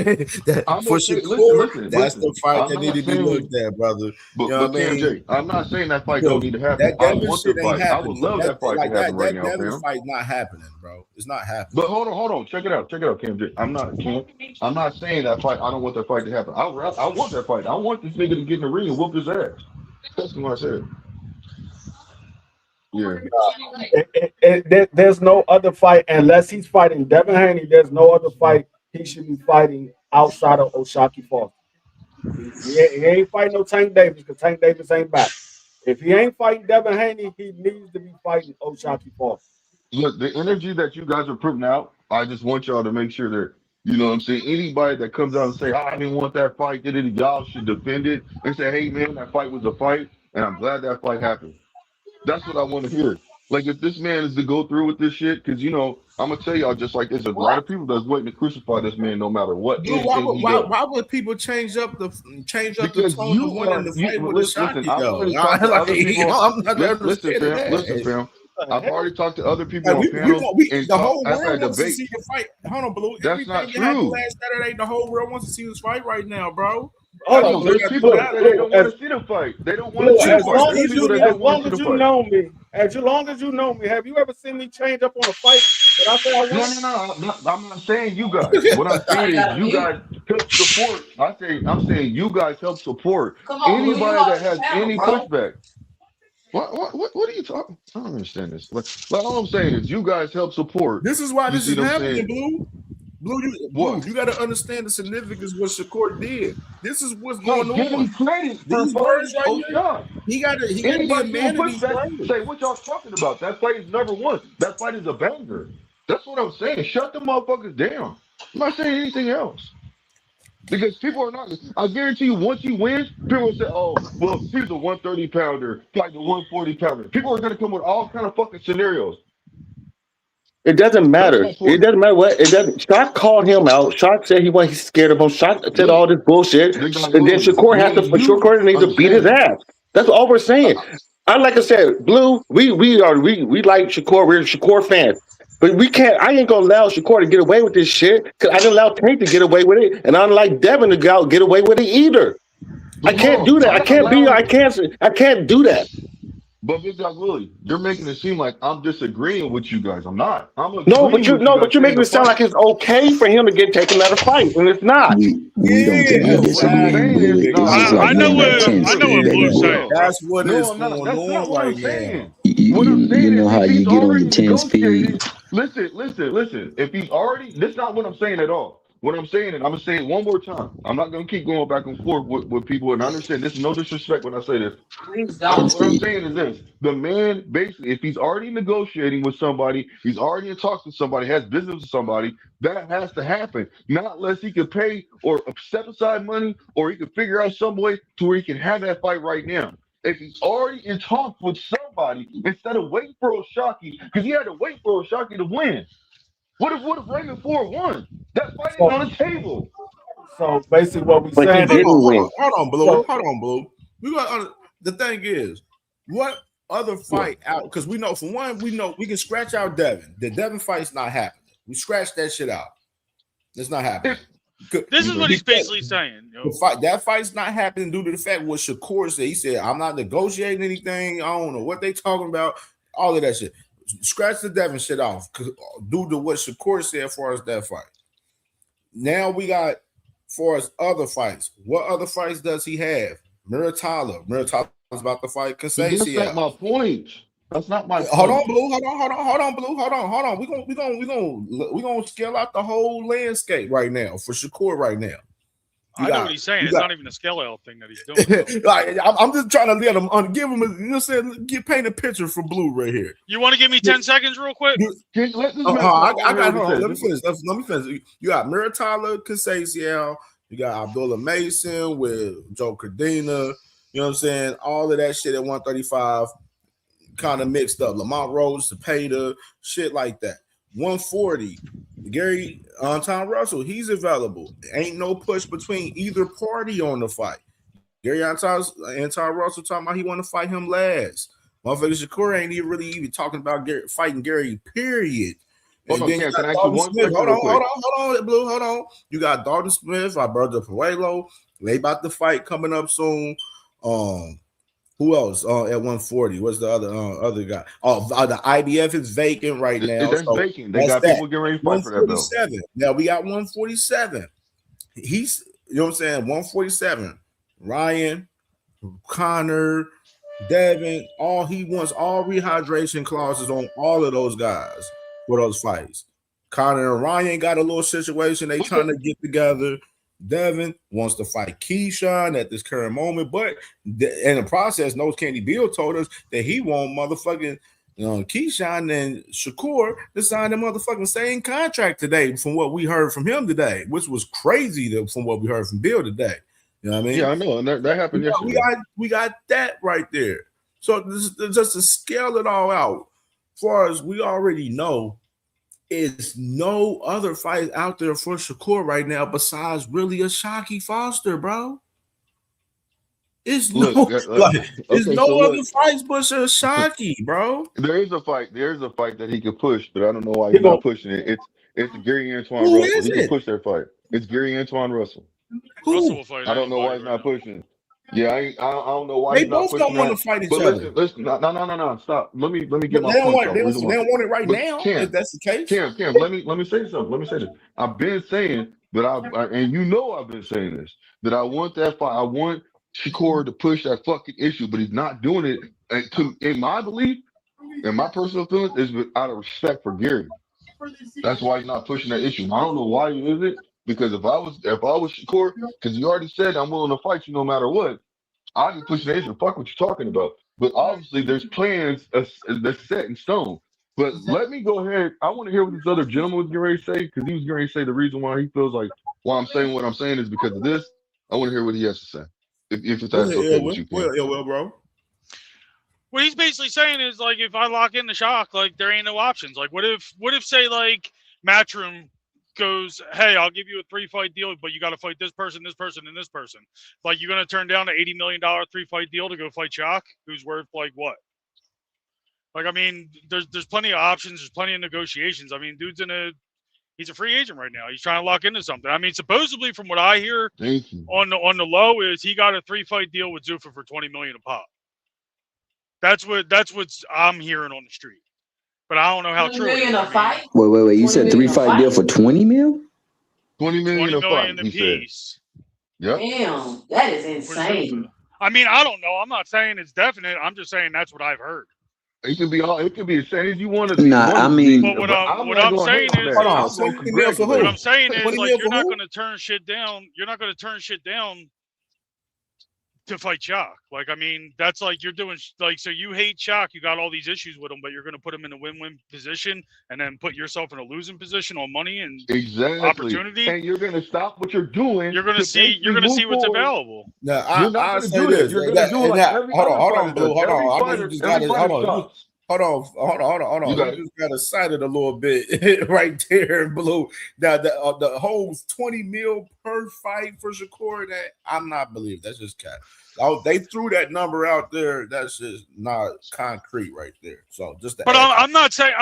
E: Shakur, that's the fight that need to be looked at, brother.
N: But CamJ, I'm not saying that fight don't need to happen. I want the fight. I would love that fight to happen right now, fam.
E: That fight not happening, bro. It's not happening.
N: But hold on. Check it out, CamJ. I'm not saying that fight. I don't want that fight to happen. I want that fight. I want this nigga to get in the ring and whoop his ass. That's what I said.
P: Yeah. There's no other fight unless he's fighting Devin Haney. There's no other fight he should be fighting outside of O'Shaquie Foster. He ain't fighting no Tank Davis because Tank Davis ain't back. If he ain't fighting Devin Haney, he needs to be fighting O'Shaquie Foster.
N: Look, the energy that you guys are putting out, I just want y'all to make sure that, you know what I'm saying, anybody that comes out and say, I didn't want that fight, y'all should defend it and say, hey, man, that fight was a fight, and I'm glad that fight happened. That's what I want to hear. Like, if this man is to go through with this shit, because, I'm going to tell y'all just like this, there's a lot of people that's waiting to crucify this man no matter what.
E: Dude, why would people change up the tone of winning the fight with Ashaki, though?
N: Listen, fam. I've already talked to other people on panels.
E: The whole world wants to see the fight. Hold on, Blue.
N: That's not true.
E: Last Saturday, the whole world wants to see this fight right now, bro.
P: Hold on,
N: There's people out there they don't want to see the fight. They don't want to see the
P: as
N: fight.
P: long
N: There's
P: as
N: people that
P: you,
N: don't want to see the fight.
P: know me, as long as you know me, have you ever seen me change up on a fight that I say I want?
N: No. I'm not saying you guys. What I'm saying is you guys help support. I'm saying you guys help support
B: Come on, Blue, you
N: anybody
B: lost
N: that
B: your
N: has
B: channel,
N: any
B: bro.
N: pushback. What are you talking? I don't understand this. Like all I'm saying is you guys help support.
E: This is why
N: You
E: this
N: see
E: is
N: what I'm
E: happening,
N: saying?
E: Blue. Blue, you got to understand the significance of what Shakur did. This is what's
N: No,
E: going
N: give
E: on.
N: him credit for
E: These
N: fighting
E: words right
N: oh
E: here.
N: shot.
E: He got to be a
N: Anybody
E: man
N: giving
E: of these
N: pushback,
E: words.
N: say what y'all talking about. That fight is number one. That fight is a banger. That's what I'm saying. Shut the motherfuckers down. I'm not saying anything else. Because people are not. I guarantee you, once he wins, people will say, "Oh, well, he's a 130 pounder, like the 140 pounder." People are going to come with all kind of fucking scenarios.
C: It doesn't
N: That's
C: matter.
N: my
C: It
N: point.
C: doesn't matter what. It doesn't. Shock called him out. Shock said he's scared of him. Shock said
N: Look,
C: all this bullshit,
N: they got
C: and then
N: Lou.
C: Shakur
N: Me
C: has to.
N: and you
C: Shakur needs to beat his
N: understand.
C: ass. That's all we're saying. Like I said, Blue. We like Shakur. We're Shakur fans, but we can't. I ain't gonna allow Shakur to get away with this shit because I didn't allow Tank to get away with it, and unlike Devin to get away with it either. I
N: But
C: can't
N: bro,
C: do that.
N: I'm
C: I
N: not
C: can't be.
N: allowing.
C: I can't do that.
N: But Big Dog Willie, you're making it seem like I'm disagreeing with you guys. I'm not. I'm
C: No,
N: agreeing with you guys
C: you're
N: saying
C: making
N: the
C: it sound
N: fight.
C: like it's okay for him to get taken out of fight, and it's not.
D: We don't think we
E: Yeah,
N: What I'm
D: disagree,
N: saying
D: Blue.
N: is,
E: Big
D: It's
E: Dog.
D: just
N: no,
D: like
W: I
D: you
W: know
D: and that
W: what
D: 10
W: I know what
D: speed.
W: Blue's saying, bro.
E: That's what
N: no,
E: is
N: I'm not.
E: going
N: That's not
E: on
N: what I'm
E: right now.
N: saying. What I'm
D: You
N: saying
D: know
N: is,
D: how
N: if
D: you
N: he's
D: get on
N: already
D: the 10 speed?
N: negotiated, listen. If he's already, that's not what I'm saying at all. What I'm saying, and I'm gonna say it one more time. I'm not gonna keep going back and forth with people, and I understand this is no disrespect when I say this.
B: Please
D: 10
B: don't.
N: What I'm
D: speed.
N: saying is this: the man, basically, if he's already negotiating with somebody, he's already in talks with somebody, has business with somebody, that has to happen. Not unless he could pay or set aside money, or he could figure out some way to where he can have that fight right now. If he's already in talks with somebody, instead of waiting for O'Shaquie, because he had to wait for O'Shaquie to win. What if Raymond Ford won? That fight ain't
P: So,
N: on the table.
P: so basically, what we
C: But he
P: saying is,
C: didn't win.
E: Hold on, Blue.
P: so
E: Hold on, Blue. We got the thing is, what other fight out? Because we know, for one, we know we can scratch out Devin. The Devin fight's not happening. We scratch that shit out. It's not happening.
W: This is what he's basically saying.
E: That fight's not happening due to the fact what Shakur said. He said, "I'm not negotiating anything. I don't know what they talking about. All of that shit. Scratch the Devin shit off due to what Shakur said as far as that fight. Now we got for as other fights. What other fights does he have? Muratalla. Muratalla's about to fight Kasasia.
N: That's not my point. That's not my point.
E: Hold on, Blue. Hold on, Blue. Hold on. We gonna scale out the whole landscape right now for Shakur right now.
W: I know what he's saying. It's not even a scale out thing that he's doing.
E: Like, I'm just trying to let him give him paint a picture for Blue right here.
W: You want to give me 10 seconds real quick?
E: I got hold on. Let me finish. You got Muratalla, Kasasia, you got Abdullah Mason with Joe Cardina. You know what I'm saying? All of that shit at 135 kind of mixed up. Lamont Rhodes, Cepeda, shit like that. 140, Gary Anton Russell, he's available. Ain't no push between either party on the fight. Gary Anton Russell talking about he want to fight him last. Motherfucker Shakur ain't even really even talking about fighting Gary, period.
N: Hold on,
E: And then
N: can I ask you one question?
E: Hold on, Blue, hold on. You got Dalton Smith, our brother Puello. They about to fight coming up soon. Who else? At 140. What's the other guy? The IBF is vacant right now.
N: That's vacant. They got people getting ready to fight for that belt.
E: Now we got 147. He's, you know what I'm saying? 147. Ryan, Connor, Devin, he wants all rehydration clauses on all of those guys for those fights. Connor and Ryan got a little situation. They trying to get together. Devin wants to fight Keyshawn at this current moment, but in the process, Nose Candy Bill told us that he want motherfucking Keyshawn and Shakur to sign the motherfucking same contract today from what we heard from him today, which was crazy from what we heard from Bill today. You know what I mean?
N: Yeah, I know. And that happened yesterday.
E: We got that right there. So just to scale it all out, as far as we already know, is no other fight out there for Shakur right now besides really a Shockey Foster, bro. It's no other fights but a Shockey, bro.
N: There is a fight that he could push, but I don't know why he's not pushing it. It's Gary Antoine Russell. He can push that fight. It's Gary Antoine Russell.
W: Russell will fight.
N: I don't know why he's not pushing. Yeah, I don't know why
E: They
N: he's not
E: both
N: pushing
E: don't want
N: that.
E: to fight each
N: But
E: other.
N: listen, no, stop. Let me
E: But
N: get my
E: they don't
N: point
E: want.
N: out.
E: They
N: Reason
E: don't
N: why.
E: want it right
N: But
E: now.
N: Cam,
E: If that's the case,
N: Cam, let me say something. Let me say this. I've been saying that and you know I've been saying this, that I want that fight. I want Shakur to push that fucking issue, but he's not doing it. And in my belief, in my personal feelings, is out of respect for Gary. That's why he's not pushing that issue. I don't know why he isn't, because if I was Shakur, because you already said I'm willing to fight you no matter what, I'd be pushing the issue. Fuck what you're talking about. But obviously, there's plans that's set in stone. But let me go ahead. I want to hear what this other gentleman was getting ready to say, because he was getting ready to say the reason why he feels like why I'm saying what I'm saying is because of this. I want to hear what he has to say. If that's okay with you, Cam.
E: well, bro.
W: What he's basically saying is like, if I lock in the shock, like there ain't no options. Like, what if say like Matchroom goes, hey, I'll give you a 3-fight deal, but you got to fight this person, and this person. Like, you're gonna turn down an $80 million 3-fight deal to go fight Shock, who's worth like what? Like, I mean, there's plenty of options. There's plenty of negotiations. I mean, dude's he's a free agent right now. He's trying to lock into something. I mean, supposedly, from what I hear on the low, is he got a 3-fight deal with Zuffa for $20 million a pop. That's what I'm hearing on the street. But I don't know how true it is.
B: a fight?
D: Wait. You said 3-fight deal for 20 mil?
N: 20 million a fight,
W: a
N: he
W: piece.
N: Yep.
B: Damn, that is insane.
W: I mean, I don't know. I'm not saying it's definite. I'm just saying that's what I've heard.
N: It can be as insane as you want to.
W: But what I'm saying is,
N: what I'm
W: saying is, like, you're not going to turn shit down. You're not going to turn shit down to fight Shock. Like, I mean, that's like you're doing like, so you hate Shock, you got all these issues with him, but you're going to put him in a win-win position and then put yourself in a losing position on money and opportunity.
N: And you're going to stop what you're doing.
W: You're going to see what's available.
E: Now, I'll say this. Hold on, Blue. Hold on. You just got excited a little bit right there, Blue. Now, the whole 20 mil per fight for Shakur, that I'm not believing. That's just cat. They threw that number out there. That's just not concrete right there. So just.
W: But I'm not saying.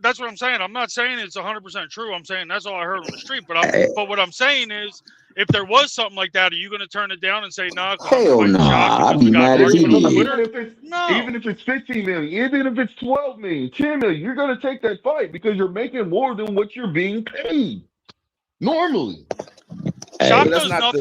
W: That's what I'm saying. I'm not saying it's 100% true. I'm saying that's all I heard on the street. But what I'm saying is, if there was something like that, are you going to turn it down and say no?
D: Hell no. I'd be mad if he did.
N: Even if it's 15 million, even if it's 12 million, 10 million, you're going to take that fight because you're making more than what you're being paid normally.
E: Hey, that's not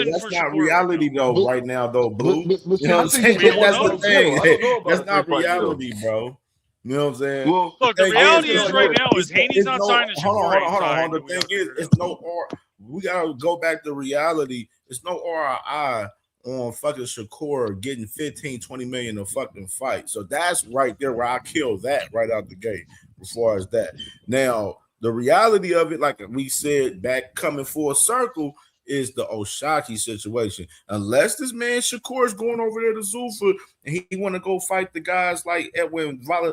E: reality though. Right now, though, Blue. You know what I'm saying? That's the thing. That's not reality, bro. You know what I'm saying?
W: Well, look, the reality is right now is Haney's not signing.
E: Hold on. The thing is, it's no R. We gotta go back to reality. It's no ROI on fucking Shakur getting 15-20 million a fucking fight. So that's right there where I kill that right out the gate. As far as that, now the reality of it, like we said, back coming full circle, is the Oshaki situation. Unless this man Shakur is going over there to Zuffa and he want to go fight the guys like Edwin De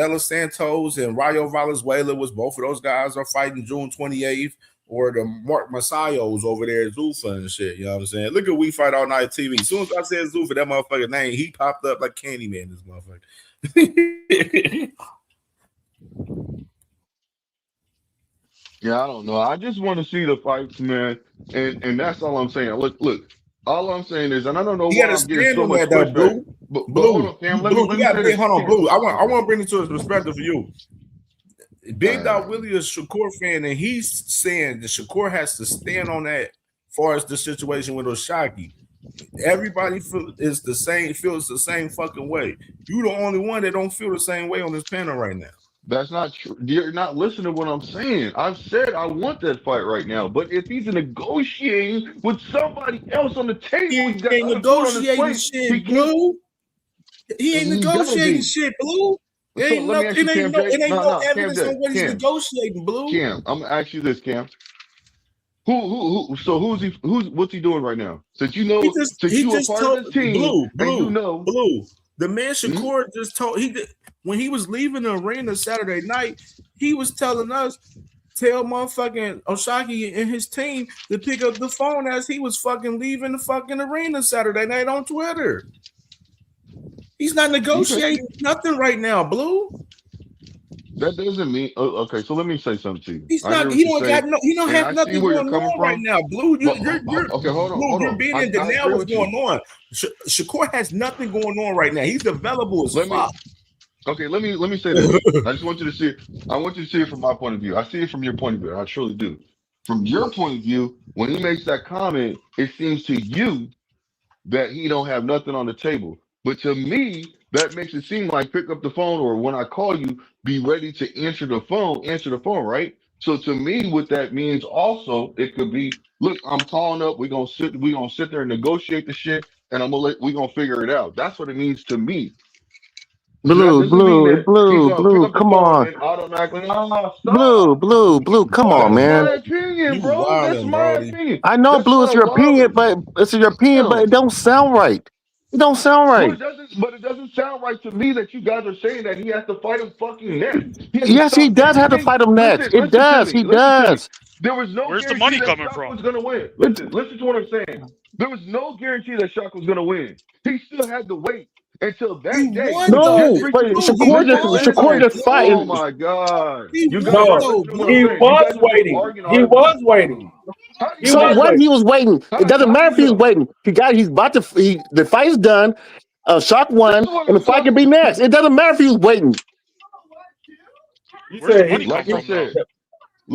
E: Los Santos and Rayo Valenzuela, was both of those guys are fighting June 28th, or the Mark Masayos over there at Zuffa and shit. You know what I'm saying? Look at We Fight All Night TV. As soon as I said Zuffa, that motherfucker name, he popped up like Candyman, this motherfucker.
N: Yeah, I don't know. I just want to see the fights, man, and that's all I'm saying. Look. All I'm saying is, and I don't know why I'm getting so much pushback. But hold on, Cam. Let me
E: Blue. I want to bring it to his perspective for you. Big Dog Willie is a Shakur fan, and he's saying that Shakur has to stand on that. As far as the situation with Oshaki, everybody feels the same fucking way. You the only one that don't feel the same way on this panel right now.
N: That's not true. You're not listening to what I'm saying. I've said I want that fight right now, but if he's negotiating with somebody else on the table,
E: he ain't negotiating shit, Blue. He ain't negotiating shit, Blue. It ain't no evidence on what he's negotiating, Blue.
N: Cam, I'm gonna ask you this, Cam. What's he doing right now? Since you know, you are part of the team,
E: Blue. The man Shakur just told when he was leaving the arena Saturday night, he was telling us, tell motherfucking Oshaki and his team to pick up the phone as he was fucking leaving the fucking arena Saturday night on Twitter. He's not negotiating nothing right now, Blue.
M: That doesn't mean okay. So let me say something to you.
E: He's
M: I hear
E: not.
M: what
E: He
M: you're
E: don't
M: saying,
E: got no. He don't
M: and
E: have
M: I see
E: nothing
M: where you're
E: going
M: coming
E: on right
M: from.
E: now, Blue.
M: But okay,
E: Blue. You're being in
M: I
E: denial.
M: agree
E: What's
M: with you.
E: going on? Shakur has nothing going on right now. He's available as fuck.
M: Okay, let me say this. I just want you to see it. I want you to see it from my point of view. I see it from your point of view. I truly do. From your point of view, when he makes that comment, it seems to you that he don't have nothing on the table. But to me, that makes it seem like pick up the phone or when I call you, be ready to answer the phone, right? So to me, what that means also, it could be, look, I'm calling up, we're gonna sit there and negotiate the shit, and we're gonna figure it out. That's what it means to me. So that doesn't mean that he's gonna pick
C: Blue,
M: up the
C: come
M: phone
C: on.
M: and automatically, stop.
C: Blue, come
M: That's
C: on, man.
M: my opinion, bro. That's
E: wildin',
M: my
E: Brody.
M: opinion.
C: I know
M: That's
C: Blue is
M: not
C: your opinion,
M: wild.
C: but it don't sound right. It don't sound
M: Well,
C: right.
M: it doesn't sound right to me that you guys are saying that he has to fight him fucking next. He has to
C: Yes, he
M: stop
C: does have to
M: everything.
C: fight him next. It
M: Listen to
C: does.
M: me.
C: He
M: Listen to me.
C: does.
M: There was no
W: Where's the
M: guarantee
W: money
M: that
W: coming
M: Shock
W: from?
M: was gonna win. Listen to what I'm saying. There was no guarantee that Shock was gonna win. He still had to wait until that day.
E: won
M: Which
E: though.
M: just
C: No,
M: freaks
C: but
M: me.
C: Shakur
M: Listen.
C: just
M: Oh
C: fighting.
M: my God.
E: He
M: You
E: won
M: guys are
E: though,
M: listen to what I'm
P: He
E: Blue.
M: saying. You
P: was
M: guys are just
P: waiting.
M: arguing.
P: He was waiting.
M: How do
P: He
M: you
C: So
P: was
M: know?
C: what?
P: waiting.
C: He was waiting. It doesn't
M: How do
C: matter
M: you
C: if he's
M: know?
C: waiting. He's about to. The fight's done. Shock
M: This
C: won,
M: is what
C: and the
M: I'm
C: fight
M: talking.
C: can be next. It doesn't matter if he was waiting.
P: You
W: Where's the
P: said
W: money
P: he,
W: come
M: Like I
W: from, though?
M: said,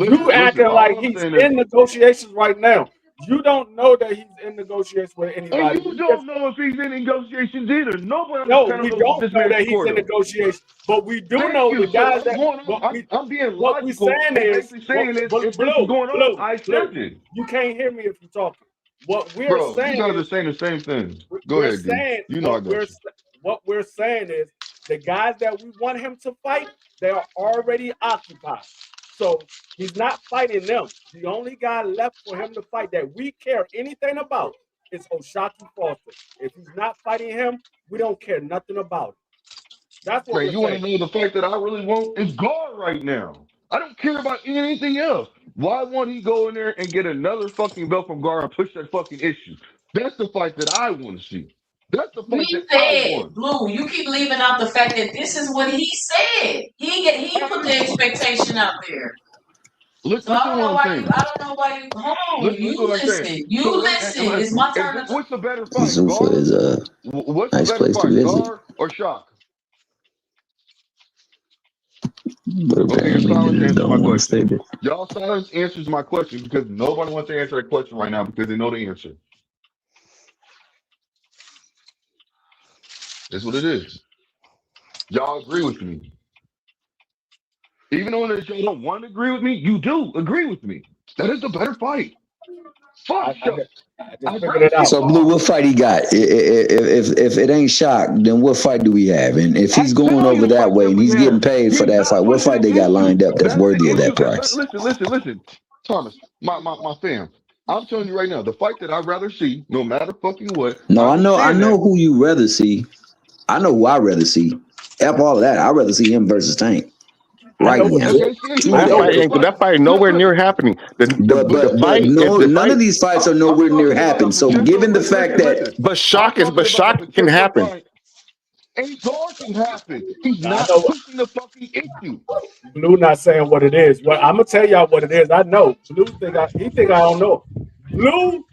P: you
M: listen.
P: acting
M: All
P: like
M: I'm
P: he's
M: saying is,
P: in negotiations right now. You don't know that he's in negotiations with
M: and
P: anybody.
M: you don't know if he's in negotiations either. Nobody on this
P: No,
M: panel
P: we
M: knows if
P: don't
M: this
P: know
M: man's
P: that he's in
M: Shakur.
P: negotiations, but we do
M: Thank
P: know the
M: you. So
P: guys
M: I'm
P: that.
M: going on. I'm being
P: What we
M: logical
P: saying
M: and
P: is,
M: basically saying is, if this is
P: blue,
M: going on, I accept it.
P: you can't hear me if you're talking. What we're
M: Bro, you
P: saying
M: guys are
P: is,
M: saying the same thing. Go
P: we're
M: ahead, D.
P: saying
M: You know I got you.
P: what we're saying is the guys that we want him to fight, they are already occupied. So he's not fighting them. The only guy left for him to fight that we care anything about is O'Shaquie Foster. If he's not fighting him, we don't care nothing about it. That's what
M: Okay,
P: we're
M: you want to
P: saying.
M: know the fact that I really want is guard right now. I don't care about anything else. Why won't he go in there and get another fucking belt from Gar and push that fucking issue? That's the fight that I want to see. That's the fight
B: We
M: that I
B: said,
M: want.
B: Blue, you keep leaving out the fact that this is what he said. He put the expectation out there. So
M: Listen to what I'm saying.
B: I don't know why you hold on.
M: Listen to what I'm saying.
B: You
M: So
B: listen. It's my turn to talk.
M: what's the better fight,
D: Zuffa
M: Gar?
D: is a
M: What's the
D: nice
M: better
D: place to
M: fight,
D: visit,
M: Gar or Shock?
D: but
M: Okay, your
D: apparently
M: silence
D: niggas
M: answers my
D: don't want to stay
M: question.
D: there.
M: Y'all silence answers my question because nobody wants to answer that question right now because they know the answer. That's what it is. Y'all agree with me. Even though y'all don't want to agree with me, you do agree with me. That is the better fight. Fuck Shock.
P: I figured it out.
D: So Blue, what fight he got? If it ain't Shock, then what fight do we have? And if he's going over that way and he's getting paid for that fight, what fight they got lined up that's worthy of that price?
M: Listen, Thomas, my fam. I'm telling you right now, the fight that I'd rather see, no matter fucking what.
D: No, I know who you rather see. I know who I'd rather see. F all of that. I'd rather see him versus Tank. Right now.
C: That fight nowhere near happening.
D: But none of these fights are nowhere near happening. So given the fact that
C: but Shock can happen.
M: And Gar can happen. He's not pushing the fucking issue.
P: Blue not saying what it is. Well, I'm gonna tell y'all what it is. I know. Blue think I don't know. Blue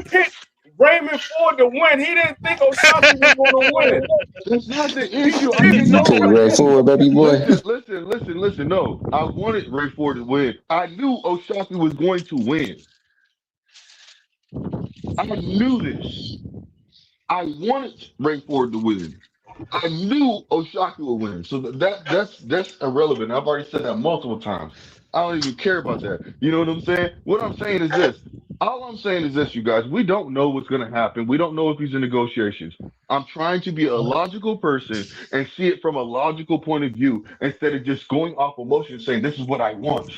P: picked Raymond Ford to win. He didn't think O'Shaquie was gonna win.
M: That's not the issue. I didn't know
D: Ray Ford, baby boy.
M: Listen. No, I wanted Ray Ford to win. I knew O'Shaquie was going to win. I knew this. I wanted Ray Ford to win. I knew O'Shaquie would win. So that's irrelevant. I've already said that multiple times. I don't even care about that. You know what I'm saying? What I'm saying is this. All I'm saying is this, you guys. We don't know what's going to happen. We don't know if he's in negotiations. I'm trying to be a logical person and see it from a logical point of view instead of just going off emotion and saying, this is what I want.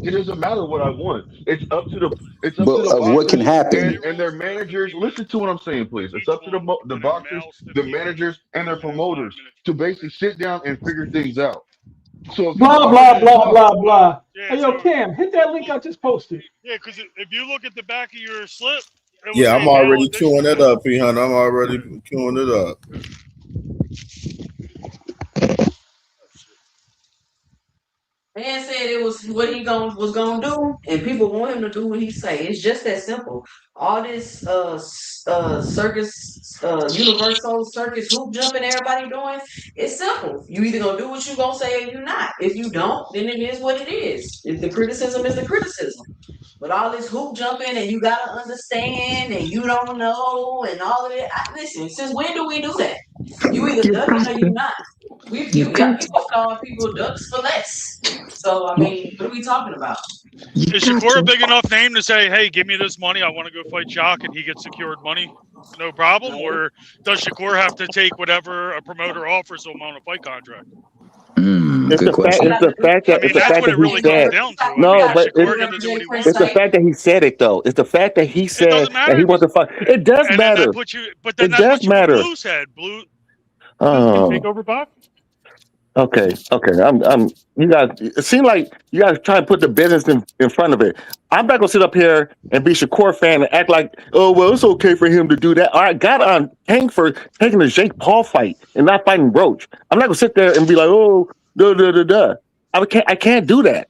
M: It doesn't matter what I want. It's up to the boxers
D: what can happen
M: and their managers. Listen to what I'm saying, please. It's up to the boxers, the managers, and their promoters to basically sit down and figure things out. So
Q: blah blah. Hey, yo, Cam, hit that link I just posted.
W: Yeah, because if you look at the back of your slip,
E: Yeah, I'm already queuing it up, P-Hun. I'm already queuing it up.
B: Man said it was what he was gonna do, and people want him to do what he say. It's just that simple. All this circus, universal circus hoop jumping everybody doing, it's simple. You either gonna do what you gonna say or you not. If you don't, then it is what it is. If the criticism is the criticism. But all this hoop jumping and you gotta understand and you don't know and all of it. Listen, since when do we do that? You either ducking or you not. Y'all people calling people ducks for less. So I mean, what are we talking about?
W: Is Shakur a big enough name to say, "Hey, give me this money. I want to go fight Jock," and he gets secured money, no problem? Or does Shakur have to take whatever a promoter offers him on a fight contract?
C: It's the fact that he said. No, but it's the fact that he said it though. It's the fact that he said that he wants to fight. It does matter. It does matter.
W: Blue's head. Blue.
C: Oh.
W: Take over, Bob.
C: Okay. You guys. It seems like you guys try to put the business in front of it. I'm not gonna sit up here and be Shakur fan and act like, oh well, it's okay for him to do that. I got on Tank for taking the Jake Paul fight and not fighting Roach. I'm not gonna sit there and be like, oh, duh. I can't do that.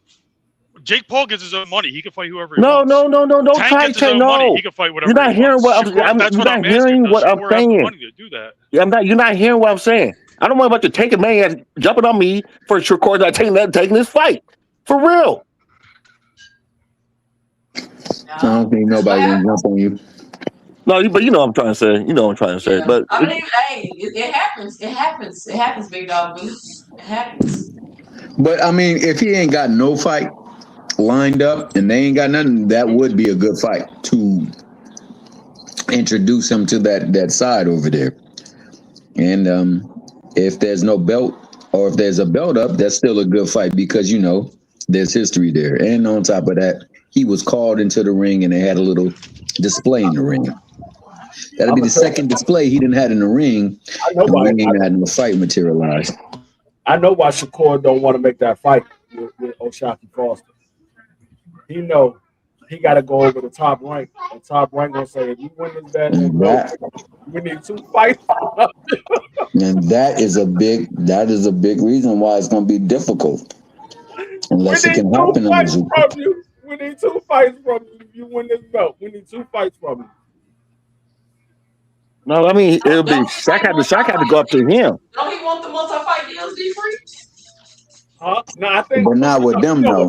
W: Jake Paul gets his own money. He can fight whoever he
C: No,
W: wants.
C: Don't
W: Tank
C: try
W: gets his own money. He can fight whatever.
C: You're not hearing what I'm.
W: That's
C: You're
W: what
C: not
W: I'm
C: hearing
W: asking.
C: what I'm
W: Shakur has the
C: saying.
W: money to do that.
C: Yeah, I'm not. You're not hearing what I'm saying. I don't want about you taking man jumping on me for Shakur not taking this fight for real.
D: I don't think nobody can jump on you.
C: No, but you know what I'm trying to say. You know what I'm trying to say. But
B: I believe, hey, it happens. It happens. It happens, big dog. It happens.
D: But I mean, if he ain't got no fight lined up and they ain't got nothing, that would be a good fight to introduce him to that side over there. And if there's no belt, or if there's a belt up, that's still a good fight because, you know, there's history there. And on top of that, he was called into the ring and they had a little display in the ring. That'll be the second display he didn't had in the ring. And we ain't had no fight materialized.
P: I know why Shakur don't want to make that fight with O'Shaquie Foster. He know he got to go over the Top Rank, and Top Rank gonna say, if you win this belt, we need 2 fights.
D: And that is a big reason why it's gonna be difficult. Unless it can happen.
P: We need 2 fights from you if you win this belt. We need 2 fights from you.
C: No, I mean it'll be Shaq had to go up to him.
B: Don't he want the multi-fight deals, D-Free?
P: No, I think,
D: but not with them though.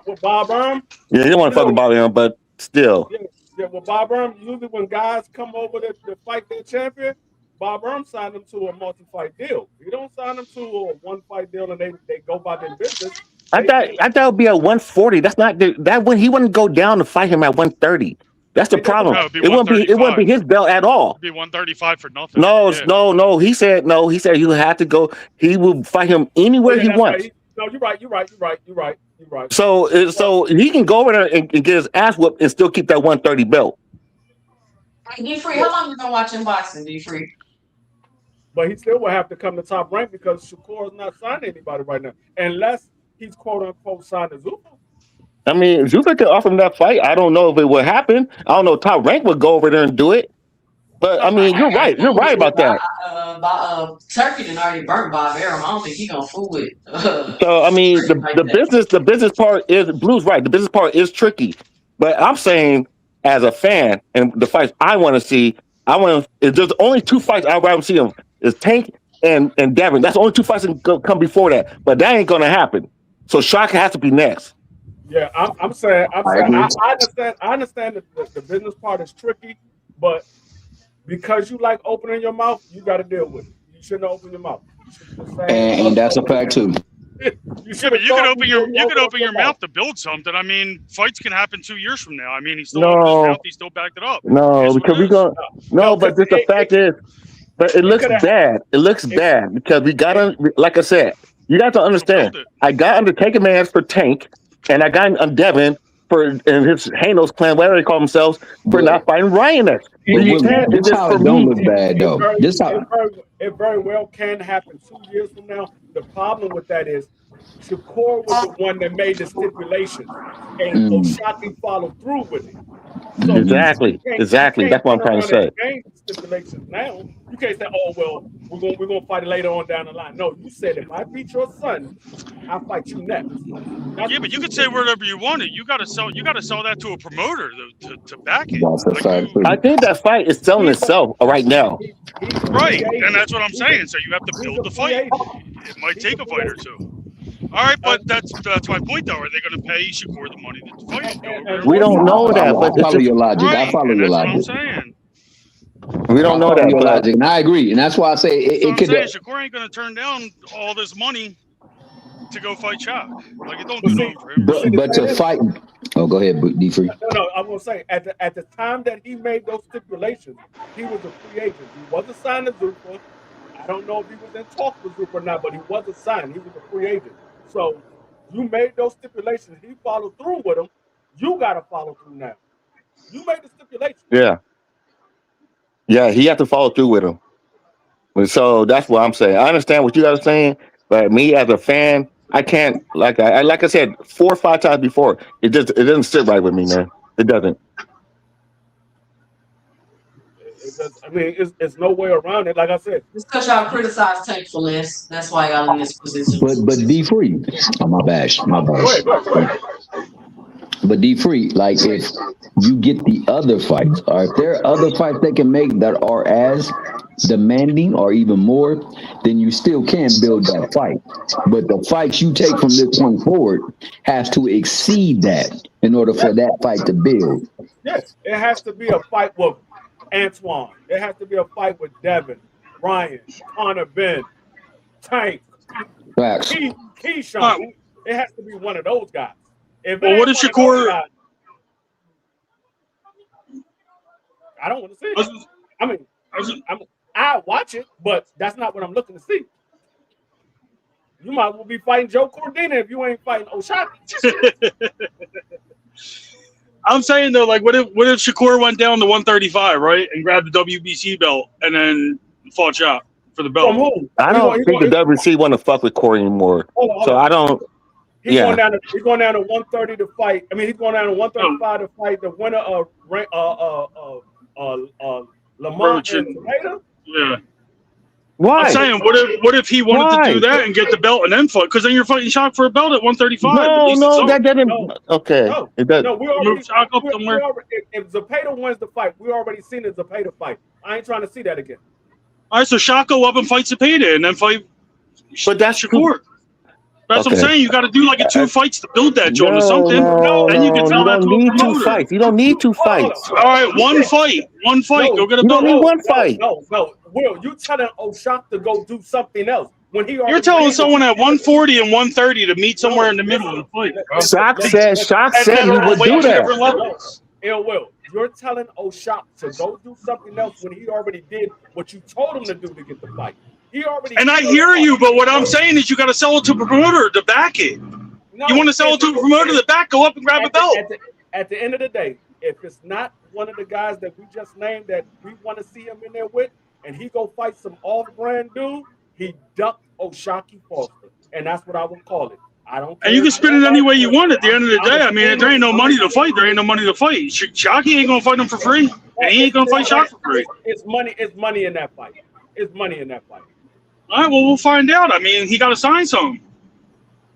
P: With Bob Burnham.
C: Yeah, he don't want to fuck with Bob Burnham, but still.
P: Yeah, with Bob Burnham, usually when guys come over to fight their champion, Bob Burnham signed them to a multi-fight deal. He don't sign them to a 1-fight deal and they go by their business.
C: I thought it would be at 140. That's not that when he wouldn't go down to fight him at 130. That's the problem.
W: No,
C: it wouldn't be his belt at all.
W: It'd be 135 for nothing.
C: No. He said you have to go. He will fight him anywhere he wants.
P: Right. No, you're right.
C: So he can go over there and get his ass whooped and still keep that 130 belt.
B: D-Free, how long you been watching boxing, D-Free?
P: But he still will have to come to Top Rank because Shakur is not signing anybody right now, unless he's quote unquote signed to Zuffa.
C: I mean, Zuffa could offer him that fight. I don't know if it would happen. I don't know if Top Rank would go over there and do it. But I mean, you're right. You're right about that.
B: Turkey done already burnt Bob Arum. I don't think he's gonna fool with.
C: So I mean, the business part is Blue's right. The business part is tricky. But I'm saying, as a fan, and the fights I want to see, there's only 2 fights I'd rather see them is Tank and Devin. That's the only 2 fights that can come before that. But that ain't gonna happen. So Shaka has to be next.
P: Yeah, I'm saying I understand that the business part is tricky, but because you like opening your mouth, you got to deal with it. You shouldn't open your mouth.
D: And that's a fact too.
W: You can open your mouth to build something. I mean, fights can happen 2 years from now. I mean, he's still opened his mouth. He still backed it up.
C: No, because but just the fact is, but it looks bad. It looks bad because we gotta, like I said, you got to understand. I got Undertaker Man's for Tank, and I got on Devin and his Hanos clan, whatever they call themselves, for not fighting Ryan next.
D: This how it don't look bad though.
P: It very well can happen 2 years from now. The problem with that is Shakur was the one that made the stipulation, and O'Shaquie followed through with it. So
C: exactly. That's what I'm trying to say.
P: Stipulations now, you can't say, "Oh well, we're gonna fight it later on down the line. No, you said if I beat your son, I'll fight you next.
W: Yeah, but you can say whatever you want. You gotta sell that to a promoter to back it.
D: That's a fact.
C: I think that fight is selling itself right now.
W: Right, and that's what I'm saying. So you have to build the fight. It might take a fight or two. All right, but that's my point, though. Are they going to pay Shakur the money to fight?
C: We don't know that, but
D: I follow your logic.
W: Right,
D: I follow
W: and
D: your
W: that's
D: logic.
W: what I'm saying.
C: We don't know
D: follow
C: that,
D: your
C: but
D: logic, and I agree, and that's why I say it could.
W: Shakur ain't going to turn down all this money to go fight Chuck. Like, it don't do nothing for him.
D: But to fight. Oh, go ahead, D3.
P: No, I'm gonna say at the time that he made those stipulations, he was a free agent. He wasn't signed to Zupa. I don't know if he was in talks with Zupa or not, but he wasn't signed. He was a free agent. So you made those stipulations. He followed through with them. You gotta follow through now. You made the stipulations.
C: Yeah, he had to follow through with him. So that's what I'm saying. I understand what you guys are saying, but me as a fan, I can't like I said 4 or 5 times before. It doesn't sit right with me, man. It doesn't.
P: I mean, it's no way around it. Like I said,
B: it's because y'all criticize Tank for less. That's why y'all in this position.
D: But D3. Oh, my bad.
P: Go ahead.
D: But D3, like if you get the other fights, or if there are other fights they can make that are as demanding or even more, then you still can build that fight. But the fights you take from this point forward has to exceed that in order for that fight to build.
P: Yes, it has to be a fight with Antoine. It has to be a fight with Devin, Ryan, Connor, Ben, Tank,
D: Facts.
P: Keyshawn. It has to be one of those guys.
W: Well, what if Shakur?
P: I don't want to see it. I mean, I watch it, but that's not what I'm looking to see. You might as well be fighting Joe Cordina if you ain't fighting O'Shaquie.
W: I'm saying though, like, what if Shakur went down to 135, right, and grabbed the WBC belt and then fought Chuck for the belt?
P: From who?
C: I don't think the WBC want to fuck with Corey anymore. So I don't.
P: He's going down to 130 to fight. I mean, he's going down to 135 to fight the winner of Lamont and Zepeda.
W: Yeah.
C: Why?
W: I'm saying, what if he wanted to do that and get the belt and then fight? Because then you're fighting Shock for a belt at 135.
C: No, that doesn't. Okay, it does.
P: No, we already if Zepeda wins the fight, we already seen the Zepeda fight. I ain't trying to see that again.
W: All right, so Shock go up and fight Zepeda and then fight.
C: But that's
W: Shakur. That's what I'm saying. You got to do like 2 fights to build that, John, or something. Then you can tell that to a promoter.
C: 2 fights. You don't need 2 fights.
W: All right, one fight. Go get a belt.
C: You don't need 1 fight.
P: No. Will, you telling O'Shaquie to go do something else when he?
W: You're telling someone at 140 and 130 to meet somewhere in the middle and fight.
C: Shock said he would do that.
P: Will, you're telling O'Shaquie to go do something else when he already did what you told him to do to get the fight. He already.
W: And I hear you, but what I'm saying is you got to sell it to a promoter to back it.
P: No,
W: you want to sell it to a promoter to back? Go up and grab a belt.
P: At the end of the day, if it's not one of the guys that we just named that we want to see him in there with, and he go fight some off-brand dude, he ducked O'Shaquie Foster, and that's what I would call it. I don't.
W: And you can spin it any way you want. At the end of the day, I mean, if there ain't no money to fight, there ain't no money to fight. Shockey ain't gonna fight him for free, and he ain't gonna fight Shock for free.
P: It's money in that fight. It's money in that fight.
W: All right, well, we'll find out. I mean, he got to sign something.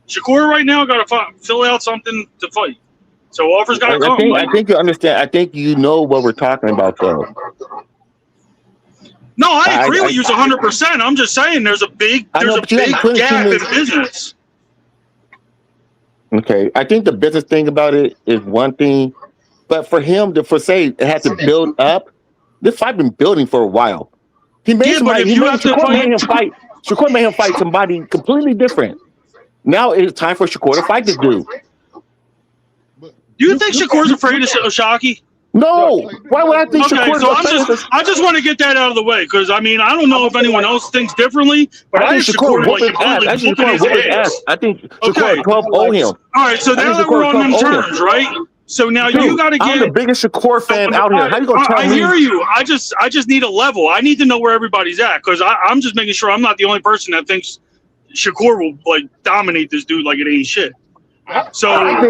W: Shakur right now got to fill out something to fight. So offers got to come.
C: I think you understand. I think you know what we're talking about, though.
W: No, I agree with you 100%. I'm just saying there's a big gap in business.
C: Okay, I think the business thing about it is one thing, but for him to say it had to build up, this fight been building for a while. He made Shakur made him fight somebody completely different. Now it's time for Shakur to fight this dude.
W: Do you think Shakur's afraid of Shockey?
C: No. Why would I think Shakur's afraid?
W: I just want to get that out of the way because I mean I don't know if anyone else thinks differently, but I think Shakur whooping his ass.
C: I think Shakur 12-0 him.
W: All right, so now that we're on them terms, right? So now you got to get.
C: I'm the biggest Shakur fan out here. How you gonna tell me?
W: I hear you. I just need a level. I need to know where everybody's at because I'm just making sure I'm not the only person that thinks Shakur will like dominate this dude like it ain't shit. So
C: I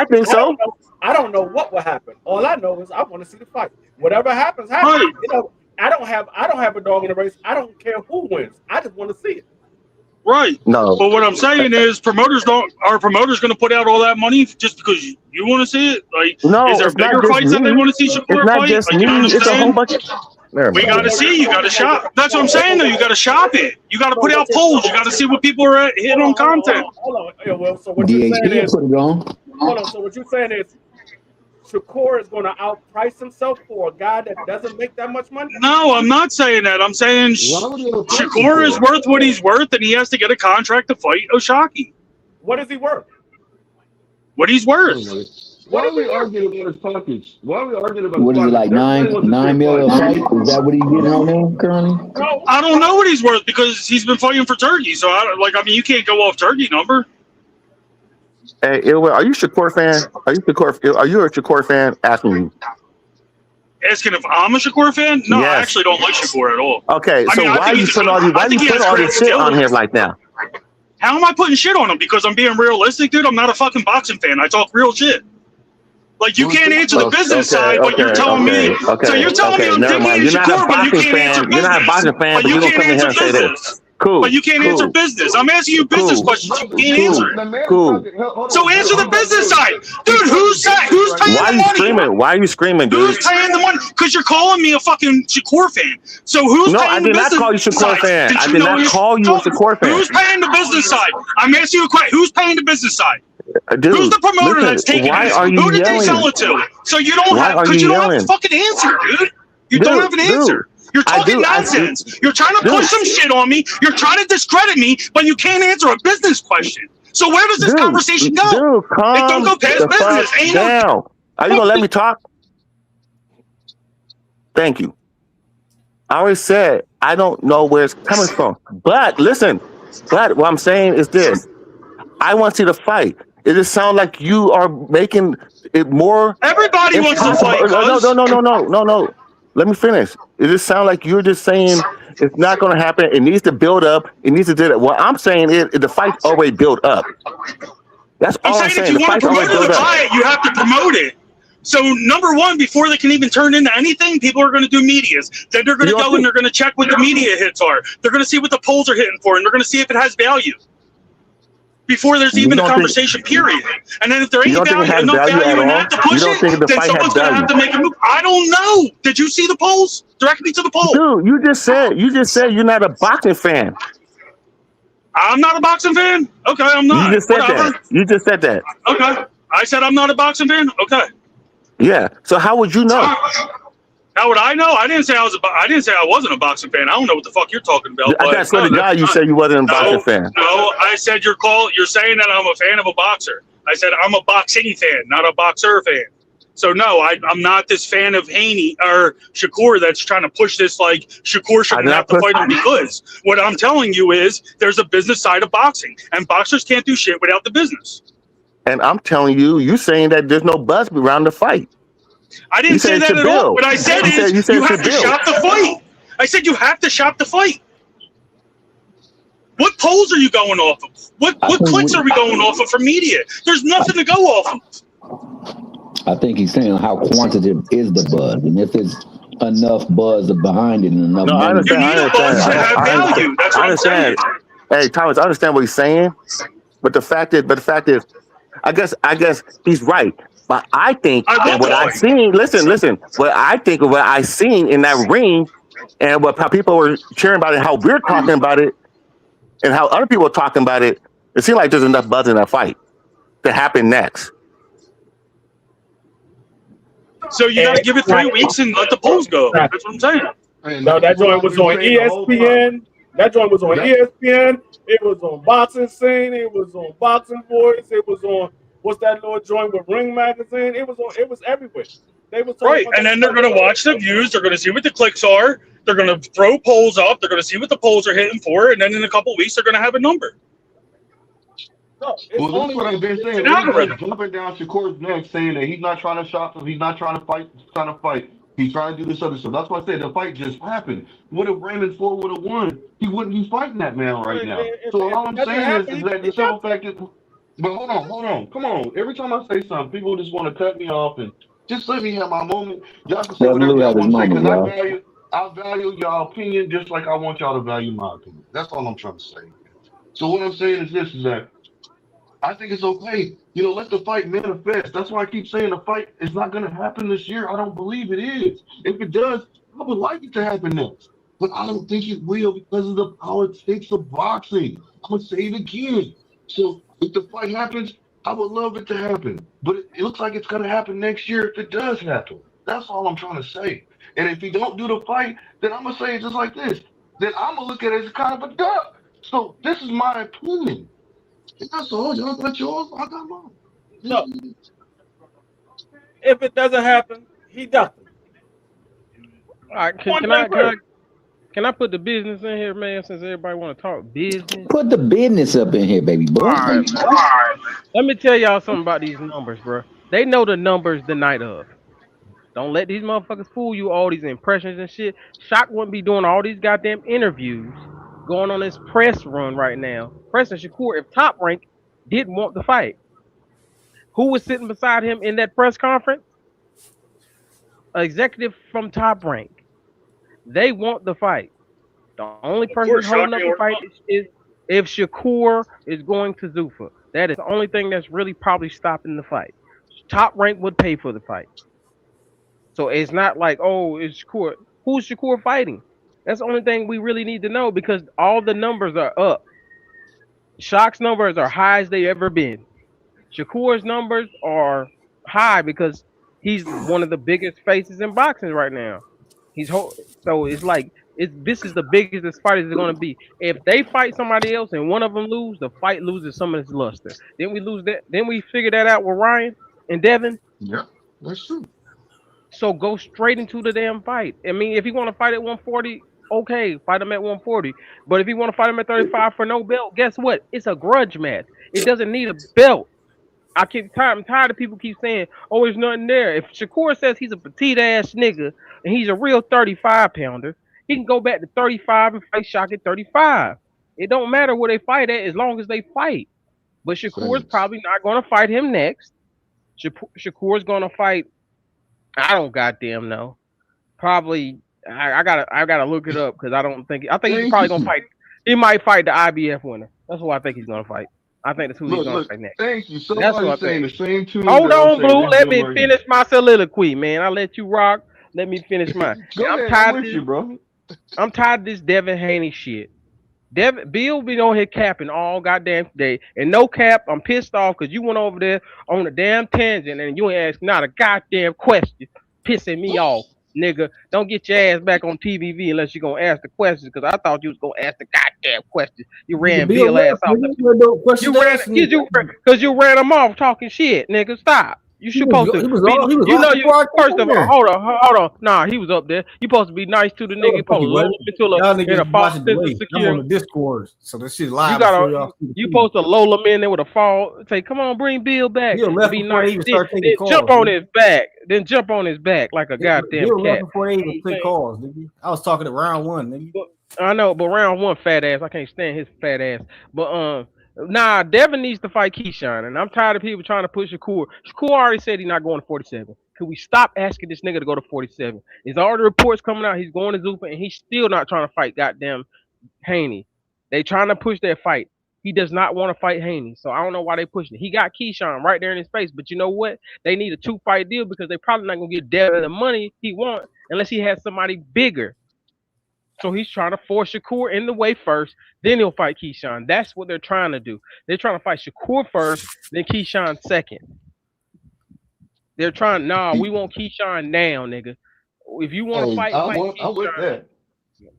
C: think so.
P: I don't know what will happen. All I know is I want to see the fight. Whatever happens. Right. You know, I don't have a dog in the race. I don't care who wins. I just want to see it.
W: Right.
C: No.
W: But what I'm saying is, are promoters going to put out all that money just because you want to see it? Like,
C: No,
W: is there
C: it's not
W: bigger
C: just
W: fights that
C: me.
W: they want to see Shakur
C: It's not
W: fight?
C: just
W: Like,
C: me.
W: you know what I'm
C: It's a
W: saying?
C: whole bunch of. Never
W: We
C: mind.
W: got to see. You got to shop. That's what I'm saying, though. You got to shop it. You got to put out polls. You got to see what people are hitting on content.
P: Hold on. Yeah, well, so what you're saying
D: DHP
P: is,
D: put it on.
P: hold on. So what you're saying is, Shakur is going to outprice himself for a guy that doesn't make that much money?
W: No, I'm not saying that. I'm saying Shakur is worth what he's worth, and he has to get a contract to fight O'Shaquie.
P: What is he worth?
W: What he's worth.
V: Why are we arguing about his pockets? Why are we arguing about
D: What is it, like $9 million a fight? Is that what he's getting on there currently?
W: I don't know what he's worth because he's been fighting for Turkey. So, you can't go off Turkey number.
C: Hey, are you a Shakur fan? Are you a Shakur fan? Asking you.
W: Asking if I'm a Shakur fan? No,
C: Yes.
W: I actually don't like Shakur at all.
C: Okay, so
W: I
C: why are
W: think
C: you
W: he's
C: putting all this shit on him like now?
W: How am I putting shit on him? Because I'm being realistic, dude. I'm not a fucking boxing fan. I talk real shit. Like, you can't answer the business side, but you're telling me. So you're telling me I'm thinking Shakur, but you can't answer business.
C: You're not a boxing fan, but you don't come in here and say this. Cool.
W: But you can't answer business. I'm asking you business questions. You can't answer it.
C: Cool.
W: So answer the business side, dude. Who's paying
C: Why
W: the
C: are you
W: money?
C: screaming? Why are you screaming, dude?
W: Who's paying the money? Because you're calling me a fucking Shakur fan. So who's
C: No,
W: paying
C: I
W: the
C: did not
W: business
C: call you Shakur
W: side?
C: fan. I
W: you
C: did
W: know
C: not
W: who's-
C: call you a Shakur fan.
W: Who's paying the business side? I'm asking you a question. Who's paying the business side?
C: Dude,
W: Who's the promoter
C: listen,
W: that's taking
C: why
W: this?
C: are you
W: Who did
C: yelling?
W: they sell it to? So you don't
C: Why
W: have
C: are
W: because
C: you
W: you don't have a
C: yelling?
W: fucking answer, dude. You don't have an answer. You're talking nonsense. You're trying to push some shit on me. You're trying to discredit me, but you can't answer a business question. So where does this conversation go?
C: Dude,
W: It don't go past
C: the
W: business.
C: fuck
W: Ain't
C: down. Are you gonna let me talk? Thank you. I already said I don't know where it's coming from. But listen, what I'm saying is this. I want to see the fight. It just sounds like you are making it more.
W: Everybody wants to fight,
C: No. Let me finish. It just sounds like you're just saying it's not going to happen. It needs to build up. It needs to do that. What I'm saying is the fight's already built up. That's all I'm saying.
W: If you want to promote the fight, you have to promote it. So number one, before they can even turn into anything, people are going to do medias. Then they're going to go and they're going to check what the media hits are. They're going to see what the polls are hitting for, and they're going to see if it has value. Before there's even a conversation, period. And then if there ain't enough value in that to push it, then someone's going to have to make a move. I don't know. Did you see the polls? Direct me to the poll.
C: Dude, you just said you're not a boxing fan.
W: I'm not a boxing fan? Okay, I'm not.
C: You just said that. You just said that.
W: Okay. I said I'm not a boxing fan? Okay.
C: Yeah. So how would you know?
W: How would I know? I didn't say I wasn't a boxing fan. I don't know what the fuck you're talking about.
C: I got swear to God, you said you wasn't a boxing fan.
W: No, I said you're saying that I'm a fan of a boxer. I said I'm a boxing fan, not a boxer fan. So no, I'm not this fan of Haney or Shakur that's trying to push this like Shakur shouldn't have to fight him because what I'm telling you is there's a business side of boxing and boxers can't do shit without the business.
C: And I'm telling you, you're saying that there's no buzz around the fight.
W: I didn't say that at all. What I said is you have to shop the fight. I said you have to shop the fight. What polls are you going off of? What clicks are we going off of for media? There's nothing to go off of.
D: I think he's saying how quantitative is the buzz, and if it's enough buzz behind it and enough.
C: No, I understand.
W: You need a buzz to have value. That's what I'm saying.
C: Hey, Thomas, I understand what he's saying, but the fact is, I guess he's right. But I think what I seen, listen, what I think of what I seen in that ring and how people were cheering about it, how we're talking about it, and how other people are talking about it, it seems like there's enough buzz in that fight to happen next.
W: So you got to give it 3 weeks and let the polls go. That's what I'm saying.
P: No, that joint was on ESPN. That joint was on ESPN. It was on Boxing Scene. It was on Boxing Voice. It was on what's that little joint with Ring Magazine? It was everywhere. They was
W: right, and then they're going to watch the views. They're going to see what the clicks are. They're going to throw polls up. They're going to see what the polls are hitting for, and then in a couple of weeks they're going to have a number.
P: No,
V: well, that's what I've been saying. Everybody's jumping down Shakur's neck, saying that he's not trying to shop him, he's not trying to fight, He's trying to do this other stuff. That's why I said the fight just happened. What if Raymond Ford would have won? He wouldn't be fighting that man right now. So all I'm saying is that the simple fact is. But hold on. Come on. Every time I say something, people just want to cut me off and just let me have my moment. Y'all can say whatever y'all want to say because
M: I value y'all opinion just like I want y'all to value my opinion. That's all I'm trying to say. So what I'm saying is this: is that I think it's okay. Let the fight manifest. That's why I keep saying the fight is not going to happen this year. I don't believe it is. If it does, I would like it to happen next. But I don't think it will because of the politics of boxing. I'm going to say it again. So if the fight happens, I would love it to happen. But it looks like it's going to happen next year if it does happen. That's all I'm trying to say. And if he don't do the fight, then I'm going to say it just like this. Then I'm going to look at it as kind of a duck. So this is my opinion. That's all. Y'all got yours. I got mine.
P: So, if it doesn't happen, he ducked him.
J: All right, can I put the business in here, man? Since everybody want to talk business,
D: Put the business up in here, baby boy.
J: all right. Let me tell y'all something about these numbers, bro. They know the numbers the night of. Don't let these motherfuckers fool you. All these impressions and shit. Shock wouldn't be doing all these goddamn interviews, going on this press run right now. Pressing Shakur if Top Rank didn't want the fight. Who was sitting beside him in that press conference? An executive from Top Rank. They want the fight. The only person holding up the fight is if Shakur is going to Zuffa. That is the only thing that's really probably stopping the fight. Top Rank would pay for the fight. So it's not like, oh, it's Shakur. Who's Shakur fighting? That's the only thing we really need to know because all the numbers are up. Shock's numbers are high as they ever been. Shakur's numbers are high because he's one of the biggest faces in boxing right now. So it's like this is the biggest this fight is going to be. If they fight somebody else and one of them lose, the fight loses some of its luster. Then we lose that. Then we figure that out with Ryan and Devin.
M: Yeah, that's true.
J: So go straight into the damn fight. I mean, if you want to fight at 140, okay, fight him at 140. But if you want to fight him at 35 for no belt, guess what? It's a grudge match. It doesn't need a belt. I'm tired of people keep saying, "Oh, there's nothing there." If Shakur says he's a petite ass nigga and he's a real 35 pounder, he can go back to 35 and fight Shock at 35. It don't matter where they fight at as long as they fight. But Shakur's probably not going to fight him next. Shakur's going to fight. I don't goddamn know. Probably I gotta look it up because I think he's probably gonna fight. He might fight the IBF winner. That's who I think he's gonna fight. I think that's who he's gonna fight next.
M: Thank you.
J: That's what I
M: saying
J: think.
M: the same tune.
J: Hold on, Blue. Let me finish my soliloquy, man. I let you rock. Let me finish mine.
M: I'm tired of you, bro.
J: I'm tired of this Devin Haney shit. Bill been on here capping all goddamn day. And no cap, I'm pissed off because you went over there on a damn tangent and you ain't asked not a goddamn question. Pissing me off, nigga. Don't get your ass back on TVV unless you're going to ask the questions because I thought you was going to ask the goddamn questions. You ran Bill ass off. Because you ran him off talking shit, nigga. Stop. You supposed to. First of all, hold on. Nah, he was up there. You supposed to be nice to the nigga. In a false sense of security.
K: I'm on the Discord, so this shit live.
J: You supposed to lull him in there with a fall. Say, come on, bring Bill back. Be nice. Then jump on his back. Then jump on his back like a goddamn cat.
K: Before they even take calls, nigga. I was talking to round one, nigga.
J: I know, but round one, fat ass. I can't stand his fat ass. But nah, Devin needs to fight Keyshawn, and I'm tired of people trying to push Shakur. Shakur already said he's not going to 47. Could we stop asking this nigga to go to 47? There's already reports coming out he's going to Zuffa, and he's still not trying to fight goddamn Haney. They trying to push their fight. He does not want to fight Haney, so I don't know why they pushing it. He got Keyshawn right there in his face, but you know what? They need a 2-fight deal because they probably not going to get Devin the money he wants unless he has somebody bigger. So he's trying to force Shakur in the way first, then he'll fight Keyshawn. That's what they're trying to do. They're trying to fight Shakur first, then Keyshawn second. They're trying, we want Keyshawn now, nigga. If you want to fight Keyshawn.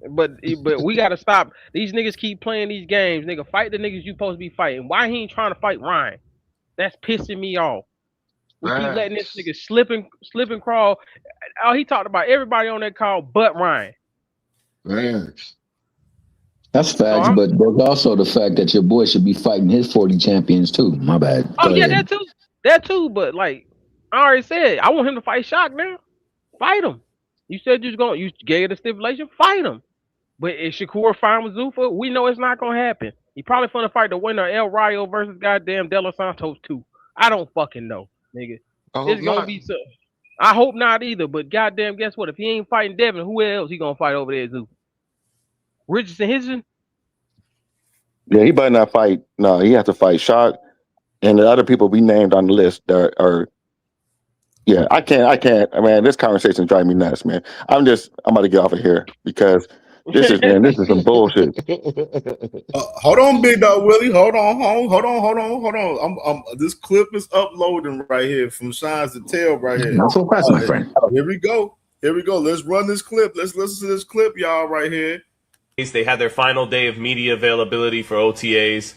J: But we got to stop. These niggas keep playing these games, nigga. Fight the niggas you supposed to be fighting. Why he ain't trying to fight Ryan? That's pissing me off. We keep letting this nigga slip and crawl. Oh, he talked about everybody on that call but Ryan.
D: That's facts, but there's also the fact that your boy should be fighting his 40 champions too. My bad.
J: Oh yeah, that too. But like I already said, I want him to fight Shock now. Fight him. You said you gave the stipulation. Fight him. But if Shakur fine with Zuffa, we know it's not gonna happen. He probably gonna fight the winner El Rayo versus goddamn De Los Santos too. I don't fucking know, nigga. It's gonna be so. I hope not either. But goddamn, guess what? If he ain't fighting Devin, who else he gonna fight over there, Zoo? Richardson Henderson?
C: Yeah, he better not fight. No, he has to fight Shock and the other people we named on the list that are. Yeah, I can't. Man, this conversation drives me nuts, man. I'm about to get off of here because this is some bullshit.
E: Hold on, big dog Willie. Hold on. This clip is uploading right here from Shines to Tell right here.
D: Not so fast, my friend.
E: Here we go. Let's run this clip. Let's listen to this clip, y'all, right here.
R: They had their final day of media availability for OTAs,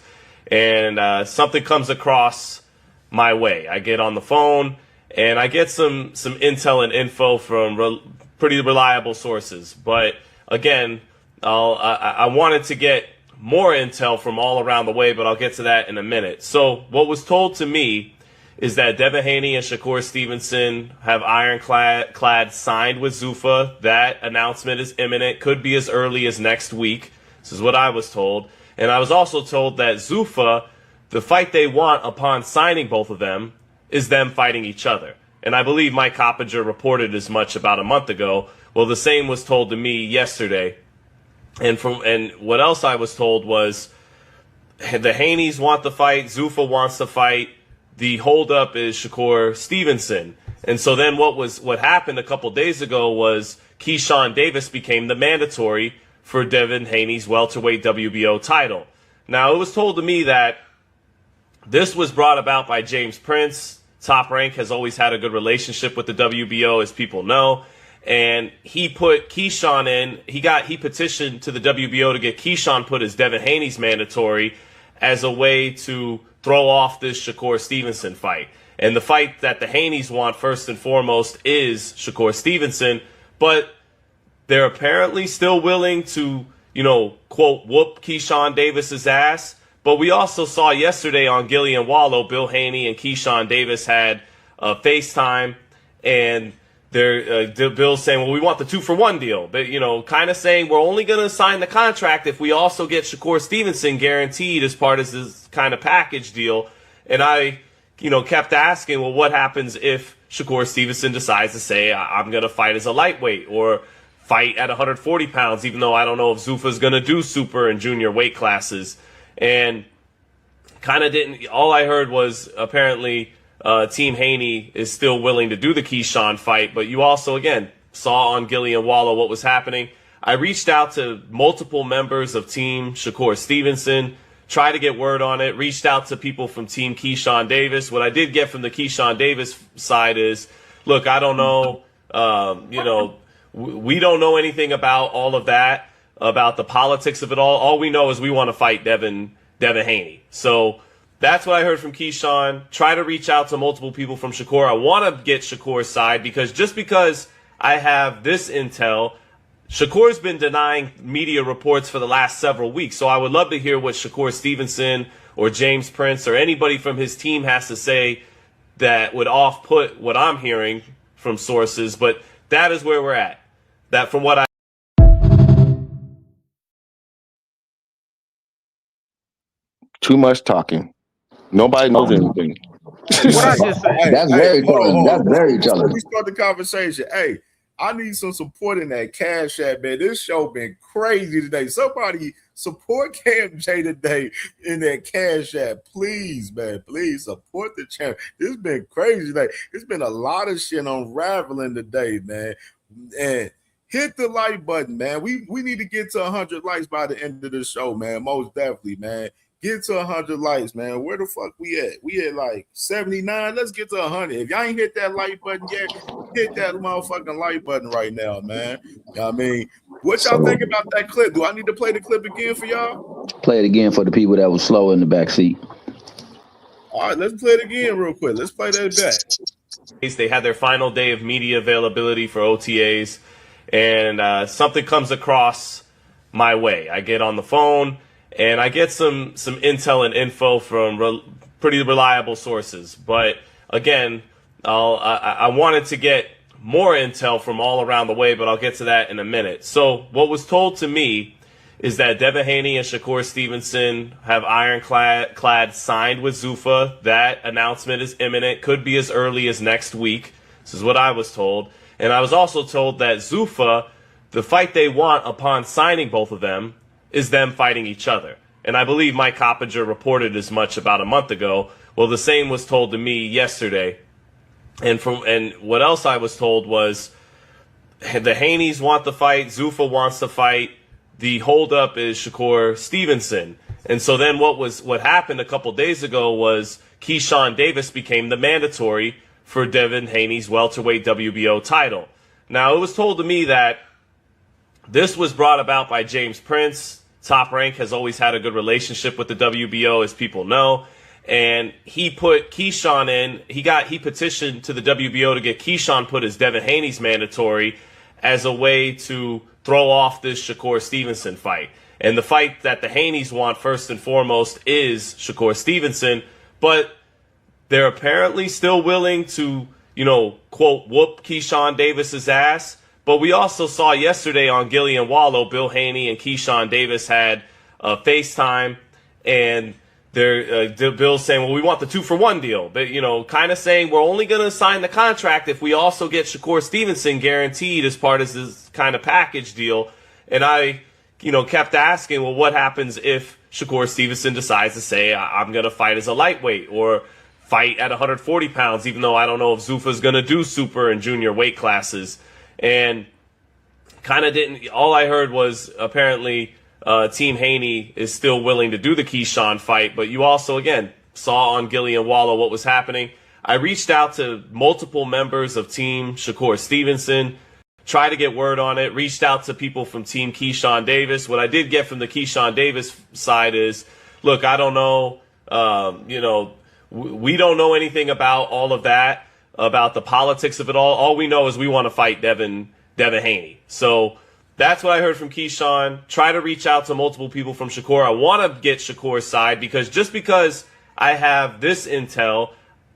R: and something comes across my way. I get on the phone, and I get some intel and info from pretty reliable sources. But again, I wanted to get more intel from all around the way, but I'll get to that in a minute. So what was told to me is that Devin Haney and Shakur Stevenson have ironclad signed with Zuffa. That announcement is imminent, could be as early as next week. This is what I was told. And I was also told that Zuffa, the fight they want upon signing both of them, is them fighting each other. And I believe Mike Coppinger reported as much about a month ago. Well, the same was told to me yesterday. And what else I was told was the Haneys want the fight, Zuffa wants to fight. The holdup is Shakur Stevenson. And so then what happened a couple days ago was Keyshawn Davis became the mandatory for Devin Haney's welterweight WBO title. Now, it was told to me that this was brought about by James Prince. Top Rank has always had a good relationship with the WBO, as people know. And he put Keyshawn in. He petitioned to the WBO to get Keyshawn put as Devin Haney's mandatory as a way to throw off this Shakur Stevenson fight. And the fight that the Haneys want first and foremost is Shakur Stevenson, but they're apparently still willing to, quote, whoop Keyshawn Davis's ass. But we also saw yesterday on Gillian Wallow, Bill Haney and Keyshawn Davis had FaceTime, and Bill's saying, well, we want the 2-for-1 deal. But, kind of saying we're only going to sign the contract if we also get Shakur Stevenson guaranteed as part of this kind of package deal. And I, kept asking, well, what happens if Shakur Stevenson decides to say, I'm going to fight as a lightweight or fight at 140 pounds, even though I don't know if Zuffa's going to do super and junior weight classes. And kind of didn't, all I heard was apparently Team Haney is still willing to do the Keyshawn fight, but you also, again, saw on Gillian Wallow what was happening. I reached out to multiple members of Team Shakur Stevenson, tried to get word on it, reached out to people from Team Keyshawn Davis. What I did get from the Keyshawn Davis side is, look, I don't know, we don't know anything about all of that, about the politics of it all. All we know is we want to fight Devin Haney. So that's what I heard from Keyshawn. Try to reach out to multiple people from Shakur. I want to get Shakur's side because I have this intel, Shakur's been denying media reports for the last several weeks. So I would love to hear what Shakur Stevenson or James Prince or anybody from his team has to say that would off-put what I'm hearing from sources. But that is where we're at. That from what I...
C: Too much talking. Nobody knows anything.
J: What I just said.
D: That's very telling. That's very telling.
E: Before we start the conversation, hey, I need some support in that Cash App, man. This show been crazy today. Somebody support CamJ today in that Cash App. Please, man. Please support the channel. This been crazy today. It's been a lot of shit unraveling today, man. And hit the like button, man. We need to get to 100 likes by the end of the show, man. Most definitely, man. Get to 100 likes, man. Where the fuck we at? We at like 79. Let's get to 100. If y'all ain't hit that like button yet, hit that motherfucking like button right now, man. I mean, what y'all think about that clip? Do I need to play the clip again for y'all?
D: Play it again for the people that was slow in the back seat.
E: All right, let's play it again real quick. Let's play that back.
R: They had their final day of media availability for OTAs, and something comes across my way. I get on the phone, and I get some intel and info from pretty reliable sources. But again, I wanted to get more intel from all around the way, but I'll get to that in a minute. So what was told to me is that Devin Haney and Shakur Stevenson have ironclad signed with Zuffa. That announcement is imminent, could be as early as next week. This is what I was told. And I was also told that Zuffa, the fight they want upon signing both of them, is them fighting each other. And I believe Mike Coppinger reported as much about a month ago. Well, the same was told to me yesterday. And what else I was told was the Haneys want the fight, Zuffa wants to fight. The holdup is Shakur Stevenson. And so then what happened a couple days ago was Keyshawn Davis became the mandatory for Devin Haney's welterweight WBO title. Now, it was told to me that this was brought about by James Prince. Top Rank has always had a good relationship with the WBO, as people know. And he put Keyshawn in. He petitioned to the WBO to get Keyshawn put as Devin Haney's mandatory as a way to throw off this Shakur Stevenson fight. And the fight that the Haneys want first and foremost is Shakur Stevenson, but they're apparently still willing to, quote, whoop Keyshawn Davis's ass. But we also saw yesterday on Gillian Wallow, Bill Haney and Keyshawn Davis had a FaceTime, and Bill's saying, well, we want the 2-for-1 deal. But, kind of saying we're only going to sign the contract if we also get Shakur Stevenson guaranteed as part of this kind of package deal. And I, kept asking, well, what happens if Shakur Stevenson decides to say, I'm going to fight as a lightweight or fight at 140 pounds, even though I don't know if Zuffa's going to do super and junior weight classes. And kind of all I heard was apparently Team Haney is still willing to do the Keyshawn fight, but you also, again, saw on Gillian Wallow what was happening. I reached out to multiple members of Team Shakur Stevenson, tried to get word on it, reached out to people from Team Keyshawn Davis. What I did get from the Keyshawn Davis side is, look, I don't know, we don't know anything about all of that, about the politics of it all. All we know is we want to fight Devin Haney. So that's what I heard from Keyshawn. Try to reach out to multiple people from Shakur. I want to get Shakur's side because I have this intel,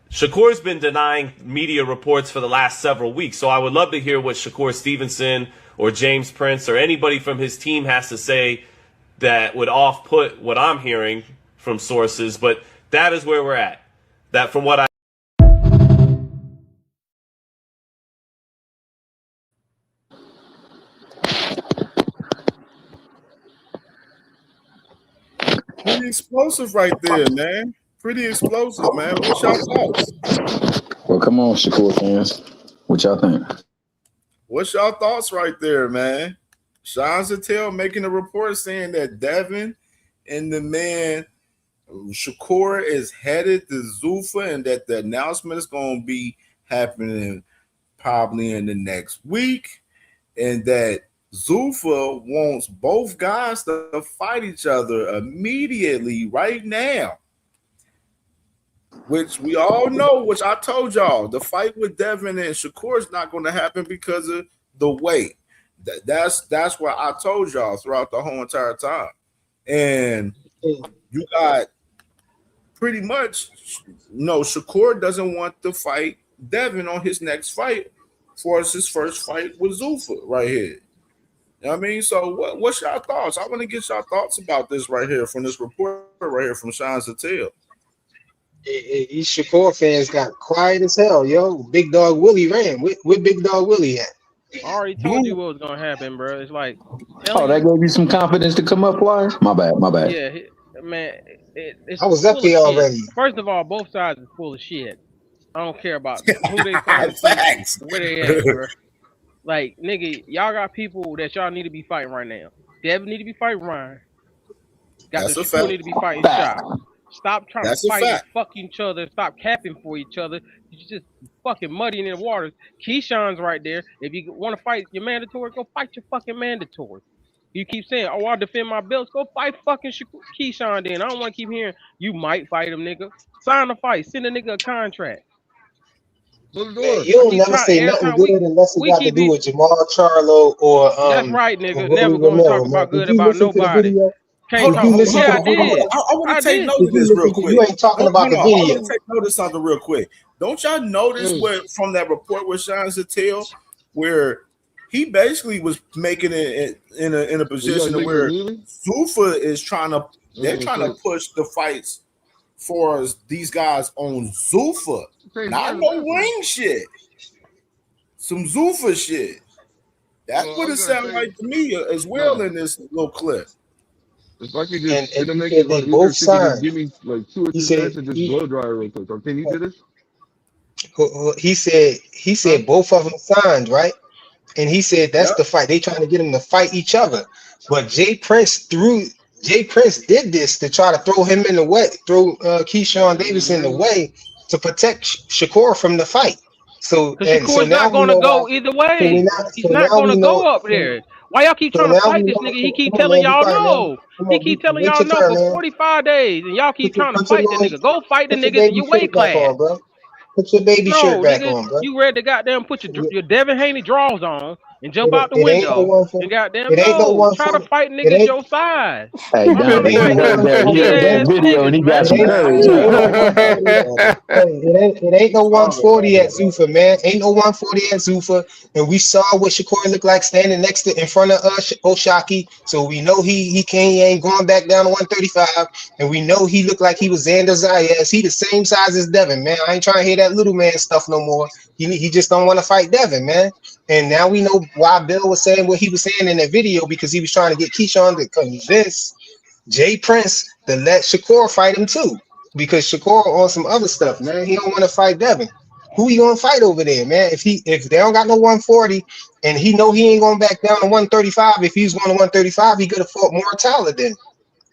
R: Shakur's been denying media reports for the last several weeks. So I would love to hear what Shakur Stevenson or James Prince or anybody from his team has to say that would off-put what I'm hearing from sources. But that is where we're at. That from what I
N: Pretty explosive right there, man. Pretty explosive, man. What's your thoughts?
D: Well, come on, Shakur fans. What y'all think?
N: What's y'all thoughts right there, man? Sean Zattel making a report saying that Devin and the man Shakur is headed to Zuffa and that the announcement is going to be happening probably in the next week, and that Zuffa wants both guys to fight each other immediately right now, which we all know, which I told y'all, the fight with Devin and Shakur is not going to happen because of the weight. That's what I told y'all throughout the whole entire time. And you got pretty much, Shakur doesn't want to fight Devin on his next fight for his first fight with Zuffa right here. You know what I mean? So what's y'all thoughts? I want to get y'all thoughts about this right here from this report right here from Sean Zattel.
F: These Shakur fans got quiet as hell, yo. Big Dog Willie ran. Where Big Dog Willie at?
J: I already told you what was gonna happen, bro. It's like,
D: that gave you some confidence to come up, Flyers? My bad.
J: Yeah, man. It's
F: I was up here already.
J: First of all, both sides are full of shit. I don't care about who they fight, where they at, bro. Like, nigga, y'all got people that y'all need to be fighting right now. Devin need to be fighting Ryan.
N: That's
J: the Shakur need to be fighting Shot. Stop trying to fight and fuck each other. Stop capping for each other. You just fucking muddying in the waters. Keyshawn's right there. If you want to fight your mandatory, go fight your fucking mandatory. You keep saying, oh, I'll defend my belts. Go fight fucking Keyshawn then. I don't want to keep hearing you might fight him, nigga. Sign the fight. Send a nigga a contract.
F: Man, you don't never say nothing good unless it got to do with Jamal Charlo or
J: that's right, nigga. Never gonna talk about good about nobody.
N: Hold on. I want to take note of this real quick.
F: You ain't talking about the video.
N: I want to take note of something real quick. Don't y'all notice what from that report with Sean Zattel, where he basically was making it in a position where Zuffa is trying to push the fights for these guys on Zuffa, not no ring shit. some Zuffa shit. That's
M: Well,
N: what it sounded like to me as well in this little clip.
M: If I could just, it'll make
F: and
M: it a lot
F: they both
M: easier if you could just
F: signed.
M: give me like 2 or
F: He
M: 3
F: said
M: minutes and just blow dry real quick. So can you do this?
F: he said both of them signed, right? And he said that's the fight. They trying to get them to fight each other. But Jay Prince did this to try to throw him in the way, throw Keyshawn Davis in the way to protect Shakur from the fight. So
J: Because Shakur's
F: now
J: not
F: we
J: going to
F: know why.
J: go either way. He's
F: So
J: not
F: now
J: going to
F: we know.
J: go up there. Why y'all keep
F: So
J: trying to
F: now we
J: fight this
F: know.
J: nigga? He keep
F: Come on,
J: telling
F: man. Be
J: y'all
F: quiet, man.
J: no.
F: Come
J: He
F: on,
J: keep telling
F: wait
J: y'all
F: your
J: no
F: turn,
J: for
F: man.
J: 45 days, and y'all keep trying to
F: Put your
J: fight the
F: little,
J: nigga. Go fight the
F: put your
J: niggas in
F: baby
J: your weight
F: shirt back
J: class.
F: on, bro. Put your baby shirt
J: No,
F: back
J: nigga,
F: on, bro.
J: you ready to goddamn put your Devin Haney drawers on and jump out the
F: It ain't no
J: window
F: 140.
J: and goddamn
F: It ain't no
J: no. Try to
F: 140.
J: fight
F: It
J: niggas
F: ain't.
J: your size.
D: Hey,
J: Y'all
D: Don,
J: trying to
F: It ain't
D: he
J: fight
F: no
J: them
D: heard that. He
F: 140.
J: skinny
D: heard that
J: ass
D: video and
J: niggas,
D: he got
J: man.
D: some courage.
F: It ain't no 140. It ain't no 140 at Zuffa, man. Ain't no 140 at Zuffa. And we saw what Shakur looked like standing next to in front of Oshaki. So we know he ain't going back down to 135. And we know he looked like he was Xander Zayas. He the same size as Devin, man. I ain't trying to hear that little man stuff no more. He just don't want to fight Devin, man. And now we know why Bill was saying what he was saying in that video, because he was trying to get Keyshawn to convince Jay Prince to let Shakur fight him too. Because Shakur on some other stuff, man. He don't want to fight Devin. Who he gonna fight over there, man? If they don't got no 140 and he know he ain't going back down to 135, if he's going to 135, he could have fought more Tyler then.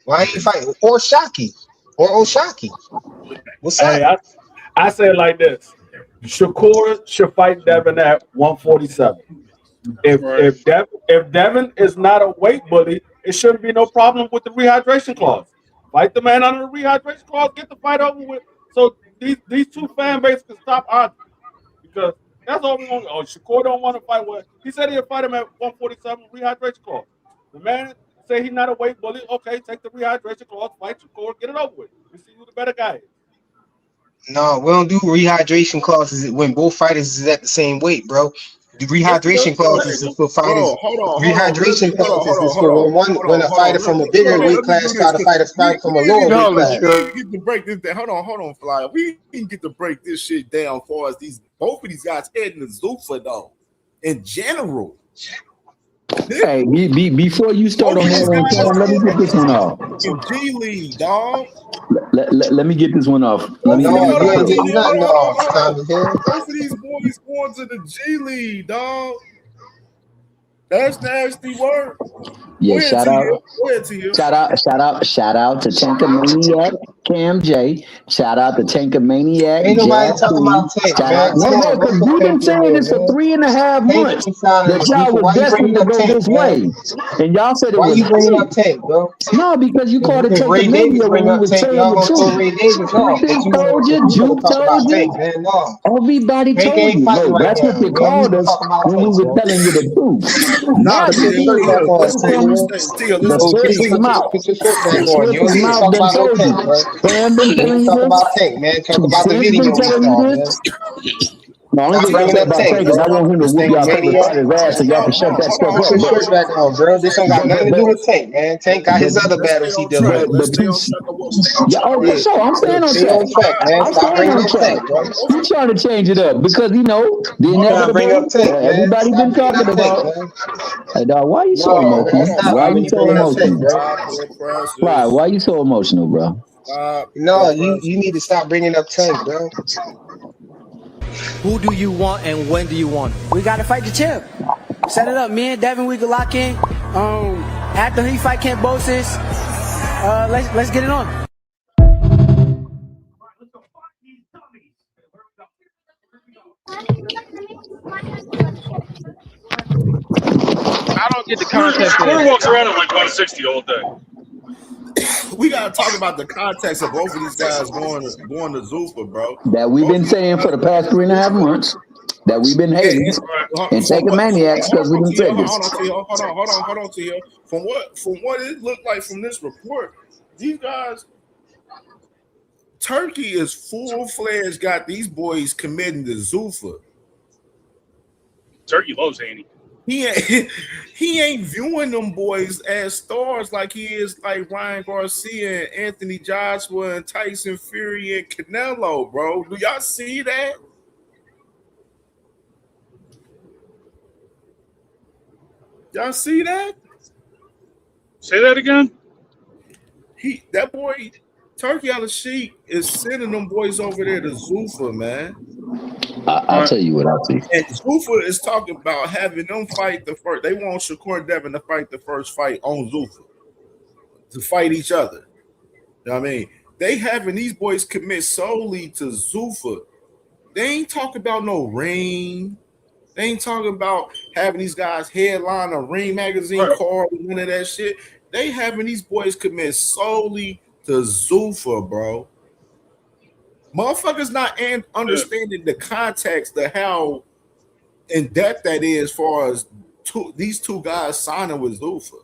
F: Why ain't he fighting? Or Shockey. Or Oshaki. What's up?
P: Hey, I say it like this: Shakur should fight Devin at 147. If Devin is not a weight bully, it shouldn't be no problem with the rehydration clause. Fight the man under the rehydration clause, get the fight over with. So these two fan bases can stop arguing, because that's all we want. Oh, Shakur don't want to fight. What he said he'll fight him at 147 rehydration clause. The man say he's not a weight bully. Okay, take the rehydration clause, fight Shakur, get it over with. We see who the better guy is.
F: No, we don't do rehydration clauses when both fighters is at the same weight, bro. The rehydration clauses is for fighters.
N: Bro, hold on.
F: Rehydration clauses is for
N: Hold
F: when
N: on.
F: a fighter from a bigger weight
N: Let me
F: class
N: do
F: try
N: this.
F: to fight a fighter from a
N: We
F: lower weight
N: didn't
F: class.
N: get to break this down. Hold on, Fly. We didn't get to break this shit down for us. Both of these guys heading to Zuffa though. In general.
D: Hey, before you start on that one, Cam, let me get this one off.
N: In G League, dog.
D: Let me get this one off.
F: No, you ain't getting nothing off, Tommy Hill.
N: Both of these boys going to the G League, dog. That's nasty work.
D: Yeah,
N: Go ahead, T.
D: shout out to Tanker Maniac, Cam J. Shout out to Tanker Maniac,
F: Ain't nobody
D: Jazz
F: talking
D: Queen.
F: about Tank,
D: Shout
F: man.
D: out.
F: Come on,
D: Because
F: let's put
D: we've been
F: Tank in
D: saying
F: there,
D: this for
F: man.
D: 3.5
F: Tank
D: months
F: ain't signing
D: that
F: the
D: y'all
F: Zuffa.
D: were
F: Why you
D: destined
F: bringing
D: to
F: up
D: go
F: Tank,
D: this
F: man?
D: way. And y'all said it
F: Why
D: was
F: you bringing up
D: fake.
F: Tank, bro?
D: No, because you called it
F: If
D: Tanker
F: Ray Davis
D: Mania when
F: bring
D: we
F: up
D: were
F: Tank,
D: saying
F: y'all
D: the
F: gonna throw
D: truth.
F: Ray Davis off. If
D: Big
F: you
D: told
F: wanna
D: you,
F: talk about
D: told
F: Tank,
D: you.
F: man, no.
D: Everybody
F: Tank
D: told
F: ain't
D: you.
F: fighting
D: No,
F: right
D: that's what
F: now,
D: they
F: man. We
D: called
F: just
D: us
F: talking about
D: when we
F: Tank,
D: were
F: bro.
D: telling you the truth.
N: Nah,
D: Now
F: Put
D: you
F: your shirt back
D: see
F: on,
D: it's
F: Tank.
D: from the switch's mouth.
F: Put your shirt back
D: The
F: on. You
D: switch's
F: don't need to
D: mouth
F: talk
D: done
F: about no
D: told you.
F: Tank, bro.
D: Cam been
F: You
D: telling
F: ain't
D: you
F: talk
D: this.
F: about Tank, man. Talk about the
D: Since been
F: video we
D: telling you
F: saw,
D: this.
F: man.
D: The only
F: Stop
D: thing I
F: bringing
D: said
F: up
D: about
F: Tank,
D: Tank is
F: bro.
D: I want him to
F: This
D: whoop
F: Tank
D: y'all favorite
F: maniac.
D: fighter's ass so y'all can shut that stuff
F: Put
D: up.
F: your shirt back on, bro. This don't got nothing to do with Tank, man. Tank got his other
N: Let's stay
F: battles he
N: on
F: dealing
N: track.
F: with.
N: Let's
D: But
N: stay on track. Stay on
D: yeah,
N: track.
D: oh, for
F: Yeah.
D: sure. I'm staying on
F: Stay
D: track.
F: on track, man.
D: I'm
F: Stop
D: staying
F: bringing
D: on
F: up
D: track.
F: Tank, bro.
D: You trying to change it up because the
F: You trying to bring up
D: inevitable.
F: Tank, man.
D: Everybody
F: Stop
D: been
F: bringing
D: talking
F: up Tank,
D: about.
F: man.
D: Hey dog, why you so
F: No, man.
D: emotional?
F: Stop,
D: Why
F: man, when
D: you
F: you
D: so
F: bringing up Tank,
D: emotional?
F: bro.
N: Stop the
D: Fly,
N: presses.
D: why you so emotional, bro?
N: Stop the
F: No, you
N: presses.
F: need to stop bringing up Tank, bro.
G: Who do you want and when do you want? We gotta fight the champ. Set it up. Me and Devin, we can lock in. After he fight Cambosis, let's get it on.
J: I don't get the context of
W: Shakur
J: that.
W: walks around at like 160 all day.
N: We gotta talk about the context of both of these guys going to Zuffa, bro.
D: That we've
N: Both
D: been
N: of these
D: saying for
N: guys
D: the
N: going
D: past
N: to
D: 3.5
N: Zuffa.
D: months. That we've been hating and
N: From
D: taking
N: what?
D: maniacs because we done said this.
N: Hold on, Tio. Hold on, Tio. From what it looked like from this report, these guys, Turkey is full-fledged. Got these boys committing to Zuffa.
W: Turkey loves Haney.
N: He ain't viewing them boys as stars like he is like Ryan Garcia and Anthony Joshua and Tyson Fury and Canelo, bro. Do y'all see that?
E: Y'all see that?
W: Say that again.
E: That boy Turkey on the sheet is sending them boys over there to Zuffa, man.
D: I'll tell you what I see.
E: And Zuffa is talking about having them fight the first. They want Shakur and Devin to fight the first fight on Zuffa, to fight each other. You know what I mean? They having these boys commit solely to Zuffa. They ain't talking about no ring. They ain't talking about having these guys headline a Ring magazine card or none of that shit. They having these boys commit solely to Zuffa, bro. Motherfuckers not understanding the context of how in depth that is, as far as these two guys signing with Zuffa.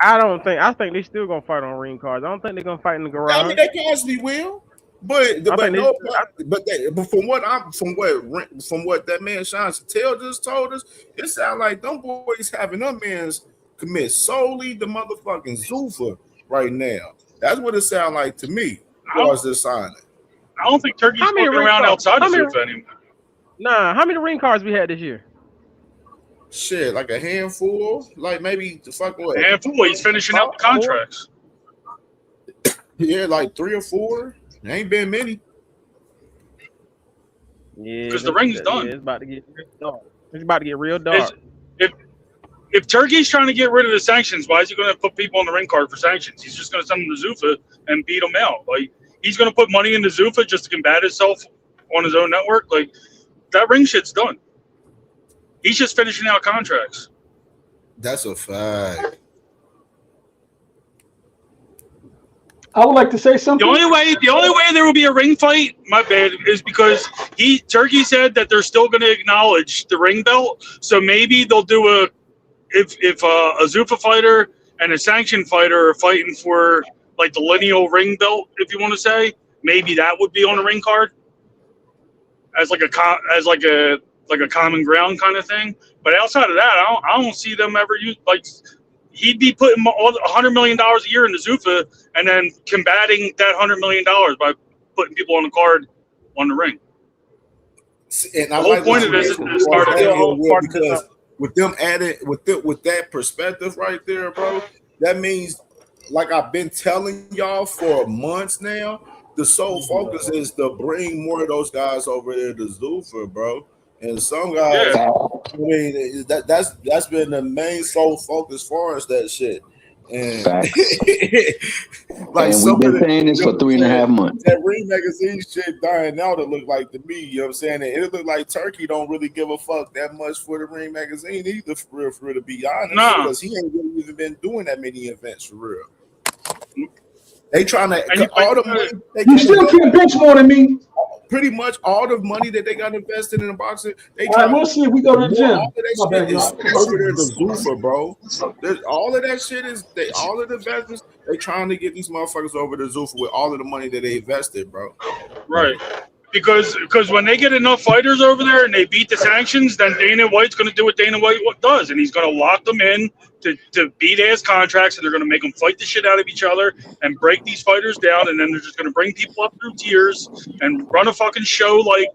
J: I think they still gonna fight on ring cards. I don't think they're gonna fight in the garage.
E: I mean, they possibly will, but from what that man Sean Chatel just told us, it sounds like them boys having them men's commit solely to motherfucking Zuffa right now. That's what it sounds like to me. Was this signing?
W: I don't think Turkey's looking around outside of Zuffa anymore.
J: Nah, how many ring cards we had this year?
E: Shit, like a handful, like maybe the fuck what?
W: A handful. He's finishing out the contracts.
E: Yeah, like 3 or 4. There ain't been many.
J: Yeah,
W: because the ring's done.
J: Yeah, it's about to get real dark. It's about to get real dark.
W: If Turkey's trying to get rid of the sanctions, why is he going to put people on the ring card for sanctions? He's just going to send them to Zuffa and beat them out. Like, he's going to put money into Zuffa just to combat himself on his own network. Like, that ring shit's done. He's just finishing out contracts.
E: That's a fact.
Q: I would like to say something.
W: The only way there will be a ring fight, my bad, is because Turkey said that they're still going to acknowledge the ring belt. So maybe they'll do if a Zuffa fighter and a sanctioned fighter are fighting for like the lineal ring belt, if you want to say, maybe that would be on a ring card as like a common ground kind of thing. But outside of that, I don't see them ever use like. He'd be putting $100 million a year into Zuffa and then combating that $100 million by putting people on the card on the ring.
E: And
W: the whole point of this is to start
E: because with them added with that perspective right there, bro, that means, like I've been telling y'all for months now, the sole focus is to bring more of those guys over there to Zuffa, bro. And some guys, I mean, that's been the main sole focus for us, that shit. And
D: like, and we've been saying this for 3.5 months.
E: That Ring magazine shit dying out, it looked like to me, you know what I'm saying? And it looked like Turkey don't really give a fuck that much for the Ring magazine either, for real, to be honest.
W: Nah.
E: Because he ain't really even been doing that many events for real. They trying to all the money.
Q: You still can't bench more than me.
E: Pretty much all the money that they got invested in the boxing, they
Q: all right, we'll see if we go to the gym.
E: All of that shit is over there to Zuffa, bro. All of that shit is all of the investments. They trying to get these motherfuckers over to Zuffa with all of the money that they invested, bro.
W: Right. Because when they get enough fighters over there and they beat the sanctions, then Dana White's going to do what Dana White does, and he's going to lock them in to beat ass contracts, and they're going to make them fight the shit out of each other and break these fighters down, and then they're just going to bring people up through tiers and run a fucking show like,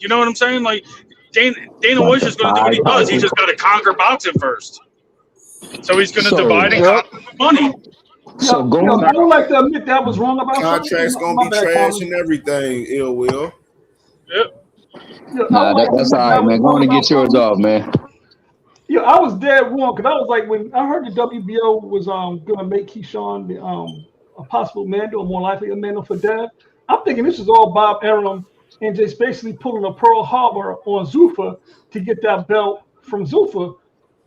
W: you know what I'm saying? Like, Dana White's just going to do what he does. He's just got to conquer boxing first. So he's going to divide and conquer money.
Q: So I would like to admit that I was wrong about
E: contracts
Q: something.
E: Gonna be trash and everything. Ill will.
W: Yep.
D: Nah, that's all right, man. Go on and get yours off, man.
Q: Yeah, I was dead wrong because I was like, when I heard the WBO was gonna make Keyshawn a possible Mando, or more likely a Mando for Dev, I'm thinking this is all Bob Arum and just basically pulling a Pearl Harbor on Zuffa to get that belt from Zuffa.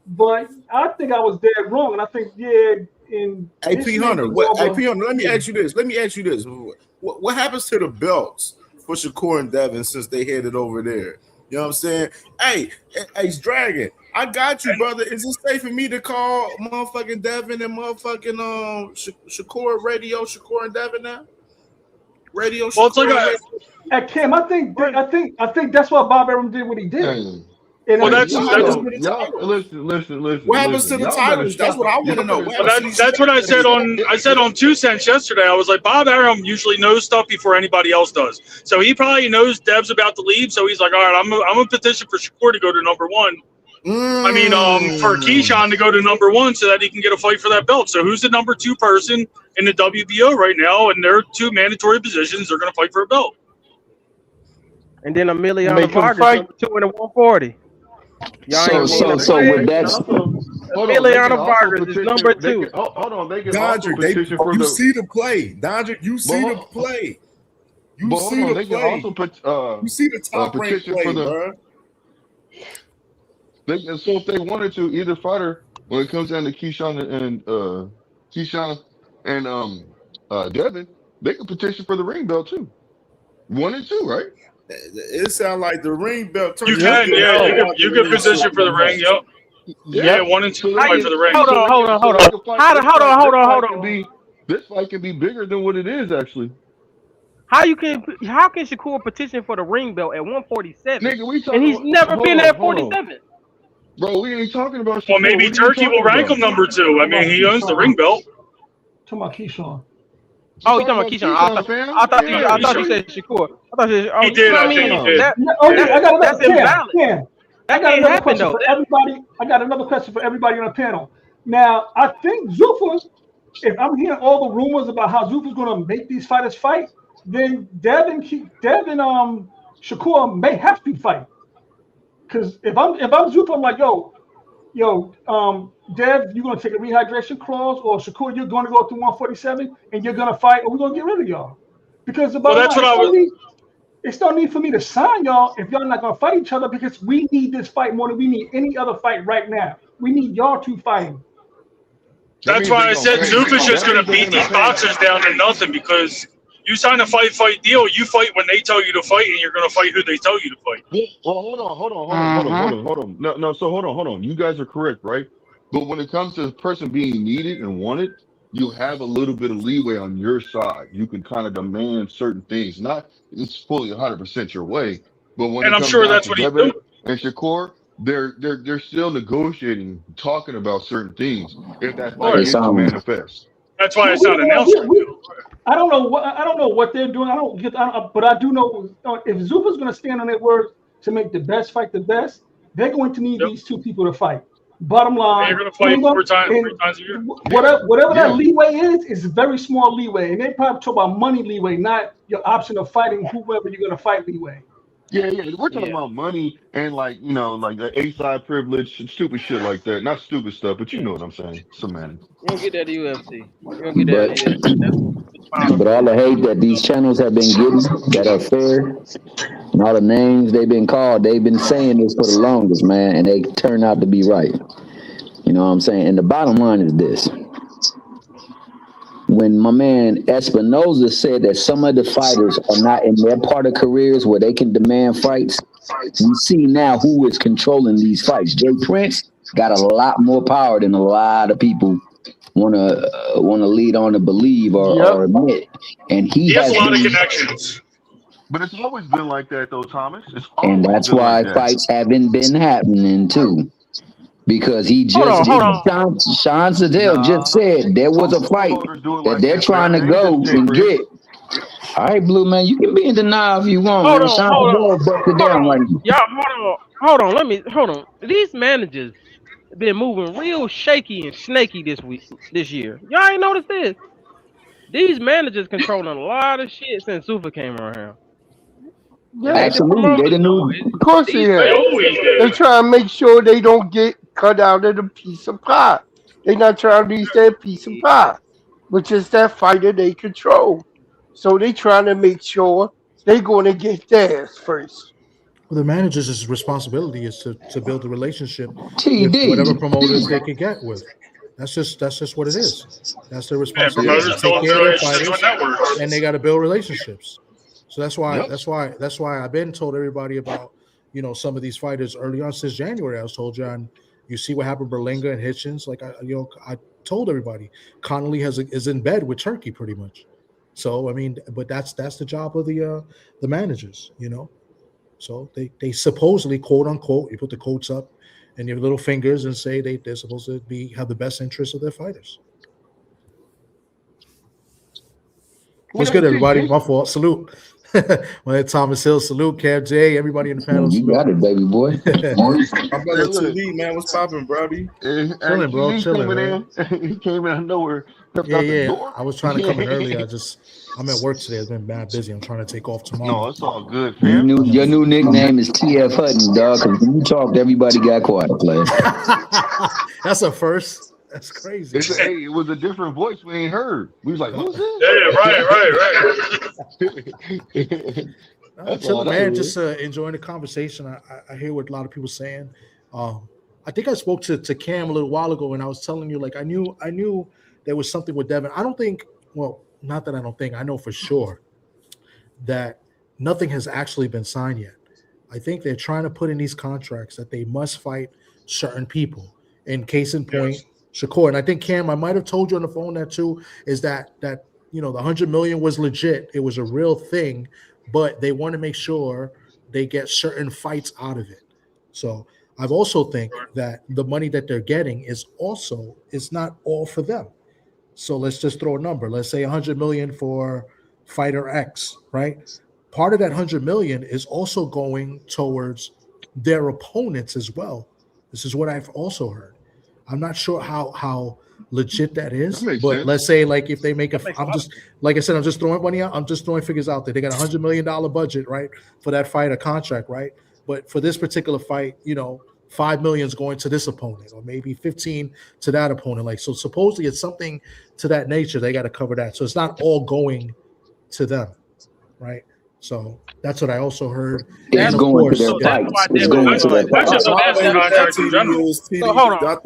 Q: But I think I was dead wrong, and I think in
E: AP Hunter, AP Hunter, let me ask you this. What happens to the belts for Shakur and Devin since they headed over there? You know what I'm saying? Hey, Dragon, I got you, brother. Is it safe for me to call motherfucking Devin and motherfucking Shakur and Devin now? Radio Shakur.
W: Well, it's like
Q: Cam, I think that's why Bob Arum did what he did.
W: Well,
M: listen.
E: What happens to the titles? That's what I want to know.
W: That's what I said on 2 Cents yesterday. I was like, Bob Arum usually knows stuff before anybody else does. So he probably knows Dev's about to leave. So he's like, all right, I'm a petition for Shakur to go to number 1.
Q: I mean, for Keyshawn to go to number 1 so that he can get a fight for that belt. So who's the number 2 person in the WBO right now? And their 2 mandatory positions. They're going to fight for a belt.
J: And then Emiliano
I: Make him
J: Vargas,
I: fight.
J: number 2 in the 140.
D: So with that,
J: Emiliano Vargas is number 2.
M: Hold on, they can
N: Dondrick,
M: also petition for
N: you
M: the.
N: see the play. Dondrick, you see the play. You
M: But
N: see
M: hold on,
N: the
M: they can
N: play.
M: also put
N: You see the top ranked
M: petition
N: play,
M: for the.
N: bro.
M: So if they wanted to, either fighter, when it comes down to Keyshawn and Devin, they could petition for the ring belt too. 1 and 2, right?
N: It sounds like the ring belt.
Q: You can, yeah. You could position for the ring, yep. Yeah, 1 and 2 fight for the ring.
J: Hold on.
M: This fight can be bigger than what it is actually.
J: How can Shakur petition for the ring belt at 147?
M: Nigga, we
J: and he's never been at 47.
M: Bro, we ain't talking about.
Q: Well, maybe Turkey will rank him number 2. I mean, he owns the ring belt.
I: Talking about Keyshawn.
J: Oh, you talking about Keyshawn? I thought you said Shakur. I thought you said,
Q: he did. I think he did.
J: That's invalid.
I: I got another question for everybody. I got another question for everybody on the panel. Now, I think Zuffa, if I'm hearing all the rumors about how Zuffa's going to make these fighters fight, then Devin Shakur may have to fight. Because if I'm Zuffa, I'm like, Dev, you're gonna take a rehydration clause, or Shakur, you're gonna go up to 147 and you're gonna fight, or we're gonna get rid of y'all. Because it's no need for me to sign y'all if y'all not gonna fight each other, because we need this fight more than we need any other fight right now. We need y'all two fighting.
Q: That's why I said Zuffa's just gonna beat these boxers down to nothing, because you sign a fight deal, you fight when they tell you to fight, and you're gonna fight who they tell you to fight.
M: Well, hold on. No, so hold on. You guys are correct, right? But when it comes to the person being needed and wanted, you have a little bit of leeway on your side. You can kind of demand certain things. Not it's fully 100% your way, but when
Q: and
M: it
Q: I'm
M: comes
Q: sure
M: down
Q: that's
M: to
Q: what he's
M: Devin
Q: doing.
M: and Shakur, they're still negotiating, talking about certain things. If that fight is to manifest,
Q: that's why it's not announced.
I: I don't know what they're doing. But I do know if Zuffa's going to stand on their word to make the best fight the best, they're going to need these two people to fight. Bottom line,
Q: you're going to fight three times a year.
I: Whatever that leeway is very small leeway, and they probably talk about money leeway, not your option of fighting whoever you're going to fight leeway.
M: Yeah, we're talking about money and like the A-side privilege, stupid shit like that. Not stupid stuff, but you know what I'm saying. Semantics.
J: You don't get that to UFC. You don't get that to UFC.
D: But all the hate that these channels have been getting that are fair, and all the names they've been called, they've been saying this for the longest, man, and they turn out to be right. You know what I'm saying? And the bottom line is this. When my man Espinoza said that some of the fighters are not in their part of careers where they can demand fights, we see now who is controlling these fights. Jay Prince got a lot more power than a lot of people want to lead on to believe or admit. And he has
Q: a lot of connections.
M: But it's always been like that, though, Thomas.
D: And that's why fights haven't been happening, too. Because he just, Sean Siddell just said there was a fight that they're trying to go and get. All right, Blue Man, you can be in denial if you want.
J: Hold on. These managers been moving real shaky and snaky this year. Y'all ain't noticed this? These managers controlling a lot of shit since Zuffa came around.
I: Yeah,
D: absolutely.
I: Of course they have. They're trying to make sure they don't get cut out of the piece of pie. They're not trying to lose their piece of pie, which is that fighter they control. So they trying to make sure they're going to get theirs first.
S: Well, the manager's responsibility is to build a relationship with whatever promoters they can get with. That's just what it is. That's their responsibility. Take care of their fighters, and they got to build relationships. So that's why I've been told everybody about some of these fighters early on since January. I was told John, you see what happened Berlinga and Hitchens. Like I told everybody, Connolly is in bed with Turkey pretty much. So I mean, but that's the job of the managers, So they supposedly, quote unquote, you put the quotes up and your little fingers and say they're supposed to have the best interests of their fighters. What's good, everybody? My fault. Salute. Well, Thomas Hill, salute, Cam J, everybody in the panel.
D: You got it, baby boy.
E: My brother TD, man, what's popping, brody?
S: Chilling, bro, chilling, man.
M: He came in out of nowhere.
S: Yeah. I was trying to come in early. I'm at work today. It's been bad busy. I'm trying to take off tomorrow.
M: No, it's all good,
D: Your
M: fam.
D: new nickname is TF Hutton, dog. Because when you talked, everybody got quiet, player.
S: That's a first. That's crazy.
M: Hey, it was a different voice we ain't heard. We was like, who's this?
P: Yeah, right.
S: Chilling, man. Just enjoying the conversation. I hear what a lot of people saying. I think I spoke to Cam a little while ago, and I was telling you, like, I knew there was something with Devin. I don't think, well, not that I don't think, I know for sure that nothing has actually been signed yet. I think they're trying to put in these contracts that they must fight certain people. In case in point, Shakur. And I think, Cam, I might have told you on the phone that too, is that you know, the $100 million was legit. It was a real thing, but they want to make sure they get certain fights out of it. So I've also think that the money that they're getting is not all for them. So let's just throw a number. Let's say $100 million for fighter X, right? Part of that $100 million is also going towards their opponents as well. This is what I've also heard. I'm not sure how legit that is, but
M: sense.
S: let's say, like, if they make I'm just throwing money out. I'm just throwing figures out there. They got $100 million budget, right, for that fight, a contract, right? But for this particular fight, you know, $5 million is going to this opponent, or maybe 15 to that opponent. Like, so supposedly it's something to that nature. They got to cover that. So it's not all going to them, right? So that's what I also heard.
D: It's going to their fights. It's going to their fights.
E: So hold on. What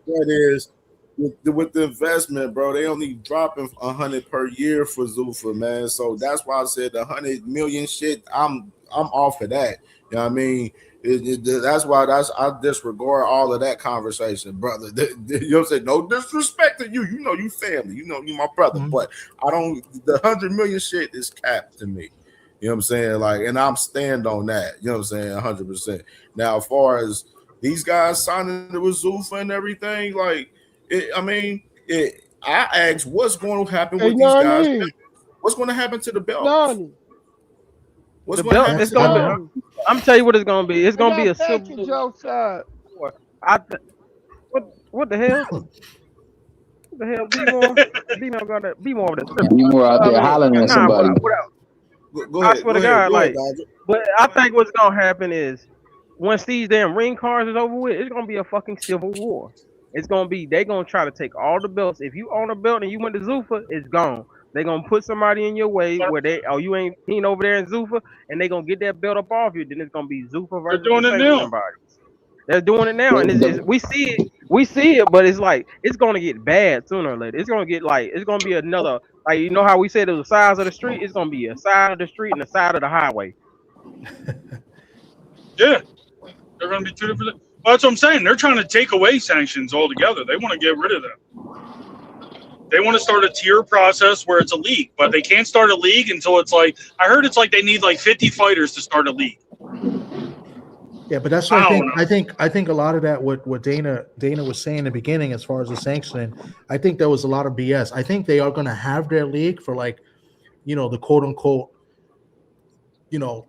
E: that is with the investment, bro. They only dropping 100 per year for Zuffa, man. So that's why I said the 100 million shit. I'm off of that. You know what I mean? That's why I disregard all of that conversation, brother. You know what I'm saying? No disrespect to you. You know you family. You know you my brother. But I don't. The 100 million shit is capped to me. You know what I'm saying? Like, and I'm stand on that. You know what I'm saying? 100%. Now, as far as these guys signing with Zuffa and everything, like, I asked what's going to happen with these guys. What's going to happen to the belt? What's going to happen?
J: It's gonna be. I'm tell you what it's gonna be. It's gonna be a civil. What the hell? What the hell? Be more of this.
D: Be more out there hollering at somebody.
E: Go ahead.
J: I swear to God, but I think what's gonna happen is once these damn ring cards is over with, it's gonna be a fucking civil war. It's gonna be they gonna try to take all the belts. If you own a belt and you went to Zuffa, it's gone. They're gonna put somebody in your way where you ain't over there in Zuffa, and they gonna get that belt up off you. Then it's gonna be Zuffa versus somebody. They're doing it now, and we see it, but it's like it's gonna get bad sooner or later. It's gonna be another, like, you know how we said it was the size of the street. It's gonna be a side of the street and a side of the highway.
P: Yeah, they're gonna be two different. Well, that's what I'm saying. They're trying to take away sanctions altogether. They want to get rid of them. They want to start a tier process where it's a league, but they can't start a league until it's like, I heard it's like they need like 50 fighters to start a league.
S: Yeah, but that's what I think a lot of that what Dana was saying in the beginning as far as the sanctioning, I think there was a lot of BS. I think they are going to have their league for, like, you know, the quote unquote, you know,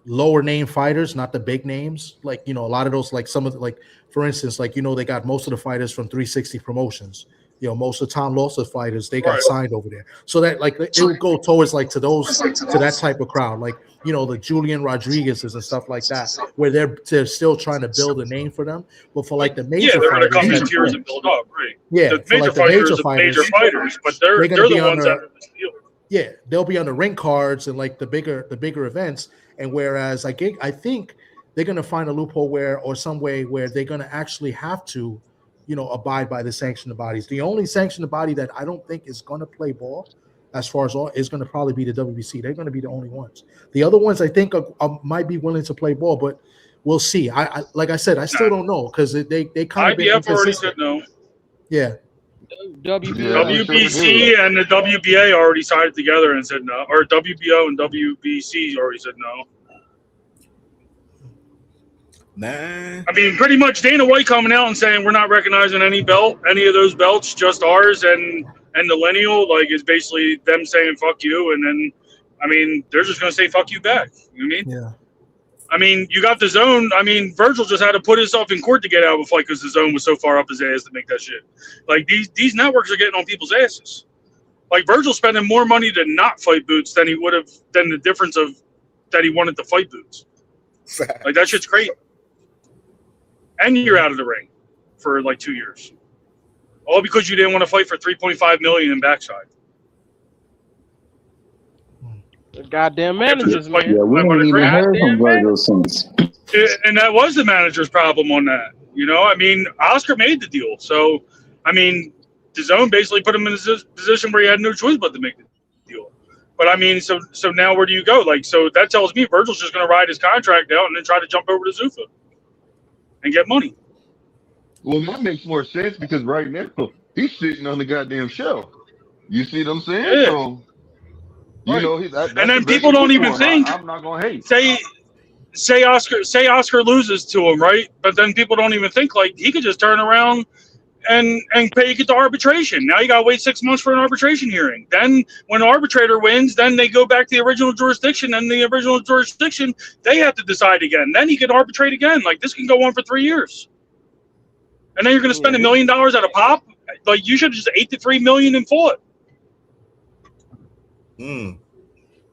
S: lower name fighters, not the big names. Like, you know, a lot of those, like some of the, like, for instance, like, you know, they got most of the fighters from 360 Promotions. You know, most of Tom Lawson fighters, they got signed over there. So that, like, it would go towards, like, to that type of crowd, like, you know, the Julian Rodriguez's and stuff like that, where they're still trying to build a name for them. But for, like, the major
P: they're going to come
S: fighters,
P: in tiers and build up, right?
S: Yeah,
P: the major
S: like
P: fighters are major fighters, but they're the ones that are the deal.
S: Yeah, they'll be on the ring cards and, like, the bigger events. And whereas I think they're going to find a loophole or some way where they're going to actually have to, you know, abide by the sanctioned bodies. The only sanctioned body that I don't think is going to play ball, as far as all, is going to probably be the WBC. They're going to be the only ones. The other ones I think might be willing to play ball, but we'll see. I like I said, I still don't know because they kind of
P: IBF already said no.
S: Yeah.
P: WBC and the WBA already sided together and said no, or WBO and WBC already said no.
E: Nah.
P: I mean, pretty much Dana White coming out and saying we're not recognizing any of those belts, just ours and the lineal, like, is basically them saying fuck you. And then
W: I mean, they're just gonna say "fuck you" back. You know what I mean?
K: Yeah.
W: I mean, you got the zone. I mean, Virgil just had to put himself in court to get out of a fight because the zone was so far up his ass to make that shit. Like these networks are getting on people's asses. Like Virgil spending more money to not fight Boots than he would have than the difference of that he wanted to fight Boots. Like that shit's crazy. And you're out of the ring for like 2 years, all because you didn't want to fight for $3.5 million in backside.
J: The goddamn managers, man.
D: Yeah, we ain't even heard from Virgil since.
W: And that was the manager's problem on that. You know, I mean, Oscar made the deal, so I mean, the zone basically put him in a position where he had no choice but to make the deal. But I mean, so now where do you go? Like, so that tells me Virgil's just going to ride his contract out and then try to jump over to Zuffa and get money.
M: Well, that makes more sense because right now he's sitting on the goddamn shelf. You see what I'm saying?
W: Yeah.
M: So, you know,
W: and then people don't even think.
M: I'm not gonna hate.
W: Say Oscar loses to him, right? But then people don't even think like he could just turn around and take it to arbitration. Now you gotta wait 6 months for an arbitration hearing. Then when the arbitrator wins, then they go back to the original jurisdiction, and the original jurisdiction they have to decide again. Then he could arbitrate again. Like this can go on for 3 years. And then you're gonna spend $1 million at a pop. Like you should have just ate the $3 million and fought.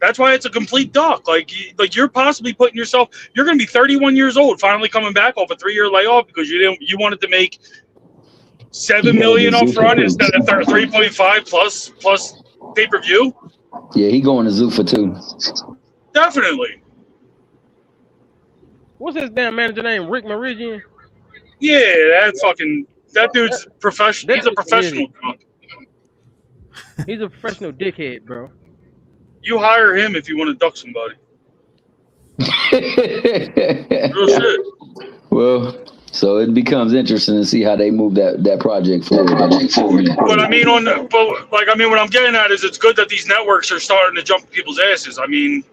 W: That's why it's a complete duck. Like you're possibly putting yourself. You're going to be 31 years old, finally coming back off a 3-year layoff because you wanted to make $7 million up front instead of 3.5 plus pay per view.
D: Yeah, he going to Zuffa too.
W: Definitely.
J: What's his damn manager name? Rick Meridian.
W: Yeah, that dude's professional. He's a professional drunk.
J: He's a professional dickhead, bro.
W: You hire him if you want to duck somebody. Real shit.
D: Well, so it becomes interesting to see how they move that project forward.
W: But I mean, what I'm getting at is it's good that these networks are starting to jump people's asses. I mean,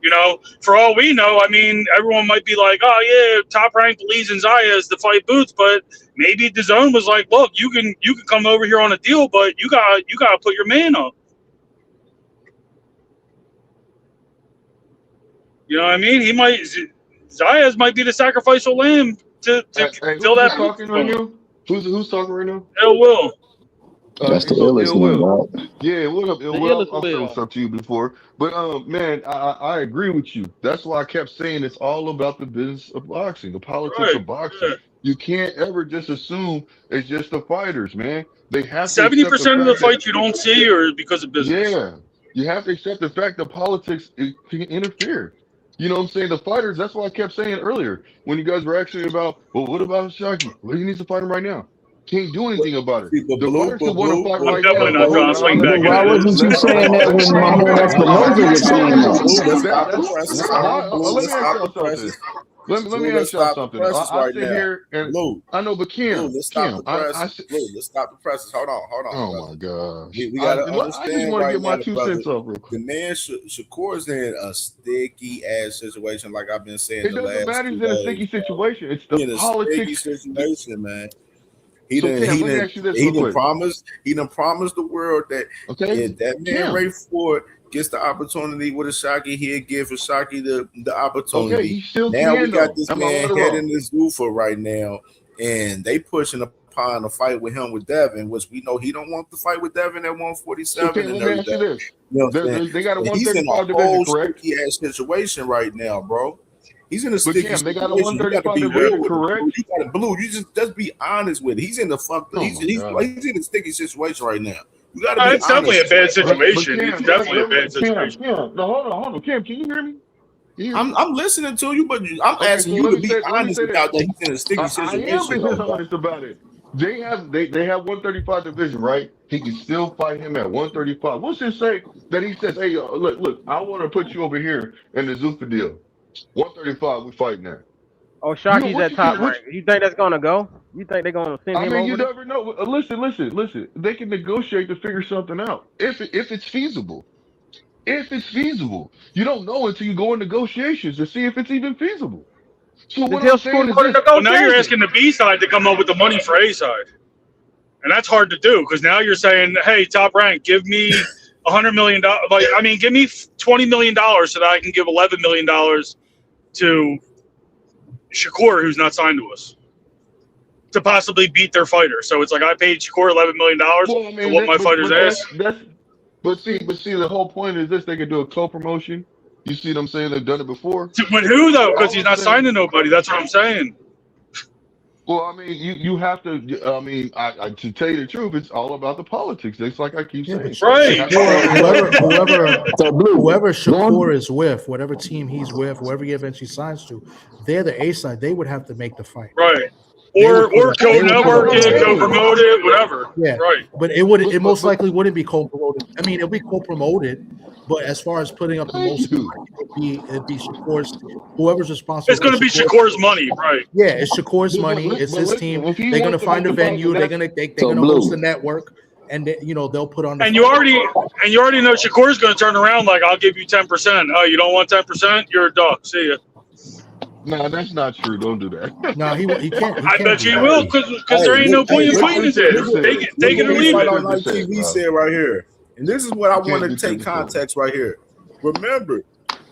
W: you know, for all we know, I mean, everyone might be like, oh yeah, Top Rank believes in Zayas to fight Boots, but maybe the zone was like, look, you can come over here on a deal, but you gotta put your man up. You know what I mean? Zayas might be the sacrificial lamb to fill that.
M: Talking right now? Who's talking right now?
W: Ill Will.
D: That's the illest one,
M: Yeah, what up, Ill Will? I'll say what's up to you before. But man, I agree with you. That's why I kept saying it's all about the business of boxing, the politics of boxing. Yeah. You can't ever just assume it's just the fighters, man. They have
W: 70% of the fights you don't see are because of business.
M: Yeah, you have to accept the fact that politics can interfere. You know what I'm saying? The fighters, that's why I kept saying earlier when you guys were actually about, well, what about Shaki? Well, he needs to fight him right now. Can't do anything about it. The fighters can want to fight right now.
D: Why wasn't you saying that when my man Espinoza was saying
M: that? Let me ask y'all something. I sit here and I know, but Kim,
A: let's stop the presses. Let's stop the presses. Hold on.
M: Oh my gosh.
A: We gotta understand.
M: I just want to get my 2 cents off.
A: The man Shakur's in a sticky ass situation, like I've been saying.
M: It doesn't matter. He's in a sticky situation. It's the politics
A: situation, man. He done promised the world that if that man Ray Ford gets the opportunity with a Shockey, he'll give for Shockey the opportunity. Now we got this man heading this Zuffa right now, and they pushing upon a fight with him with Devin, which we know he don't want to fight with Devin at 147.
M: Okay, let me ask you this. They got a 135
A: division, correct? He has situation right now, bro. He's in a sticky situation.
M: They got a 135 division, correct?
A: You got to Blue. You just be honest with it. He's in the he's in a sticky situation right now. You got to be
W: it's definitely a bad situation. It's definitely a bad situation.
M: Hold on. Kim, can you hear me?
A: I'm listening to you, but I'm asking you to be honest about that. He's in a sticky situation.
M: I am being honest about it. They have 135 division, right? He can still fight him at 135. What's it say that he says, hey, look, I want to put you over here in the Zuffa deal. 135, we fighting that.
J: Oh, Shocky's at top rank. You think that's gonna go? You think they're gonna send him over?
M: You never know. Listen. They can negotiate to figure something out if it's feasible. If it's feasible, you don't know until you go in negotiations to see if it's even feasible. So what I'm saying is
W: well, now you're asking the B side to come up with the money for A side, and that's hard to do because now you're saying, "Hey, Top Rank, give me $100 million. Like, I mean, give me $20 million so that I can give $11 million to Shakur, who's not signed to us, to possibly beat their fighter. So it's like I paid Shakur $11 million for what my fighters asked.
M: But see, the whole point is this: they could do a co-promotion. You see what I'm saying? They've done it before.
W: With who though? Because he's not signed to nobody. That's what I'm saying.
M: Well, I mean, you have to. I mean, I to tell you the truth, it's all about the politics. It's like I keep saying.
W: Right.
S: Whoever Shakur is with, whatever team he's with, whoever he eventually signs to, they're the A side. They would have to make the fight.
W: Right. Or co-network it, co-promote it, whatever.
S: Yeah.
W: Right.
S: But it most likely wouldn't be co-promoted. I mean, it'll be co-promoted, but as far as putting up the most, it'd be Shakur's. Whoever's responsible.
W: It's going to be Shakur's money, right?
S: Yeah, it's Shakur's money. It's his team. They're going to find a venue. They're going to host the network, and they'll put on.
W: And you already know Shakur's going to turn around like, I'll give you 10%. Oh, you don't want 10%? You're a dog. See ya.
M: No, that's not true. Don't do that.
S: No, he can't.
W: I bet you will, because there ain't no point in fighting it. Take it or leave it.
E: On like TV said right here, and this is what I want to take context right here. Remember,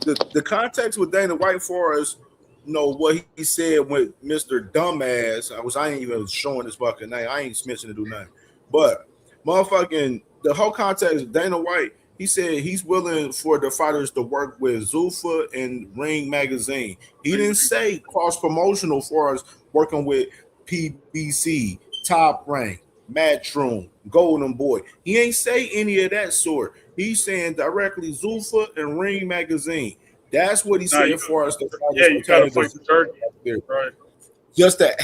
E: the context with Dana White for us, what he said with Mr. Dumbass. I ain't even showing his fucking name. I ain't mentioning to do nothing. But motherfucking the whole context, Dana White, he said he's willing for the fighters to work with Zuffa and Ring Magazine. He didn't say cross-promotional for us working with PBC, Top Rank, Matchroom, Golden Boy. He ain't say any of that sort. He's saying directly Zuffa and Ring Magazine. That's what he said for us. You got to fight the turkey. Right. Just to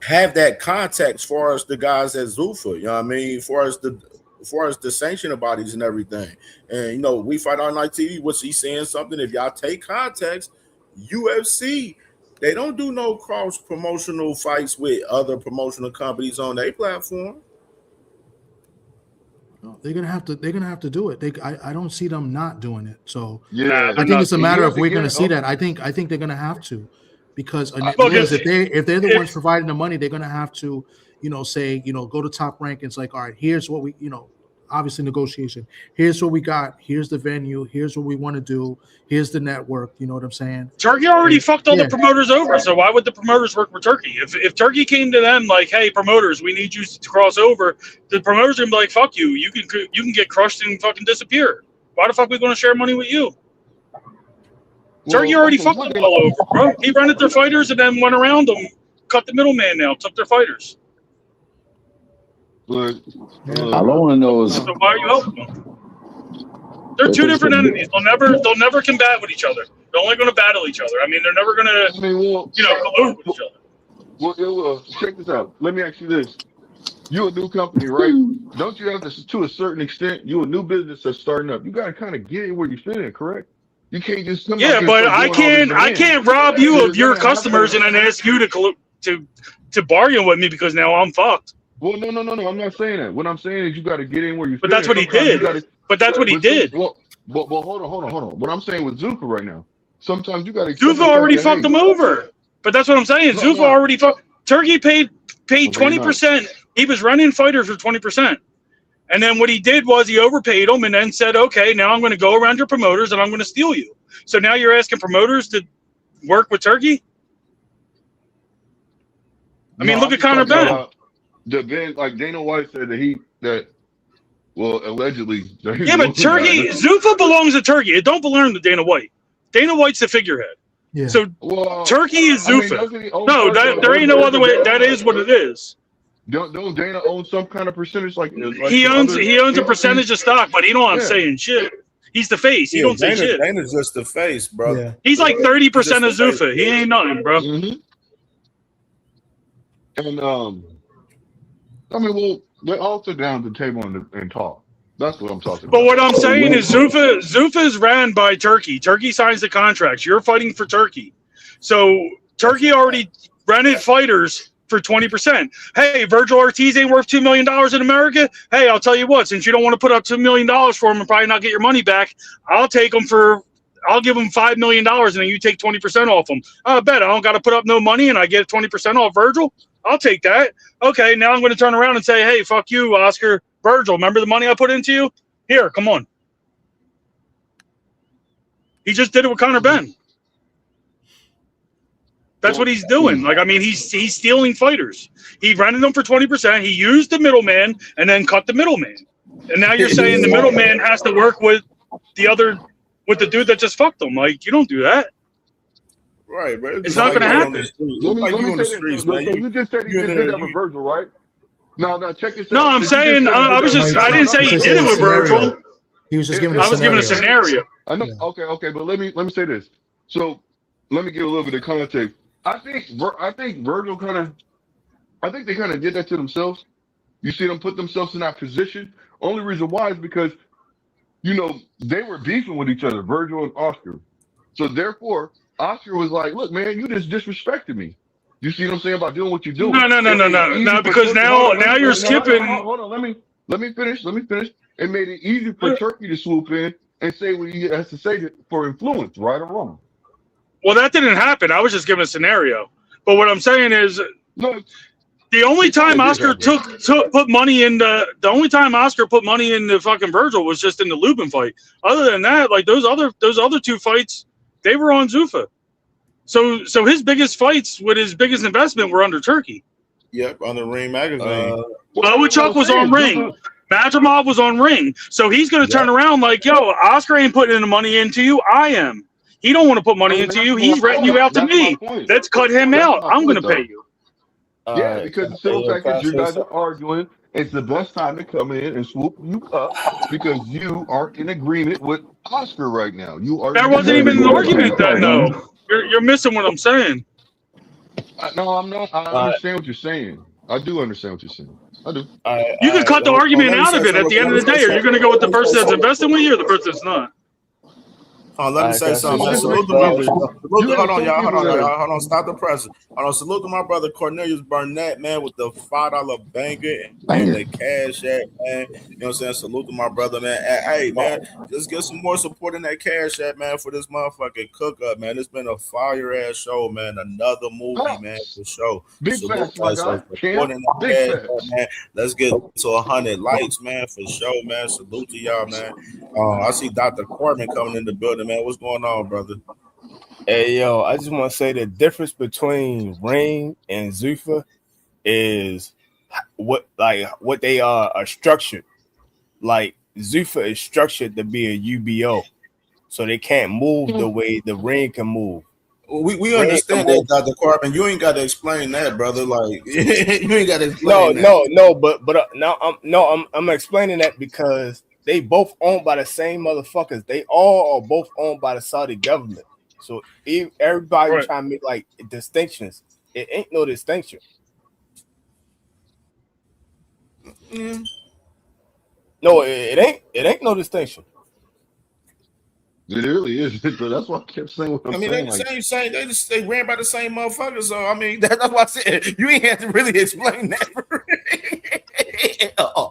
E: have that context for us, the guys at Zuffa. You know what I mean? For us the sanctioning bodies and everything. And we fight on night TV. Was he saying something? If y'all take context, UFC, they don't do no cross promotional fights with other promotional companies on their platform.
S: They're gonna have to do it. I don't see them not doing it. So
M: yeah,
S: I think it's a matter of we're gonna see that. I think they're gonna have to, because if they're the ones providing the money, they're gonna have to say go to Top Rank. And it's like, all right, here's what we obviously negotiation. Here's what we got. Here's the venue. Here's what we want to do. Here's the network. You know what I'm saying?
W: Turkey already fucked all the promoters over. So why would the promoters work with Turkey? If Turkey came to them like, hey, promoters, we need you to cross over, the promoters are gonna be like, fuck you. You can get crushed and fucking disappear. Why the fuck are we gonna share money with you? Turkey already fucked them all over, bro. He rented their fighters and then went around them, cut the middleman now, took their fighters.
M: But
D: all I want to know is,
W: so why are you helping them? They're two different entities. They'll never combat with each other. They're only going to battle each other. I mean, they're never going to, collude with each other.
M: Well, check this out. Let me ask you this: you're a new company, right? Don't you have to a certain extent? You're a new business that's starting up. You got to kind of get in where you fit in, correct? You can't just come.
W: Yeah, but I can't rob you of your customers and then ask you to bargain with me because now I'm fucked.
M: Well, no. I'm not saying that. What I'm saying is you got to get in where you fit.
W: But that's what he did. But that's what he did.
M: Well, hold on. What I'm saying with Zuffa right now, sometimes you got to.
W: Zuffa already fucked him over. But that's what I'm saying. Zuffa already fucked. Turkey paid 20%. He was running fighters for 20%. And then what he did was he overpaid them and then said, okay, now I'm going to go around your promoters and I'm going to steal you. So now you're asking promoters to work with Turkey? I mean, look at Conor Benn.
M: Like Dana White said allegedly.
W: Yeah, but Zuffa belongs to Turkey. It don't belong to Dana White. Dana White's the figurehead. Yeah. So Turkey is Zuffa. There ain't no other way. That is what it is.
M: Don't Dana own some kind of percentage? Like
W: he owns a percentage of stock, but he don't saying shit. He's the face. He don't say shit.
E: Dana's just the face, bro. Yeah.
W: He's like 30% of Zuffa. He ain't nothing, bro.
M: Mm-hmm. And I mean, we're all sit down at the table and talk. That's what I'm talking about.
W: But what I'm saying is Zuffa is ran by Turkey. Turkey signs the contracts. You're fighting for Turkey. So Turkey already rented fighters for 20%. Hey, Virgil Ortiz ain't worth $2 million in America. Hey, I'll tell you what, since you don't want to put up $2 million for him and probably not get your money back, I'll give him $5 million and then you take 20% off him. I bet I don't got to put up no money and I get 20% off Virgil. I'll take that. Okay, now I'm going to turn around and say, hey, fuck you, Oscar. Virgil, remember the money I put into you? Here, come on. He just did it with Conor Benn. That's what he's doing. Like, I mean, he's stealing fighters. He rented them for 20%. He used the middleman and then cut the middleman. And now you're saying the middleman has to work with the dude that just fucked him. Like, you don't do that.
E: Right, bro.
W: It's not going to happen.
M: You just said he did that with Virgil, right? No, check this out.
W: No, I'm saying I didn't say he did it with Virgil.
S: He was just giving.
W: I was giving a scenario.
M: I know. Yeah. Okay, but let me say this. So let me give a little bit of context. I think Virgil I think they kind of did that to themselves. You see them put themselves in that position. Only reason why is because, they were beefing with each other, Virgil and Oscar. So therefore, Oscar was like, "Look, man, you just disrespected me." You see what I'm saying about doing what you're doing?
W: No, because now you're skipping.
M: Hold on, let me finish. It made it easy for Turkey to swoop in and say what he has to say for influence, right or wrong.
W: Well, that didn't happen. I was just giving a scenario. But what I'm saying is, the only time Oscar put money in the only time Oscar put money in the fucking Virgil was just in the Lubin fight. Other than that, like those other two fights, they were on Zuffa. So his biggest fights with his biggest investment were under Turkey.
E: Yep, on the Ring magazine.
W: Chuck was on Ring. Madrimov was on Ring. So he's going to turn around like, yo, Oscar ain't putting any money into you. I am. He don't want to put money into you. He's renting you out to me. Let's cut him out. I'm going to pay you.
M: Yeah, because the simple fact is you guys are arguing. It's the best time to come in and swoop you up because you are in agreement with Oscar right now.
W: That wasn't even an argument then, though. You're missing what I'm saying.
M: No, I'm not. I understand what you're saying. I do understand what you're saying. I do.
W: You can cut the argument out of it at the end of the day. Are you going to go with the person that's investing with you or the person that's not?
E: Let me say something. Salute to my hold on, y'all. Hold on. Stop the pressure. Hold on. Salute to my brother Cornelius Burnett, man, with the $5 banger and the cash app, man. You know what I'm saying? Salute to my brother, man. Hey, man, just get some more support in that cash app, man, for this motherfucking cook up, man. It's been a fire ass show, man. Another movie, man, for sure.
M: Big
E: salute
M: facts,
E: to supporting that cash app, man. Let's get to 100 likes, man, for sure, man. Salute to y'all, man. I see Dr. Corbin coming in the building, man. What's going on, brother?
O: Hey, yo, I just want to say the difference between Ring and Zuffa is what they are structured. Like Zuffa is structured to be a UBO, so they can't move the way the Ring can move.
E: We understand that, Dr. Corbin. You ain't got to explain that, brother. Like you ain't got to explain that.
O: No, but now I'm explaining that because they both owned by the same motherfuckers. They all are both owned by the Saudi government. So everybody trying to make like distinctions. It ain't no distinction. No, it ain't. It ain't no distinction.
M: It really is. So that's why I kept saying what I'm saying.
E: They ran by the same motherfuckers. So I mean, that's why I said you ain't have to really explain that.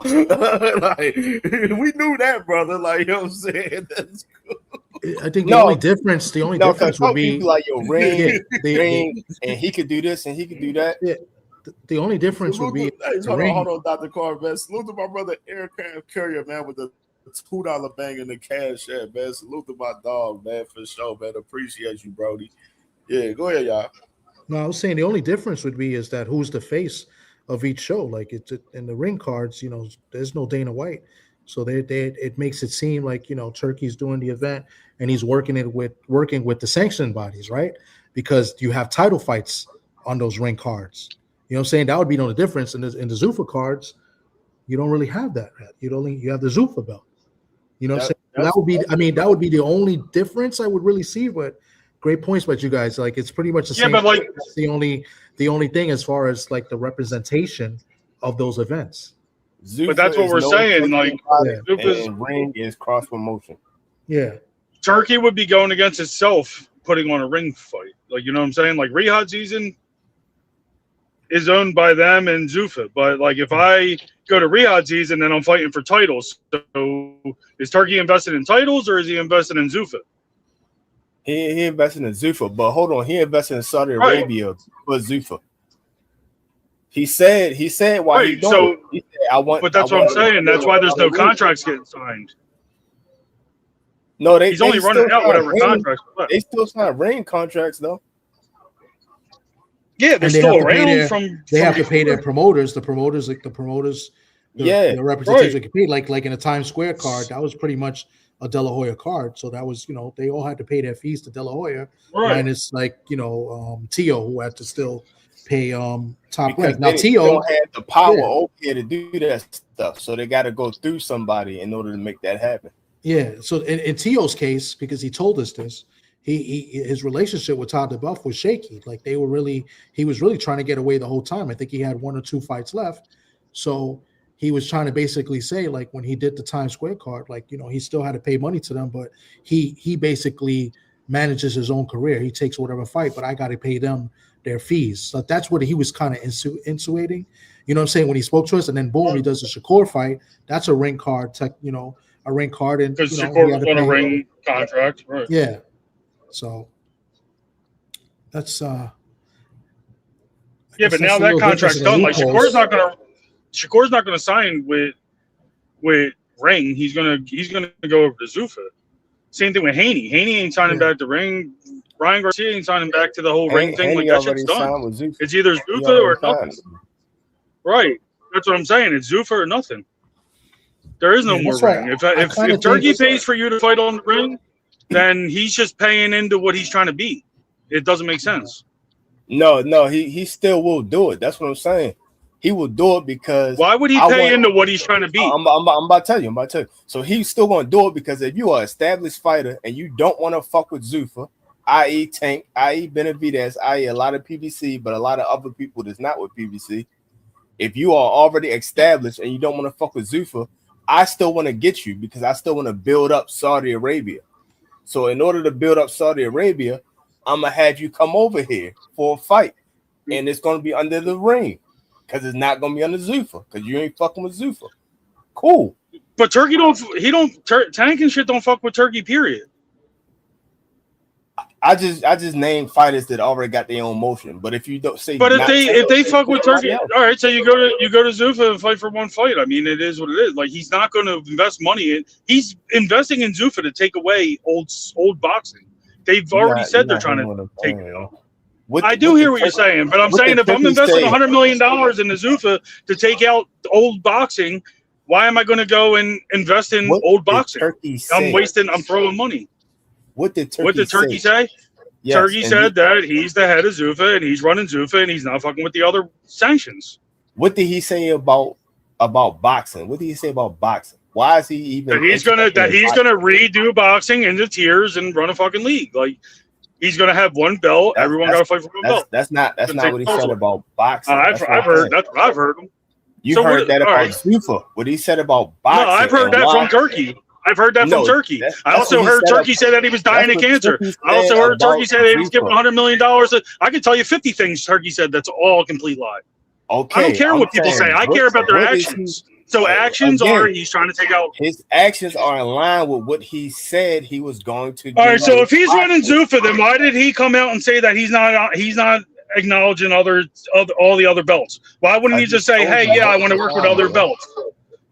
E: Like, we knew that, brother. Like, you know what I'm saying? That's cool.
S: I think the only difference would be
O: like your Ring, and he could do this and he could do that.
S: Yeah. The only difference would be
E: hold on, Dr. Carver. Salute to my brother Eric Courier, man, with the $2 bang in the cash app, man. Salute to my dog, man, for sure, man. Appreciate you, Brody. Yeah, go ahead, y'all.
S: No, I was saying the only difference would be is that who's the face of each show. Like it's in the ring cards, there's no Dana White, so it makes it seem like Turkey's doing the event and he's working with the sanctioning bodies, right? Because you have title fights on those ring cards. You know what I'm saying? That would be the only difference in the Zuffa cards. You don't really have that. You have the Zuffa belt. You know what I'm saying? That would be the only difference I would really see. But great points by you guys. Like it's pretty much the same. But like that's the only thing as far as like the representation of those events.
O: Zuffa
W: but that's what we're saying. Like
O: and Ring is cross promotion.
S: Yeah.
W: Turkey would be going against itself putting on a ring fight. Like, you know what I'm saying? Like Riyadh season is owned by them and Zuffa. But like if I go to Riyadh season, then I'm fighting for titles. So is Turkey invested in titles or is he invested in Zuffa?
O: He invested in Zuffa, but hold on, he invested in Saudi Arabia for Zuffa. He said why
W: Right,
O: he doing
W: so
O: it. He said, I want.
W: But that's what I'm saying. That's why there's no contracts getting signed.
O: No,
W: he's only running out whatever contracts.
O: They still sign ring contracts though.
W: Yeah, they're still around from.
S: They have to pay their promoters. The promoters. The representation get paid. Like in a Times Square card, that was pretty much a De La Hoya card. So that was, they all had to pay their fees to De La Hoya, minus Tio, who had to still pay Top Rank. Now Tio
O: don't have the power over here to do that stuff, so they got to go through somebody in order to make that happen.
S: Yeah. So in Tio's case, because he told us this, his relationship with Todd DeBuff was shaky. Like he was really trying to get away the whole time. I think he had 1 or 2 fights left. So he was trying to basically say, like, when he did the Times Square card, like, he still had to pay money to them, but he basically manages his own career. He takes whatever fight, but I got to pay them their fees. So that's what he was kind of insinuating. You know what I'm saying? When he spoke to us, and then boom, he does the Shakur fight. That's a ring card, a ring card, and
W: because Shakur was on a ring contract, right?
S: Yeah. So that's
W: but now that contract's done. Like Shakur's not gonna sign with Ring. He's gonna go over to Zuffa. Same thing with Haney. Haney ain't signing back to Ring. Ryan Garcia ain't signing back to the whole Ring thing. Like that shit's done. It's either Zuffa or nothing. Right. That's what I'm saying. It's Zuffa or nothing. There is no more Ring. If Turkey pays for you to fight on the Ring, then he's just paying into what he's trying to be. It doesn't make sense.
O: No, he still will do it. That's what I'm saying. He will do it because
W: why would he pay into what he's trying to be?
O: I'm about to tell you. So he's still going to do it because if you are an established fighter and you don't want to fuck with Zuffa, i.e. Tank, i.e. Benavidez, i.e. a lot of PBC, but a lot of other people that's not with PBC. If you are already established and you don't want to fuck with Zuffa, I still want to get you because I still want to build up Saudi Arabia. So in order to build up Saudi Arabia, I'm going to have you come over here for a fight. And it's going to be under the Ring because it's not going to be under Zuffa because you ain't fucking with Zuffa. Cool.
W: But Turkey Tank and shit don't fuck with Turkey, period.
O: I just named fighters that already got their own motion. But if you don't say,
W: but if they fuck with Turkey, all right. So you go to Zuffa and fight for one fight. I mean, it is what it is. Like he's not going to invest money in. He's investing in Zuffa to take away old boxing. They've already said they're trying to take it out. I do hear what you're saying, but I'm saying if I'm investing $100 million in the Zuffa to take out old boxing, why am I going to go and invest in old boxing? I'm throwing money.
O: What did
W: Turkey say? Yes, Turkey said that he's the head of Zuffa and he's running Zuffa and he's not fucking with the other sanctions.
O: What did he say about boxing? What did he say about boxing? Why is he even?
W: That he's gonna redo boxing into tiers and run a fucking league. Like he's gonna have one belt. Everyone got to fight for one belt.
O: That's not what he said about boxing.
W: I've heard him.
O: You heard that about Zuffa. What he said about boxing?
W: No, I've heard that from Turkey. I've heard that from Turkey. I also heard Turkey say that he was dying of cancer. I also heard Turkey say that he was giving $100 million. I can tell you 50 things Turkey said that's all a complete lie.
O: Okay,
W: I don't care what people say. I care about their actions. So actions are he's trying to take out.
O: His actions are in line with what he said he was going to do.
W: All right, so if he's running Zuffa, then why did he come out and say that he's not acknowledging all the other belts? Why wouldn't he just say, hey, yeah, I want to work with other belts?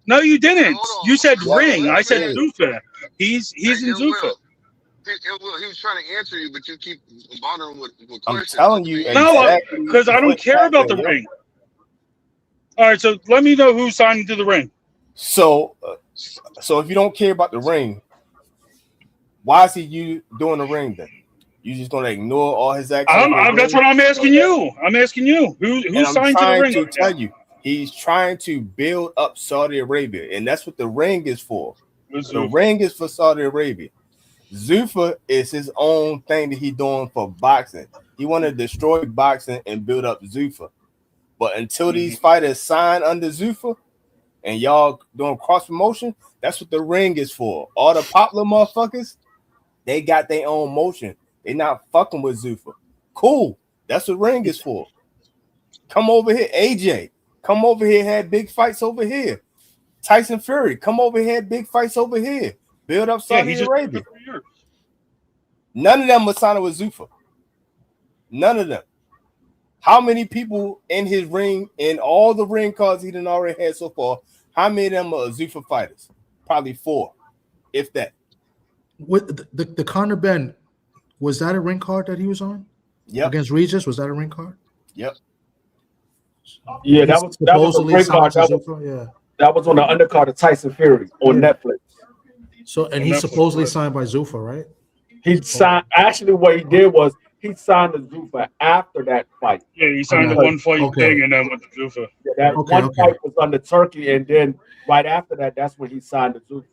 W: No, you didn't. You said Ring. I said Zuffa. He's in Zuffa.
M: He was trying to answer you, but you keep bothering with questions.
O: I'm telling you.
W: No, because I don't care about the Ring. All right, so let me know who's signing to the Ring.
O: So if you don't care about the Ring, why is you doing the Ring then? You just gonna ignore all his actions?
W: That's what I'm asking you. I'm asking you who's signed to the Ring.
O: To tell you, he's trying to build up Saudi Arabia, and that's what the Ring is for. The Ring is for Saudi Arabia. Zuffa is his own thing that he's doing for boxing. He want to destroy boxing and build up Zuffa. But until these fighters sign under Zuffa and y'all doing cross promotion, that's what the Ring is for. All the popular motherfuckers, they got their own motion. They not fucking with Zuffa. Cool. That's what Ring is for. Come over here, AJ. Come over here, had big fights over here. Tyson Fury, come over here, had big fights over here. Build up Saudi Arabia. None of them was signing with Zuffa. None of them. How many people in his ring, in all the ring cards he done already had so far, how many of them are Zuffa fighters? Probably 4, if that.
S: What the Conor Ben, was that a ring card that he was on?
O: Yep.
S: Against Regis, was that a ring card?
O: Yep.
P: Yeah, that was a ring card. That was on the undercard of Tyson Fury on Netflix.
S: So, and he's supposedly signed by Zuffa, right?
P: He signed. Actually, what he did was he signed the Zuffa after that fight.
W: Yeah, he signed the one fight thing and then went to Zuffa.
P: Yeah, that one fight was under Turkey, and then right after that, that's when he signed the Zuffa.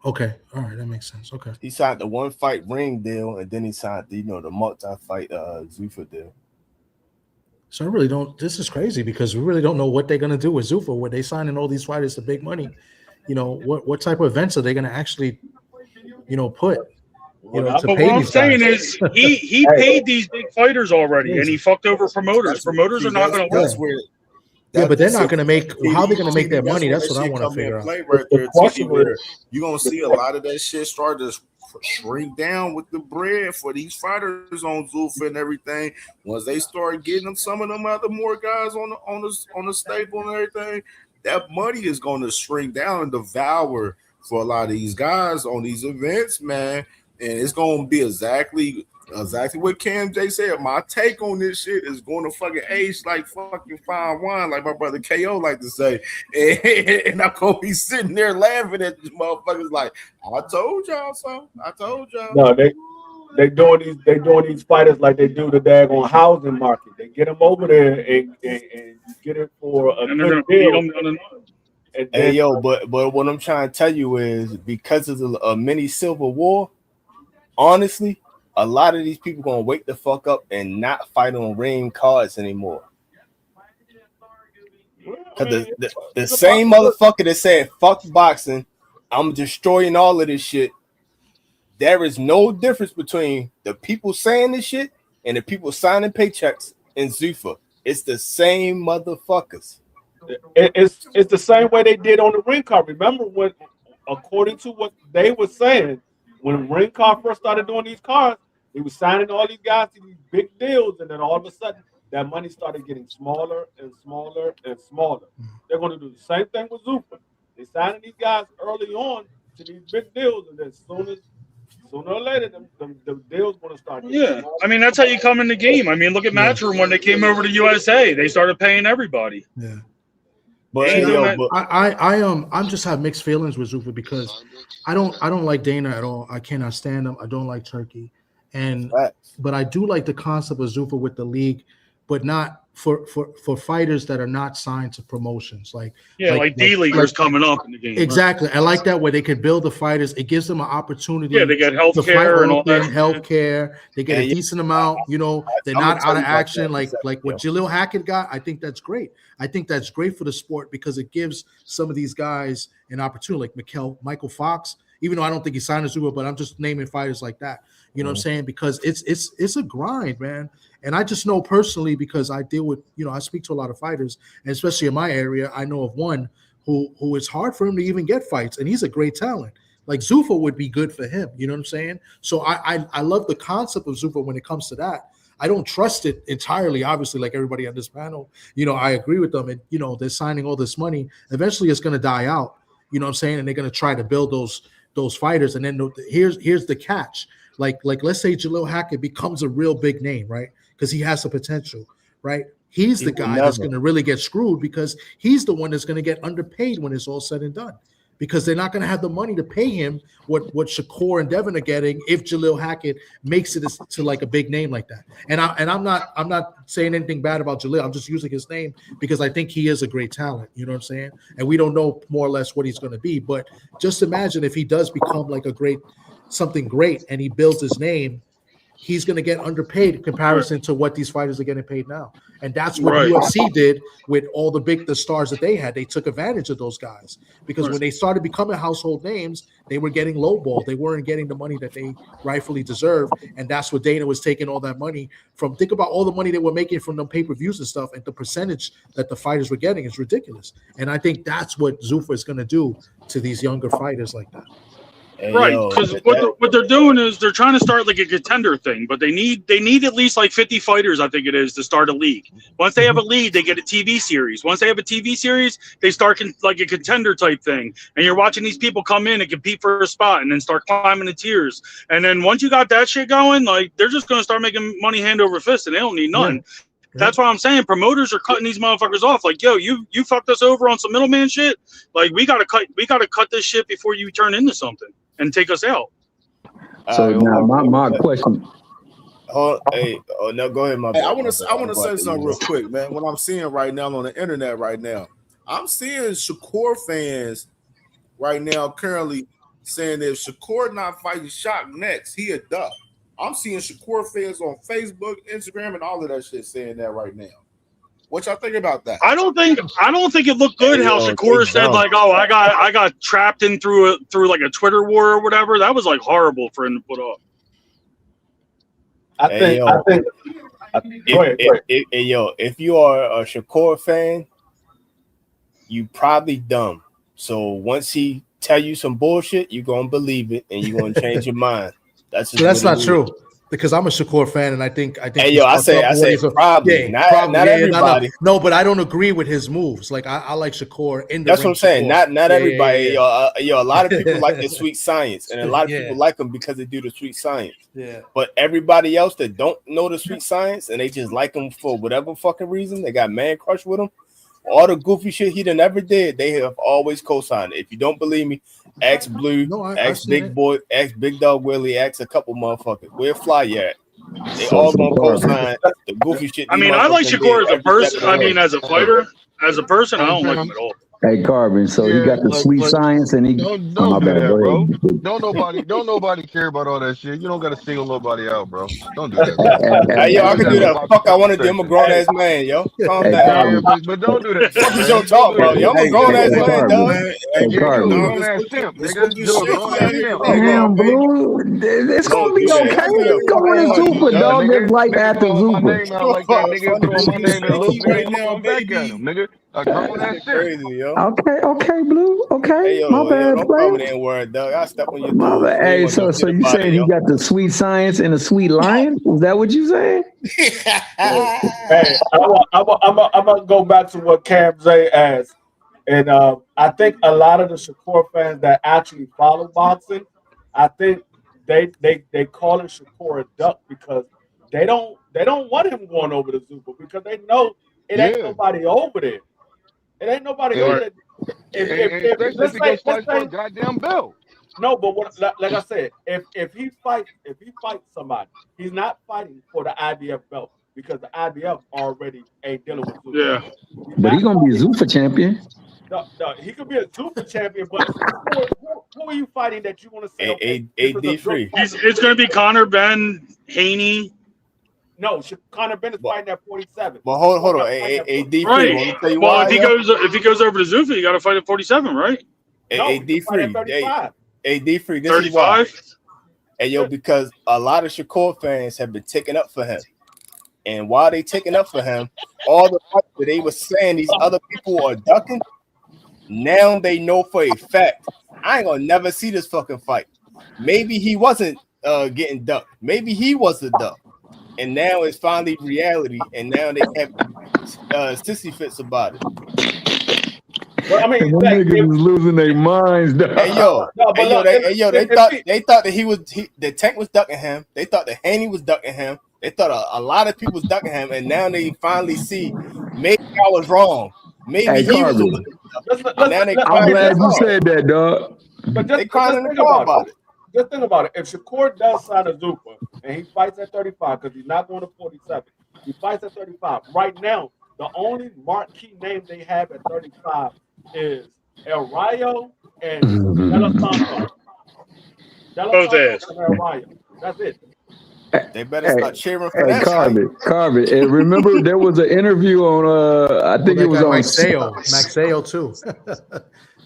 S: Okay, all right, that makes sense. Okay,
O: he signed the one fight ring deal, and then he signed the multi-fight Zuffa deal.
S: So I really don't. This is crazy because we really don't know what they're gonna do with Zuffa. When they signing all these fighters to big money, what type of events are they gonna actually, put?
W: But what I'm saying is he paid these big fighters already, and he fucked over promoters. Promoters are not going to work.
S: Yeah, but they're not going to make. How are they going to make their money? That's what I want to figure out.
E: You're going to see a lot of that shit start to shrink down with the bread for these fighters on Zuffa and everything. Once they start getting them, some of them other more guys on the staple and everything, that money is going to shrink down and devour for a lot of these guys on these events, man. And it's going to be exactly what CamJ said. My take on this shit is going to fucking age like fucking fine wine, like my brother KO like to say. And I'm going to be sitting there laughing at these motherfuckers like, I told y'all so. I told y'all.
P: No, they doing these fighters like they do the daggone housing market. They get them over there and get it for a good deal.
O: But what I'm trying to tell you is because of the mini civil war, honestly, a lot of these people gonna wake the fuck up and not fight on ring cards anymore. Cause the same motherfucker that said fuck boxing, I'm destroying all of this shit. There is no difference between the people saying this shit and the people signing paychecks in Zuffa. It's the same motherfuckers.
P: It's the same way they did on the ring card. Remember when, according to what they were saying, when ring card first started doing these cards, they were signing all these guys to these big deals, and then all of a sudden, that money started getting smaller and smaller and smaller. They're going to do the same thing with Zuffa. They're signing these guys early on to these big deals, and then sooner or later, the deals going to start.
W: Yeah, I mean that's how you come in the game. I mean, look at Matchroom when they came over to USA, they started paying everybody.
S: Yeah.
O: But
S: I'm just have mixed feelings with Zuffa because I don't like Dana at all. I cannot stand him. I don't like Turkey, but I do like the concept of Zuffa with the league, but not for fighters that are not signed to promotions like
W: D-leaguers coming up in the game.
S: Exactly, right? I like that way they can build the fighters. It gives them an opportunity.
W: Yeah, they get health care and all that.
S: Healthcare, they get a decent amount. They're not out of action like what Jalil Hackett got. I think that's great. I think that's great for the sport because it gives some of these guys an opportunity, like Michael Fox. Even though I don't think he signed a Super, but I'm just naming fighters like that. You know what I'm saying? Because it's a grind, man. And I just know personally because I deal with, I speak to a lot of fighters, and especially in my area, I know of one who it's hard for him to even get fights, and he's a great talent. Like Zuffa would be good for him. You know what I'm saying? So I love the concept of Zuffa when it comes to that. I don't trust it entirely, obviously, like everybody on this panel. I agree with them, and they're signing all this money. Eventually, it's going to die out. You know what I'm saying? And they're going to try to build those fighters. And then here's the catch. Like let's say Jalil Hackett becomes a real big name, right? Because he has the potential, right? He's the guy that's going to really get screwed because he's the one that's going to get underpaid when it's all said and done. Because they're not going to have the money to pay him what Shakur and Devin are getting if Jalil Hackett makes it to like a big name like that. And I'm not saying anything bad about Jalil. I'm just using his name because I think he is a great talent. You know what I'm saying? And we don't know more or less what he's going to be. But just imagine if he does become like something great and he builds his name, he's going to get underpaid in comparison to what these fighters are getting paid now. And that's what UFC did with all the stars that they had. They took advantage of those guys because when they started becoming household names, they were getting lowballed. They weren't getting the money that they rightfully deserve. And that's what Dana was taking all that money from. Think about all the money they were making from the pay-per-views and stuff, and the percentage that the fighters were getting is ridiculous. And I think that's what Zuffa is going to do to these younger fighters like that.
W: Right, because what they're doing is they're trying to start like a contender thing, but they need at least like 50 fighters, I think it is, to start a league. Once they have a league, they get a TV series. Once they have a TV series, they start like a contender type thing, and you're watching these people come in and compete for a spot, and then start climbing the tiers. And then once you got that shit going, like they're just gonna start making money hand over fist, and they don't need nothing. Yeah. That's why I'm saying promoters are cutting these motherfuckers off. Like, yo, you fucked us over on some middleman shit. Like, we gotta cut this shit before you turn into something and take us out.
D: So now my question.
O: No, go ahead, my.
E: Hey, I want to say something real quick, man. What I'm seeing right now on the internet right now, I'm seeing Shakur fans right now currently saying that if Shakur not fighting Shock next, he a duck. I'm seeing Shakur fans on Facebook, Instagram, and all of that shit saying that right now. What y'all think about that?
W: I don't think it looked good how Shakur said like, "Oh, I got trapped in through like a Twitter war or whatever." That was like horrible for him to put up.
O: I think. If you are a Shakur fan, you probably dumb. So once he tell you some bullshit, you gonna believe it and you gonna change your mind.
S: That's not true. Because I'm a Shakur fan, and I think.
O: Hey, I say probably, not everybody.
S: No, but I don't agree with his moves. Like I like Shakur in the.
O: That's what I'm saying. Not everybody. Yo, a lot of people like the sweet science, and a lot of people like him because they do the sweet science.
S: Yeah.
O: But everybody else that don't know the sweet science and they just like him for whatever fucking reason, they got man crush with him. All the goofy shit he done ever did, they have always co-signed it. If you don't believe me, ask Blue, ask Big Boy, ask Big Dog Willie, ask a couple motherfuckers. Where Fly at? They all gonna co-sign the goofy shit.
W: I mean, I like Shakur as a person. I mean, as a fighter, as a person, I don't like him at all.
D: Hey, Carbon. So you got the sweet science, and he.
M: Don't do that, bro. Don't nobody care about all that shit. You don't got to single nobody out, bro. Don't do that.
O: Hey, yo, I can do that. Fuck, I want to do. I'm a grown ass man, yo. Calm down.
M: But don't do that.
O: Fuck is your talk, bro? Yo, I'm a grown ass man, dog.
D: Damn, Blue. It's gonna be okay. It's going to Zupa, dog. It's like after Zupa.
O: Crazy, yo.
D: Okay, Blue. Okay,
O: hey, yo,
D: my bad,
O: don't call me that word, dog. I step on your
D: toes. Hey, so you saying he got the sweet science and the sweet lion? Is that what you saying?
P: Hey, I'm gonna go back to what Cam J asked, and I think a lot of the Shakur fans that actually follow boxing, I think they calling Shakur a duck because they don't want him going over to Zupa because they know it ain't nobody over there. It ain't nobody over there. Let's say
M: goddamn belt.
P: No, but like I said, if he fights somebody, he's not fighting for the IBF belt because the IBF already ain't dealing with Zupa.
W: Yeah,
D: but he's gonna be a Zupa champion.
P: No, he could be a Zupa champion, but who are you fighting that you want to say?
O: AD3.
W: It's going to be Conor Ben Haney.
P: No, Conor Ben is fighting at 47.
O: But hold on, AD3.
W: Right.
O: Tell you
W: well,
O: why,
W: if he goes over to Zufa, you got to fight at 47, right?
O: AD3. AD3. This 35?
W: Is why.
O: Hey, yo, because a lot of Shakur fans have been taking up for him. And while they taking up for him, all the fights that they were saying these other people are ducking, now they know for a fact, I ain't gonna never see this fucking fight. Maybe he wasn't getting ducked. Maybe he was the duck. And now it's finally reality, and now they have sissy fits about it.
P: Well, I mean,
D: niggas is losing their minds.
O: Hey yo, they thought that the Tank was ducking him. They thought that Haney was ducking him. They thought a lot of people was ducking him, and now they finally see maybe I was wrong. Maybe he was.
D: I'm glad you said that, dog.
P: But just think about it. Just think about it. If Shakur does sign a Zupa and he fights at 35 because he's not going to 47, he fights at 35. Right now, the only marquee name they have at 35 is El Rayo and De La Santos. And El Rayo. That's it.
O: They better start cheering for that.
D: Carvin. And remember, there was an interview on. I think it was on
S: Maxeo too.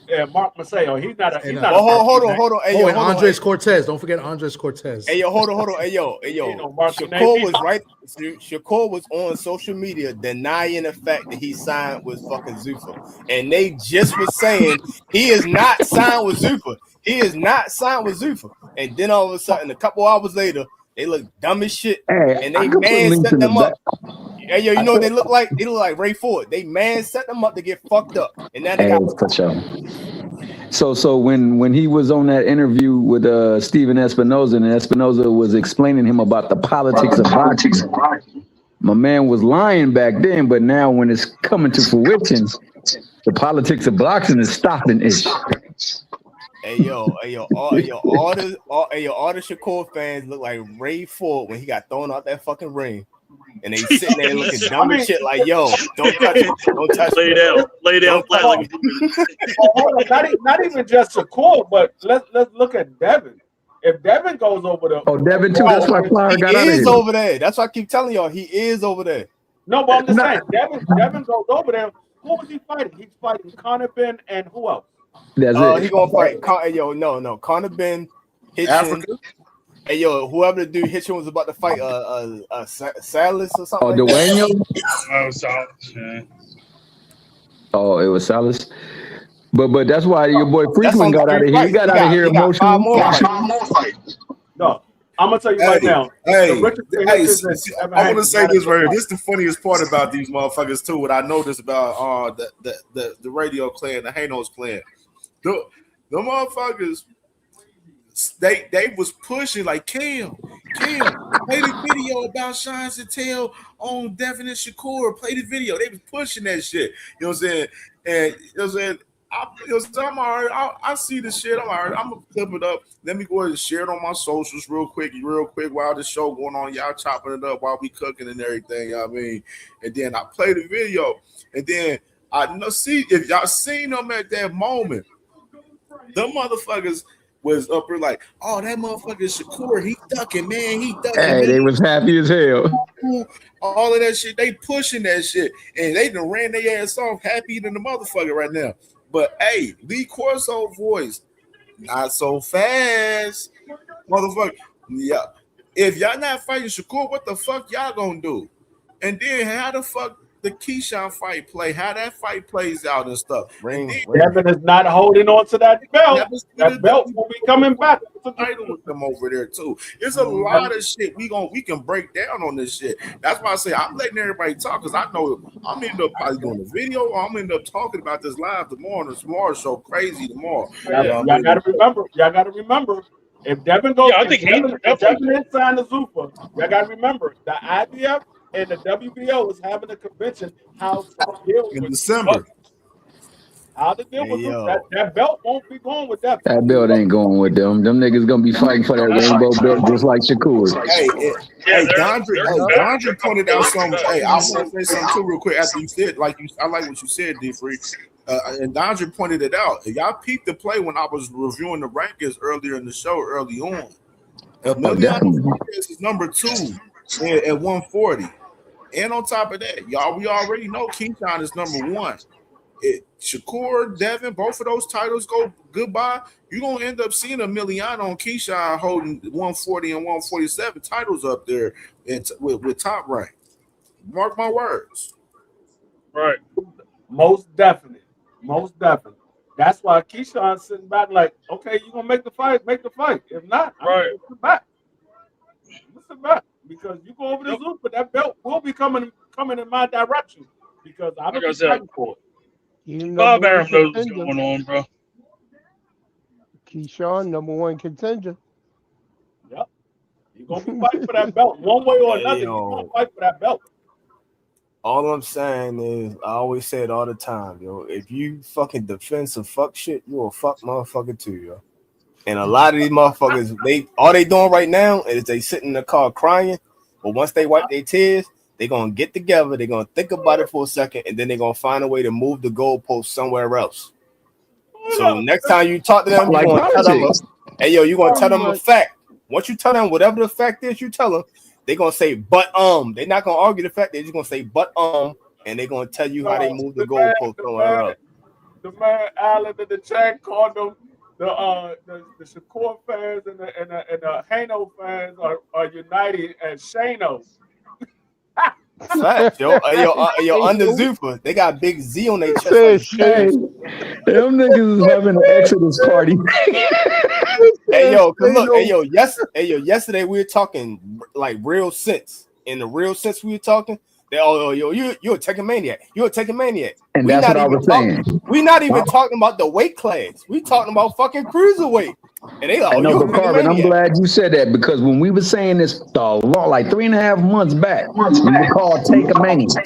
P: Yeah, Mark Maceo. He's not.
O: Hold on.
S: Hey, and Andres Cortez. Don't forget Andres Cortez.
O: Hey, yo, hold on. Hey, yo. Shakur was right. Shakur was on social media denying the fact that he signed with fucking Zufa, and they just was saying he is not signed with Zufa. He is not signed with Zuffa. And then all of a sudden, a couple hours later, they look dumb as shit.
D: Hey,
O: and they man set them up. Hey, yo, you know what they look like? They look like Ray Ford. They man set them up to get fucked up. And now they got
D: for sure. So when he was on that interview with Steven Espinoza, and Espinoza was explaining him about the politics of boxing, my man was lying back then, but now when it's coming to fruition, the politics of boxing is stopping it.
O: all the Shakur fans look like Ray Ford when he got thrown out that fucking ring. And they sitting there looking dumb as shit like, yo, don't touch it. Don't touch it.
W: Lay down flat like
P: not even just Shakur, but let's look at Devin. If Devin goes over there.
D: Oh, Devin too. That's why Flower got out of here.
O: He is over there. That's why I keep telling y'all he is over there.
P: No, but I'm just saying, Devin goes over there. Who was he fighting? He's fighting Conor Ben and who else?
D: That's it.
O: He gonna fight Conor Ben, Hitchin. Hey yo, whoever the dude Hitchin was about to fight Salas or something.
D: Oh, Dueño?
W: Salas.
D: Oh, it was Salas. But that's why your boy Freakman got out of here. He got out of here emotional.
P: No, I'm gonna tell you right now.
E: I want to say this right here. This is the funniest part about these motherfuckers too. What I noticed about the radio clan, the Hanos clan, the motherfuckers. They was pushing like Cam, play the video about Sean Sattel on Devin and Shakur. Play the video. They was pushing that shit. You know what I'm saying? And you know what I'm saying? I'm all right. I see the shit. I'm all right. I'm gonna clip it up. Let me go ahead and share it on my socials real quick while the show going on. Y'all chopping it up while we cooking and everything. You know what I mean? And then I play the video. And then I know see if y'all seen them at that moment, them motherfuckers was up there like, oh, that motherfucker Shakur, he ducking, man. He ducking.
D: Hey,
E: man.
D: they was happy as hell.
E: All of that shit, they pushing that shit. And they done ran their ass off happy than the motherfucker right now. But hey, Lee Corso voice, not so fast. Motherfucker. Yeah. If y'all not fighting Shakur, what the fuck y'all gonna do? And then how the fuck the Keyshawn fight play, how that fight plays out and stuff.
P: Devin is not holding on to that belt. That belt will be coming back.
E: Title with them over there too. There's a lot of shit we can break down on this shit. That's why I say I'm letting everybody talk because I know I'm end up probably doing a video or I'm end up talking about this live tomorrow on the tomorrow show. Crazy tomorrow.
P: Y'all gotta remember. If Devin goes, if Devin is signed to Zuffa, y'all gotta remember the IBF and the WBO is having a convention how to deal
E: in
P: with
E: December.
P: How to deal with that belt won't be going with that.
D: That belt ain't going with them. Them niggas gonna be fighting for that rainbow belt just like Shakur.
E: Hey, Dondre pointed out something. Hey, I want to say something too real quick after you said I like what you said, D-Free. And Dondre pointed it out. Y'all peeped the play when I was reviewing the rankings earlier in the show, early on. Emiliano is number 2 at 140. And on top of that, y'all, we already know Keyshawn is number 1. Shakur, Devin, both of those titles go goodbye. You're going to end up seeing Emiliano and Keyshawn holding 140 and 147 titles up there with top rank. Mark my words.
P: Right. Most definitely. That's why Keyshawn's sitting back like, okay, you're going to make the fight. If not, I'm going to sit back. Listen back. Because you go over the loop, but that belt will be coming in my direction because I'm going to be fighting for it.
W: Bob Arum knows what's going on, bro.
H: Keyshawn, number 1 contender.
P: Yep. You're going to be fighting for that belt. One way or another, you're going to fight for that belt.
O: All I'm saying is, I always say it all the time, yo. If you fucking defend some fuck shit, you a fuck motherfucker too, yo. And a lot of these motherfuckers, all they doing right now is they sitting in the car crying. But once they wipe their tears, they gonna get together. They gonna think about it for a second, and then they gonna find a way to move the goalpost somewhere else. So next time you talk to them, you gonna tell them, hey yo, you gonna tell them a fact. Once you tell them whatever the fact is, you tell them. They gonna say but they're not gonna argue the fact. They're just gonna say but and they're gonna tell you how they move the goalpost somewhere else.
P: The man Allen in the chat called them the Shakur fans and the Hano fans are united as Shano.
O: Facts, yo. Under Zuffa, they got big Z on their chest.
D: Hey, them niggas is having an Exodus party.
O: Hey, yesterday we were talking like real sense. In the real sense we were talking, you're a Tekken maniac. You're a Tekken maniac.
D: And that's what I was saying.
O: We're not even talking about the weight class. We talking about fucking cruiserweight. And they like,
D: I know, but Carvin, I'm glad you said that, because when we were saying this like 3.5 months back, we were called Takeomania.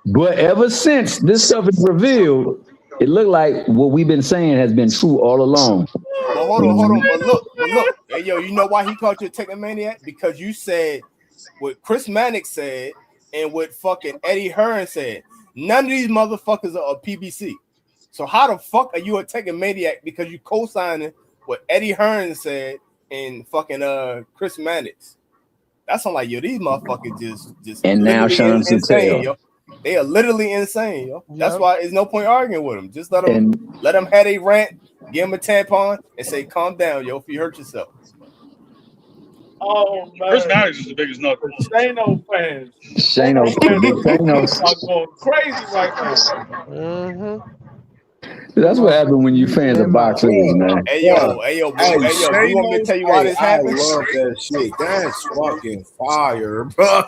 D: But ever since this stuff is revealed, it looked like what we've been saying has been true all along.
O: But hold on. But look. Hey, yo, you know why he called you a Takeomaniac? Because you said what Chris Mannix said and what fucking Eddie Hearn said. None of these motherfuckers are a PBC. So how the fuck are you a Takeomaniac because you co-signing what Eddie Hearn said and fucking Chris Mannix? That's not like, yo, these motherfuckers just
D: and now Sean
O: insane, yo. They are literally insane, yo. That's why there's no point arguing with them. Just let them have a rant, give them a tampon, and say, calm down, yo, if you hurt yourself.
P: Oh man,
W: Chris Mannix is the biggest nut.
P: Shano fans.
D: Shano
P: are going crazy right now.
H: Mm-hmm.
D: That's what happened when you fans of boxers, man.
O: Hey, yo, you want me to tell you why this happened?
E: I love that shit. That's fucking fire, bro.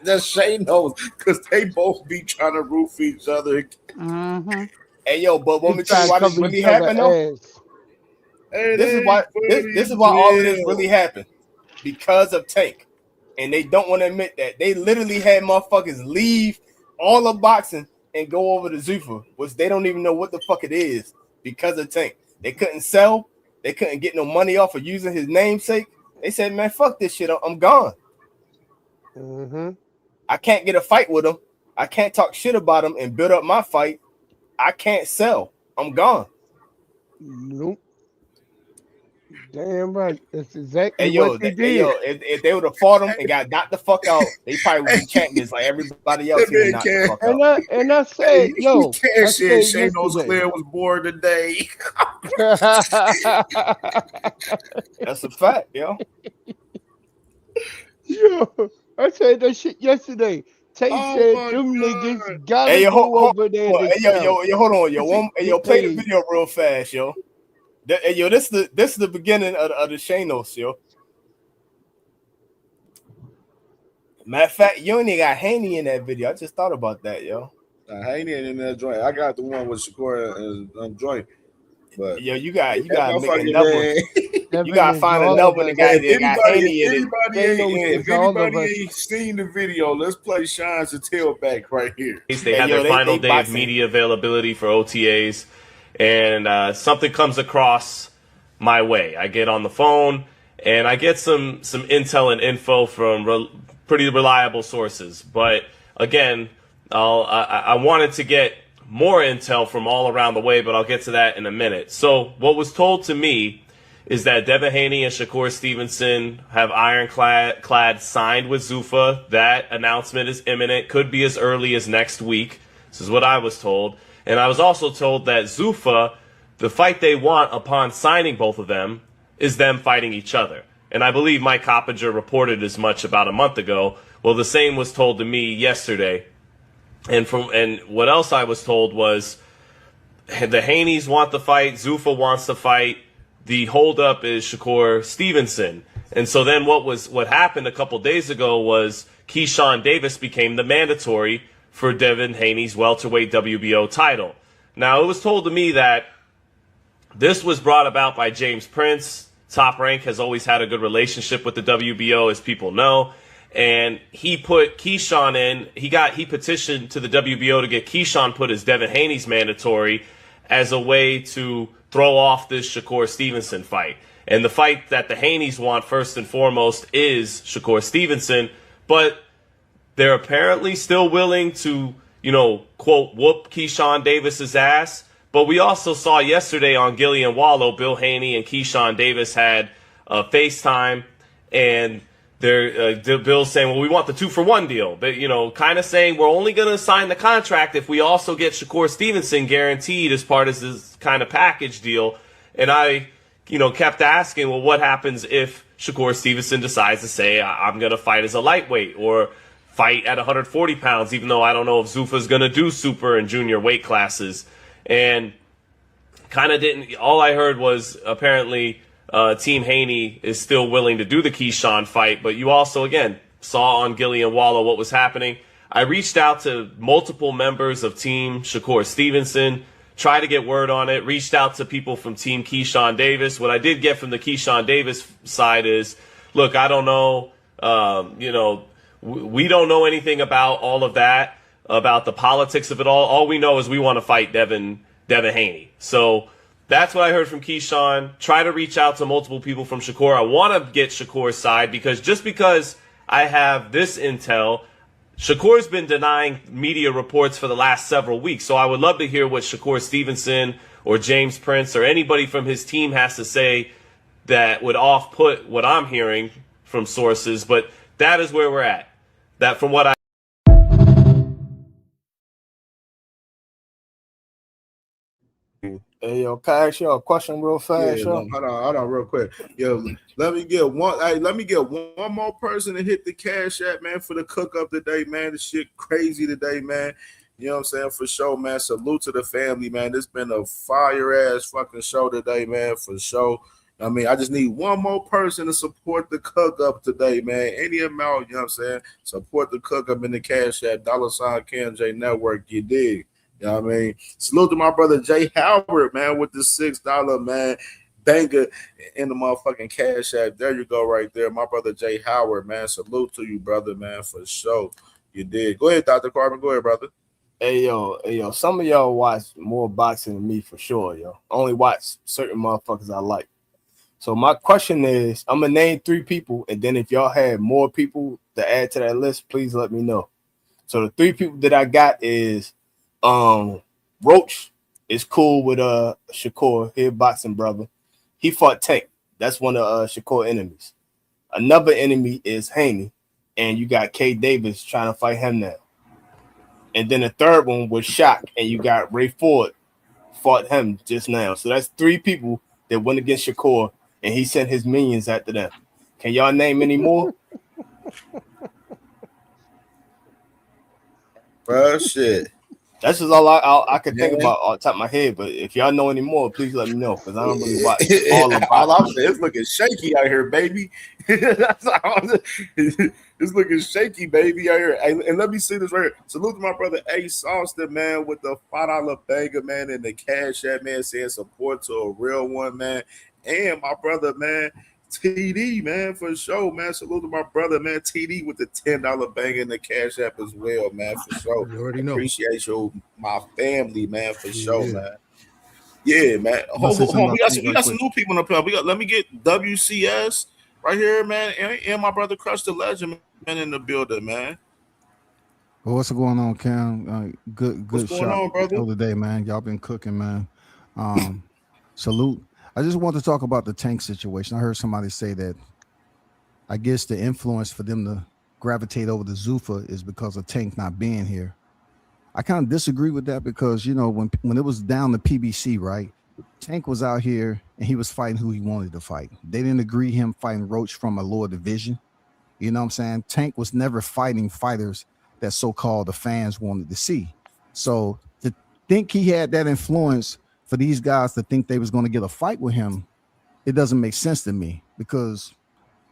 E: That's Shane knows, because they both be trying to roof each other.
H: Mm-hmm.
O: Hey, yo, but want me to tell you why this really happened, though? Hey, this is why all of this really happened. Because of Tank. And they don't want to admit that. They literally had motherfuckers leave all of boxing and go over to Zuffa, which they don't even know what the fuck it is, because of Tank. They couldn't sell. They couldn't get no money off of using his namesake. They said, man, fuck this shit. I'm gone.
H: Mm-hmm.
O: I can't get a fight with him. I can't talk shit about him and build up my fight. I can't sell. I'm gone.
H: Nope. Damn right. That's exactly what they did.
O: Hey, yo, if they would have fought him and got knocked the fuck out, they probably would be champions like everybody else.
H: And I said, yo,
E: Shane knows Claire was born today.
O: That's a fact, yo.
H: Yo, I said that shit yesterday. Tank said them niggas gotta go over there.
O: Hold on, yo. Play the video real fast, yo. Yo, this is the beginning of the Shanos, yo. Matter of fact, you only got Haney in that video. I just thought about that, yo.
E: Haney in that joint. I got the one with Shakur and joint. But
O: yo, you got make another one. You gotta find another one. The guy that got Haney in it.
E: If anybody ain't seen the video, let's play Shines and Tailback right here.
R: They had their final day of media availability for OTAs. And something comes across my way. I get on the phone, and I get some intel and info from pretty reliable sources. But again, I wanted to get more intel from all around the way, but I'll get to that in a minute. So what was told to me is that Devin Haney and Shakur Stevenson have ironclad signed with Zuffa. That announcement is imminent, could be as early as next week. This is what I was told. And I was also told that Zuffa, the fight they want upon signing both of them, is them fighting each other. And I believe Mike Coppinger reported as much about a month ago. Well, the same was told to me yesterday. And what else I was told was the Haneys want the fight, Zuffa wants the fight. The holdup is Shakur Stevenson. And so then what happened a couple days ago was Keyshawn Davis became the mandatory for Devin Haney's welterweight WBO title. Now, it was told to me that this was brought about by James Prince. Top Rank has always had a good relationship with the WBO, as people know. And he put Keyshawn in. He petitioned to the WBO to get Keyshawn put as Devin Haney's mandatory as a way to throw off this Shakur Stevenson fight. And the fight that the Haneys want first and foremost is Shakur Stevenson. But they're apparently still willing to, quote, whoop Keyshawn Davis's ass. But we also saw yesterday on Gillian Wallow, Bill Haney and Keyshawn Davis had a FaceTime, and Bill's saying, well, we want the 2-for-1 deal. But, kind of saying we're only going to sign the contract if we also get Shakur Stevenson guaranteed as part of this kind of package deal. And I, kept asking, well, what happens if Shakur Stevenson decides to say, I'm going to fight as a lightweight, or fight at 140 pounds, even though I don't know if Zuffa's going to do super and junior weight classes. And kind of didn't. All I heard was apparently Team Haney is still willing to do the Keyshawn fight, but you also, again, saw on Gillian Wallow what was happening. I reached out to multiple members of Team Shakur Stevenson, tried to get word on it, reached out to people from Team Keyshawn Davis. What I did get from the Keyshawn Davis side is, look, I don't know, we don't know anything about all of that, about the politics of it all. All we know is we want to fight Devin Haney. So that's what I heard from Keyshawn. Try to reach out to multiple people from Shakur. I want to get Shakur's side because just because I have this intel, Shakur's been denying media reports for the last several weeks. So I would love to hear what Shakur Stevenson or James Prince or anybody from his team has to say that would off-put what I'm hearing from sources. But that is where we're at. That from what I
O: Hey, yo, can I ask you a question real fast?
E: Yeah, hold on, real quick. Yo, let me get one more person to hit the cash app, man, for the cook up today, man. The shit crazy today, man. You know what I'm saying? For sure, man. Salute to the family, man. This been a fire ass fucking show today, man. For sure. I mean, I just need one more person to support the cook up today, man. Any amount, you know what I'm saying? Support the cook up in the cash app, $ CamJNetwork, you dig? You know what I mean? Salute to my brother Jay Howard, man, with the $6, man, banger in the motherfucking cash app. There you go right there. My brother Jay Howard, man. Salute to you, brother, man, for sure. You did. Go ahead, Dr. Carmen. Go ahead, brother.
O: Hey, yo. Some of y'all watch more boxing than me for sure, yo. Only watch certain motherfuckers I like. So my question is, I'm going to name 3 people, and then if y'all have more people to add to that list, please let me know. So the 3 people that I got is Roach is cool with Shakur, his boxing brother. He fought Tank. That's one of Shakur enemies. Another enemy is Haney, and you got K Davis trying to fight him now. And then the third one was Shock, and you got Ray Ford fought him just now. So that's 3 people that went against Shakur, and he sent his minions after them. Can y'all name any more?
E: Bro, shit.
O: That's just all I can think about off the top of my head. But if y'all know any more, please let me know because I don't really watch
E: all I'm saying, it's looking shaky out here, baby. That's all. It's looking shaky, baby, out here. And let me see this right here. Salute to my brother Ace Austin, man, with the $5 banger, man, and the cash app, man, saying support to a real one, man. And my brother, man, TD, man, for sure, man. Salute to my brother, man, TD with the $10 bang in the cash app as well, man, for sure.
S: You already know.
E: Appreciate you, my family, man, for sure, man. Yeah, man. Hold on. We got some new people in the club. Let me get WCS right here, man, and my brother Crush the Legend, man, in the building, man.
L: Well, what's going on, Cam? Good
E: what's going
L: shot
E: on, brother?
L: today, man. Y'all been cooking, man. Salute. I just want to talk about the Tank situation. I heard somebody say that I guess the influence for them to gravitate over to Zuffa is because of Tank not being here. I kind of disagree with that because, you know, when it was down to PBC, right, Tank was out here and he was fighting who he wanted to fight. They didn't agree him fighting Roach from a lower division. You know what I'm saying? Tank was never fighting fighters that so-called the fans wanted to see. So to think he had that influence for these guys to think they was going to get a fight with him, it doesn't make sense to me because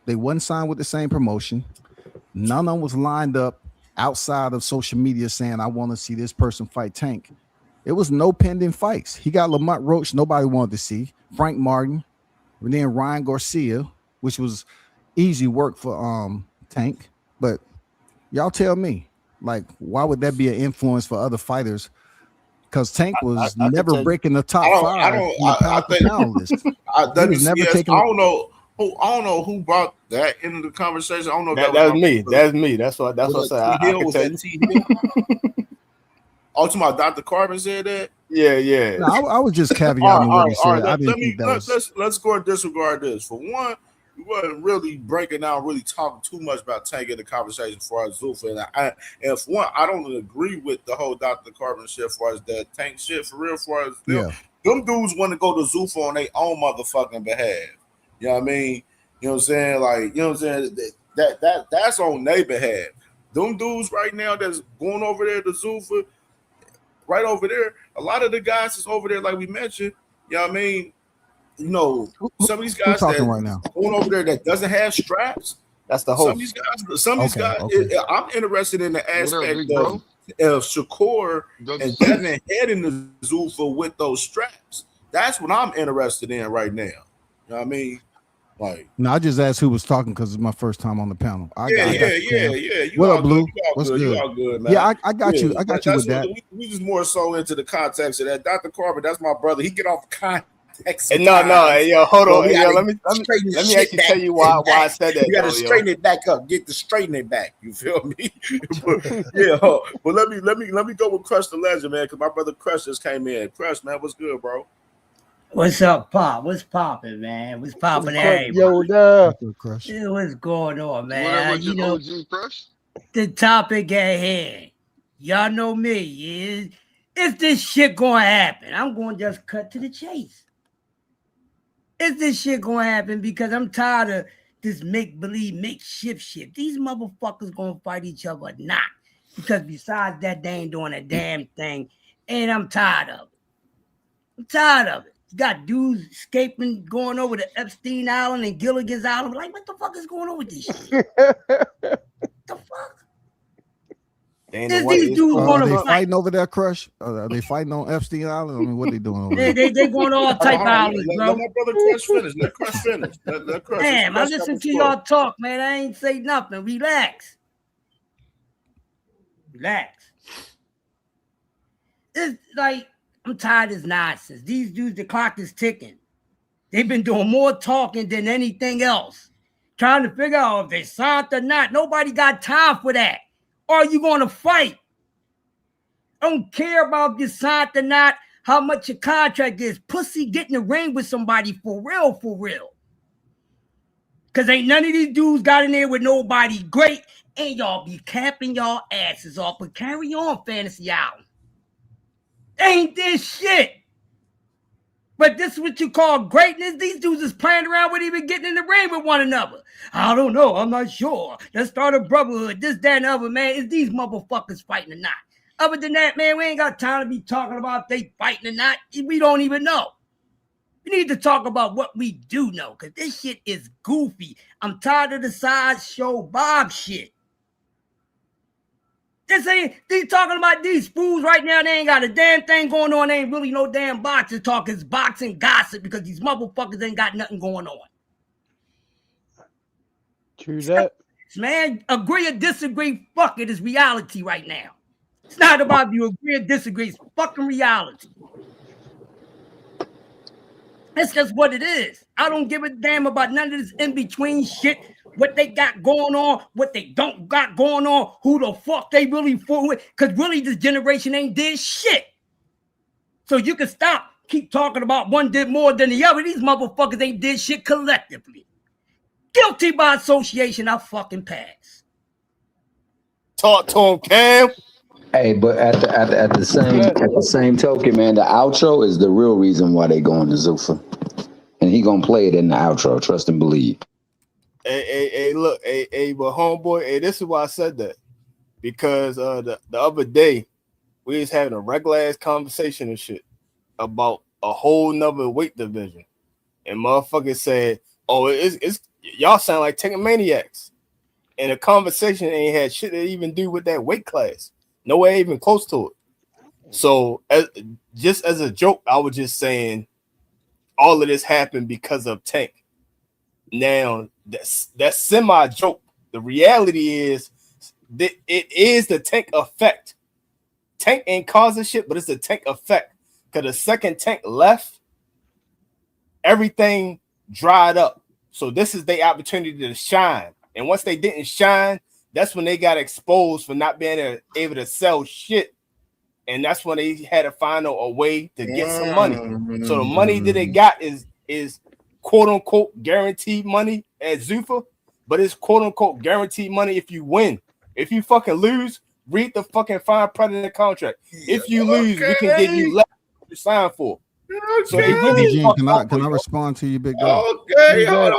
L: they wasn't signed with the same promotion. None of them was lined up outside of social media saying, I want to see this person fight Tank. It was no pending fights. He got Lamont Roach, nobody wanted to see. Frank Martin, and then Ryan Garcia, which was easy work for Tank. But y'all tell me, like, why would that be an influence for other fighters? Because Tank was never breaking the top 5 on the pound list.
E: I don't know who brought that into the conversation. I don't know.
O: That's me. That's me. That's what I said. I can tell you.
E: Oh, to my Dr. Carmen said that.
O: Yeah.
L: No, I was just caveating what he said. I didn't think that was.
E: Let's go and disregard this. For one, we wasn't really breaking down, really talking too much about Tank in the conversation as far as Zuffa. And for one, I don't agree with the whole Dr. Carmen shit as far as that Tank shit. For real, for as them dudes want to go to Zuffa on their own motherfucking behalf. You know what I mean? You know what I'm saying? Like, you know what I'm saying? That's on their behalf. them dudes right now that's going over there to Zuffa, right over there, a lot of the guys is over there, like we mentioned, you know what I mean? You know, some of these guys that
L: talking right now?
E: going over there that doesn't have straps.
O: That's the
E: Some
O: host.
E: of these guys, I'm interested in the aspect of Shakur and Devin heading the Zuffa with those straps. That's what I'm interested in right now. You know what I mean? Like,
L: no, I just asked who was talking because it's my first time on the panel.
E: Yeah.
L: What up, Blue? What's good?
E: You all good, man.
L: Yeah, I got you. I got you with that.
E: We just more so into the context of that. Dr. Carver, that's my brother. He get off context.
O: No, hold on. Let me actually tell you why I said that.
E: You got to straighten it back up. Get the straighten it back. You feel me? but let me go with Crush the Legend, man, because my brother Crush just came in. Crush, man, what's good, bro?
B: What's up, Pop? What's popping, man? What's popping, what's going on, man? You know, the topic at hand. Y'all know me. Is this shit gonna happen? I'm gonna just cut to the chase. Is this shit gonna happen? Because I'm tired of this make-believe, makeshift shit. These motherfuckers gonna fight each other or not. Because besides that, they ain't doing a damn thing. And I'm tired of it. You got dudes escaping, going over to Epstein Island and Gilligan's Island. Like, what the fuck is going on with this shit? The fuck?
L: Is these dudes are they fighting over there, Crush? Are they fighting on Epstein Island? I mean, what are they doing over there?
B: They going all type of islands, bro.
E: Let my brother Crush finish. Let Crush finish. Let Crush.
B: Damn, I listen to y'all talk, man. I ain't say nothing. Relax. It's like, I'm tired of this nonsense. These dudes, the clock is ticking. They've been doing more talking than anything else. Trying to figure out if they signed or not. Nobody got time for that. Or are you going to fight? I don't care about if you signed or not, how much your contract is. Pussy, get in the ring with somebody for real. Because ain't none of these dudes got in there with nobody great. And y'all be capping y'all asses off. But carry on, Fantasy Island. Ain't this shit. But this is what you call greatness. These dudes is playing around with even getting in the ring with one another. I don't know. I'm not sure. Let's start a brotherhood. This, that, and other, man. Is these motherfuckers fighting or not? Other than that, man, we ain't got time to be talking about if they fighting or not. We don't even know. We need to talk about what we do know, because this shit is goofy. I'm tired of the sideshow Bob shit. They talking about these fools right now. They ain't got a damn thing going on. They ain't really no damn boxing talk. It's boxing gossip because these motherfuckers ain't got nothing going on.
H: True that.
B: Man, agree or disagree, fuck it, it's reality right now. It's not about if you agree or disagree. It's fucking reality. That's just what it is. I don't give a damn about none of this in-between shit. What they got going on, what they don't got going on, who the fuck they really for with. Because really this generation ain't did shit. So you can keep talking about one did more than the other. These motherfuckers ain't did shit collectively. Guilty by association, I fucking pass.
O: Talk to him, Cam.
D: Hey, but at the same token, man, the outro is the real reason why they going to Zuffa. And he gonna play it in the outro, trust and believe.
O: Hey, look, but homeboy, this is why I said that. Because the other day, we was having a regular ass conversation and shit about a whole nother weight division. And motherfuckers said, oh, it's y'all sound like taking maniacs. And the conversation ain't had shit to even do with that weight class. No way even close to it. So just as a joke, I was just saying all of this happened because of Tank. Now, that's semi joke. The reality is that it is the Tank effect. Tank ain't causing shit, but it's the Tank effect. Because the second Tank left, everything dried up. So this is their opportunity to shine. And once they didn't shine, that's when they got exposed for not being able to sell shit. And that's when they had to find a way to get some money. So the money that they got is quote unquote guaranteed money at Zuffa, but it's quote unquote guaranteed money if you win. If you fucking lose, read the fucking fine print in the contract. If you lose, we can give you less to sign for.
P: So they really
L: Eugene, can I respond to you, big dog?
E: Okay, hold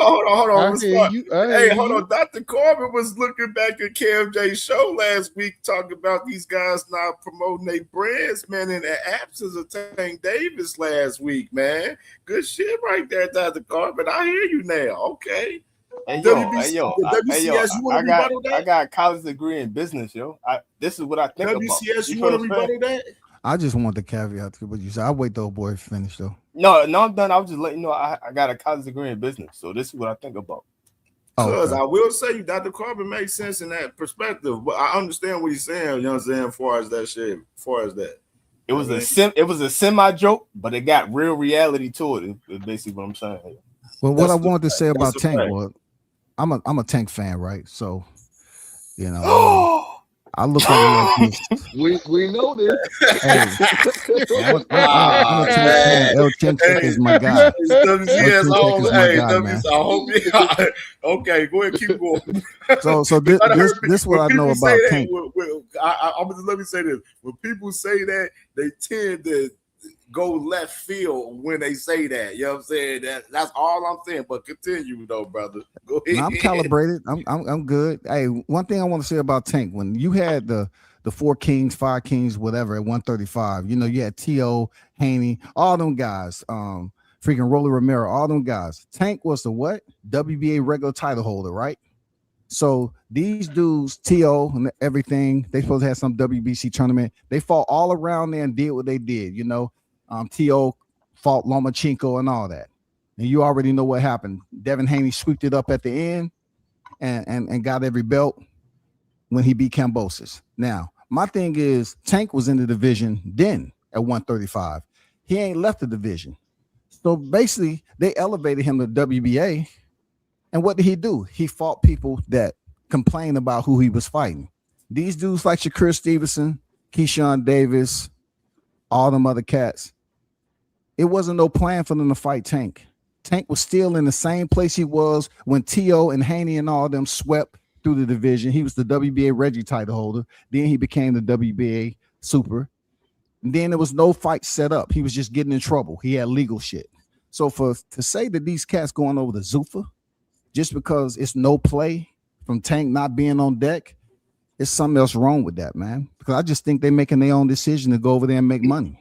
E: on.
H: Respond.
E: Hold on. Dr. Corbin was looking back at CamJ's show last week, talking about these guys not promoting their brands, man, in the absence of Tank Davis last week, man. Good shit right there, Dr. Corbin. I hear you now. Okay.
O: Hey,
E: WCS,
O: you want to rebuttal that? I got a college degree in business, yo. This is what I think
E: WCS,
O: about.
E: you want to rebuttal that?
L: I just want the caveat to what you said. I'll wait till boy finish though.
O: No, I'm done. I was just letting you know I got a college degree in business, so this is what I think about.
E: Because I will say, Dr. Corbin makes sense in that perspective, but I understand what he's saying. You know what I'm saying? As far as that shit, as far as that,
O: it was a semi joke, but it got real reality to it. It's basically what I'm saying.
L: Well, what I wanted to say about Tank was, I'm a Tank fan, right? So, you know. I look at it like this.
M: We know this.
L: Hey, I'm a Tank fan. El Chinchik is my guy.
E: I hope you. Okay, go ahead, keep going.
L: So this what I know about Tank.
E: Let me say this: when people say that, they tend to go left field when they say that. You know what I'm saying? That's all I'm saying. But continue though, brother. Go ahead.
L: I'm calibrated. I'm good. Hey, one thing I want to say about Tank, when you had the 4 Kings, 5 Kings, whatever at 135, you know, you had T.O., Haney, all them guys, freaking Rolly Romero, all them guys. Tank was the what? WBA regular title holder, right? So these dudes, T.O. and everything, they supposed to have some WBC tournament. They fought all around there and did what they did, you know. T.O. fought Lomachenko and all that. And you already know what happened. Devin Haney sweeped it up at the end and got every belt when he beat Kambosos. Now, my thing is, Tank was in the division then at 135. He ain't left the division. So basically, they elevated him to WBA. And what did he do? He fought people that complained about who he was fighting. These dudes like Shakur Stevenson, Keyshawn Davis, all them other cats. It wasn't no plan for them to fight Tank. Tank was still in the same place he was when T.O. and Haney and all them swept through the division. He was the WBA Reggie title holder. Then he became the WBA Super. And then there was no fight set up. He was just getting in trouble. He had legal shit. So to say that these cats going over the Zuffa just because it's no play from Tank not being on deck, it's something else wrong with that, man. Because I just think they're making their own decision to go over there and make money.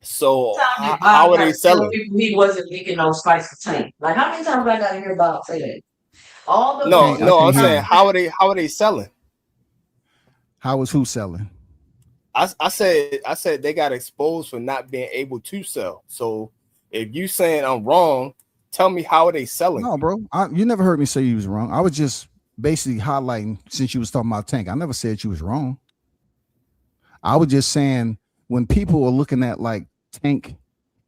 O: So how are they selling?
T: He wasn't making those fights for Tank. Like, how many times I got to hear about say that?
O: I'm saying how are they selling?
L: How is who selling?
O: I said they got exposed for not being able to sell. So if you saying I'm wrong, tell me how are they selling?
L: No, bro. You never heard me say you was wrong. I was just basically highlighting since you was talking about Tank. I never said you was wrong. I was just saying when people are looking at like Tank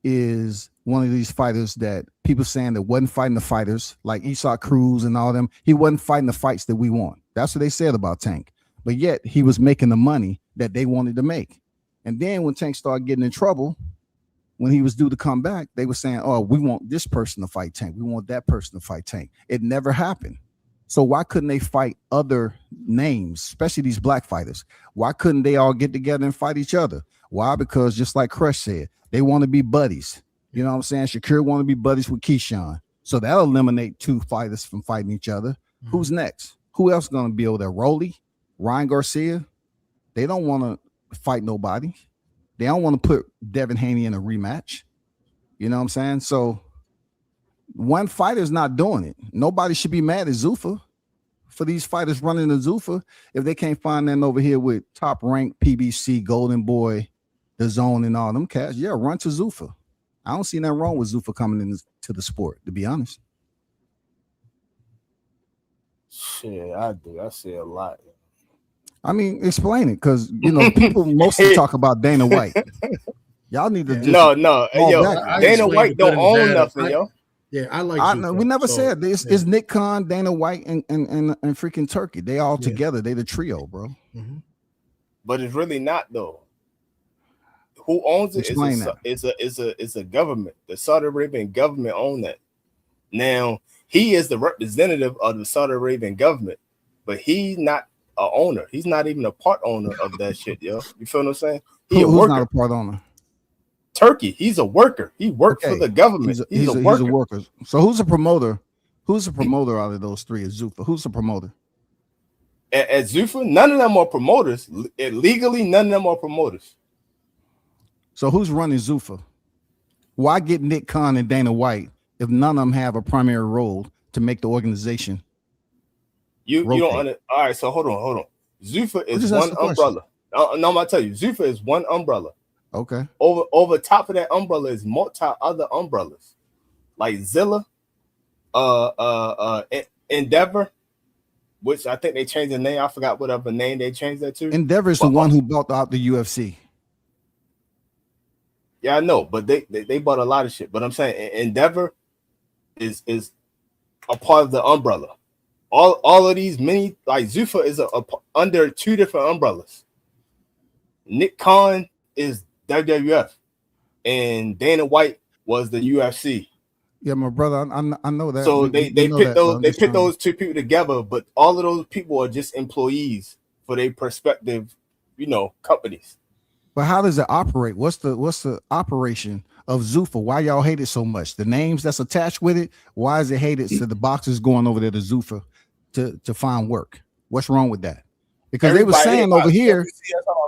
L: is one of these fighters that people saying that wasn't fighting the fighters like Isak Cruz and all them. He wasn't fighting the fights that we want. That's what they said about Tank. But yet he was making the money that they wanted to make. And then when Tank started getting in trouble, when he was due to come back, they were saying, oh, we want this person to fight Tank. We want that person to fight Tank. It never happened. So why couldn't they fight other names, especially these black fighters? Why couldn't they all get together and fight each other? Why? Because just like Crush said, they want to be buddies. You know what I'm saying? Shakur want to be buddies with Keyshawn. So that'll eliminate 2 fighters from fighting each other. Mm-hmm. Who's next? Who else going to be over there? Rolly? Ryan Garcia? They don't want to fight nobody. They don't want to put Devin Haney in a rematch. You know what I'm saying? So one fighter's not doing it. Nobody should be mad at Zuffa for these fighters running the Zuffa if they can't find them over here with top ranked PBC, Golden Boy, the Zone, and all them cats. Yeah, run to Zuffa. I don't see nothing wrong with Zuffa coming into the sport, to be honest.
O: Shit, I do. I see a lot.
L: I mean, explain it, because you know people mostly talk about Dana White. Y'all need to just
O: no, Dana White don't own nothing, yo.
S: Yeah, I like.
L: We never said this. It's Nick Khan, Dana White, and freaking Turkey. They all together. They the trio, bro.
S: Mm-hmm.
O: But it's really not though. Who owns it? It's a government. The Saudi Arabian government own that. Now he is the representative of the Saudi Arabian government, but he's not an owner. He's not even a part owner of that shit, yo. You feel what I'm saying?
L: Who's not a part owner?
O: Turkey. He's a worker. He worked for the government. He's a worker.
L: So who's a promoter? Who's the promoter out of those three? Is Zuffa? Who's the promoter?
O: At Zuffa, none of them are promoters. Legally, none of them are promoters.
L: So who's running Zuffa? Why get Nick Khan and Dana White if none of them have a primary role to make the organization?
O: You don't. All right. So hold on. Zuffa is one umbrella. No, I'm gonna tell you. Zuffa is one umbrella.
L: Okay.
O: Over top of that umbrella is multi other umbrellas, like Zilla, Endeavor, which I think they changed the name. I forgot whatever name they changed that to.
L: Endeavor is the one who bought out the UFC.
O: Yeah, I know, but they bought a lot of shit. But I'm saying Endeavor is a part of the umbrella. All of these mini, like Zuffa is under two different umbrellas. Nick Khan is WWF, and Dana White was the UFC.
L: Yeah, my brother, I know that.
O: So they picked those two people together, but all of those people are just employees for their respective, companies.
L: But how does it operate? What's the operation of Zuffa? Why y'all hate it so much? The names that's attached with it. Why is it hated? So the boxers going over there to Zuffa to find work. What's wrong with that? Because they were saying over here,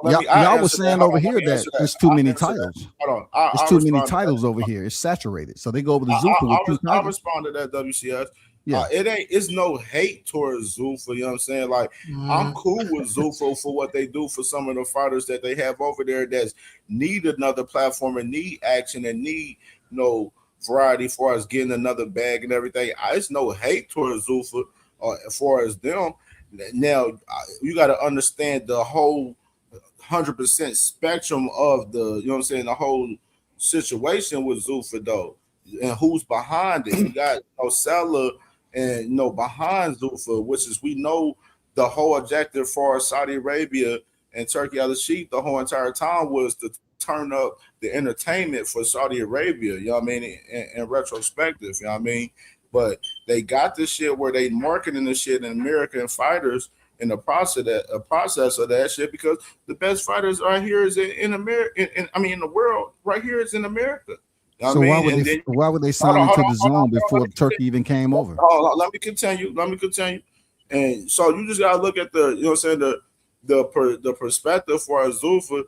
L: y'all was saying over here that there's too many titles.
E: Hold on,
L: there's too many titles over here. It's saturated, so they go over to Zuffa.
E: I'll respond to that, WCS. Yeah, it's no hate towards Zuffa. You know what I'm saying? Like, I'm cool with Zuffa for what they do for some of the fighters that they have over there that need another platform and need action and need variety as far as getting another bag and everything. It's no hate towards Zuffa as far as them. Now you got to understand the whole 100% spectrum of the whole situation with Zuffa though, and who's behind it. You got Osella and behind Zuffa, which is we know the whole objective for Saudi Arabia and Turkey Al-Sheikh the whole entire time was to turn up the entertainment for Saudi Arabia. You know what I mean? In retrospective, you know what I mean? But they got this shit where they marketing this shit in American fighters in the process of that shit, because the best fighters right here is in America. In the world right here is in America. You know
L: so why would they sign into the zone before Turkey even came over?
E: Let me continue. And so you just gotta look at the perspective for Zuffa.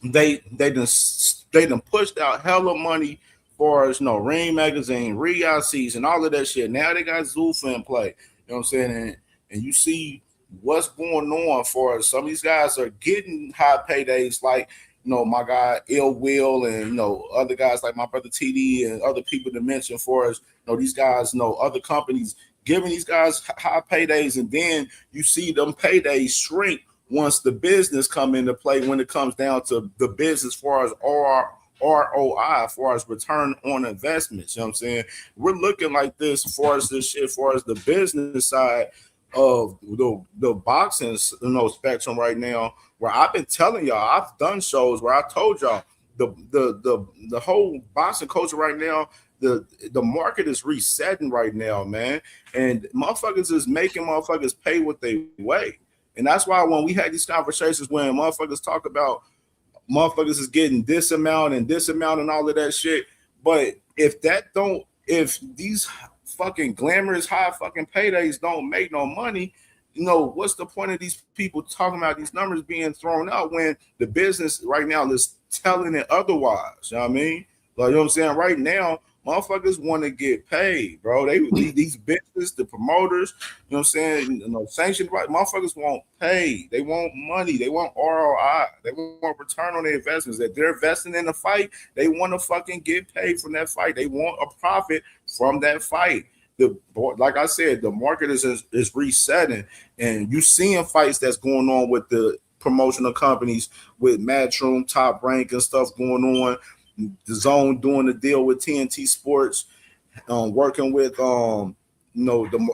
E: they done pushed out hella money for us, Ring Magazine, Riyadh Season, all of that shit. Now they got Zuffa in play. You know what I'm saying? And you see what's going on for us. Some of these guys are getting high paydays, like my guy Ill Will and other guys like my brother TD and other people to mention for us. These guys, other companies giving these guys high paydays, and then you see them paydays shrink once the business come into play. When it comes down to the business, as far as ROI, as far as return on investments, you know what I'm saying? We're looking like this as far as this shit, as far as the business side of the boxing spectrum right now, where I've been telling y'all, I've done shows where I told y'all the whole boxing culture right now, the market is resetting right now, man, and motherfuckers is making motherfuckers pay what they weigh. And that's why when we had these conversations when motherfuckers talk about motherfuckers is getting this amount and all of that shit, but if these fucking glamorous high fucking paydays don't make no money, what's the point of these people talking about these numbers being thrown out when the business right now is telling it otherwise? You know what I mean? Like, you know what I'm saying? Right now, motherfuckers want to get paid, bro. These businesses, the promoters, you know what I'm saying? Sanctioned right, motherfuckers want paid. They want money. They want ROI. They want return on their investments. If they're investing in a fight, they want to fucking get paid from that fight. They want a profit from that fight. Like I said, the market is resetting, and you seeing fights that's going on with the promotional companies, with Matchroom, Top Rank, and stuff going on. The Zone doing the deal with TNT Sports, working with the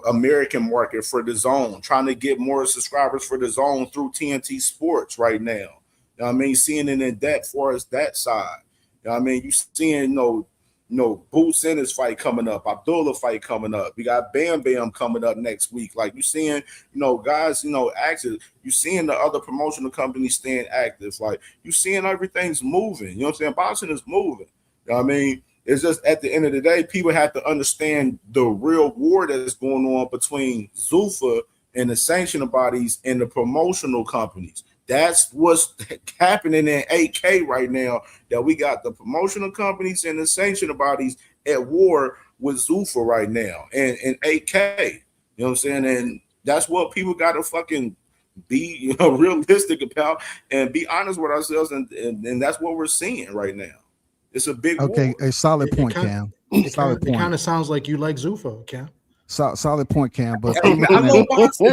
E: American market for the Zone, trying to get more subscribers for the Zone through TNT Sports right now. You know what I mean? Seeing it in depth for us that side. You know what I mean? You seeing
N: Boots in his fight coming up, Abdullah fight coming up. We got Bam Bam coming up next week. Like you seeing, guys, active. You seeing the other promotional companies staying active. Like you seeing everything's moving. You know what I'm saying? Boxing is moving. You know what I mean? It's just at the end of the day, people have to understand the real war that's going on between Zuffa and the sanctioning bodies and the promotional companies. That's what's happening in 8K right now, that we got the promotional companies and the sanctioning bodies at war with Zuffa right now and 8K. You know what I'm saying? And that's what people got to fucking be realistic about and be honest with ourselves. And that's what we're seeing right now. It's a big war.
L: A solid point, Cam.
S: It kind of sounds like you like Zuffa, Cam.
L: Solid point, Cam. But
S: I love boxing.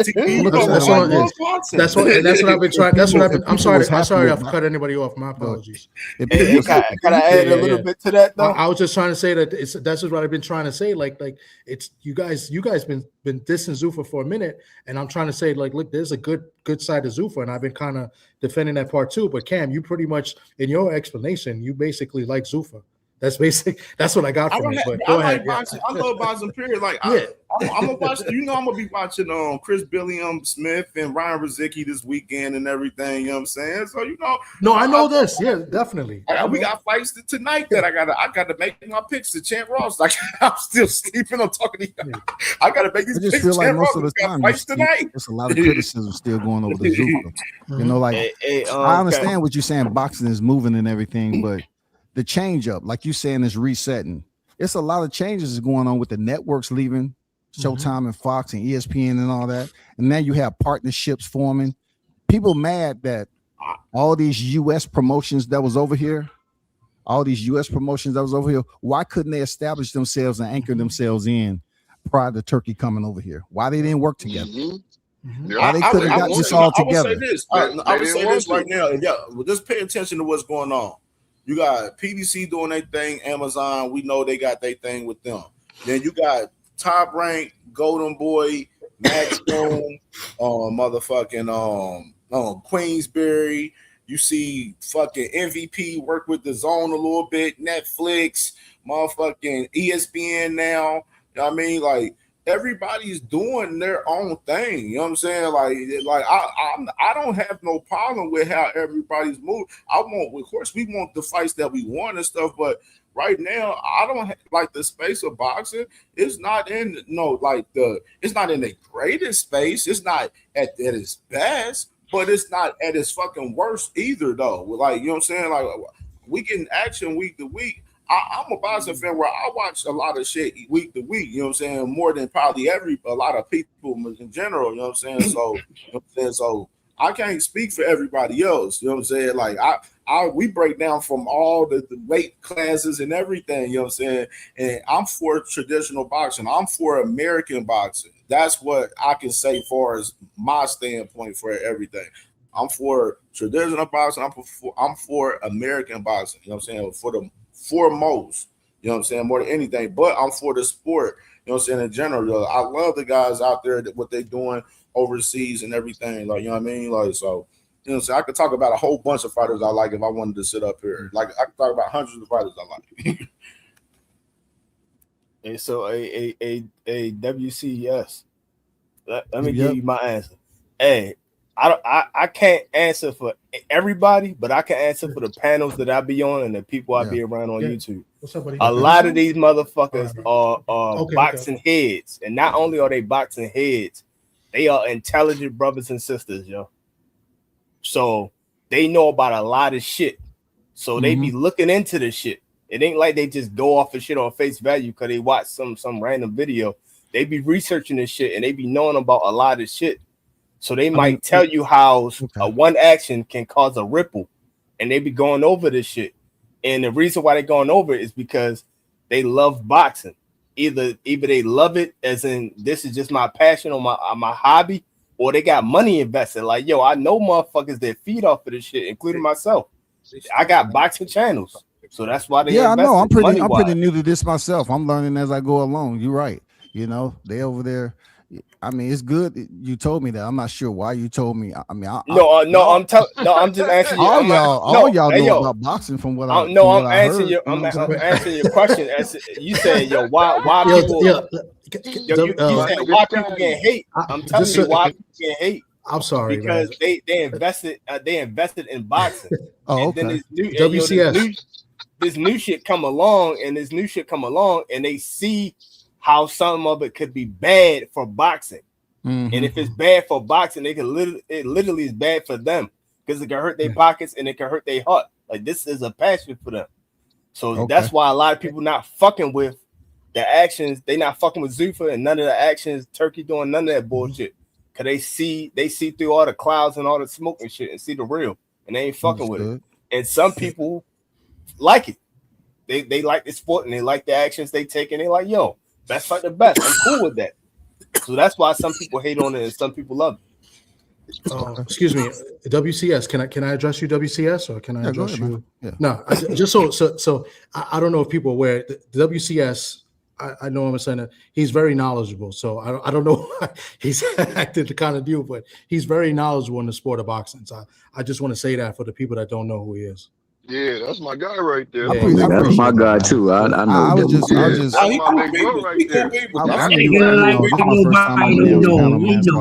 S: That's what I've been trying. That's what I've been. I'm sorry. I've cut anybody off. My apologies.
O: Can I add a little bit to that though?
S: I was just trying to say that that's just what I've been trying to say. Like it's you guys been dissing Zuffa for a minute, and I'm trying to say like, look, there's a good side to Zuffa, and I've been kind of defending that part too. But Cam, you pretty much in your explanation, you basically like Zuffa. That's basic. That's what I got from it. But go ahead.
N: Like boxing. I love boxing. Period. Like I'm gonna watch. I'm gonna be watching Chris Billiam Smith and Ryan Rizicki this weekend and everything. You know what I'm saying? So
S: No, I know this. Yeah, definitely.
N: We got fights tonight that I gotta make my picks to Champ Ross. Like I'm still sleeping. I'm talking to you. I gotta make these picks.
L: I just feel like most of the time,
N: fights tonight.
L: There's a lot of criticism still going over the Zuffa. I understand what you're saying. Boxing is moving and everything, but the change up, like you saying, is resetting. It's a lot of changes going on with the networks leaving Showtime and Fox and ESPN and all that. And now you have partnerships forming. People mad that all these US promotions that was over here, why couldn't they establish themselves and anchor themselves in prior to Turkey coming over here? Why they didn't work together? Why they couldn't have got this all together?
N: I would say this right now. Just pay attention to what's going on. You got PBC doing their thing, Amazon, we know they got their thing with them. Then you got Top Rank, Golden Boy, Max Stone, Queensberry. You see fucking MVP work with the Zone a little bit, Netflix, motherfucking ESPN now. You know what I mean? Like everybody's doing their own thing. You know what I'm saying? Like I don't have no problem with how everybody's moving. Of course, we want the fights that we want and stuff, but right now, I don't like the space of boxing. It's not in it's not in the greatest space. It's not at its best, but it's not at its fucking worst either, though. Like, you know what I'm saying? Like we getting action week to week. I'm a boxing fan where I watch a lot of shit week to week, you know what I'm saying, more than probably a lot of people in general, you know what I'm saying? So I can't speak for everybody else, you know what I'm saying? Like we break down from all the weight classes and everything, you know what I'm saying? And I'm for traditional boxing. I'm for American boxing. That's what I can say far as my standpoint for everything. I'm for traditional boxing. I'm for American boxing, you know what I'm saying? Foremost, you know what I'm saying, more than anything, but I'm for the sport, you know what I'm saying, in general. I love the guys out there, what they're doing overseas and everything, like, you know what I mean, like, so, you know what I'm saying, I could talk about a whole bunch of fighters I like if I wanted to sit up here, like, I could talk about hundreds of fighters I like.
O: And so a WCS, let me give you my answer. Hey, I can't answer for everybody, but I can answer for the panels that I be on and the people I be around on YouTube.
S: What's up, buddy?
O: A lot of these motherfuckers are boxing heads, and not only are they boxing heads, they are intelligent brothers and sisters, yo. So they know about a lot of shit. So they be looking into the shit. It ain't like they just go off of shit on face value because they watch some random video. They be researching this shit and they be knowing about a lot of shit. So they might tell you how one action can cause a ripple, and they be going over this shit. And the reason why they're going over it is because they love boxing. Either they love it as in this is just my passion or my hobby, or they got money invested. Like, yo, I know motherfuckers that feed off of this shit, including myself. I got boxing channels, so that's why they.
L: Yeah, I know. I'm pretty new to this myself. I'm learning as I go along. You're right. You know, they over there. I mean, it's good. You told me that. I'm not sure why you told me. I mean,
O: I'm just answering you.
L: All y'all know about boxing from what I
O: I'm answering your answering your question. As you said, why people? You said why people get hate. I'm telling you why people get hate.
S: I'm sorry,
O: because
S: man.
O: they invested in boxing.
L: Oh,
O: and then
L: okay.
O: This new shit come along, and they see how some of it could be bad for boxing.
L: Mm-hmm.
O: And if it's bad for boxing, it literally is bad for them because it can hurt their pockets and it can hurt their heart. Like this is a passion for them. So that's why a lot of people not fucking with the actions. They not fucking with Zuffa and none of the actions. Turkey doing none of that bullshit. Cause they see through all the clouds and all the smoke and shit and see the real, and they ain't fucking with it. And some people like it. They like the sport and they like the actions they take, and they like, yo, that's like the best. I'm cool with that. So that's why some people hate on it and some people love it.
S: Excuse me, WCS. Can I address you, WCS, or can I address you?
L: Yeah.
S: No, just so I don't know if people are aware. The WCS. I know I'm saying that he's very knowledgeable. So I don't know why he's acted the kind of deal, but he's very knowledgeable in the sport of boxing. So I just want to say that for the people that don't know who he is.
M: Yeah, that's my guy right there.
D: That's my guy too. I know.
L: I was just
M: that's my big bro right there.
L: I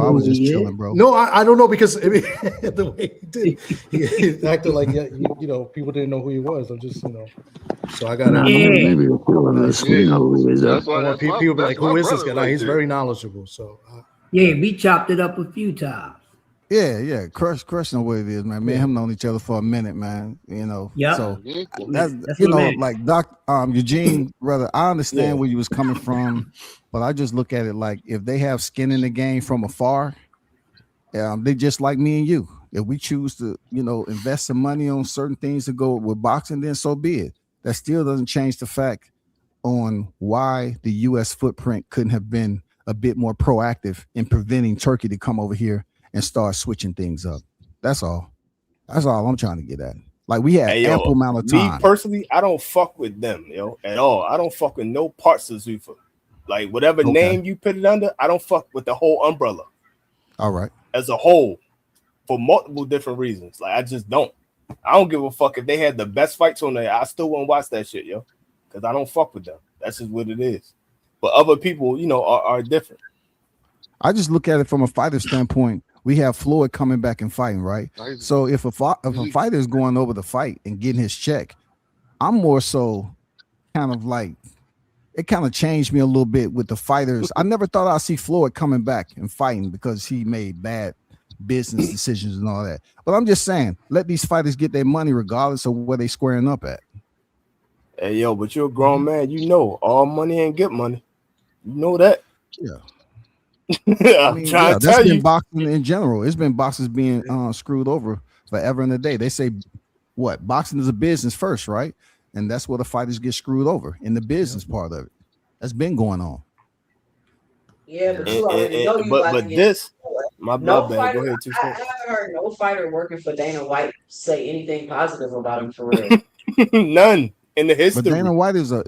L: was just chilling, bro.
S: No, I don't know because the way he did, he acted like people didn't know who he was. I'm just so I got
D: maybe that's
S: why people be like, who is this guy? Right, he's very knowledgeable. So
B: we chopped it up a few times.
L: Yeah. Crush know what it is, man. Me and him known each other for a minute, man.
B: Yeah.
L: So that's like Doc Eugene, brother. I understand where you was coming from, but I just look at it like if they have skin in the game from afar, they just like me and you. If we choose to, invest some money on certain things to go with boxing, then so be it. That still doesn't change the fact on why the U.S. footprint couldn't have been a bit more proactive in preventing Turkey to come over here and start switching things up. That's all I'm trying to get at. Like we had ample amount of time.
O: Me personally, I don't fuck with them, at all. I don't fuck with no parts of Zuffa. Like whatever name you put it under, I don't fuck with the whole umbrella.
L: All right.
O: As a whole, for multiple different reasons. Like I just don't. I don't give a fuck if they had the best fights on there. I still won't watch that shit, because I don't fuck with them. That's just what it is. But other people, are different.
L: I just look at it from a fighter standpoint. We have Floyd coming back and fighting, right? So if a fighter is going over the fight and getting his check, I'm more so kind of like it kind of changed me a little bit with the fighters. I never thought I'd see Floyd coming back and fighting because he made bad business decisions and all that. But I'm just saying, let these fighters get their money regardless of where they squaring up at.
O: Hey, but you're a grown man. All money ain't good money. You know that.
L: Yeah. That's been boxing in general. It's been boxers being screwed over forever and a day. They say what boxing is a business first, right? And that's where the fighters get screwed over in the business part of it. That's been going on.
T: Yeah, but you already know
O: but this my bad. Go ahead,
T: I haven't heard no fighter working for Dana White say anything positive about him for real.
O: None in the history.
L: But Dana White is a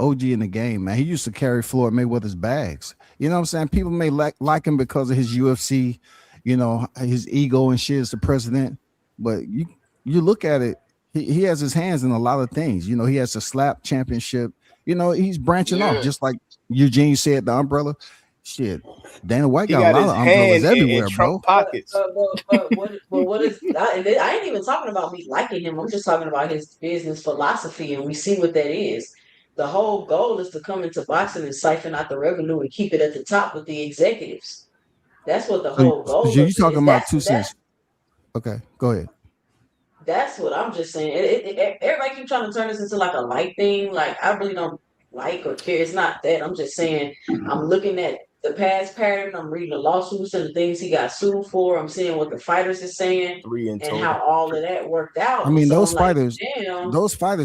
L: OG in the game, man. He used to carry Floyd Mayweather's bags. You know what I'm saying? People may like him because of his UFC, his ego and shit as the president. But you look at it, he has his hands in a lot of things. He has a slap championship. He's branching off, just like Eugene said, the umbrella. Shit, Dana White got a lot of umbrellas everywhere, bro.
O: Pockets.
T: But what is? I ain't even talking about me liking him. I'm just talking about his business philosophy, and we see what that is. The whole goal is to come into boxing and siphon out the revenue and keep it at the top with the executives. That's what the whole goal is.
L: You're talking about 2 cents. Okay, go ahead.
T: That's what I'm just saying. Everybody keep trying to turn this into like a light thing. Like I really don't like or care. It's not that. I'm just saying I'm looking at the past pattern. I'm reading the lawsuits and the things he got sued for. I'm seeing what the fighters is saying and how all of that worked out.
L: I mean, those fighters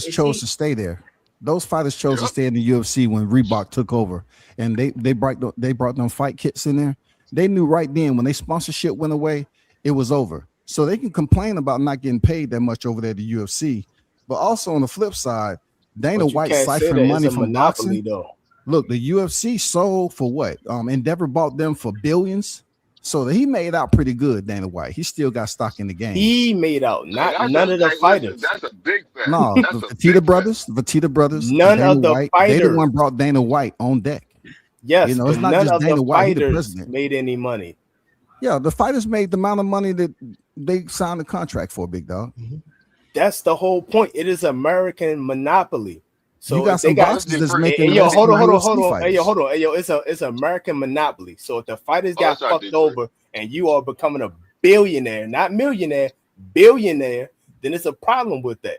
L: chose to stay there. Those fighters chose to stay in the UFC when Reebok took over, and they brought them fight kits in there. They knew right then when their sponsorship went away, it was over. So they can complain about not getting paid that much over there at the UFC, but also on the flip side, Dana White siphoned money from boxing.
O: Though.
L: Look, the UFC sold for what? Endeavor bought them for billions. So he made out pretty good, Dana White. He still got stock in the game.
O: He made out, none of the fighters.
M: That's a big fact.
L: No, the Fertitta brothers,
O: none
L: Dana
O: of the
L: White,
O: fighters.
L: they the one brought Dana White on deck.
O: Yes,
L: you know, it's not
O: none
L: just
O: of
L: Dana
O: the
L: White, he the
O: fighters
L: president.
O: made any money.
L: Yeah, the fighters made the amount of money that they signed a contract for, big dog.
O: That's the whole point. It is American monopoly. So
L: you got some boxes that's making.
O: Hey, hold on. Hey, hold on. Hey, it's American monopoly. So if the fighters got fucked over and you are becoming a billionaire, not millionaire, billionaire, then it's a problem with that.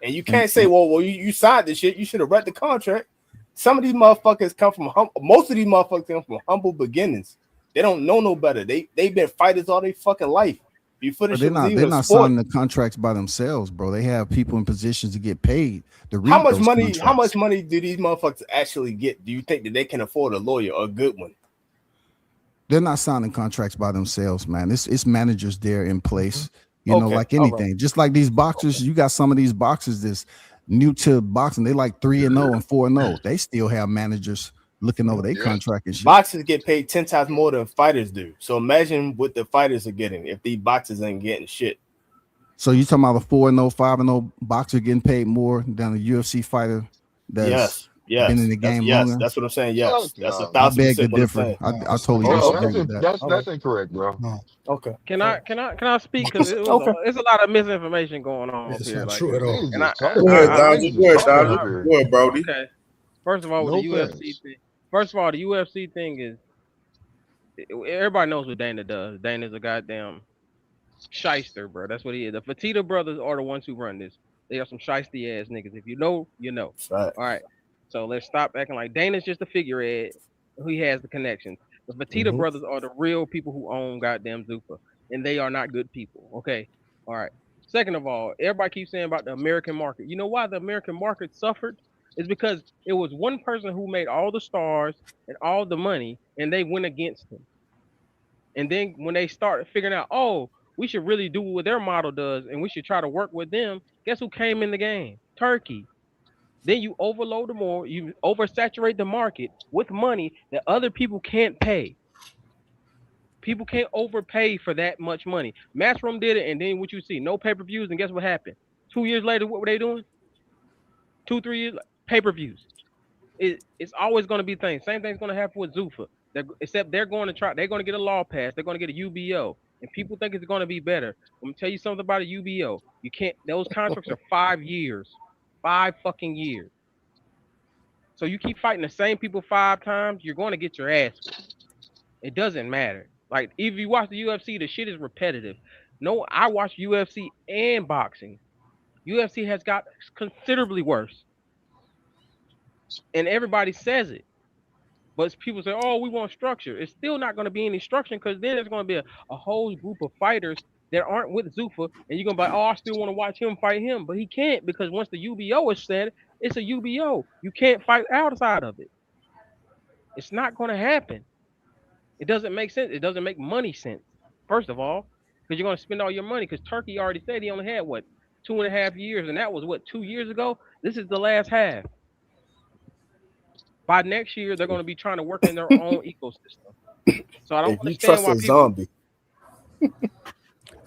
O: And you can't say, well, you signed this shit. You should have read the contract. Some of these motherfuckers come from most of these motherfuckers come from humble beginnings. They don't know no better. They've been fighters all their fucking life.
L: They're not signing the contracts by themselves, bro. They have people in positions to get paid.
O: How much money do these motherfuckers actually get? Do you think that they can afford a lawyer, a good one?
L: They're not signing contracts by themselves, man. It's managers there in place. You know, like anything. Right. Just like these boxers, you got some of these boxers that's new to boxing. They like 3-0 and 4-0. They still have managers looking over their contract and shit.
O: Boxers get paid 10 times more than fighters do. So imagine what the fighters are getting if these boxers ain't getting shit.
L: So you talking about a 4-0, 5-0 boxer getting paid more than a UFC fighter that's been in the game longer?
O: Yes, that's what I'm saying. Yes, that's 1,000%.
L: I beg to differ. I totally disagree with that.
M: That's incorrect, bro.
O: Okay.
J: Can I speak? Because there's a lot of misinformation going on here.
S: Not true at all.
A: Go ahead, Brody.
J: Okay. First of all, with the UFC thing. First of all, the UFC thing is everybody knows what Dana does. Dana's a goddamn shyster, bro. That's what he is. The Fertitta brothers are the ones who run this. They are some shysty ass niggas. If you know, you know.
O: Right.
J: All right. So let's stop acting like Dana's just a figurehead. He has the connections. The Fertitta brothers are the real people who own goddamn Zuffa, and they are not good people. Okay. All right. Second of all, everybody keeps saying about the American market. You know why the American market suffered? It's because it was one person who made all the stars and all the money, and they went against him. And then when they started figuring out, oh, we should really do what their model does, and we should try to work with them, guess who came in the game? Turkey. Then you overload them more, you oversaturate the market with money that other people can't pay. People can't overpay for that much money. Matchroom did it, and then what you see, no pay-per-views, and guess what happened? 2 years later, what were they doing? 2-3 years, pay-per-views. It's always going to be things. Same thing's going to happen with Zuffa. Except they're going to get a law passed. They're going to get a UBO. And people think it's going to be better. I'm going to tell you something about a UBO. You can't, those contracts are 5 years. 5 fucking years. So you keep fighting the same people 5 times, you're going to get your ass whipped. It doesn't matter. Like, if you watch the UFC, the shit is repetitive. No, I watch UFC and boxing. UFC has got considerably worse. And everybody says it. But people say, oh, we want structure. It's still not going to be any structure because then there's going to be a whole group of fighters that aren't with Zuffa. And you're going to be like, oh, I still want to watch him fight him. But he can't because once the UBO is set, it's a UBO. You can't fight outside of it. It's not going to happen. It doesn't make sense. It doesn't make money sense, first of all, because you're going to spend all your money because Turkey already said he only had, 2.5 years, and that was 2 years ago. This is the last half. By next year, they're going to be trying to work in their own ecosystem. So I don't understand why people.
O: Zombie.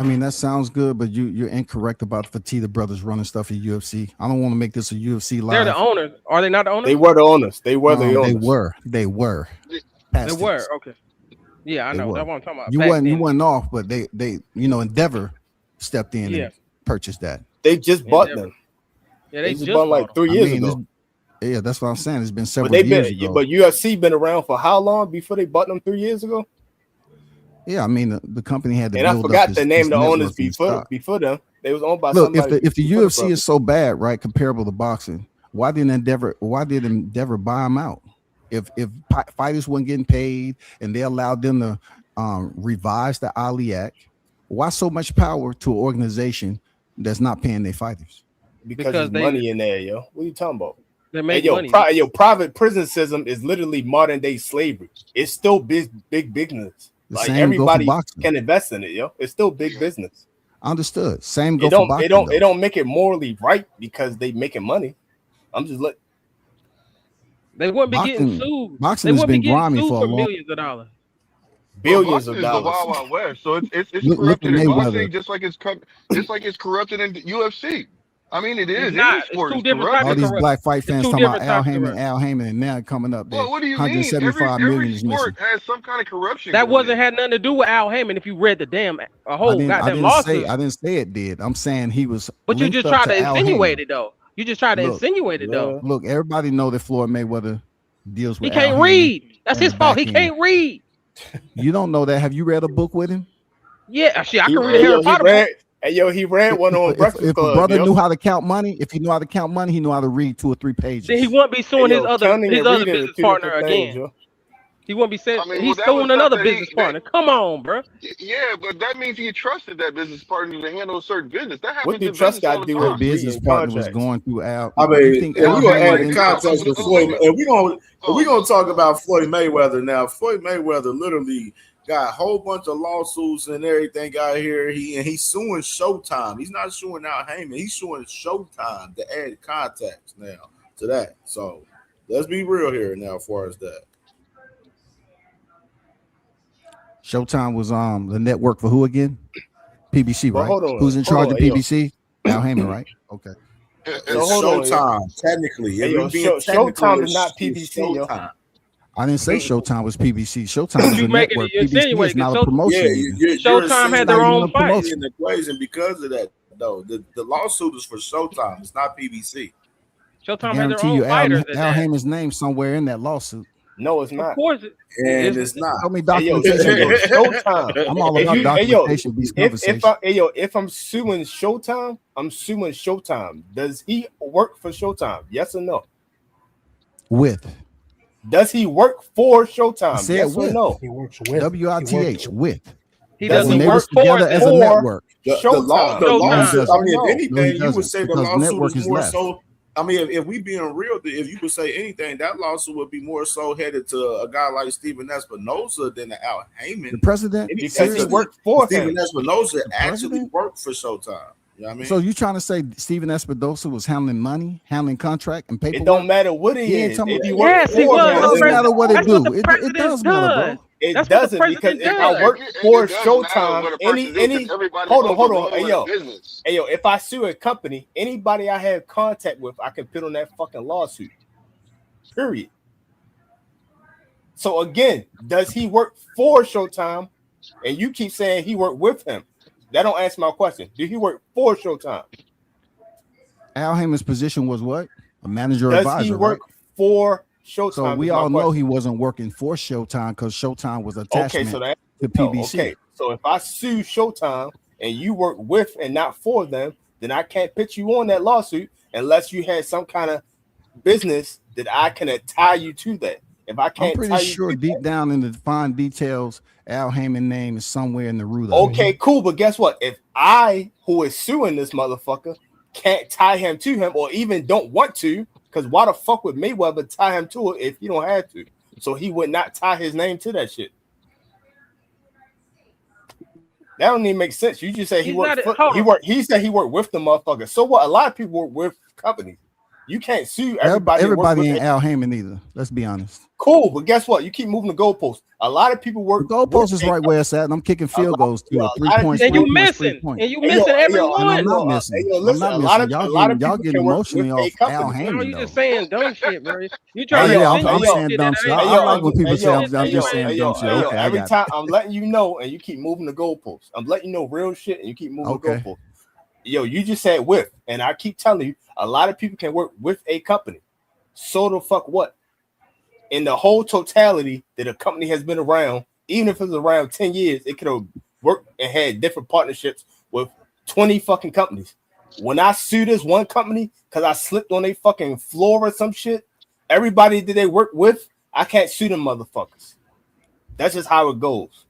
L: I mean, that sounds good, but you're incorrect about the Fertitta brothers running stuff at UFC. I don't want to make this a UFC live.
J: They're the owners. Are they not the owners?
O: They were the owners. They were the owners.
L: They were.
J: They were. Okay. Yeah, I know. That's what I'm talking about.
L: You wasn't off, but they Endeavor stepped in and purchased that.
O: They just bought them.
J: Yeah, they just
O: bought like 3 years ago.
L: Yeah, that's what I'm saying. It's been several years ago.
O: But UFC been around for how long before they bought them 3 years ago?
L: Yeah, I mean the company had to.
O: And I forgot the name of the owners before them. They was owned by somebody.
L: If the UFC is so bad, right, comparable to boxing, why did Endeavor buy them out? If fighters weren't getting paid and they allowed them to revise the Ali Act, why so much power to an organization that's not paying their fighters?
O: Because there's money in there, yo. What are you talking about?
J: They make money.
O: Private prison system is literally modern day slavery. It's still big business. Like everybody can invest in it, yo. It's still big business.
L: Understood. Same go for boxing.
O: It don't make it morally right because they making money. I'm just
J: They wouldn't be getting sued.
L: Boxing has been grimy for a long.
J: millions of dollars.
O: Billions of
M: is
O: dollars.
M: The Wild Wild West, so it's
L: Look
M: corrupted
L: at
M: in
L: Mayweather.
M: boxing, just like it's corrupted in the UFC. I mean, it is.
J: It's not.
M: Any sport
J: It's
M: is
J: two different
M: corrupt.
L: All these black fight fans talking about Al
J: different
L: Heyman, and now coming up there.
M: Well, what do you mean?
L: 175 million
M: Every
L: is missing.
M: sport has some kind of corruption.
J: That wasn't had nothing to do with Al Heyman. If you read the damn whole goddamn lawsuit,
L: I didn't say it did. I'm saying he was.
J: But you just tried to insinuate it though. You just tried to insinuate it though.
L: Look, everybody know that Floyd Mayweather deals with.
J: He can't read. That's his fault. He can't read.
L: You don't know that? Have you read a book with him?
J: Yeah, shit, I can read a Harry Potter book.
O: Hey, yo, he read one on Breakfast
L: If
O: Club.
L: a brother knew how to count money, if he knew how to count money, he knew how to read 2 or 3 pages.
J: Then he wouldn't be suing his other business partner again. He wouldn't be saying he's suing another business partner. Come on, bro.
M: Yeah, but that means he trusted that business partner to handle a certain business. That happens.
O: What do trust got to do with
L: business partner was going through Al?
E: I mean, if we're gonna add the context with Floyd, and we're gonna talk about Floyd Mayweather now. Floyd Mayweather literally got a whole bunch of lawsuits and everything out here. He's suing Showtime. He's not suing Al Heyman. He's suing Showtime to add context now to that. So let's be real here now as far as that.
L: Showtime was the network for who again? PBC, right? Who's in charge of PBC? Al Heyman, right? Okay.
E: It's Showtime, technically.
O: Showtime is not PBC, yo.
L: I didn't say Showtime was PBC. Showtime is a network. PBC is not a promotion.
J: Showtime had their own fight
E: in the equation because of that, though. The lawsuit is for Showtime. It's not PBC.
J: Showtime had their own fighters.
L: Al Heyman's name somewhere in that lawsuit.
O: No, it's not.
J: Of course
E: and it's not.
L: Tell me documentation.
O: Showtime.
L: I'm all about documentation. These conversations.
O: If I'm suing Showtime, I'm suing Showtime. Does he work for Showtime? Yes or no? Does he work for Showtime? Yes or no?
S: He works with
L: WITH with.
J: He doesn't work
L: together as a network.
E: The lawsuit. I mean, if anything, you would say the lawsuit is more so. I mean, if we being real, if you would say anything, that lawsuit would be more so headed to a guy like Steven Espinoza than Al Heyman.
L: The president,
O: because he worked for
E: Steven Espinoza actually worked for Showtime. You know what I mean?
L: So you trying to say Steven Espinoza was handling money, handling contract and paperwork?
O: It don't matter what it is.
L: It doesn't matter what it do. It does matter, bro.
O: It doesn't, because if I work for Showtime, any hold on, hey yo, if I sue a company, anybody I have contact with, I can put on that fucking lawsuit. Period. So again, does he work for Showtime? And you keep saying he worked with him. That don't answer my question. Did he work for Showtime?
L: Al Heyman's position was what? A manager advisor.
O: Does he work for Showtime?
L: So we all know he wasn't working for Showtime because Showtime was attachment to PBC.
O: Okay, so if I sue Showtime and you work with and not for them, then I can't put you on that lawsuit unless you had some kind of business that I can tie you to that. If I can't,
L: I'm pretty sure deep down in the fine details, Al Heyman's name is somewhere in the root of it.
O: Okay, cool, but guess what? If I, who is suing this motherfucker, can't tie him to him, or even don't want to, because why the fuck would Mayweather tie him to it if he don't have to? So he would not tie his name to that shit. That don't even make sense. You just say he worked. He said he worked with the motherfucker. So what? A lot of people work with companies. You can't sue everybody.
L: Everybody ain't Al Heyman either. Let's be honest.
O: Cool, but guess what? You keep moving the goalposts. A lot of people work.
L: The goalpost is right where it's at, and I'm kicking field goals too. 3 points.
J: And you missing. And you missing every one.
L: I'm not missing. I'm not missing. Y'all getting emotionally off Al Heyman.
J: You just saying dumb shit, bro. You trying to
L: I'm saying dumb shit. I like when people say I'm just saying dumb shit. Okay,
O: every time I'm letting you know, and you keep moving the goalposts. I'm letting you know real shit, and you keep moving the goalposts. Yo, you just said with, and I keep telling you, a lot of people can work with a company. So the fuck what? In the whole totality that a company has been around, even if it's around 10 years, it could have worked and had different partnerships with 20 fucking companies. When I sue this one company because I slipped on a fucking floor or some shit, everybody that they work with, I can't sue them motherfuckers. That's just how it goes.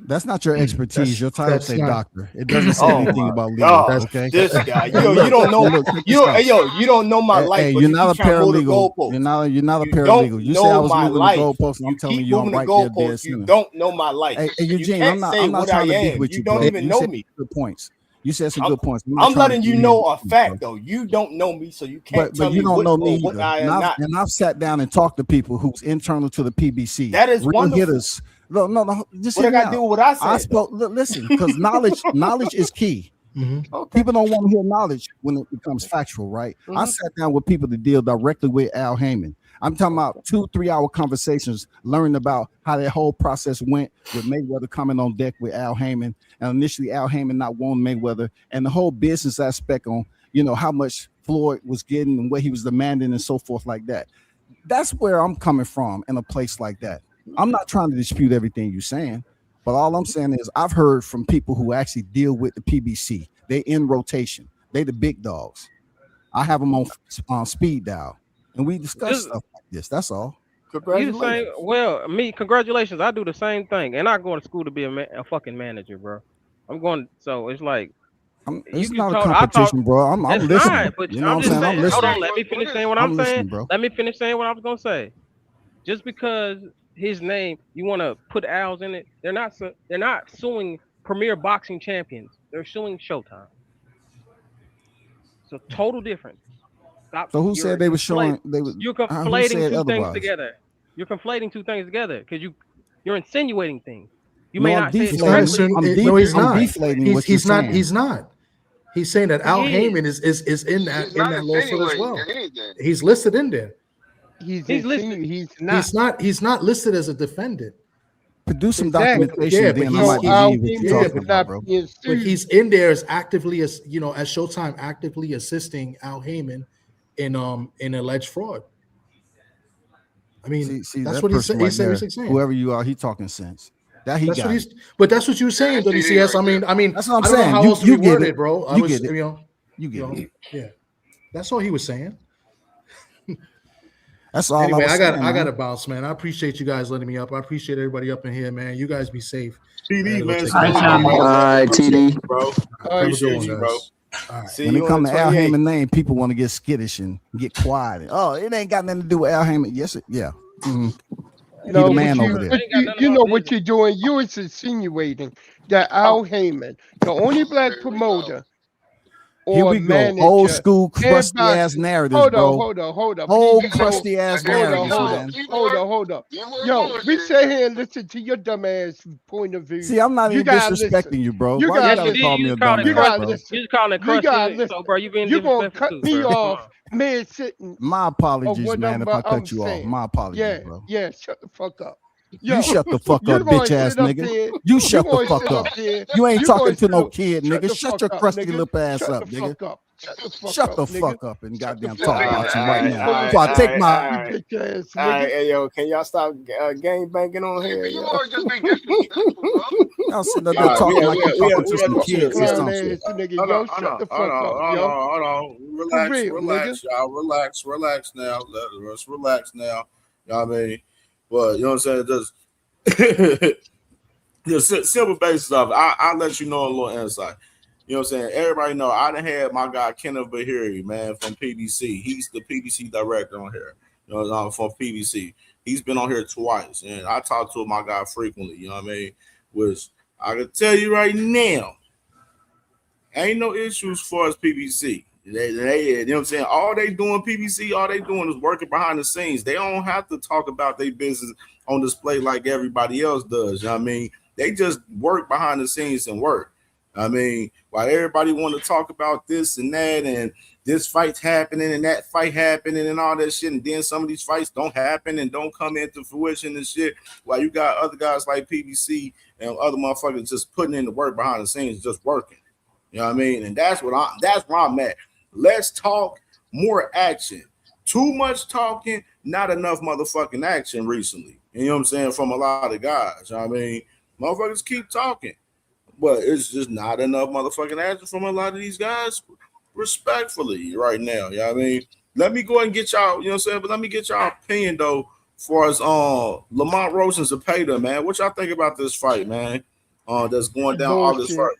L: That's not your expertise. Your title say doctor. It doesn't say anything about legal. Okay.
O: This guy, you don't know. You don't know my life.
L: Hey, you're not a paralegal. You're not a paralegal. You say I was moving the goalposts, and I'm telling you, I'm right there.
O: You don't know my life.
L: Hey, Eugene, I'm not trying to beat with you.
O: You don't even know me.
L: Good points. You said some good points.
O: I'm letting you know a fact, though. You don't know me, so you can't tell me
L: you don't know me
O: what
L: either.
O: I am not.
L: And I've sat down and talked to people who's internal to the PBC.
O: That is
L: real
O: wonderful.
L: Hitters. No. Just
O: what I got to do with what I said?
L: I spoke. Listen, because knowledge is key.
O: Okay.
L: People don't want to hear knowledge when it becomes factual, right? I sat down with people to deal directly with Al Heyman. I'm talking about 2-3 hour conversations, learning about how that whole process went with Mayweather coming on deck with Al Heyman, and initially Al Heyman not wanting Mayweather, and the whole business aspect on, how much Floyd was getting and what he was demanding and so forth like that. That's where I'm coming from in a place like that. I'm not trying to dispute everything you're saying, but all I'm saying is I've heard from people who actually deal with the PBC. They in rotation. They the big dogs. I have them on speed dial, and we discuss stuff like this. That's all.
J: Congratulations. Congratulations. I do the same thing, and I go to school to be a fucking manager, bro. I'm going. So it's like
L: it's not a competition, bro. I'm listening.
J: Not, but
L: you know what I'm saying? I'm listening.
J: Hold on. Let me finish saying what I'm saying.
L: Listening, bro.
J: Let me finish saying what I was gonna say. Just because his name, you want to put Al's in it. They're not suing premier boxing champions. They're suing Showtime. So total difference.
L: So who said they were showing?
J: You're conflating two things together. You're conflating two things together because you're insinuating things. You may not say it directly.
S: No, he's not.
L: Deflating
S: He's not. He's not. He's saying that Al Heyman is in that lawsuit as well. He's listed in there.
H: He's listed.
S: He's not listed as a defendant.
L: Produce some documentation.
S: Yeah,
L: but
S: he's in there as actively as as Showtime actively assisting Al Heyman in alleged fraud. I mean,
L: see
S: that's
L: that
S: what he's saying.
L: Whoever you are, he talking sense. But
S: that's what you were saying, WCS. I mean,
L: that's what I'm
S: I don't
L: saying.
S: know how else
L: you
S: to
L: get
S: word
L: it,
S: it, bro.
L: You get it. You get it.
S: Yeah, that's all he was saying.
L: That's all.
S: Anyway, I got
L: saying,
S: to bounce, man. I appreciate you guys letting me up. I appreciate everybody up in here, man. You guys be safe.
E: TD, man.
D: All right, TD,
E: bro. Appreciate you, bro.
S: All right.
L: When it comes to Al Heyman name, people want to get skittish and get quiet. Oh, it ain't got nothing to do with Al Heyman. Yes, yeah. He the man over there.
H: You know what you're doing? You're insinuating that Al Heyman, the only black promoter
L: here we go. Old school crusty ass narratives, bro.
H: Hold on.
L: Old crusty ass narratives, man.
H: Hold up. Yo, we sit here and listen to your dumb ass point of view.
L: See, I'm not even disrespecting you, bro. Why you gotta call me a dumb ass, bro?
J: You calling it crusty, so bro,
H: you gonna cut me off mid sitting.
L: My apologies, man, if I cut you off. My apologies, bro.
H: Yeah, shut the fuck up.
L: Yo, you shut the fuck up, bitch ass nigga. You shut the fuck up. You ain't talking to no kid, nigga. Shut your crusty lip ass up, nigga. Shut the fuck up and goddamn talk about you right now. Before I take my
O: bitch ass nigga. All right, hey, yo, can y'all stop game banking on here?
E: Y'all
L: sitting up there talking like you're talking to some kids or something.
E: Hold on. Relax, y'all. Relax now. Let's relax now. You know what I mean? Well, you know what I'm saying? Just simple basic stuff. I'll let you know a little insight. You know what I'm saying? Everybody know I done had my guy Kenneth Bahiri, man, from PBC. He's the PBC director on here. You know, from PBC. He's been on here twice, and I talk to my guy frequently. You know what I mean? Which I can tell you right now, ain't no issues for us PBC. They, you know what I'm saying? All they doing PBC, all they doing is working behind the scenes. They don't have to talk about their business on display like everybody else does. You know what I mean? They just work behind the scenes and work. I mean, while everybody want to talk about this and that, and this fight's happening and that fight happening and all that shit, and then some of these fights don't happen and don't come into fruition and shit, while you got other guys like PBC and other motherfuckers just putting in the work behind the scenes, just working. You know what I mean? And that's where I'm at. Let's talk, more action. Too much talking, not enough motherfucking action recently. You know what I'm saying? From a lot of guys. You know what I mean? Motherfuckers keep talking, but it's just not enough motherfucking action from a lot of these guys, respectfully, right now. You know what I mean? Let me go ahead and get y'all, you know what I'm saying? But let me get y'all opinion, though, for as Lamont Rose and Zepeda, man. What y'all think about this fight, man? That's going down August 1st.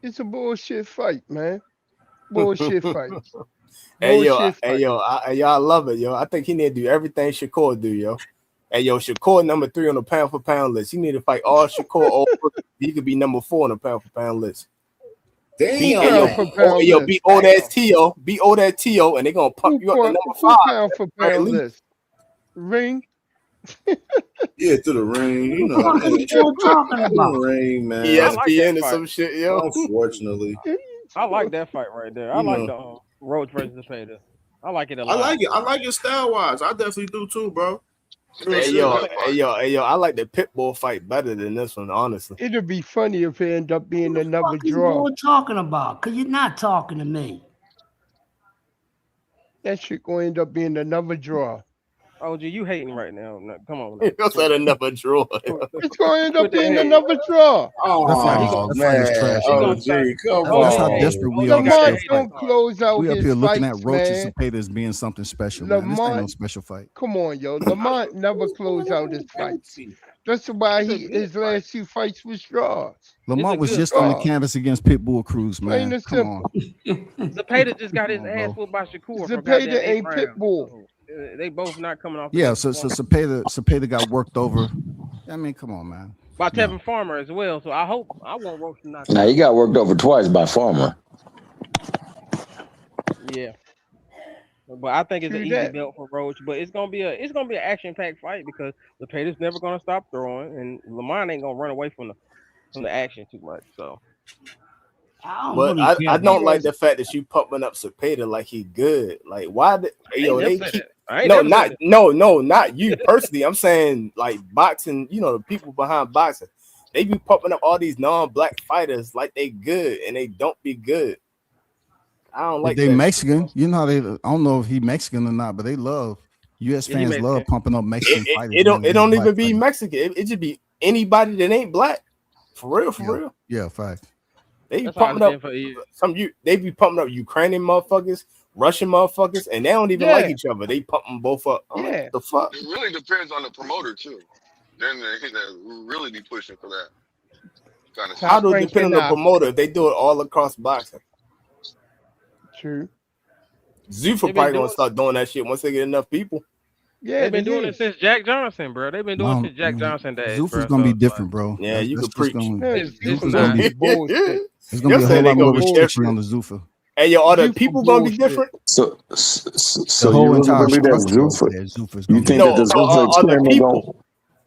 H: It's a bullshit fight, man. Bullshit fight.
O: Hey yo, I love it, yo. I think he need to do everything Shakur do, yo. Hey yo, Shakur number 3 on the pound for pound list. He need to fight all Shakur over. He could be number 4 on the pound for pound list. Beat old ass T.O. Beat old ass T.O. and they gonna pump you up to number 5.
H: Pound for pound list. Ring.
E: Yeah, to the ring. You know,
B: what are you talking about?
E: Ring, man.
O: ESPN or some shit, yo.
E: Unfortunately,
J: I like that fight right there. I like the Roach versus the Fader. I like it a lot.
E: I like it. I like it style wise. I definitely do too, bro.
O: Hey yo, I like the Pitbull fight better than this one, honestly.
H: It'd be funny if it ended up being another draw.
B: What you talking about? Because you're not talking to me.
H: That shit gonna end up being another draw.
J: OG, you hating right now. No, come on.
O: That's not another draw.
H: It's gonna end up being another draw.
L: That fight is trash. That's how desperate we are.
H: Lamont don't close out
L: We up
H: his
L: here looking
H: fights,
L: at Roach and
H: man.
L: Cepeda as being something special, man. This ain't no special fight.
H: Come on, yo. Lamont never closed out his fights. That's why his last 2 fights was draws.
L: Lamont was just on the canvas against Pitbull Cruz, man. Come on.
J: Cepeda just got his ass whooped by Shakur.
H: Cepeda ain't Pitbull.
J: They both not coming off.
L: Yeah, so Cepeda got worked over. I mean, come on, man.
J: By Tevin Farmer as well. So I want Roach to knock.
D: Now he got worked over twice by Farmer.
J: Yeah. But I think it's an easy belt for Roach. But it's gonna be an action-packed fight because Cepeda's never gonna stop throwing, and Lamont ain't gonna run away from the action too much. So.
O: But I don't like the fact that you pumping up Cepeda like he good. Like why? Not you personally. I'm saying like boxing. You know the people behind boxing. They be pumping up all these non-black fighters like they good and they don't be good. I don't like.
L: They
O: that.
L: Mexican. You know I don't know if he Mexican or not, but they love U.S. fans love pumping up Mexican fighters.
O: It don't even be Mexican. It just be anybody that ain't black. For real.
L: Yeah, fact.
O: They be pumping up they be pumping up Ukrainian motherfuckers, Russian motherfuckers, and they don't even like each other. They pump them both up. Like, the fuck?
M: It really depends on the promoter too. Then they really be pushing for that kind of stuff.
O: How do it depend on the promoter if they do it all across boxing?
H: True.
O: Zuffa probably gonna start doing that shit once they get enough people.
H: Yeah,
J: they've been doing it since Jack Johnson, bro. They've been doing it since Jack Johnson days.
L: Zuffa's gonna be different, bro.
O: Yeah, you can preach.
L: Zuffa's gonna be bullshit. There's gonna be a whole lot more restriction on the Zuffa.
O: Hey, yo, are the people gonna be different?
D: So
L: the whole entire
D: Zuffa. You think that the Zuffa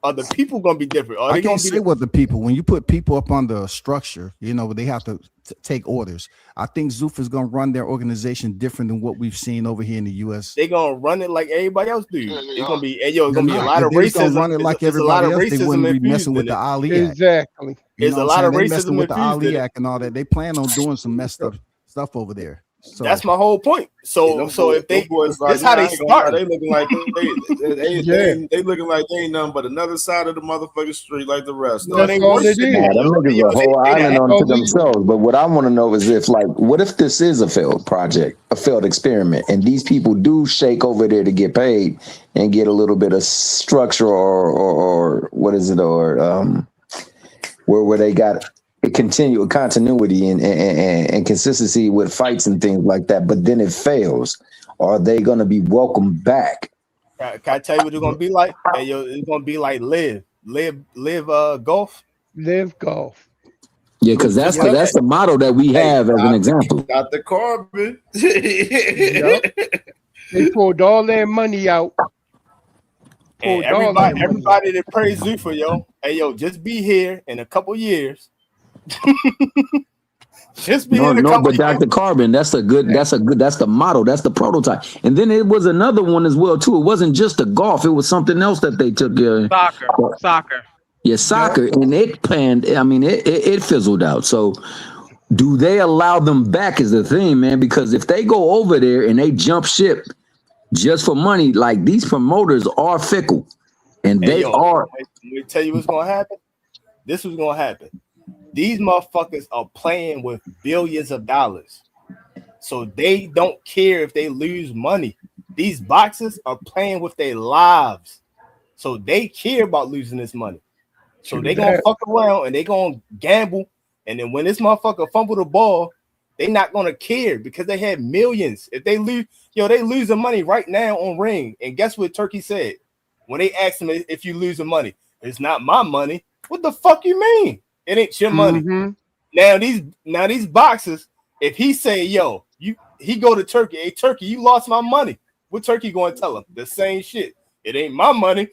O: are the people gonna be different?
L: I can't say what the people. When you put people up on the structure, you know, they have to take orders. I think Zuffa's gonna run their organization different than what we've seen over here in the U.S.
O: They gonna run it like everybody else do. It's gonna be, it's gonna be a lot of racism.
L: Run it like everybody else. They wouldn't be messing with the Ali Act.
H: Exactly.
O: There's a lot of racism
L: with the Ali Act and all that. They plan on doing some messed up stuff over there. So
O: that's my whole point. So if they, that's how they start.
E: They looking like they looking like they ain't nothing but another side of the motherfucking street like the rest.
D: Them niggas a whole island unto themselves. But what I want to know is what if this is a failed project, a failed experiment, and these people do shake over there to get paid and get a little bit of structure or what is it, or where they got continuity and consistency with fights and things like that, but then it fails. Are they going to be welcomed back?
O: Can I tell you what it's going to be like? Hey, yo, it's going to be like live golf.
H: Live golf.
D: Yeah, because that's the motto that we have as an example.
E: Got the carbon.
H: They pulled all their money out.
O: And everybody that prays Zuffa, yo, hey, yo, just be here in a couple years.
D: Just be but Dr. Carbon, that's the motto, that's the prototype. And then it was another one as well too. It wasn't just the golf, it was something else that they took.
J: Soccer.
D: Yeah, soccer, and it fizzled out. So do they allow them back is the thing, man, because if they go over there and they jump ship just for money, like these promoters are fickle and they are.
O: Let me tell you what's gonna happen. This was gonna happen. These motherfuckers are playing with billions of dollars. So they don't care if they lose money. These boxers are playing with their lives. So they care about losing this money. So they gonna fuck around and they gonna gamble. And then when this motherfucker fumble the ball, they not gonna care because they had millions. If they lose, they losing money right now on Ring. And guess what Turkey said? When they asked him if you losing money, it's not my money. What the fuck you mean? It ain't your money. Now these boxers, if he say, yo, he go to Turkey, hey Turkey, you lost my money. What Turkey going to tell him? The same shit. It ain't my money.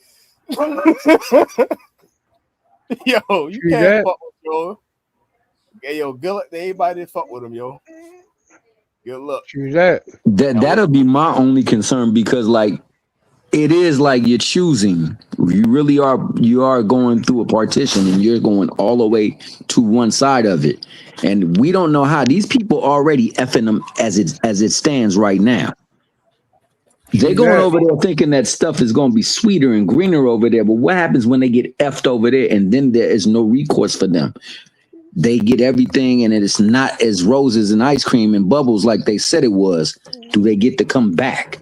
O: Yo, you can't fuck with yo. Hey, yo, good luck to everybody that fuck with him, yo. Good luck.
H: True that.
D: That'll be my only concern because, like, it is like you're choosing. You are going through a partition and you're going all the way to one side of it, and we don't know how these people already effing them as it stands right now. They're going over there thinking that stuff is going to be sweeter and greener over there, but what happens when they get effed over there and then there is no recourse for them? They get everything and it's not as roses and ice cream and bubbles like they said it was. Do they get to come back?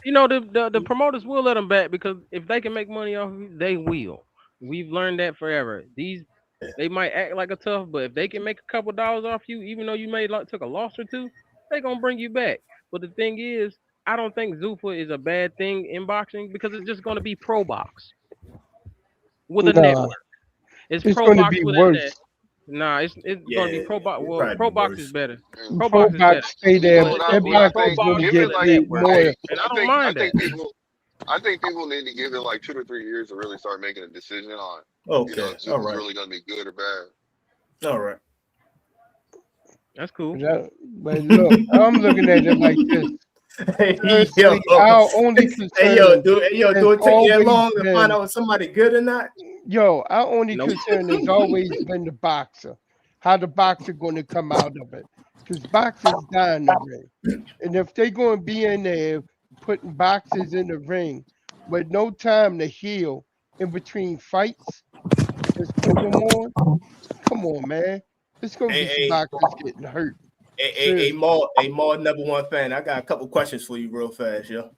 J: You know, the promoters will let them back because if they can make money off of you, they will. We've learned that forever. They might act like a tough, but if they can make a couple dollars off you, even though you took a loss or two, they're going to bring you back. But the thing is, I don't think Zuffa is a bad thing in boxing because it's just going to be pro box with a network. It's pro box with a net. Nah, it's going to be pro box. Well, pro box is better. Pro box is better.
H: Stay there.
M: I think people need to give it like 2 to 3 years to really start making a decision on.
O: Okay,
M: if it's really going to be good or bad.
O: All right.
J: That's cool.
H: But look, I'm looking at it like this. Our only concern
O: do it take you long to find out if somebody good or not?
H: Yo, our only concern has always been the boxer. How the boxer going to come out of it? Because boxers dying the ring. And if they're going to be in there putting boxers in the ring with no time to heal in between fights, just put them on. Come on, man. It's going to be some boxers getting hurt.
O: Hey, Maul, number one fan. I got a couple questions for you real fast, yo.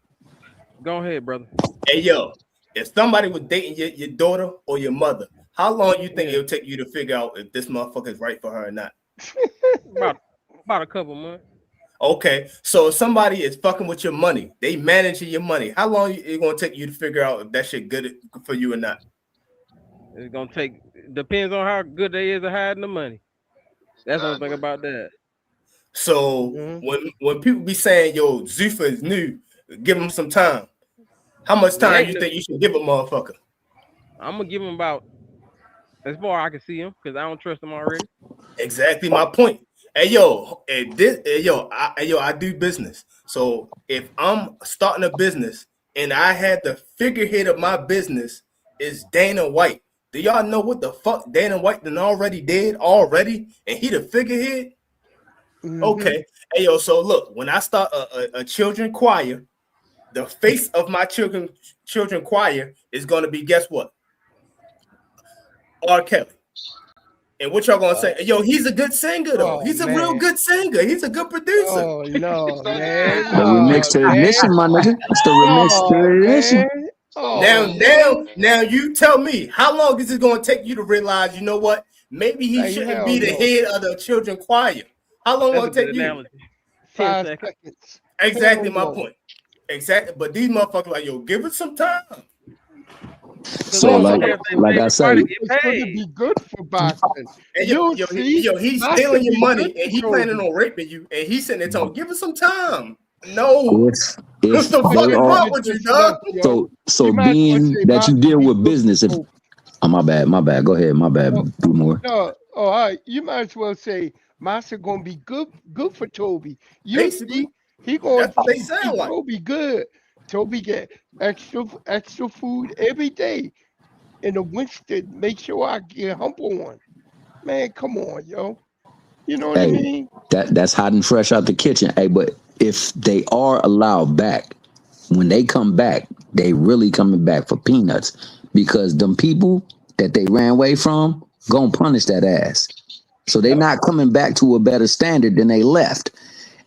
J: Go ahead, brother.
O: Hey, yo, if somebody was dating your daughter or your mother, how long you think it'll take you to figure out if this motherfucker is right for her or not?
J: About a couple months.
O: Okay, so if somebody is fucking with your money, they managing your money, how long it gonna take you to figure out if that shit good for you or not?
J: It's gonna take, depends on how good they is at hiding the money. That's the only thing about that.
O: So when people be saying, yo, Zuffa is new, give him some time. How much time you think you should give a motherfucker?
J: I'm gonna give him about as far as I can see him because I don't trust him already.
O: Exactly my point. Hey yo, I do business. So if I'm starting a business and I had the figurehead of my business is Dana White, do y'all know what the fuck Dana White done already did already? And he the figurehead? Okay. Hey yo, so look, when I start a children choir, the face of my children choir is gonna be, guess what? R. Kelly. And what y'all gonna say? Yo, he's a good singer though. He's a real good singer. He's a good producer.
H: Oh no, man.
D: The remix to ignition, my nigga. It's the remix to ignition.
O: Now you tell me, how long is it gonna take you to realize, you know what? Maybe he shouldn't be the head of the children choir. How long will it take you?
H: 5 seconds.
O: Exactly my point. Exactly. But these motherfuckers like, yo, give it some time.
D: So like I said,
H: it's going to be good for boxing.
O: And yo, he's stealing your money and he planning on raping you, and he's sitting there telling, give it some time. No, what's the fucking wrong with you, dog?
D: So being that you deal with business, if my bad. Go ahead, my bad. Do more.
H: No, all right. You might as well say Massa gonna be good for Toby. You see, he gonna keep Toby good. Toby get extra food every day in the Winston. Make sure I get humble one. Man, come on, yo. You know what I mean?
D: That's hot and fresh out the kitchen. Hey, but if they are allowed back, when they come back, they really coming back for peanuts because them people that they ran away from gonna punish that ass. So they're not coming back to a better standard than they left.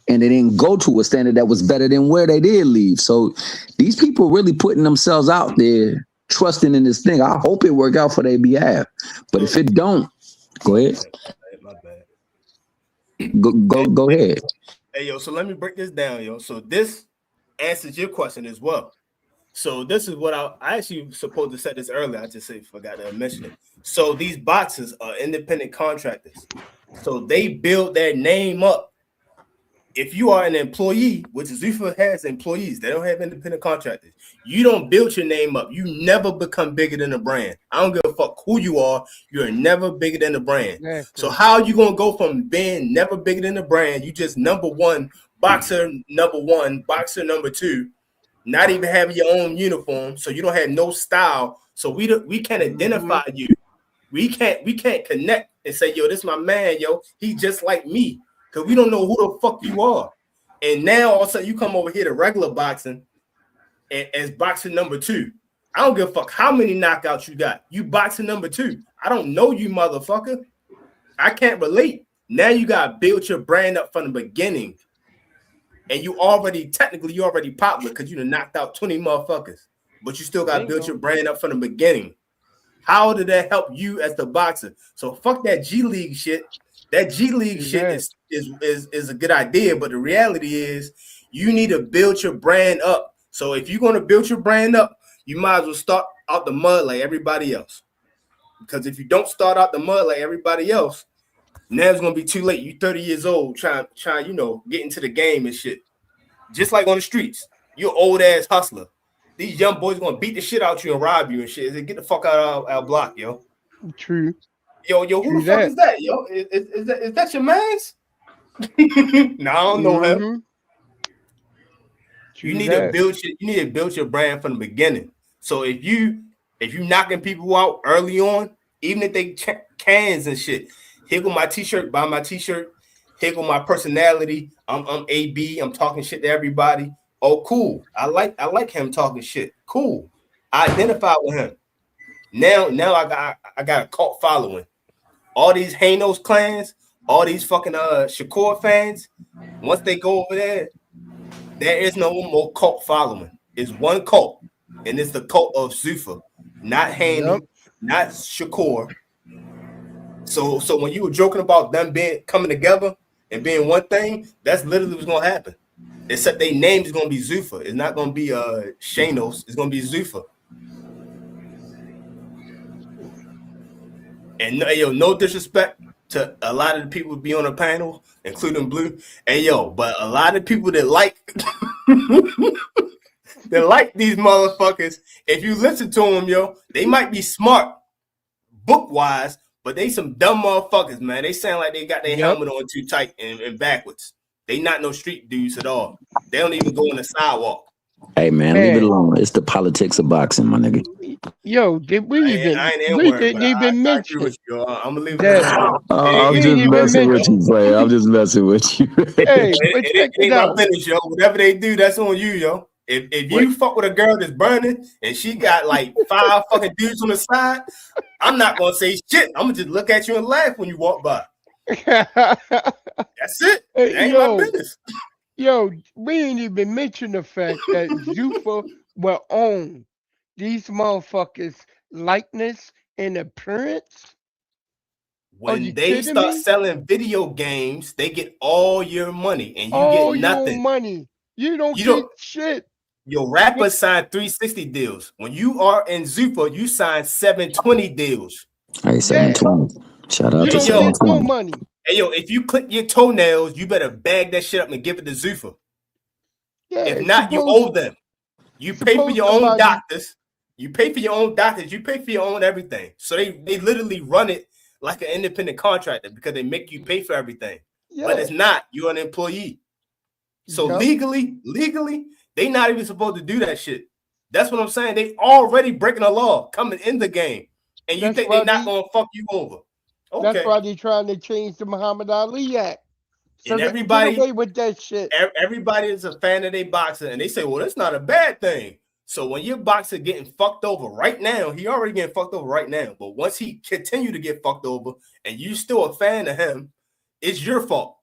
D: And they didn't go to a standard that was better than where they did leave. So these people really putting themselves out there, trusting in this thing. I hope it work out for their behalf. But if it don't, go ahead. Go ahead.
O: Hey, yo, so let me break this down, yo. So this answers your question as well. So this is what I actually supposed to say this earlier. I just forgot to mention it. So these boxers are independent contractors. So they build their name up. If you are an employee, which Zuffa has employees, they don't have independent contractors. You don't build your name up. You never become bigger than the brand. I don't give a fuck who you are. You're never bigger than the brand. Exactly. So how are you gonna go from being never bigger than the brand? You just number one, boxer number two, not even having your own uniform, so you don't have no style. So we can't identify you. We can't connect and say, yo, this is my man, yo. He's just like me. Because we don't know who the fuck you are. And now all of a sudden you come over here to regular boxing as boxing number two. I don't give a fuck how many knockouts you got. You boxing number two. I don't know you, motherfucker. I can't relate. Now you got to build your brand up from the beginning. And you already popular because you done knocked out 20 motherfuckers. But you still got to build your brand up from the beginning. How did that help you as the boxer? So fuck that G League shit. That G League shit is a good idea, but the reality is you need to build your brand up. So if you're going to build your brand up, you might as well start out the mud like everybody else. Because if you don't start out the mud like everybody else, now it's going to be too late. You 30 years old trying, get into the game and shit. Just like on the streets, you're an old ass hustler. These young boys going to beat the shit out you and rob you and shit. Get the fuck out of our block, yo.
H: True.
O: Yo, who the fuck is that, yo? Is that your man's? No, I don't know him. You need to build your brand from the beginning. So if you knocking people out early on, even if they check cans and shit, here go my t-shirt, buy my t-shirt, here go my personality. I'm AB, I'm talking shit to everybody. Oh, cool. I like him talking shit. Cool. I identify with him. Now I got a cult following. All these Hanos clans, all these fucking Shakur fans, once they go over there is no more cult following. It's one cult, and it's the cult of Zuffa, not Haney, not Shakur. So when you were joking about them coming together and being one thing, that's literally what's gonna happen. Except their name is gonna be Zuffa. It's not gonna be Shanos. It's gonna be Zuffa. And no disrespect to a lot of the people who be on the panel, including Blue. But a lot of people that like these motherfuckers, if you listen to them, they might be smart book-wise, but they some dumb motherfuckers, man. They sound like they got their helmet on too tight and backwards. They not no street dudes at all. They don't even go on the sidewalk.
D: Hey man, leave it alone. It's the politics of boxing, my nigga.
H: Yo, did we didn't even mention it?
O: I'm gonna leave it alone.
D: I'm just messing with you, player. I'm just messing with you.
H: Hey, but check it out.
O: Finish, yo. Whatever they do, that's on you, yo. If you fuck with a girl that's burning and she got like 5 fucking dudes on the side, I'm not gonna say shit. I'm gonna just look at you and laugh when you walk by. That's it. It ain't my business.
H: Yo, we ain't even mention the fact that Zuffa will own these motherfuckers' likeness and appearance.
O: When they start selling video games, they get all your money and you get nothing.
H: Your money. You don't get shit.
O: Your rappers sign 360 deals. When you are in Zuffa, you sign 720 deals.
D: Hey, 720. Shout out to
H: 720. No money.
O: Hey, yo, if you clip your toenails, you better bag that shit up and give it to Zuffa. Yeah, if not, you owe them. You pay for your own doctors. You pay for your own doctors. You pay for your own everything. So they literally run it like an independent contractor because they make you pay for everything. Yeah. But it's not. You're an employee. So legally, they not even supposed to do that shit. That's what I'm saying. They already breaking the law coming in the game. And you think they're not going to fuck you over. Okay.
H: That's why they're trying to change the Muhammad Ali Act. So
O: and everybody
H: get away with that shit.
O: Everybody is a fan of their boxer, and they say, well, that's not a bad thing. So when your boxer getting fucked over right now, he already getting fucked over right now. But once he continue to get fucked over and you still a fan of him, it's your fault.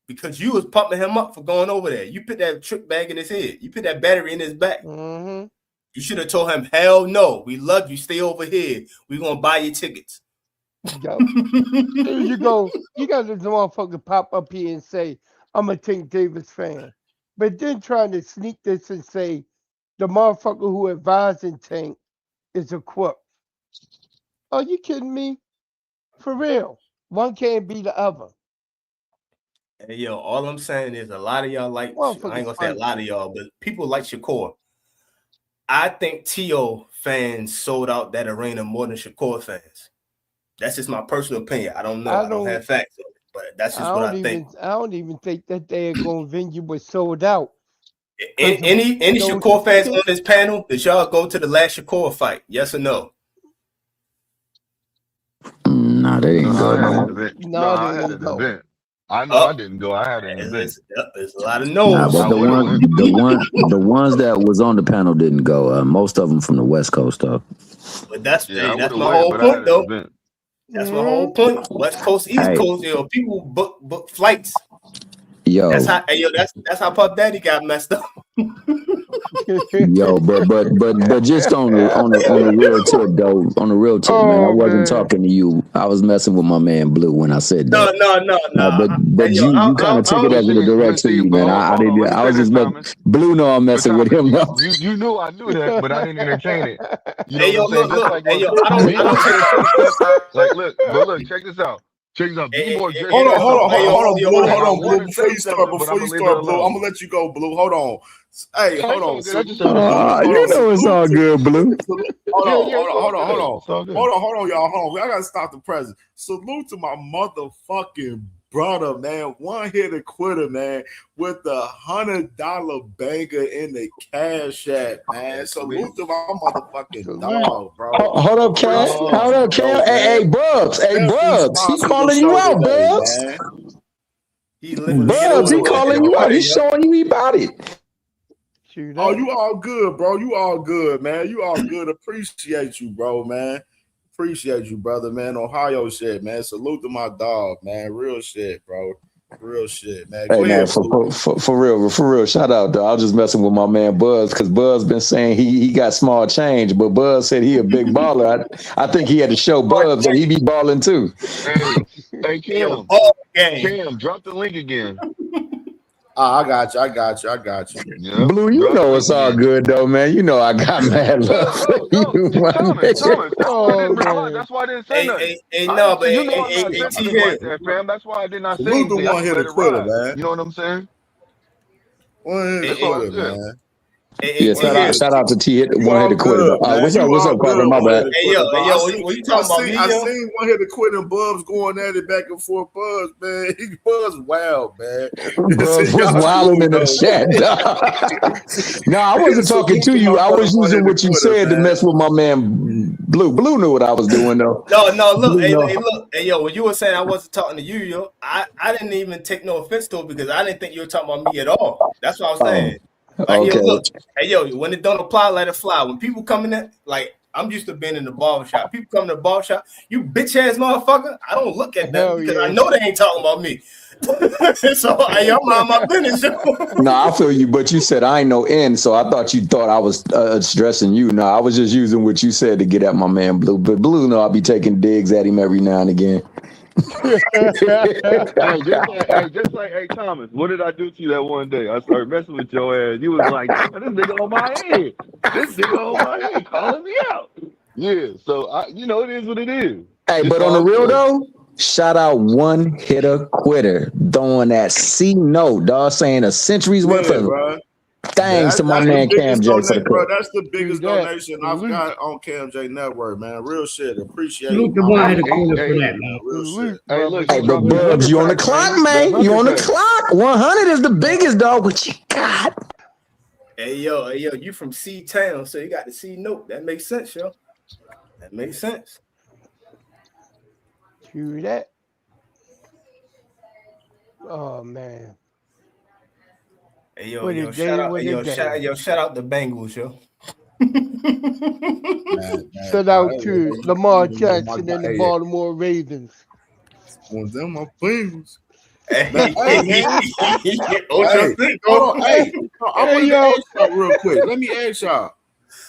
O: Because you was pumping him up for going over there. You put that trick bag in his head. You put that battery in his back.
H: Mm-hmm.
O: You should have told him, hell no. We love you. Stay over here. We're going to buy you tickets.
H: There you go. You got this motherfucker pop up here and say, I'm a Tank Davis fan. But then trying to sneak this and say, the motherfucker who advising Tank is a crook. Are you kidding me? For real. One can't be the other.
O: Hey, yo, all I'm saying is a lot of y'all like, I ain't gonna say a lot of y'all, but people like Shakur. I think T.O. fans sold out that arena more than Shakur fans. That's just my personal opinion. I don't know. I don't have facts on it, but that's just what I think.
H: I don't even think that their venue was sold out.
O: Any Shakur fans on this panel, did y'all go to the last Shakur fight? Yes or no?
D: Nah, they didn't go.
M: I had an event. I know I didn't go. I had an event.
O: There's a lot of no's.
D: Nah, but the ones that was on the panel didn't go. Most of them from the West Coast, though.
O: But that's my whole point, though. That's my whole point. West Coast, East Coast, people book flights.
D: Yo,
O: that's how Puff Daddy got messed up.
D: Yo, but just on the real tip though, on the real tip, man, I wasn't talking to you. I was messing with my man Blue when I said that.
O: No.
D: But you kind of took it as a direct to you, man. I was just Blue. No, I'm messing with him. No.
M: You knew I knew that, but I didn't entertain it. You know
O: hey, yo,
M: what I'm saying?
O: look, I don't
M: look, check this out. Check this out.
E: Hold on, Blue. Before you start, Blue, I'm gonna let you go, Blue. Hold on. Hey, hold on.
D: You know it's all good, Blue.
E: Hold on, y'all. Hold on. I gotta stop the present. Salute to my motherfucking brother, man. One hitter quitter, man, with the $100 banger in the cash app, man. Salute to my motherfucking dog, bro.
D: Hold up, Cat. Hold up, Cat. Hey, Bubs. Hey, Bubs. He calling you out, Bubs. Bubs, he calling you out. He's showing you about it.
E: Oh, you all good, bro. You all good, man. You all good. Appreciate you, bro, man. Appreciate you, brother, man. Ohio shit, man. Salute to my dog, man. Real shit, bro. Real shit, man.
D: Hey, man, for real. Shout out, though. I was just messing with my man Buzz because Buzz been saying he got small change, but Buzz said he a big baller. I think he had to show Buzz that he be balling too.
M: Hey, Cam. Cam, drop the link again.
E: I got you.
M: Yep.
D: Blue, you know it's all good though, man. You know I got mad love for you,
M: Thomas, that's why I didn't say nothing. Fam. That's why I did not say anything.
E: Salute the one hitter quitter, man.
M: You know what I'm saying?
E: One hitter quitter, man.
D: Yeah, shout out to T hit one hitter quitter. What's up, partner? My bad.
O: Hey, yo, what you talking about?
E: I seen one hitter quitter and Bubs going at it back and forth. Buzz, man, he was wild, man.
D: Buzz was wilding in the chat. No, I wasn't talking to you. I was using what you said to mess with my man Blue. Blue knew what I was doing though.
O: No, look, hey, yo, when you were saying I wasn't talking to you, yo, I didn't even take no offense to it because I didn't think you were talking about me at all. That's what I was saying. Like,
D: okay.
O: Look, hey, yo, when it don't apply, let it fly. When people come in there, like, I'm used to being in the barbershop. People come to the barbershop, you bitch-ass motherfucker, I don't look at them because I know they ain't talking about me. So, I'm mind my business.
D: No, I feel you, but you said I ain't no end, so I thought I was stressing you. No, I was just using what you said to get at my man Blue. But Blue, no, I'll be taking digs at him every now and again.
M: Just like, hey, Thomas, what did I do to you that one day? I started messing with your ass. You was like, this nigga on my head. This nigga on my head calling me out. Yeah, so, it is what it is.
D: Hey, but on the real, though, shout out one hitter quitter throwing that C note, dog, saying a century's worth of thanks to my man CamJ.
E: Bro, that's the biggest donation I've got on CamJNetwork, man. Real shit. Appreciate it.
B: Look the one hitter quitter for that, man.
E: Real shit.
D: Hey, but Bubs, you on the clock, man. You on the clock. 100 is the biggest, dog. What you got?
O: Hey, yo, you from C Town, so you got the C note. That makes sense, yo. That makes sense.
H: True that. Oh man.
O: Hey, shout out the Bengals, yo.
H: Shout out to Lamar Jackson and the Baltimore Ravens.
E: On them, my Bengals.
D: Hey,
E: real quick. Let me ask y'all.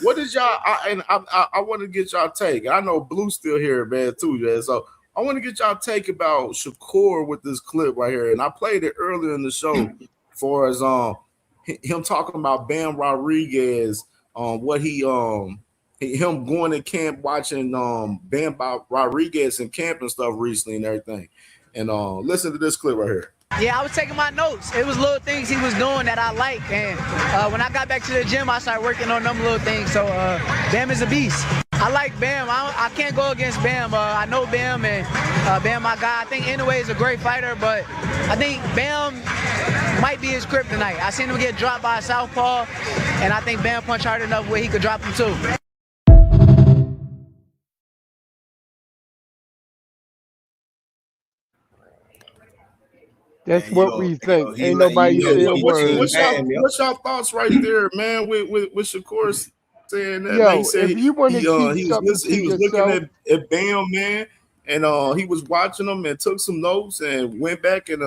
E: What is y'all? I want to get y'all take. I know Blue's still here, man, too, man. So I want to get y'all take about Shakur with this clip right here, and I played it earlier in the show for as him talking about Bam Rodriguez what him going to camp, watching Bam Rodriguez in camp and stuff recently and everything. And listen to this clip right here.
C: Yeah, I was taking my notes. It was little things he was doing that I like, and when I got back to the gym, I started working on them little things. So Bam is a beast. I like Bam. I can't go against Bam. I know Bam, and Bam my guy. I think Inoue is a great fighter, but I think Bam might be his kryptonite. I seen him get dropped by a southpaw, and I think Bam punched hard enough where he could drop him too.
H: That's what we think. Ain't nobody saying a word.
E: What's your thoughts right there, man? With Shakur saying that,
H: yo,
E: man, he said
H: if you want to
E: he was looking at Bam, man, and he was watching them and took some notes and went back and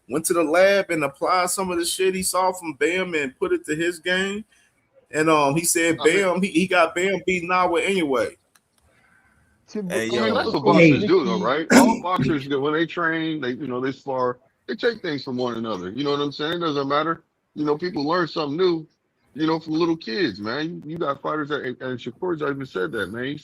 E: went to the lab and applied some of the shit he saw from Bam and put it to his game. And he said Bam, he got Bam beaten out with anyway.
M: Hey, that's what boxers do, though, right? All boxers, when they train, they spar. They take things from one another. You know what I'm saying? It doesn't matter. People learn something new, from little kids, man. You got fighters that, and Shakur's even said that, man.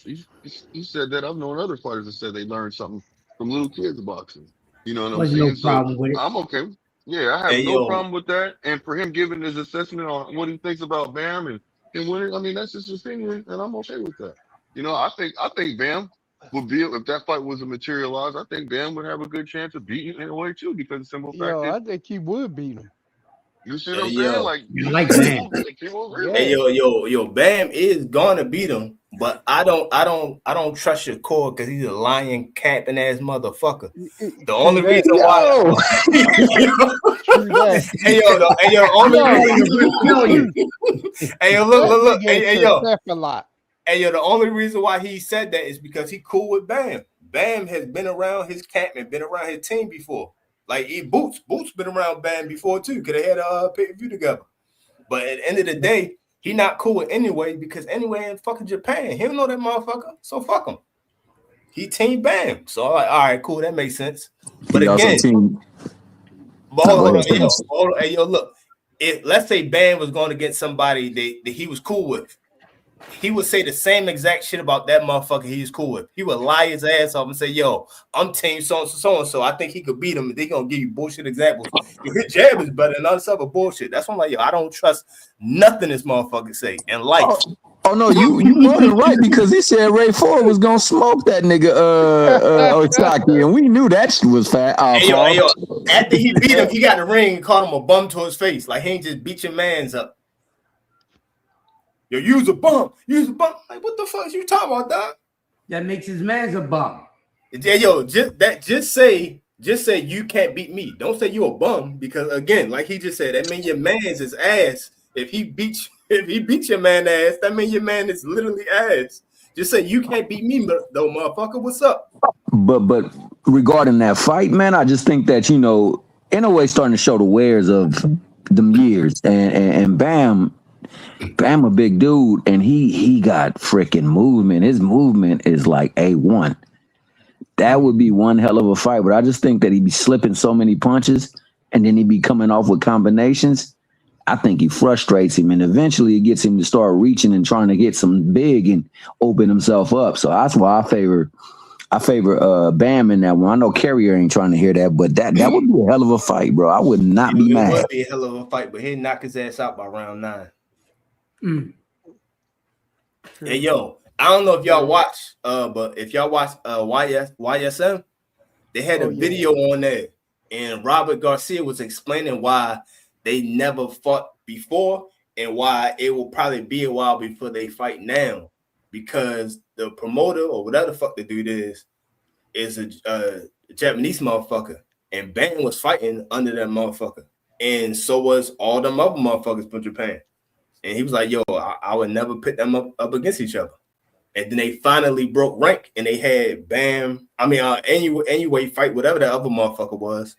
M: He said that. I've known other fighters that said they learned something from little kids boxing. You know what I'm saying?
B: No problem with it.
M: I'm okay. Yeah, I have no problem with that. And for him giving his assessment on what he thinks about Bam and winning, I mean, that's just his opinion, and I'm okay with that. I think Bam would be, if that fight was to materialize, I think Bam would have a good chance of beating him in a way too, because the simple fact is,
H: I think he would beat him.
M: You see what I'm saying? Like
B: Bam.
O: Hey, yo, Bam is gonna beat him, but I don't trust Shakur because he's a lying, capping ass motherfucker. The only reason why, look, Hey, yo, the only reason why he said that is because he cool with Bam. Bam has been around his camp and been around his team before. Like Boots been around Bam before too, because they had a pay-per-view together. But at the end of the day, he not cool with Inoue because Inoue in fucking Japan. He don't know that motherfucker, so fuck him. He team Bam. So I'm like, all right, cool, that makes sense. But again, hold on, hey, yo, look. If let's say Bam was going to get somebody that he was cool with, he would say the same exact shit about that motherfucker he's cool with. He would lie his ass off and say, yo, I'm team so-and-so. I think he could beat him. They're going to give you bullshit examples. His jab is better than other stuff of bullshit. That's why I'm like, yo, I don't trust nothing this motherfucker say in life.
D: Oh no, you more than right, because he said Ray Ford was going to smoke that nigga Osaki, and we knew that shit was fat.
O: Hey, yo, after he beat him, he got the ring and called him a bum to his face. Like, he ain't just beat your mans up. Yo, use a bum. Like, what the fuck is you talking about, dog?
B: That makes his man's a bum.
O: Yeah, yo, just say you can't beat me. Don't say you a bum, because again, like he just said, that means your man's is ass. If he beats your man ass, that means your man is literally ass. Just say you can't beat me, though, motherfucker. What's up?
D: But regarding that fight, man, I just think that in a way starting to show the wares of them years, and Bam a big dude, and he got freaking movement. His movement is like A1. That would be one hell of a fight, but I just think that he'd be slipping so many punches, and then he'd be coming off with combinations. I think he frustrates him, and eventually it gets him to start reaching and trying to get some big and open himself up. So that's why I favor Bam in that one. I know Carrier ain't trying to hear that, but that would be a hell of a fight, bro. I would not be mad.
O: It would be a hell of a fight, but he'd knock his ass out by round 9. Hey, yo, I don't know if y'all watch, but if y'all watch YSM, they had a video on there, and Robert Garcia was explaining why they never fought before and why it will probably be a while before they fight now, because the promoter or whatever the fuck the dude is a Japanese motherfucker, and Bam was fighting under that motherfucker, and so was all them other motherfuckers from Japan. And he was like, yo, I would never put them up against each other. And then they finally broke rank, and they had Bam, anyway, fight whatever that other motherfucker was.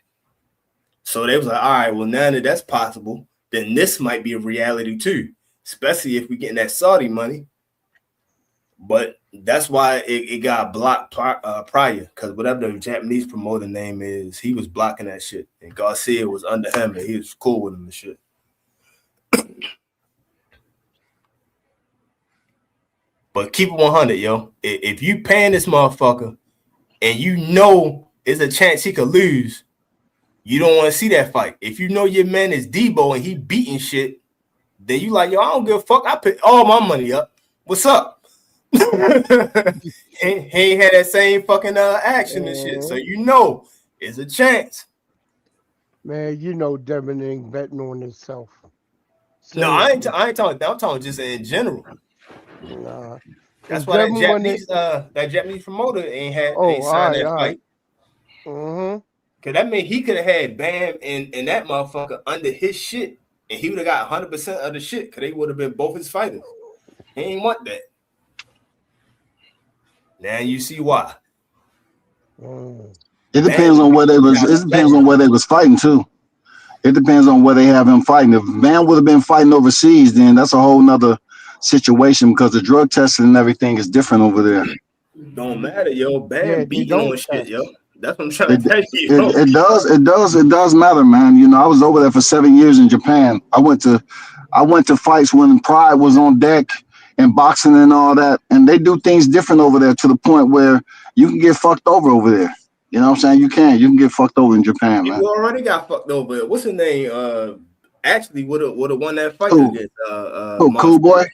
O: So they was like, all right, well, now that that's possible, then this might be a reality too, especially if we getting that Saudi money. But that's why it got blocked prior, because whatever the Japanese promoter name is, he was blocking that shit. And Garcia was under him, and he was cool with him and shit. But keep it 100, yo. If you paying this motherfucker and you know there's a chance he could lose, you don't want to see that fight. If you know your man is Debo and he beating shit, then you like, yo, I don't give a fuck. I put all my money up. What's up? he ain't had that same fucking action and shit. So you know it's a chance.
H: Man, you know Devin ain't betting on himself.
O: No, I ain't talking. I'm talking just in general.
H: Nah.
O: That's why that Japanese promoter ain't signed that fight.
H: Mm-hmm.
O: Cause that mean he could have had Bam and that motherfucker under his shit, and he would have got 100% of the shit. Cause they would have been both his fighters. He ain't want that. Now you see why.
F: It depends on where they was. It depends on where they was fighting too. It depends on where they have him fighting. If Bam would have been fighting overseas, then that's a whole nother situation because the drug testing and everything is different over there.
O: Don't matter, yo. Bam beating on shit, yo. That's what I'm trying to tell you.
F: It does matter, man. You know, I was over there for 7 years in Japan. I went to fights when Pride was on deck and boxing and all that, and they do things different over there to the point where you can get fucked over there. You know what I'm saying? You can get fucked over in Japan, man.
O: You already got fucked over. What's his name? Actually would have won that fight against
F: Cool Boy?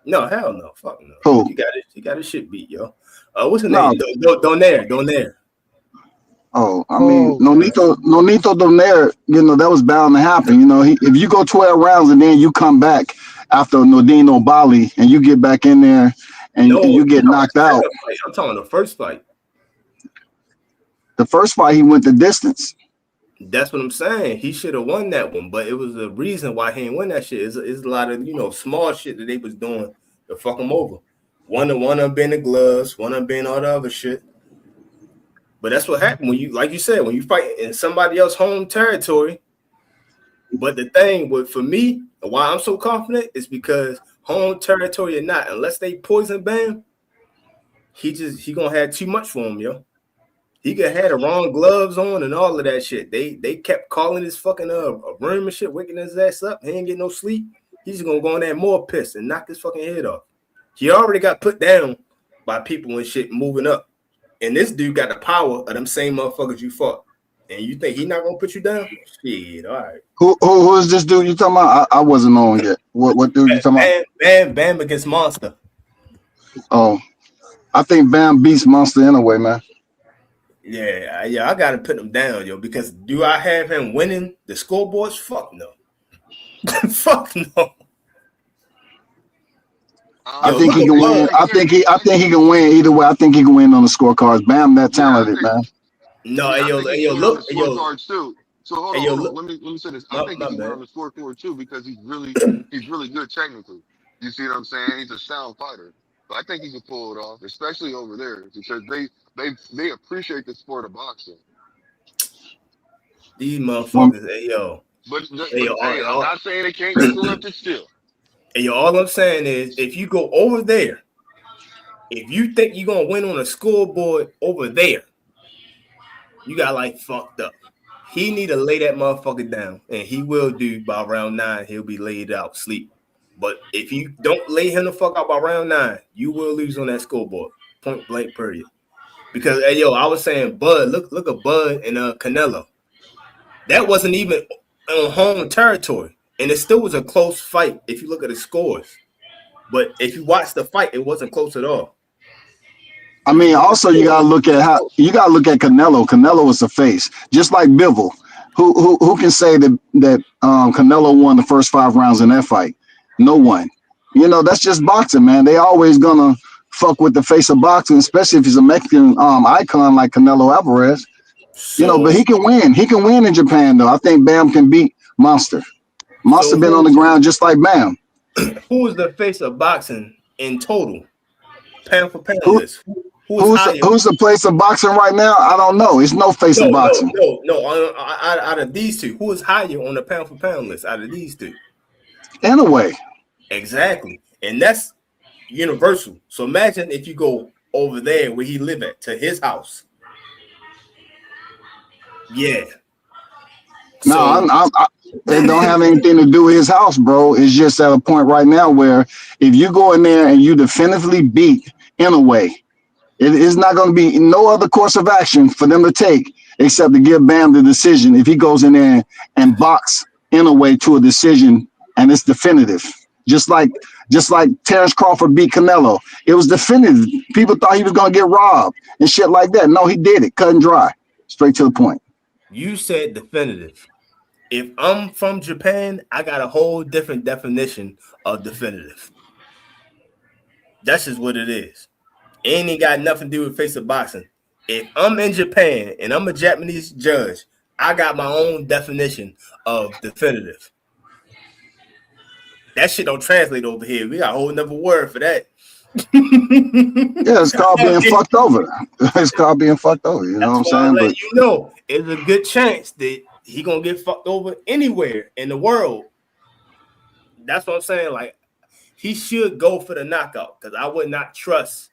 O: No, hell no. Fuck no.
F: Who?
O: He got his shit beat, yo. What's his name? Donaire.
F: Oh, I mean, Nonito Donaire, you know, that was bound to happen. You know, if you go 12 rounds and then you come back after Nordine Bali and you get back in there and you get knocked out.
O: I'm talking the first fight.
F: The first fight, he went the distance.
O: That's what I'm saying. He should have won that one, but it was a reason why he didn't win that shit. It's a lot of, you know, small shit that they was doing to fuck him over. One of them being the gloves, one of them being all the other shit. But that's what happened when you, like you said, when you fight in somebody else's home territory. But the thing for me, why I'm so confident is because home territory or not, unless they poison Bam, he gonna have too much for him, yo. He could have had the wrong gloves on and all of that shit. They kept calling his fucking room and shit, waking his ass up. He ain't getting no sleep. He's gonna go in there more pissed and knock his fucking head off. He already got put down by people and shit moving up. And this dude got the power of them same motherfuckers you fought. And you think he not gonna put you down? Shit, all right.
F: Who is this dude you talking about? I wasn't on yet. What dude you talking about?
O: Bam against Monster.
F: Oh, I think Bam beats Monster anyway, man.
O: Yeah, I gotta put him down, yo. Because do I have him winning the scoreboards? Fuck no. Fuck no.
F: I think he can win. I think he can win either way. I think he can win on the scorecards. Bam, that talented, man.
O: No, look.
M: So hold on. Let me say this. I think he can win on the scoreboard too because he's really good technically. You see what I'm saying? He's a sound fighter. But I think he can pull it off, especially over there, because they appreciate the sport of boxing.
O: These motherfuckers, hey yo.
M: I'm not saying they can't get corrupted still.
O: Hey yo, all I'm saying is if you go over there, if you think you're gonna win on a scoreboard over there, you got like fucked up. He need to lay that motherfucker down, and he will do by round 9. He'll be laid out, sleep. But if you don't lay him the fuck out by round 9, you will lose on that scoreboard. Point blank, period. Because hey yo, I was saying Bud, look at Bud and Canelo. That wasn't even on home territory, and it still was a close fight if you look at the scores. But if you watch the fight, it wasn't close at all.
F: I mean, also you gotta look at Canelo. Canelo was the face, just like Bivol. Who can say that Canelo won the first 5 rounds in that fight? No one. You know, that's just boxing, man. They always gonna fuck with the face of boxing, especially if he's a Mexican icon like Canelo Alvarez. You know, but he can win. He can win in Japan, though. I think Bam can beat Monster. Monster been on the ground just like Bam.
O: Who is the face of boxing in total? Pound for pound list.
F: Who's the place of boxing right now? I don't know. It's no face of boxing.
O: No. Out of these two, who is higher on the pound for pound list out of these two?
F: In a way.
O: Exactly. And that's universal. So imagine if you go over there where he live at, to his house. Yeah.
F: No, it don't have anything to do with his house, bro. It's just at a point right now where if you go in there and you definitively beat in a way, it is not going to be no other course of action for them to take except to give Bam the decision if he goes in there and box in a way to a decision and it's definitive. Just like Terrence Crawford beat Canelo. It was definitive. People thought he was going to get robbed and shit like that. No, he did it. Cut and dry. Straight to the point.
O: You said definitive. If I'm from Japan, I got a whole different definition of definitive. That's just what it is. It ain't got nothing to do with face of boxing. If I'm in Japan and I'm a Japanese judge, I got my own definition of definitive. That shit don't translate over here. We got a whole nother word for that.
F: Yeah, it's called being fucked over. It's called being fucked over. You know what I'm saying? But
O: you know, it's a good chance that he gonna get fucked over anywhere in the world. That's what I'm saying. Like, he should go for the knockout because I would not trust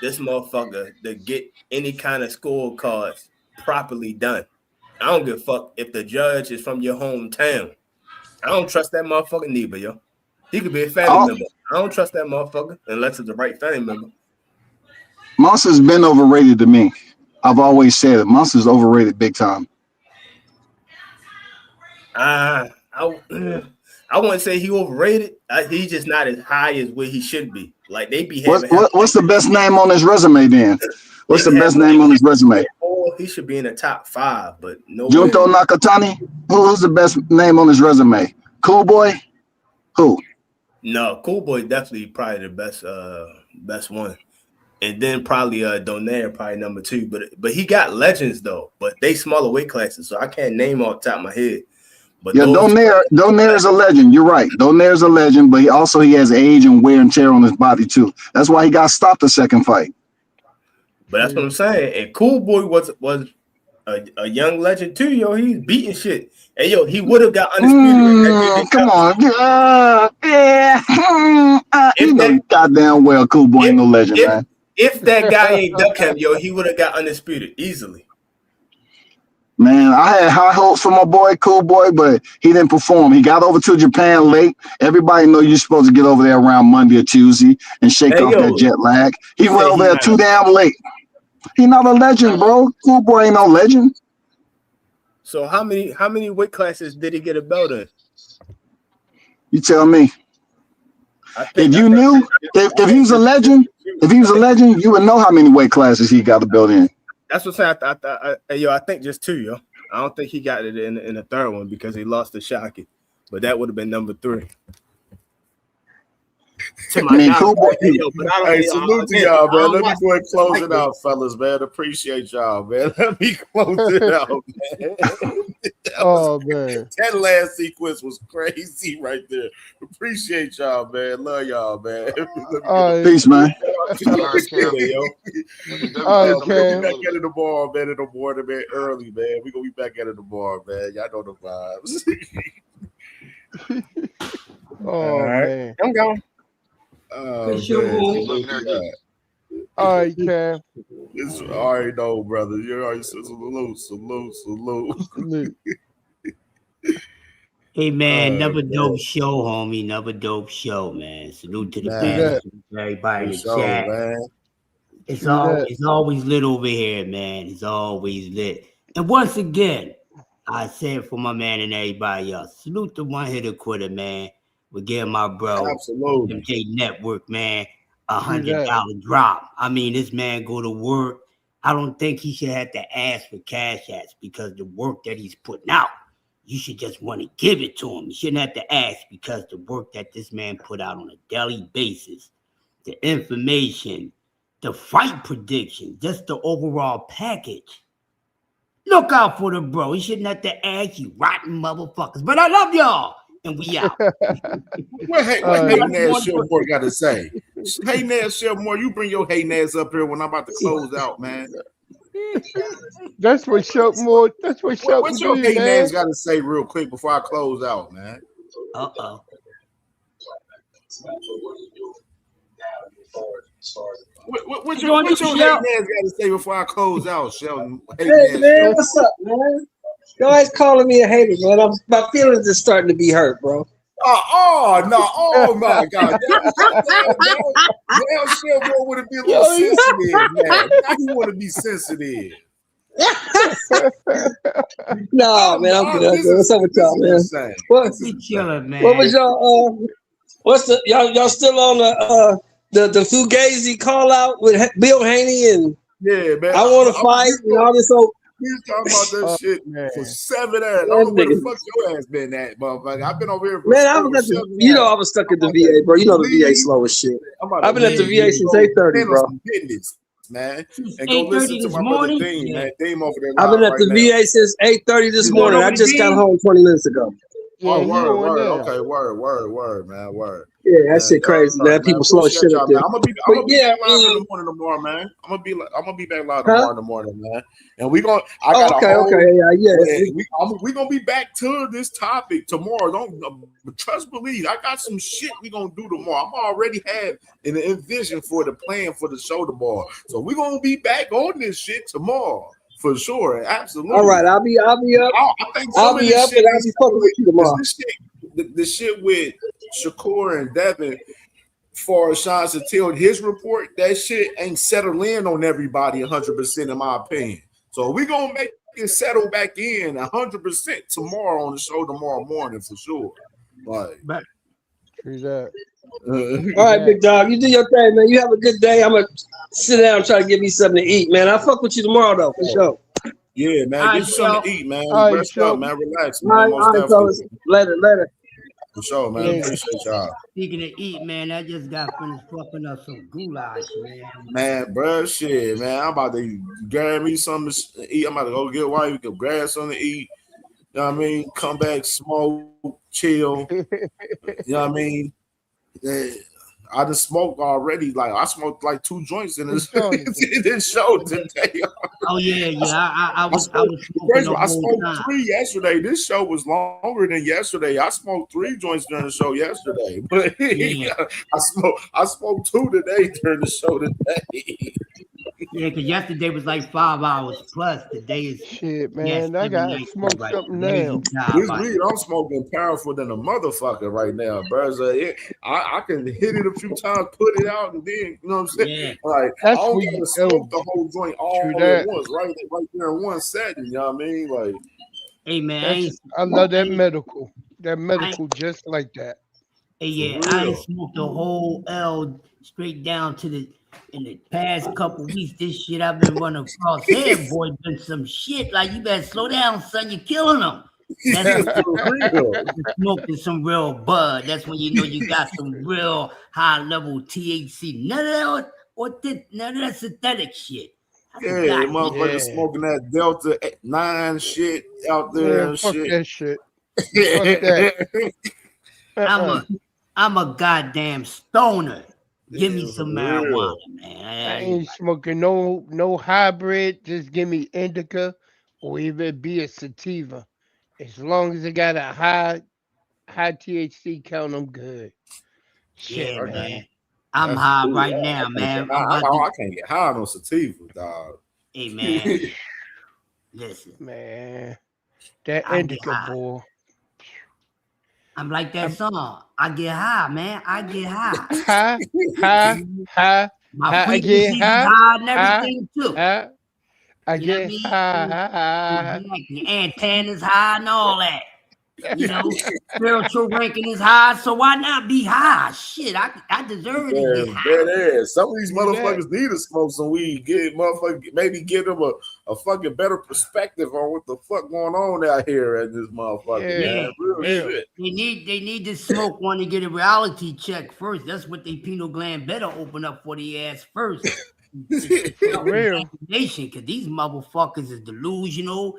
O: this motherfucker to get any kind of scorecards properly done. I don't give a fuck if the judge is from your hometown. I don't trust that motherfucker neither, yo. He could be a family member. I don't trust that motherfucker unless it's the right family member.
F: Monster's been overrated to me. I've always said it. Monster's overrated big time.
O: I wouldn't say he overrated. He's just not as high as where he should be. Like, they be having.
F: What's the best name on his resume then? What's the best name on his resume?
O: He should be in the top 5, but no.
F: Junto Nakatani? Who's the best name on his resume? Cool Boy? Who?
O: No, Cool Boy definitely probably the best one. And then probably Donaire, probably number 2. But he got legends though. But they smaller weight classes, so I can't name off the top of my head. But
F: yeah, Donaire is a legend. You're right. Donaire's a legend, but he has age and wear and tear on his body too. That's why he got stopped the second fight.
O: But that's what I'm saying. And Cool Boy was a young legend too, yo. He's beating shit. Hey, yo, he would have got undisputed.
F: Come on. You know goddamn well Cool Boy ain't no legend, man.
O: If that guy ain't duck him, yo, he would have got undisputed easily.
F: Man, I had high hopes for my boy Cool Boy, but he didn't perform. He got over to Japan late. Everybody know you're supposed to get over there around Monday or Tuesday and shake off that jet lag. He went over there too damn late. He not a legend, bro. Cool Boy ain't no legend.
O: So how many weight classes did he get a belt in?
F: You tell me. If he was a legend, you would know how many weight classes he got a belt in.
O: That's what I'm saying. I think just 2, yo. I don't think he got it in the third one because he lost to Shockey. But that would have been number 3.
E: Cool Boy. Hey, salute to y'all, man. Let me go ahead and close it out, fellas, man. Appreciate y'all, man. Let me close it out, man.
H: Man.
E: That last sequence was crazy right there. Appreciate y'all, man. Love y'all, man.
F: Peace, man.
E: We'll be back at it tomorrow, man. In the morning, man. Early, man. We're going to be back at it tomorrow, man. Y'all know the vibes.
H: Man.
O: I'm going.
E: Oh,
H: man. All right, Cam.
E: It's already know, brother. You're already salute.
B: Hey man, another dope show, homie. Another dope show, man. Salute to the fans, everybody in the chat. Man. It's always lit over here, man. It's always lit. And once again, I said for my man and everybody else, salute the one hitter quitter, man. We're getting my bro,
E: absolutely,
B: CamJNetwork, man, $100 drop. I mean, this man go to work. I don't think he should have to ask for cash apps because the work that he's putting out, you should just want to give it to him. You shouldn't have to ask because the work that this man put out on a daily basis, the information, the fight prediction, just the overall package. Look out for the bro. He shouldn't have to ask you rotten motherfuckers. But I love y'all. And we out.
E: What hating ass Shellmore got to say? Hating ass Shellmore, you bring your hating ass up here when I'm about to close out, man.
H: That's what Shellmore.
E: What's your hating ass got to say real quick before I close out, man? What your hating ass got to say before I close out, Sheldon?
G: Hey man, what's up, man? You always calling me a hater, man. My feelings are starting to be hurt, bro.
E: Oh my God! Now Chevrolet would have been a little sensitive, man. Now he want to be sensitive.
G: No, man, I'm good. What's up with y'all, man? What was y'all? What's the y'all still on the Fugazi call out with Bill Haney and
E: yeah, man.
G: I want to fight and all this old.
E: We was talking about that shit for 7 hours. I don't know where the fuck your ass been at, motherfucker. I've been over here for
G: I was stuck at the VA, bro. You know the VA slow as shit. I've been at the VA since 8:30, bro.
E: Man, and go listen to my brother Dean, man. Dean over there.
G: I've been at the VA since 8:30 this morning. I just got home 20 minutes ago.
E: Oh, word. Okay, word, man, word.
G: Yeah, that shit crazy, man. People slow shit up there.
E: I'm gonna be back live in the morning tomorrow, man. I'm gonna be back live tomorrow in the morning, man. And we gonna. We gonna be back to this topic tomorrow. Don't trust, believe. I got some shit we gonna do tomorrow. I'm already have an envision for the plan for the show tomorrow. So we gonna be back on this shit tomorrow. For sure, absolutely.
G: All right, I'll be up. I'll be up and I'll be fucking with you tomorrow.
E: The shit with Shakur and Devin, for Sean Satil, his report, that shit ain't settled in on everybody 100% in my opinion. So we gonna make it settle back in 100% tomorrow on the show tomorrow morning for sure. Like,
H: true that.
G: All right, big dog. You do your thing, man. You have a good day. I'm gonna sit down and try to give me something to eat, man. I'll fuck with you tomorrow, though, for sure.
E: Yeah, man. Get you something to eat, man. Rest up, man. Relax,
G: man.
E: All right,
G: later.
E: For sure, man. Appreciate y'all.
B: Speaking of eat, man, I just got finished fucking up some goulash, man.
E: Man, bro, shit, man. I'm about to grab me something to eat. I'm about to go get wife. We can grab something to eat. You know what I mean? Come back, smoke, chill. You know what I mean? I just smoked already. Like I smoked like 2 joints in this show today.
B: Oh yeah. I
E: smoked 3 yesterday. This show was longer than yesterday. I smoked 3 joints during the show yesterday, but I smoked 2 today during the show today.
B: Yeah, because yesterday was like 5 hours plus. Today is
H: shit, man. I got to smoke something now.
E: This weed I'm smoking powerful than a motherfucker right now, bro. I can hit it a few times, put it out, and then you know what I'm saying.
B: Yeah.
E: Like I don't got to smoke the whole joint all at once, right there in one setting. You know what I mean? Like,
B: hey man,
H: I love that medical. That medical just like that.
B: Hey, yeah, I ain't smoked the whole L straight down to the. In the past couple weeks, this shit I've been running across here, boy, been some shit. Like, you better slow down, son. You're killing them. That's smoking some real bud. That's when you know you got some real high level THC. None of that synthetic shit.
E: Yeah, motherfuckers smoking that Delta 9 shit out there.
H: Yeah, fuck
E: shit.
H: that shit. Fuck that.
B: I'm a goddamn stoner. Give me some marijuana, man.
H: I ain't smoking no hybrid. Just give me indica or even be a sativa. As long as it got a high THC count, I'm good.
B: Shit, yeah, man. I'm high right now, man.
E: I can't get high on sativa, dog.
B: Hey, man. Listen.
H: Man. That indica, boy.
B: I'm like that song. I get high, man. I get high.
H: High.
B: My frequency high and everything too.
H: I get high.
B: Exactly. Antennas high and all that. You know, spiritual ranking is high, so why not be high? Shit, I deserve it to get high.
E: That is. Some of these motherfuckers need to smoke some weed. Maybe give them a fucking better perspective on what the fuck going on out here at this motherfucker.
B: Yeah. They need to smoke one to get a reality check first. That's what they pineal gland better open up for the ass first.
H: Real.
B: Because these motherfuckers is delusional.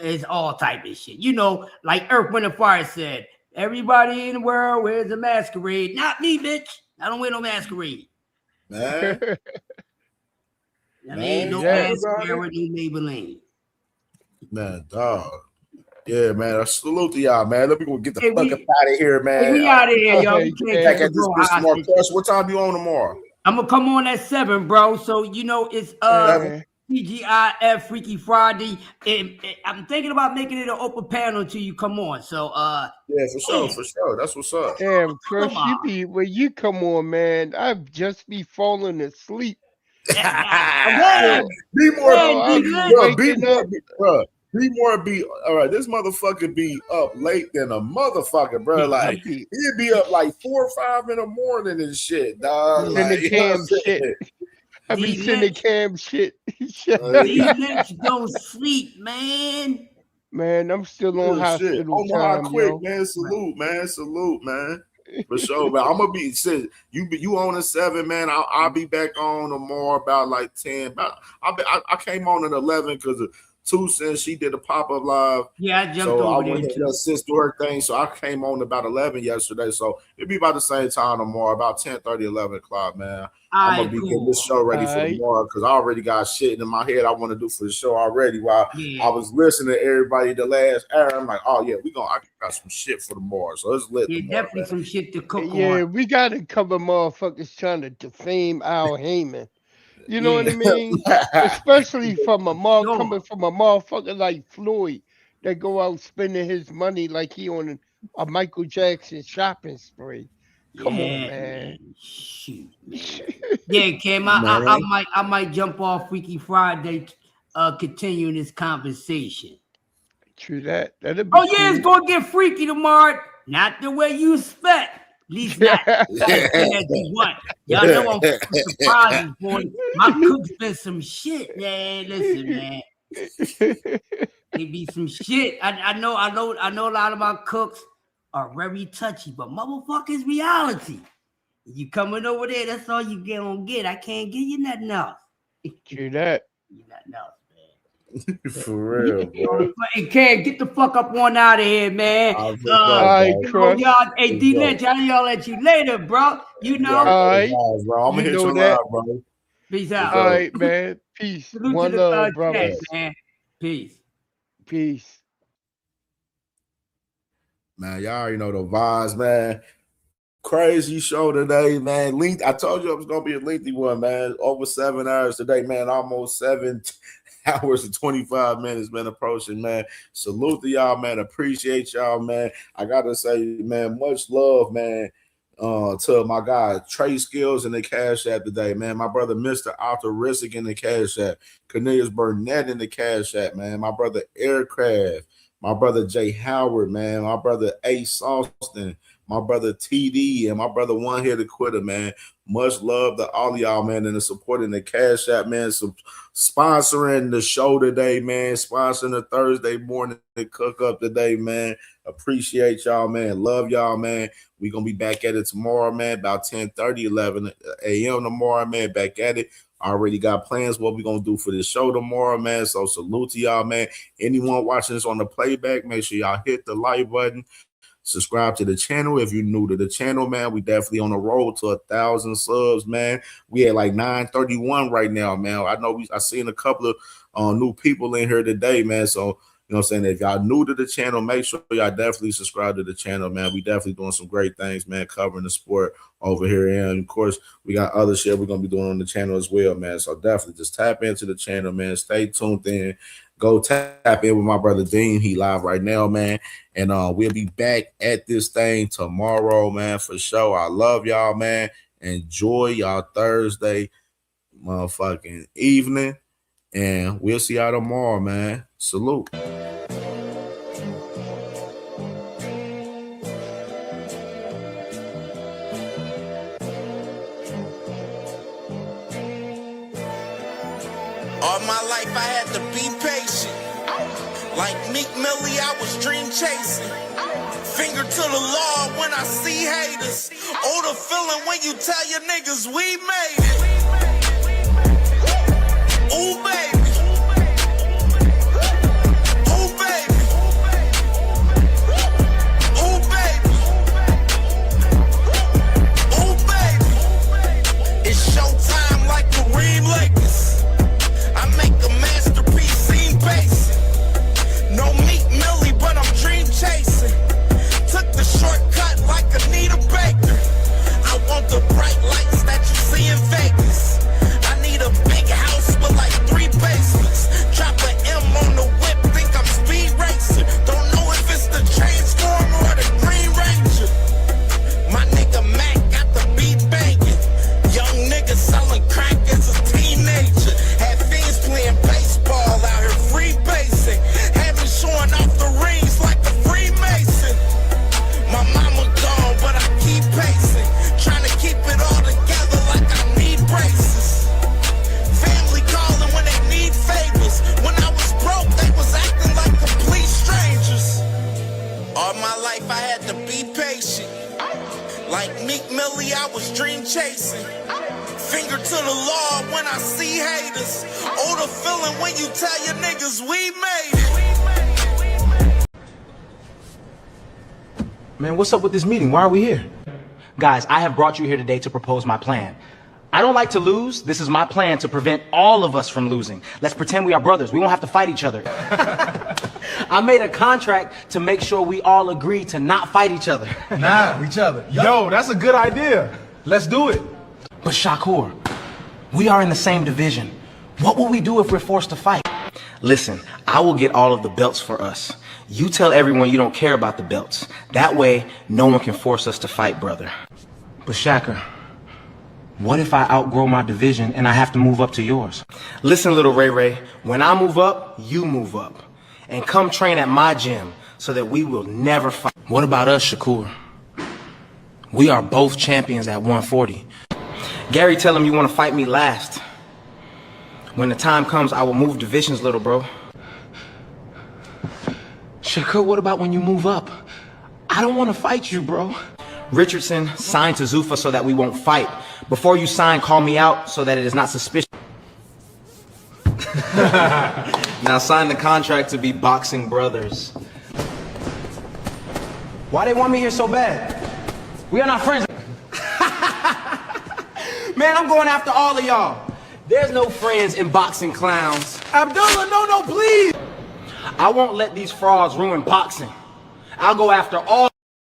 B: It's all type of shit. You know, like Earth, Wind, and Fire said, everybody in the world wears a masquerade. Not me, bitch. I don't wear no masquerade.
E: Man.
B: Ain't no masquerade, no Maybelline.
E: Man, dog. Yeah, man. I salute to y'all, man. Let me go get the fuck up out of here, man.
B: Hey, we out of here, y'all.
E: Back at this tomorrow. What time you on tomorrow?
B: I'm gonna come on at 7, bro. So you know it's TGIF Freaky Friday. I'm thinking about making it an open panel until you come on. So
E: yeah, for sure. That's what's up.
H: Damn, Chris, you come on, man. I've just be falling asleep.
E: Be all right. This motherfucker be up late than a motherfucker, bro. Like he'd be up like 4 or 5 in the morning and shit, dog.
H: Like, Cam shit. I be sending Cam shit.
B: These niggas don't sleep, man.
H: Man, I'm still on hospital time,
E: quick, man. Salute, man. For sure, man. I'm gonna be you on at 7, man. I'll be back on tomorrow about like 10. I came on at 11 because of 2 cents. She did a pop-up live.
B: Yeah, I jumped
E: so
B: over
E: I went to assist to her thing. So I came on about 11 yesterday. So it'll be about the same time tomorrow, about 10:30, 11 o'clock, man. I'm gonna be getting this show ready for tomorrow because I already got shit in my head I want to do for the show already. While I was listening to everybody the last hour, I'm like, oh yeah, I got some shit for tomorrow. So it's lit.
B: Yeah,
E: tomorrow,
B: definitely
E: man.
B: some shit to cook on.
H: Yeah, we gotta cover motherfuckers trying to defame Al Heyman. You know what I mean? Especially from coming from a motherfucker like Floyd that go out spending his money like he on a Michael Jackson shopping spree. Come on, man.
B: Shoot, man. Yeah, Cam, I might jump off Freaky Friday, continuing this conversation.
H: True that. That'd be
B: it's gonna get freaky tomorrow. Not the way you expect. At least not as you want. Y'all know I'm surprised, boy. My cook spent some shit, man. Listen, man. It be some shit. I know a lot of my cooks are very touchy, but motherfuckers reality. You coming over there, that's all you gonna get. I can't give you nothing else.
H: True that.
B: Nothing else.
E: For real, bro.
B: Hey, Ken, get the fuck up on out of here, man. Hey, D Lynch, I'll let you later, bro. You know.
H: All right,
E: bro. I'm gonna hit you live, bro.
B: Peace out.
H: All right, man. Peace.
B: Salute
H: One
B: to the
H: love, brother.
B: man. Peace.
E: Man, y'all already know the vibes, man. Crazy show today, man. I told you it was gonna be a lengthy one, man. Over 7 hours today, man. Almost 7 hours and 25 minutes been approaching, man. Salute to y'all, man. Appreciate y'all, man. I gotta say, man, much love, man, to my guy Trey Skills in the Cash App today, man. My brother Mr. Arthur Rissick in the Cash App. Cornelius Burnett in the Cash App, man. My brother Aircraft. My brother Jay Howard, man. My brother Ace Austin. My brother TD and my brother One Hitter Quitter, man. Much love to all of y'all, man, and the supporting the Cash App, man. So sponsoring the show today, man. Sponsoring the Thursday morning cook up today, man. Appreciate y'all, man. Love y'all, man. We're going to be back at it tomorrow, man, about 10:30, 11 a.m. tomorrow, man. Back at it. Already got plans what we're going to do for this show tomorrow, man. So salute to y'all, man. Anyone watching this on the playback, make sure y'all hit the like button. Subscribe to the channel if you're new to the channel, man. We definitely on the road to 1,000 subs, man. We at like 931 right now, man. I seen a couple of new people in here today, man. So, you know what I'm saying? If y'all new to the channel, make sure y'all definitely subscribe to the channel, man. We definitely doing some great things, man, covering the sport over here. And, of course, we got other shit we're going to be doing on the channel as well, man. So definitely just tap into the channel, man. Stay tuned in. Go tap in with my brother Dean. He live right now, man. And we'll be back at this thing tomorrow, man, for sure. I love y'all, man. Enjoy y'all Thursday motherfucking evening. And we'll see y'all tomorrow, man. Salute.
Q: All my life I had to be patient. Like Meek Millie, I was dream chasing. Finger to the law when I see haters. Oh, the feeling when you tell your niggas we made it. Ooh, baby. Ooh, baby. Ooh, baby. Ooh, baby. It's showtime like Kareem Lakers. I make a masterpiece, seem basic. No Meek Millie, but I'm dream chasing. Took the shortcut like Anita Baker. I want the bright lights that you see in Vegas. chasing. Finger to the Lord when I see haters. Oh, the feeling when you tell your niggas we made it.
I: Man, what's up with this meeting? Why are we here? Guys, I have brought you here today to propose my plan. I don't like to lose. This is my plan to prevent all of us from losing. Let's pretend we are brothers. We won't have to fight each other. I made a contract to make sure we all agree to not fight each other.
P: Each other. Yo, that's a good idea. Let's do it.
I: But Shakur, we are in the same division. What will we do if we're forced to fight? Listen, I will get all of the belts for us. You tell everyone you don't care about the belts. That way, no one can force us to fight, brother. But Shakur, what if I outgrow my division and I have to move up to yours? Listen, little Ray Ray, when I move up, you move up. And come train at my gym so that we will never fight. What about us, Shakur? We are both champions at 140. Gary, tell him you want to fight me last. When the time comes, I will move divisions, little bro. Shakur, what about when you move up? I don't want to fight you, bro. Richardson, sign to Zuffa so that we won't fight. Before you sign, call me out so that it is not suspicious. Now sign the contract to be boxing brothers. Why they want me here so bad? We are not friends. Man, I'm going after all of y'all. There's no friends in boxing, clowns. Abdullah, no, please. I won't let these frauds ruin boxing. I'll go after all